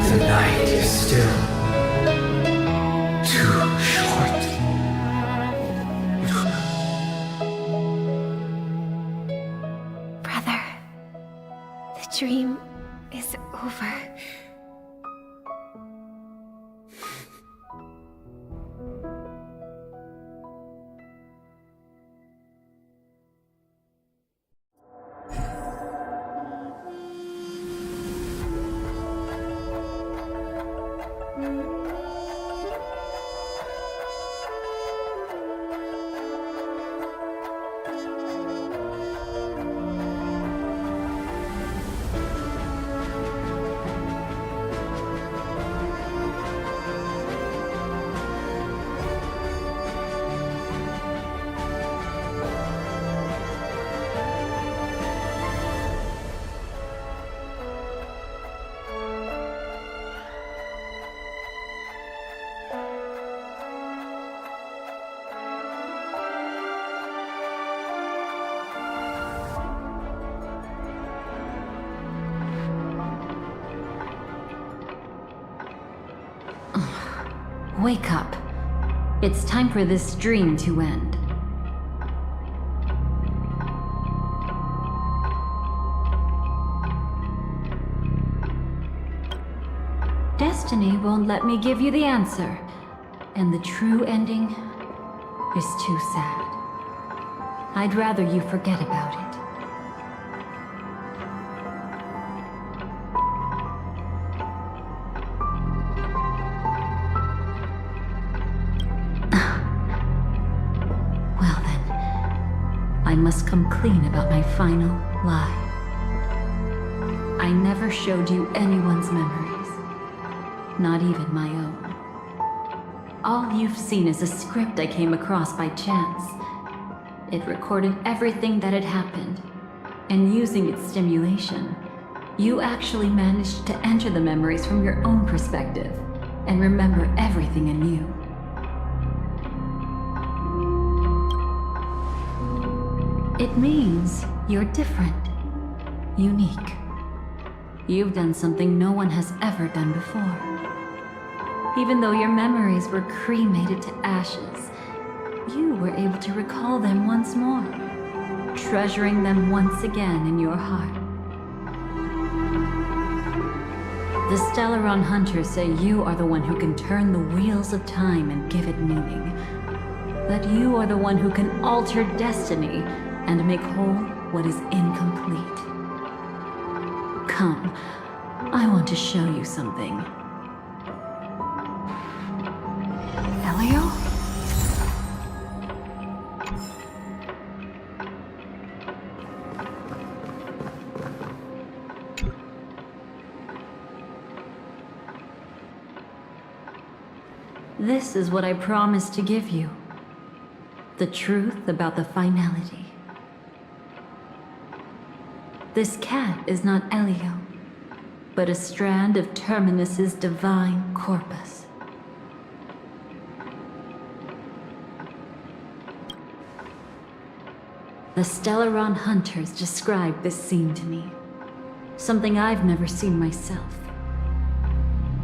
The night is still too short. Brother, the dream is over. wake up. It's time for this dream to end. Destiny won't let me give you the answer, and the true ending is too sad. I'd rather you forget about it. Well then, I must come clean about my final lie. I never showed you anyone's memories, not even my own. All you've seen is a script I came across by chance. It recorded everything that had happened, and using its stimulation, you actually managed to enter the memories from your own perspective and remember everything anew. It means you're different, unique. You've done something no one has ever done before. Even though your memories were cremated to ashes, you were able to recall them once more, treasuring them once again in your heart. The Stellaron Hunters say you are the one who can turn the wheels of time and give it meaning. That you are the one who can alter destiny and make whole what is incomplete. Come, I want to show you something. Elio? This is what I promised to give you. The truth about the finality. This cat is not Elio, but a strand of Terminus's divine corpus. The Stellaron Hunters described this scene to me. Something I've never seen myself.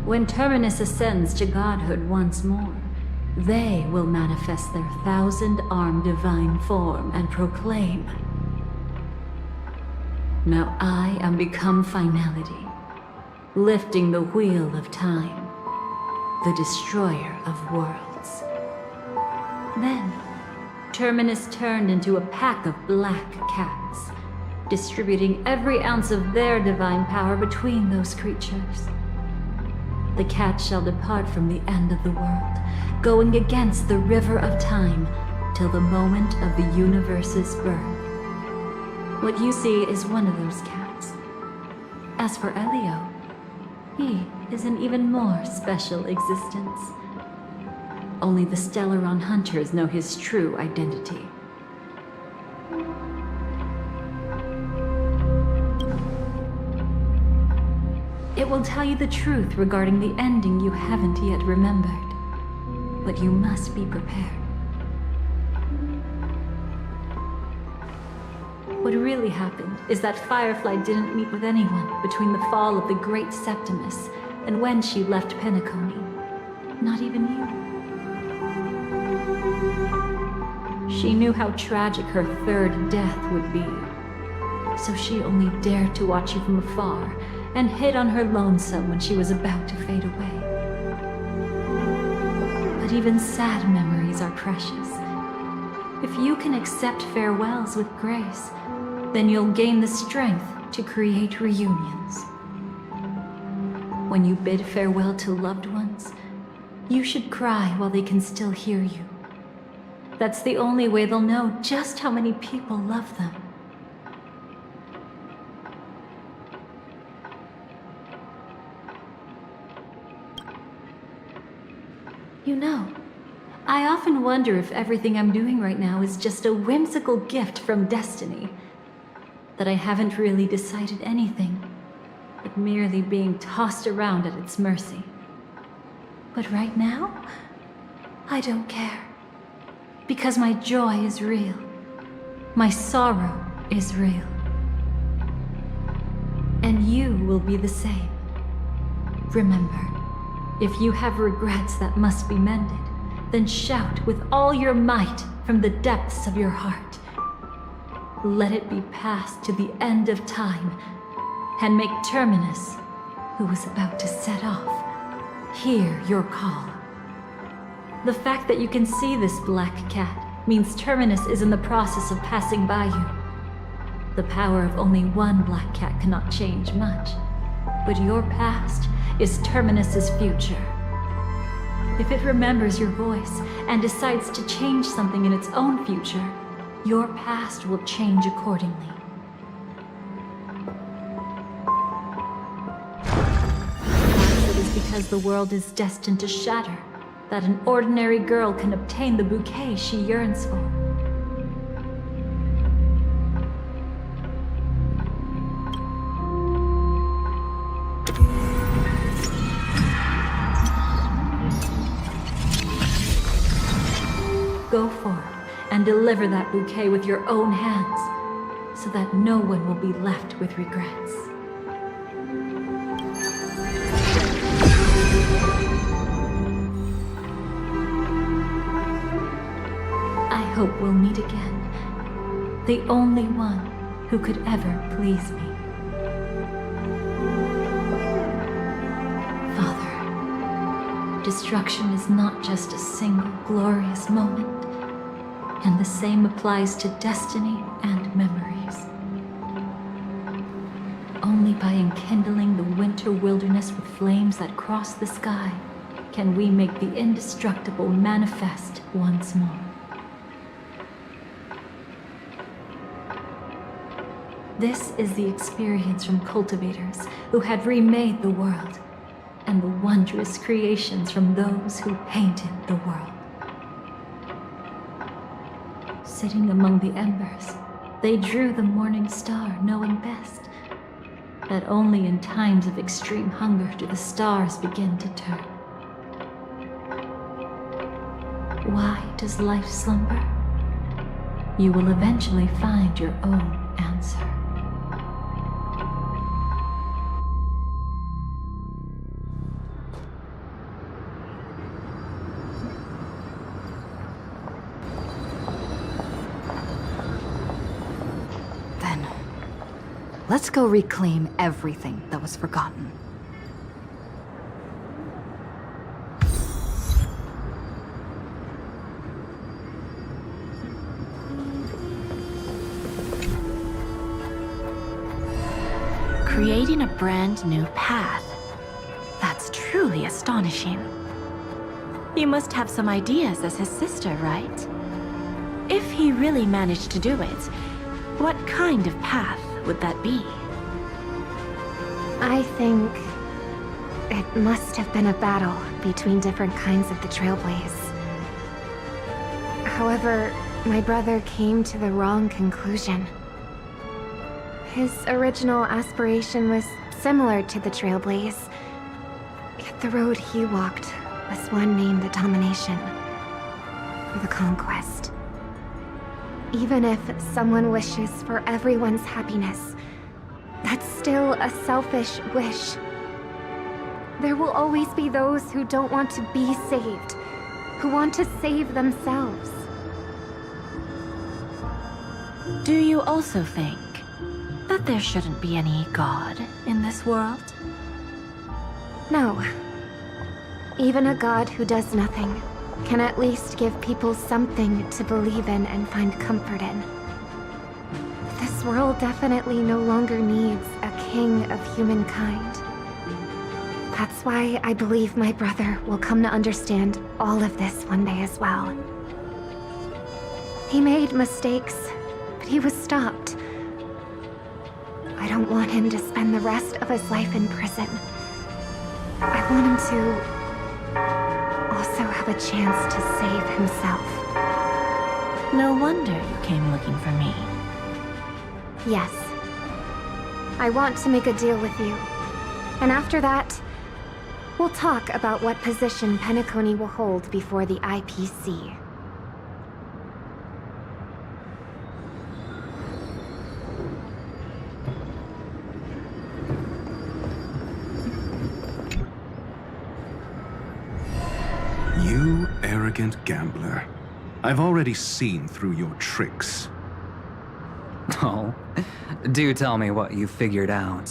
When Terminus ascends to godhood once more, they will manifest their 1,000-armed divine form and proclaim, "Now I am become finality, lifting the wheel of time, the destroyer of worlds." Then, Terminus turned into a pack of black cats, distributing every ounce of their divine power between those creatures. The cats shall depart from the end of the world, going against the river of time till the moment of the universe's birth. What you see is one of those cats. As for Elio, he is an even more special existence. Only the Stellaron Hunters know his true identity. It will tell you the truth regarding the ending you haven't yet remembered. But you must be prepared. What really happened is that Firefly didn't meet with anyone between the fall of the Great Septimus and when she left Penacony. Not even you. She knew how tragic her third death would be. So she only dared to watch you from afar and hid on her lonesome when she was about to fade away. But even sad memories are precious. If you can accept farewells with grace, then you'll gain the strength to create reunions. When you bid farewell to loved ones, you should cry while they can still hear you. That's the only way they'll know just how many people love them. You know, I often wonder if everything I'm doing right now is just a whimsical gift from destiny. That I haven't really decided anything, but merely being tossed around at its mercy. But right now, I don't care. Because my joy is real. My sorrow is real. And you will be the same. Remember, If you have regrets that must be mended, then shout with all your might from the depths of your heart. Let it be passed to the end of time, and make Terminus, who is about to set off, hear your call. The fact that you can see this black cat means Terminus is in the process of passing by you. The power of only one black cat cannot change much, but your past is Terminus's future. If it remembers your voice and decides to change something in its own future, your past will change accordingly. Perhaps it is because the world is destined to shatter that an ordinary girl can obtain the bouquet she yearns for. Go forth and deliver that bouquet with your own hands, so that no one will be left with regrets. I hope we'll meet again, the only one who could ever please me. Father, destruction is not just a single glorious moment, and the same applies to destiny and memories. Only by enkindling the winter wilderness with flames that cross the sky can we make the indestructible manifest once more. This is the experience from cultivators who had remade the world, and the wondrous creations from those who painted the world. Sitting among the embers, they drew the morning star, knowing best that only in times of extreme hunger do the stars begin to turn. Why does life slumber? You will eventually find your own answer. Let's go reclaim everything that was forgotten. Creating a brand new path. That's truly astonishing. You must have some ideas as his sister, right? If he really managed to do it, what kind of path would that be? I think it must have been a battle between different kinds of the Trailblaze. However, my brother came to the wrong conclusion. His original aspiration was similar to the Trailblaze, yet the road he walked was one named the Domination, or the Conquest. Even if someone wishes for everyone's happiness, that's still a selfish wish. There will always be those who don't want to be saved, who want to save themselves. Do you also think that there shouldn't be any god in this world? No. Even a god who does nothing can at least give people something to believe in and find comfort in. This world definitely no longer needs a king of humankind. That's why I believe my brother will come to understand all of this one day as well. He made mistakes, but he was stopped. I don't want him to spend the rest of his life in prison. I want him to also have a chance to save himself. No wonder you came looking for me. Yes. I want to make a deal with you. And after that, we'll talk about what position Penacony will hold before the IPC. You arrogant gambler. I've already seen through your tricks. Oh, do tell me what you figured out.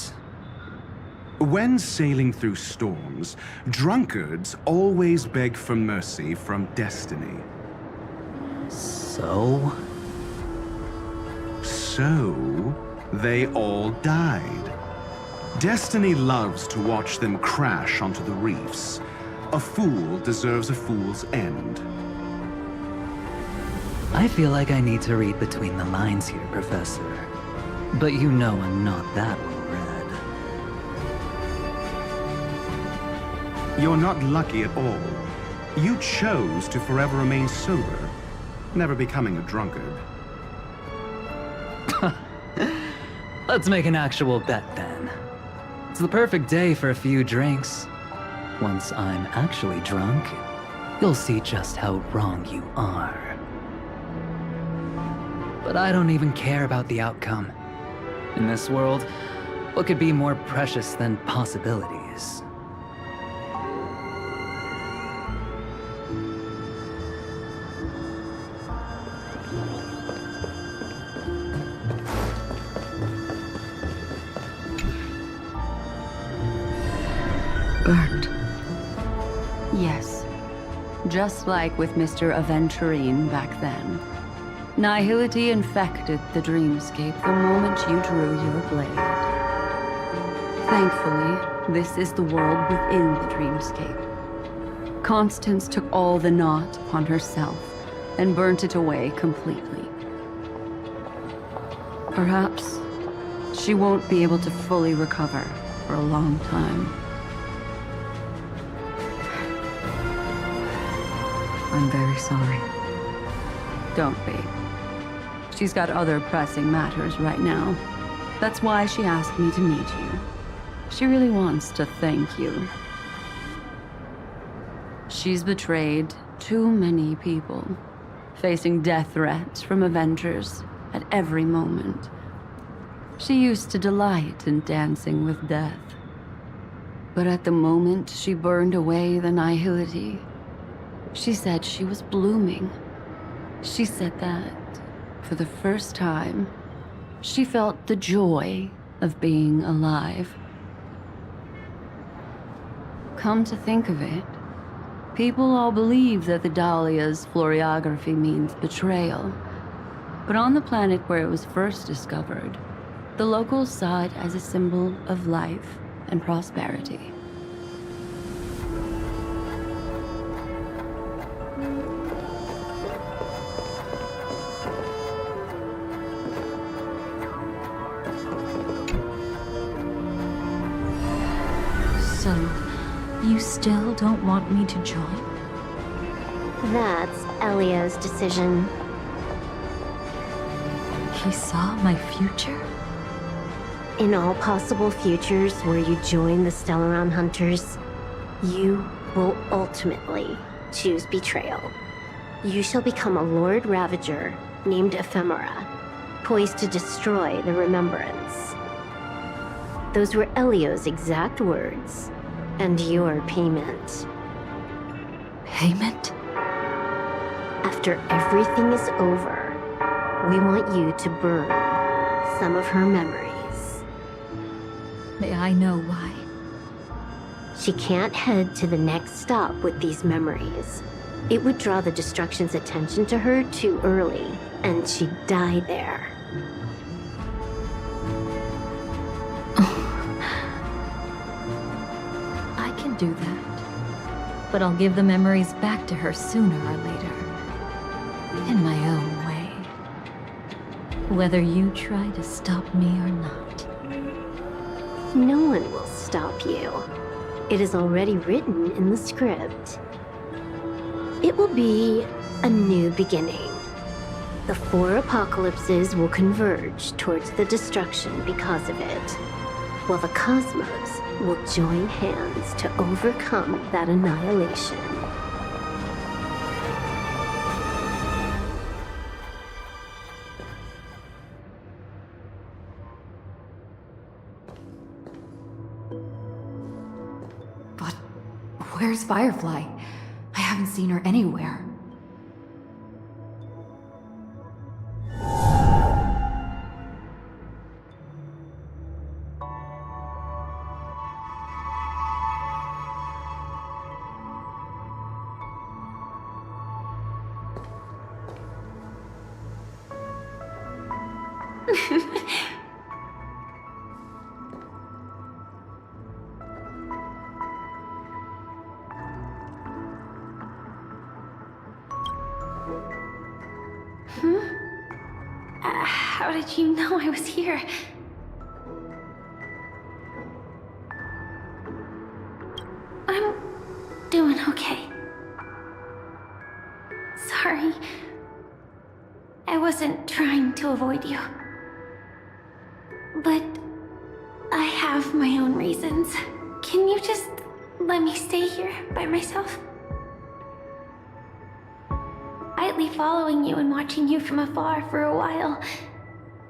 When sailing through storms, drunkards always beg for mercy from destiny. So? So, they all died. Destiny loves to watch them crash onto the reefs. A fool deserves a fool's end. I feel like I need to read between the lines here, Professor. But you know I'm not that well read. You're not lucky at all. You chose to forever remain sober, never becoming a drunkard. Let's make an actual bet then. It's the perfect day for a few drinks. Once I'm actually drunk, you'll see just how wrong you are. But I don't even care about the outcome. In this world, what could be more precious than possibilities? Burned. Yes. Just like with Mr. Aventurine back then. Nihility infected the dreamscape the moment you drew your blade. Thankfully, this is the world within the dreamscape. Constance took all the knot upon herself and burnt it away completely. Perhaps she won't be able to fully recover for a long time. I'm very sorry. Don't be. She's got other pressing matters right now. That's why she asked me to meet you. She really wants to thank you. She's betrayed too many people, facing death threats from Avengers at every moment. She used to delight in dancing with death. But at the moment she burned away the nihility, she said she was blooming. She said that, for the first time, she felt the joy of being alive. Come to think of it, people all believe that the Dahlia's floriography means betrayal. But on the planet where it was first discovered, the locals saw it as a symbol of life and prosperity. So, you still don't want me to join? That's Elia's decision. He saw my future? In all possible futures where you join the Stellaron Hunters, you will ultimately choose betrayal. You shall become a Lord Ravager named Ephemera, poised to destroy the Remembrance. Those were Elio's exact words, and your payment. Payment? After everything is over, we want you to burn some of her memories. May I know why? She can't head to the next stop with these memories. It would draw the destruction's attention to her too early, and she'd die there. I can do that. But I'll give the memories back to her sooner or later. In my own way. Whether you try to stop me or not. No one will stop you. It is already written in the script. It will be a new beginning. The 4 apocalypses will converge towards the destruction because of it, while the cosmos will join hands to overcome that annihilation. But where's Firefly? I have haven't seen her anywhere. How did you know I was here? I'm doing okay. Sorry. I wasn't trying to avoid you. But I have my own reasons. Can you just let me stay here by myself? I'd be following you and watching you from afar for a while,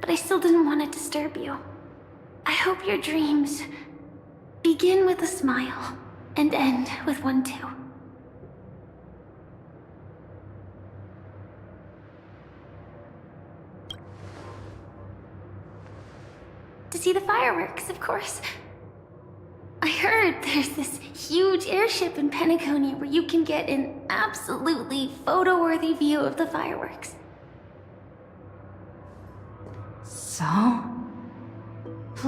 but I still didn't want to disturb you. I hope your dreams begin with a smile and end with one too. To see the fireworks, of course. I heard there's this huge airship in Penacony where you can get an absolutely photo-worthy view of the fireworks. So?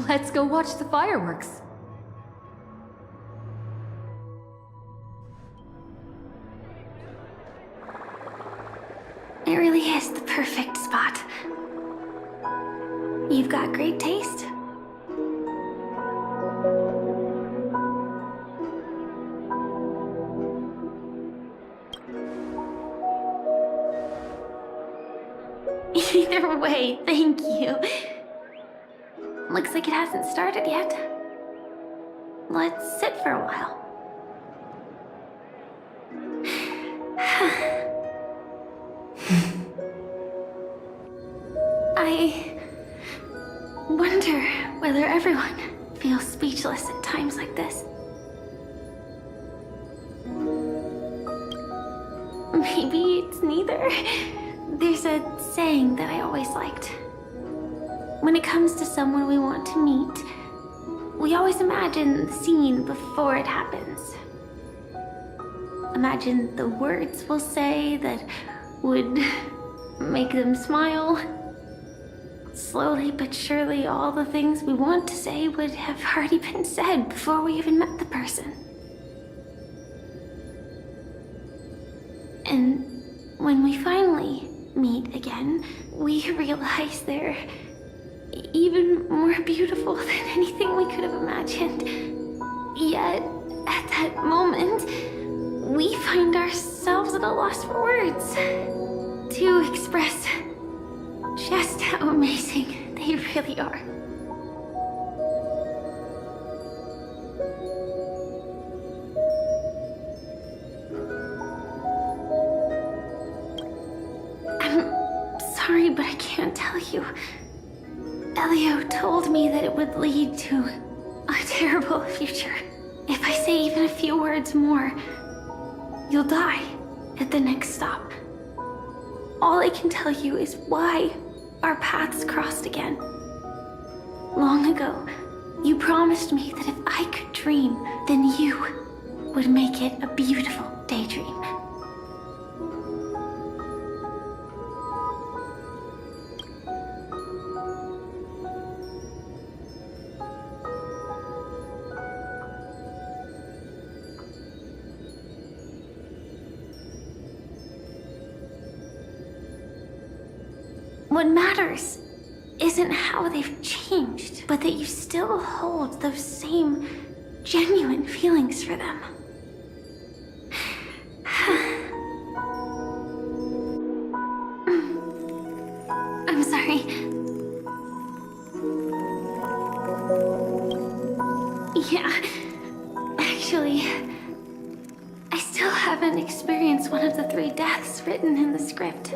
Let's go watch the fireworks. It really is the perfect spot. You've got great taste. Either way, thank you. Looks like it hasn't started yet. Let's sit for a while. I wonder whether everyone feels speechless at times like this. Maybe it's neither. There's a saying that I always liked. When it comes to someone we want to meet, we always imagine the scene before it happens. Imagine the words we'll say that would make them smile. Slowly but surely, all the things we want to say would have already been said before we even met the person. And when we finally meet again, we realize they're even more beautiful than anything we could have imagined. Yet, at that moment, we find ourselves at a loss for words to express just how amazing they really are. I'm sorry, but I can't tell you. Elio told me that it would lead to a terrible future. If I say even a few words more, you'll die at the next stop. All I can tell you is why our paths crossed again. Long ago, you promised me that if I could dream, then you would make it a beautiful daydream. What matters isn't how they've changed, but that you still hold those same genuine feelings for them. I'm sorry. Yeah, actually, I still haven't experienced one of the 3 deaths written in the script.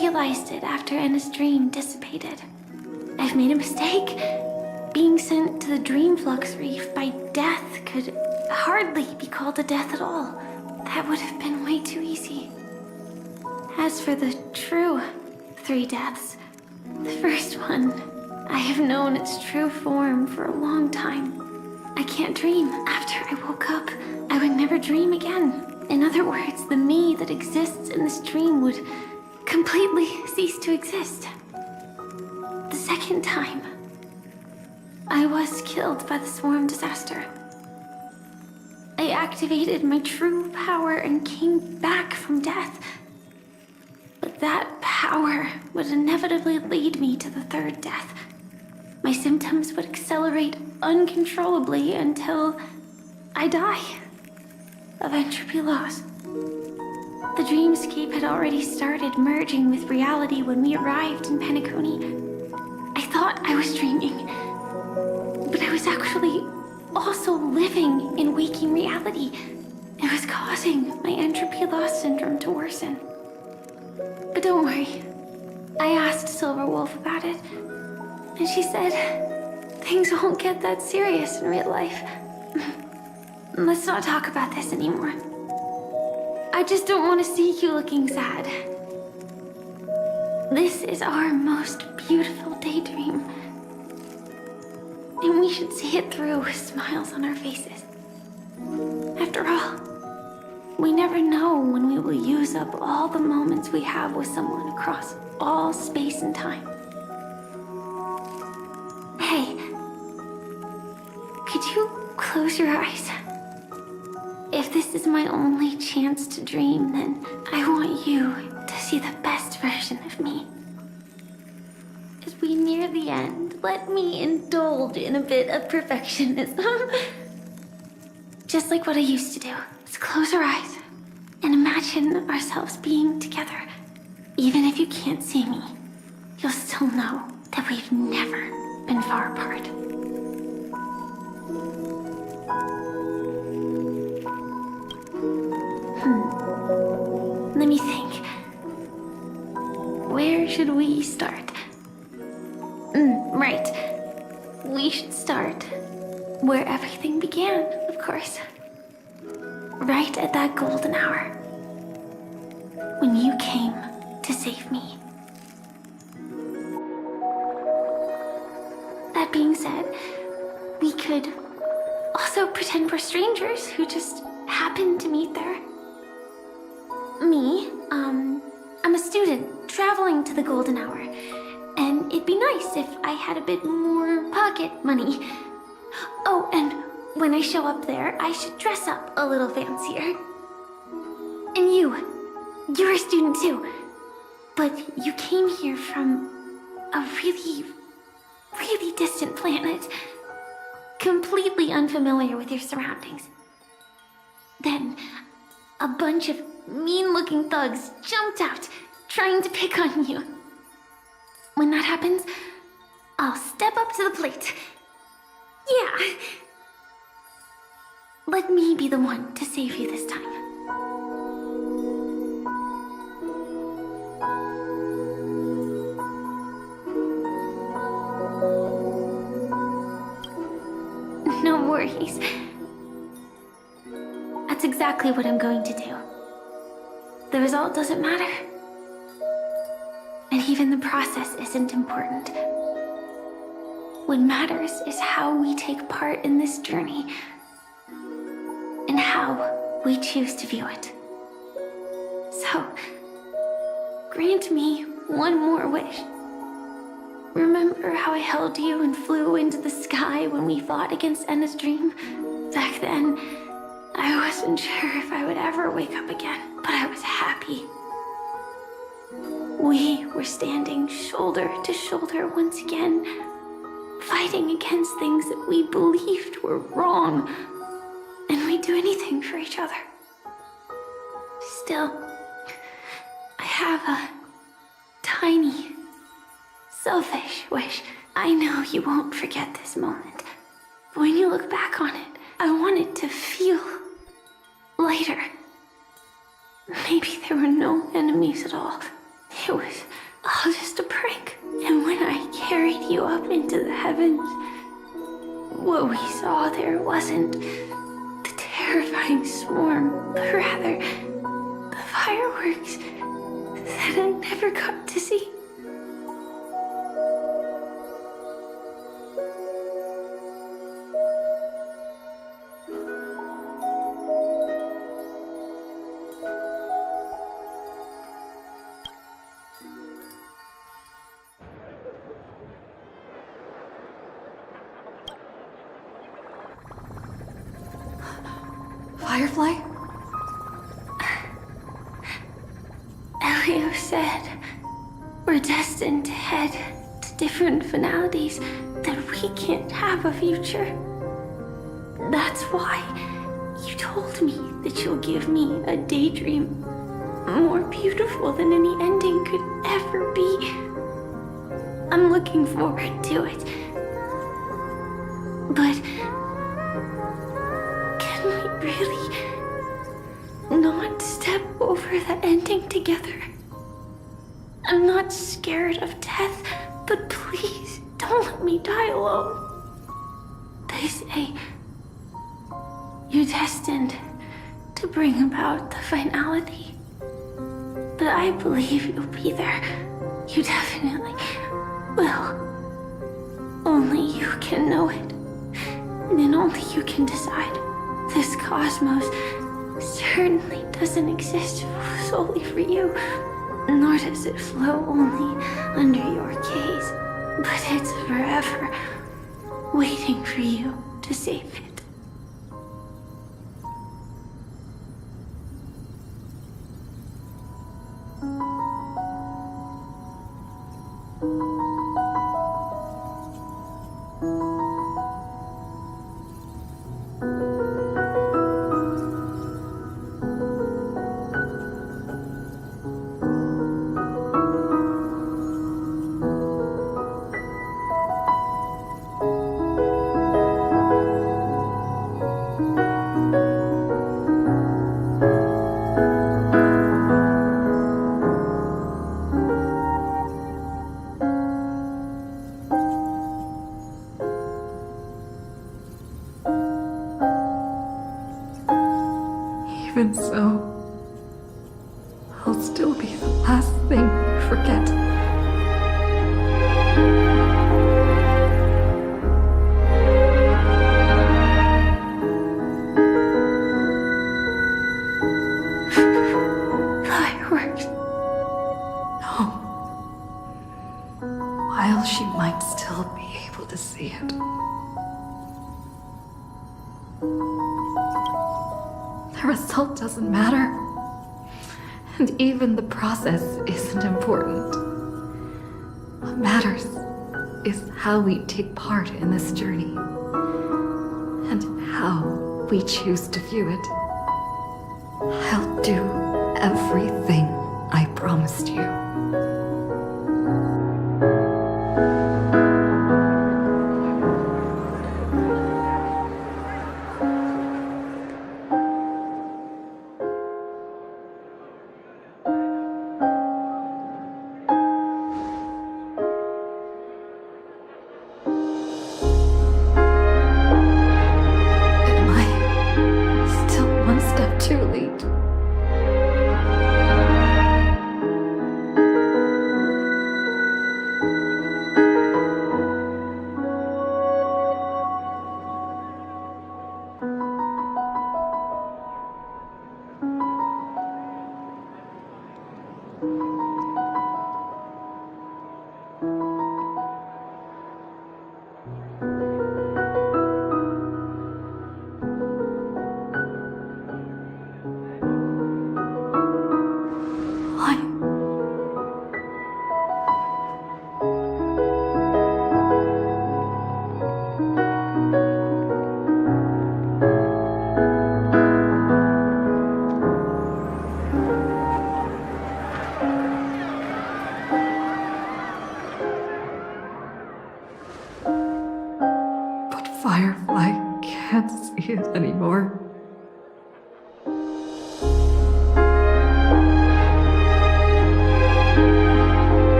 Realized it after Anna's dream dissipated. I've made a mistake being sent to the Dreamflux Reef by death could hardly be called a death at all. That would have been way too easy. As for the true 3 deaths, the first one, I have known its true form for a long time. I can't dream. After I woke up, I would never dream again. In other words, the me that exists in this dream would completely cease to exist. The second time, I was killed by the swarm disaster. I activated my true power and came back from death. But that power would inevitably lead me to the third death. My symptoms would accelerate uncontrollably until I die of entropy loss. The dreamscape had already started merging with reality when we arrived in Penacony. I thought I was dreaming, but I was actually also living in waking reality. It was causing my entropy loss syndrome to worsen. But don't worry, I asked Silverwolf about it, and she said things won't get that serious in real life. Let's not talk about this anymore. I just don't want to see you looking sad. This is our most beautiful daydream, and we should see it through with smiles on our faces. After all, we never know when we will use up all the moments we have with someone across all space and time. Hey, could you close your eyes? If this is my only chance to dream, then I want you to see the best version of me. As we near the end, let me indulge in a bit of perfectionism. Just like what I used to do. Let's close our eyes and imagine ourselves being together. Even if you can't see me, you'll still know that we've never been far apart. Let me think. Where should we start? Right. We should start where everything began, of course. Right at that golden hour. When you came to save me. That being said, we could also pretend we're strangers who just happened to meet there. Me, I'm a student traveling to the golden hour, and it'd be nice if I had a bit more pocket money. Oh, and when I show up there, I should dress up a little fancier. And you're a student too, but you came here from a really, really distant planet, completely unfamiliar with your surroundings. Then, a bunch of mean-looking thugs jumped out, trying to pick on you. When that happens, I'll step up to the plate. Yeah. Let me be the one to save you this time. No worries. That's exactly what I'm going to do. The result doesn't matter. And even the process isn't important. What matters is how we take part in this journey and how we choose to view it. So, grant me one more wish. Remember how I held you and flew into the sky when we fought against Enna's dream? Back then, I wasn't sure if I would ever wake up again, but I was happy. We were standing shoulder to shoulder once again, fighting against things that we believed were wrong, and we'd do anything for each other. Still, I have a tiny, selfish wish. I know you won't forget this moment, but when you look back on it, I want it to feel lighter. Maybe there were no enemies at all. It was all just a prank. And when I carried you up into the heavens, what we saw there wasn't the terrifying swarm, but rather the fireworks that I never got to see. Firefly? Elio said we're destined to head to different finalities, that we can't have a future. That's why you told me that you'll give me a daydream more beautiful than any ending could ever be. I'm looking forward to it. But can we really not step over the ending together? I'm not scared of death, but please don't let me die alone. They say you're destined to bring about the finality, but I believe you'll be there. You definitely will. Only you can know it, and only you can decide. This cosmos certainly doesn't exist solely for you, nor does it flow only under your gaze, but it's forever waiting for you to save it. Even so, I'll still be the last thing you forget. Fireworks. No. While she might still be able to see it. The result doesn't matter. And even the process isn't important. What matters is how we take part in this journey. And how we choose to view it. I'll do everything I promised you. Too late.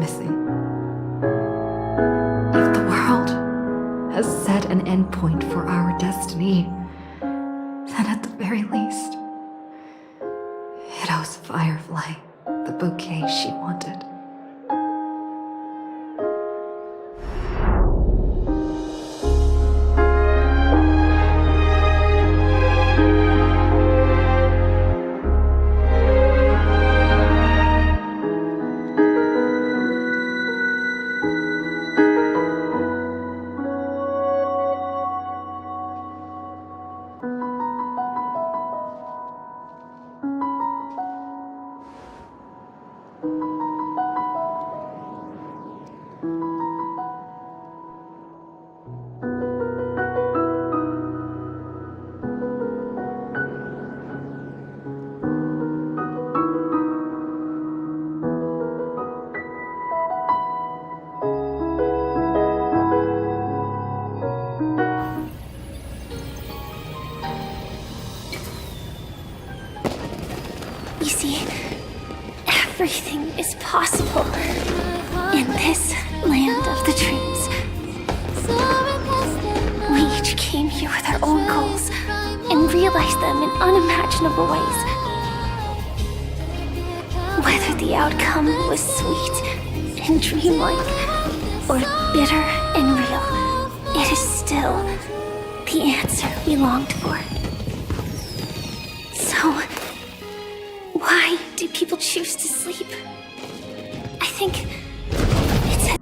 missing. If the world has set an endpoint for our destiny, then at the very least, it owes Firefly the bouquet she wanted. You see, everything is possible in this land of the dreams. We each came here with our own goals and realized them in unimaginable ways. Whether the outcome was sweet and dreamlike or bitter and real, it is still the answer we longed for. So, why do people choose to sleep? I think it's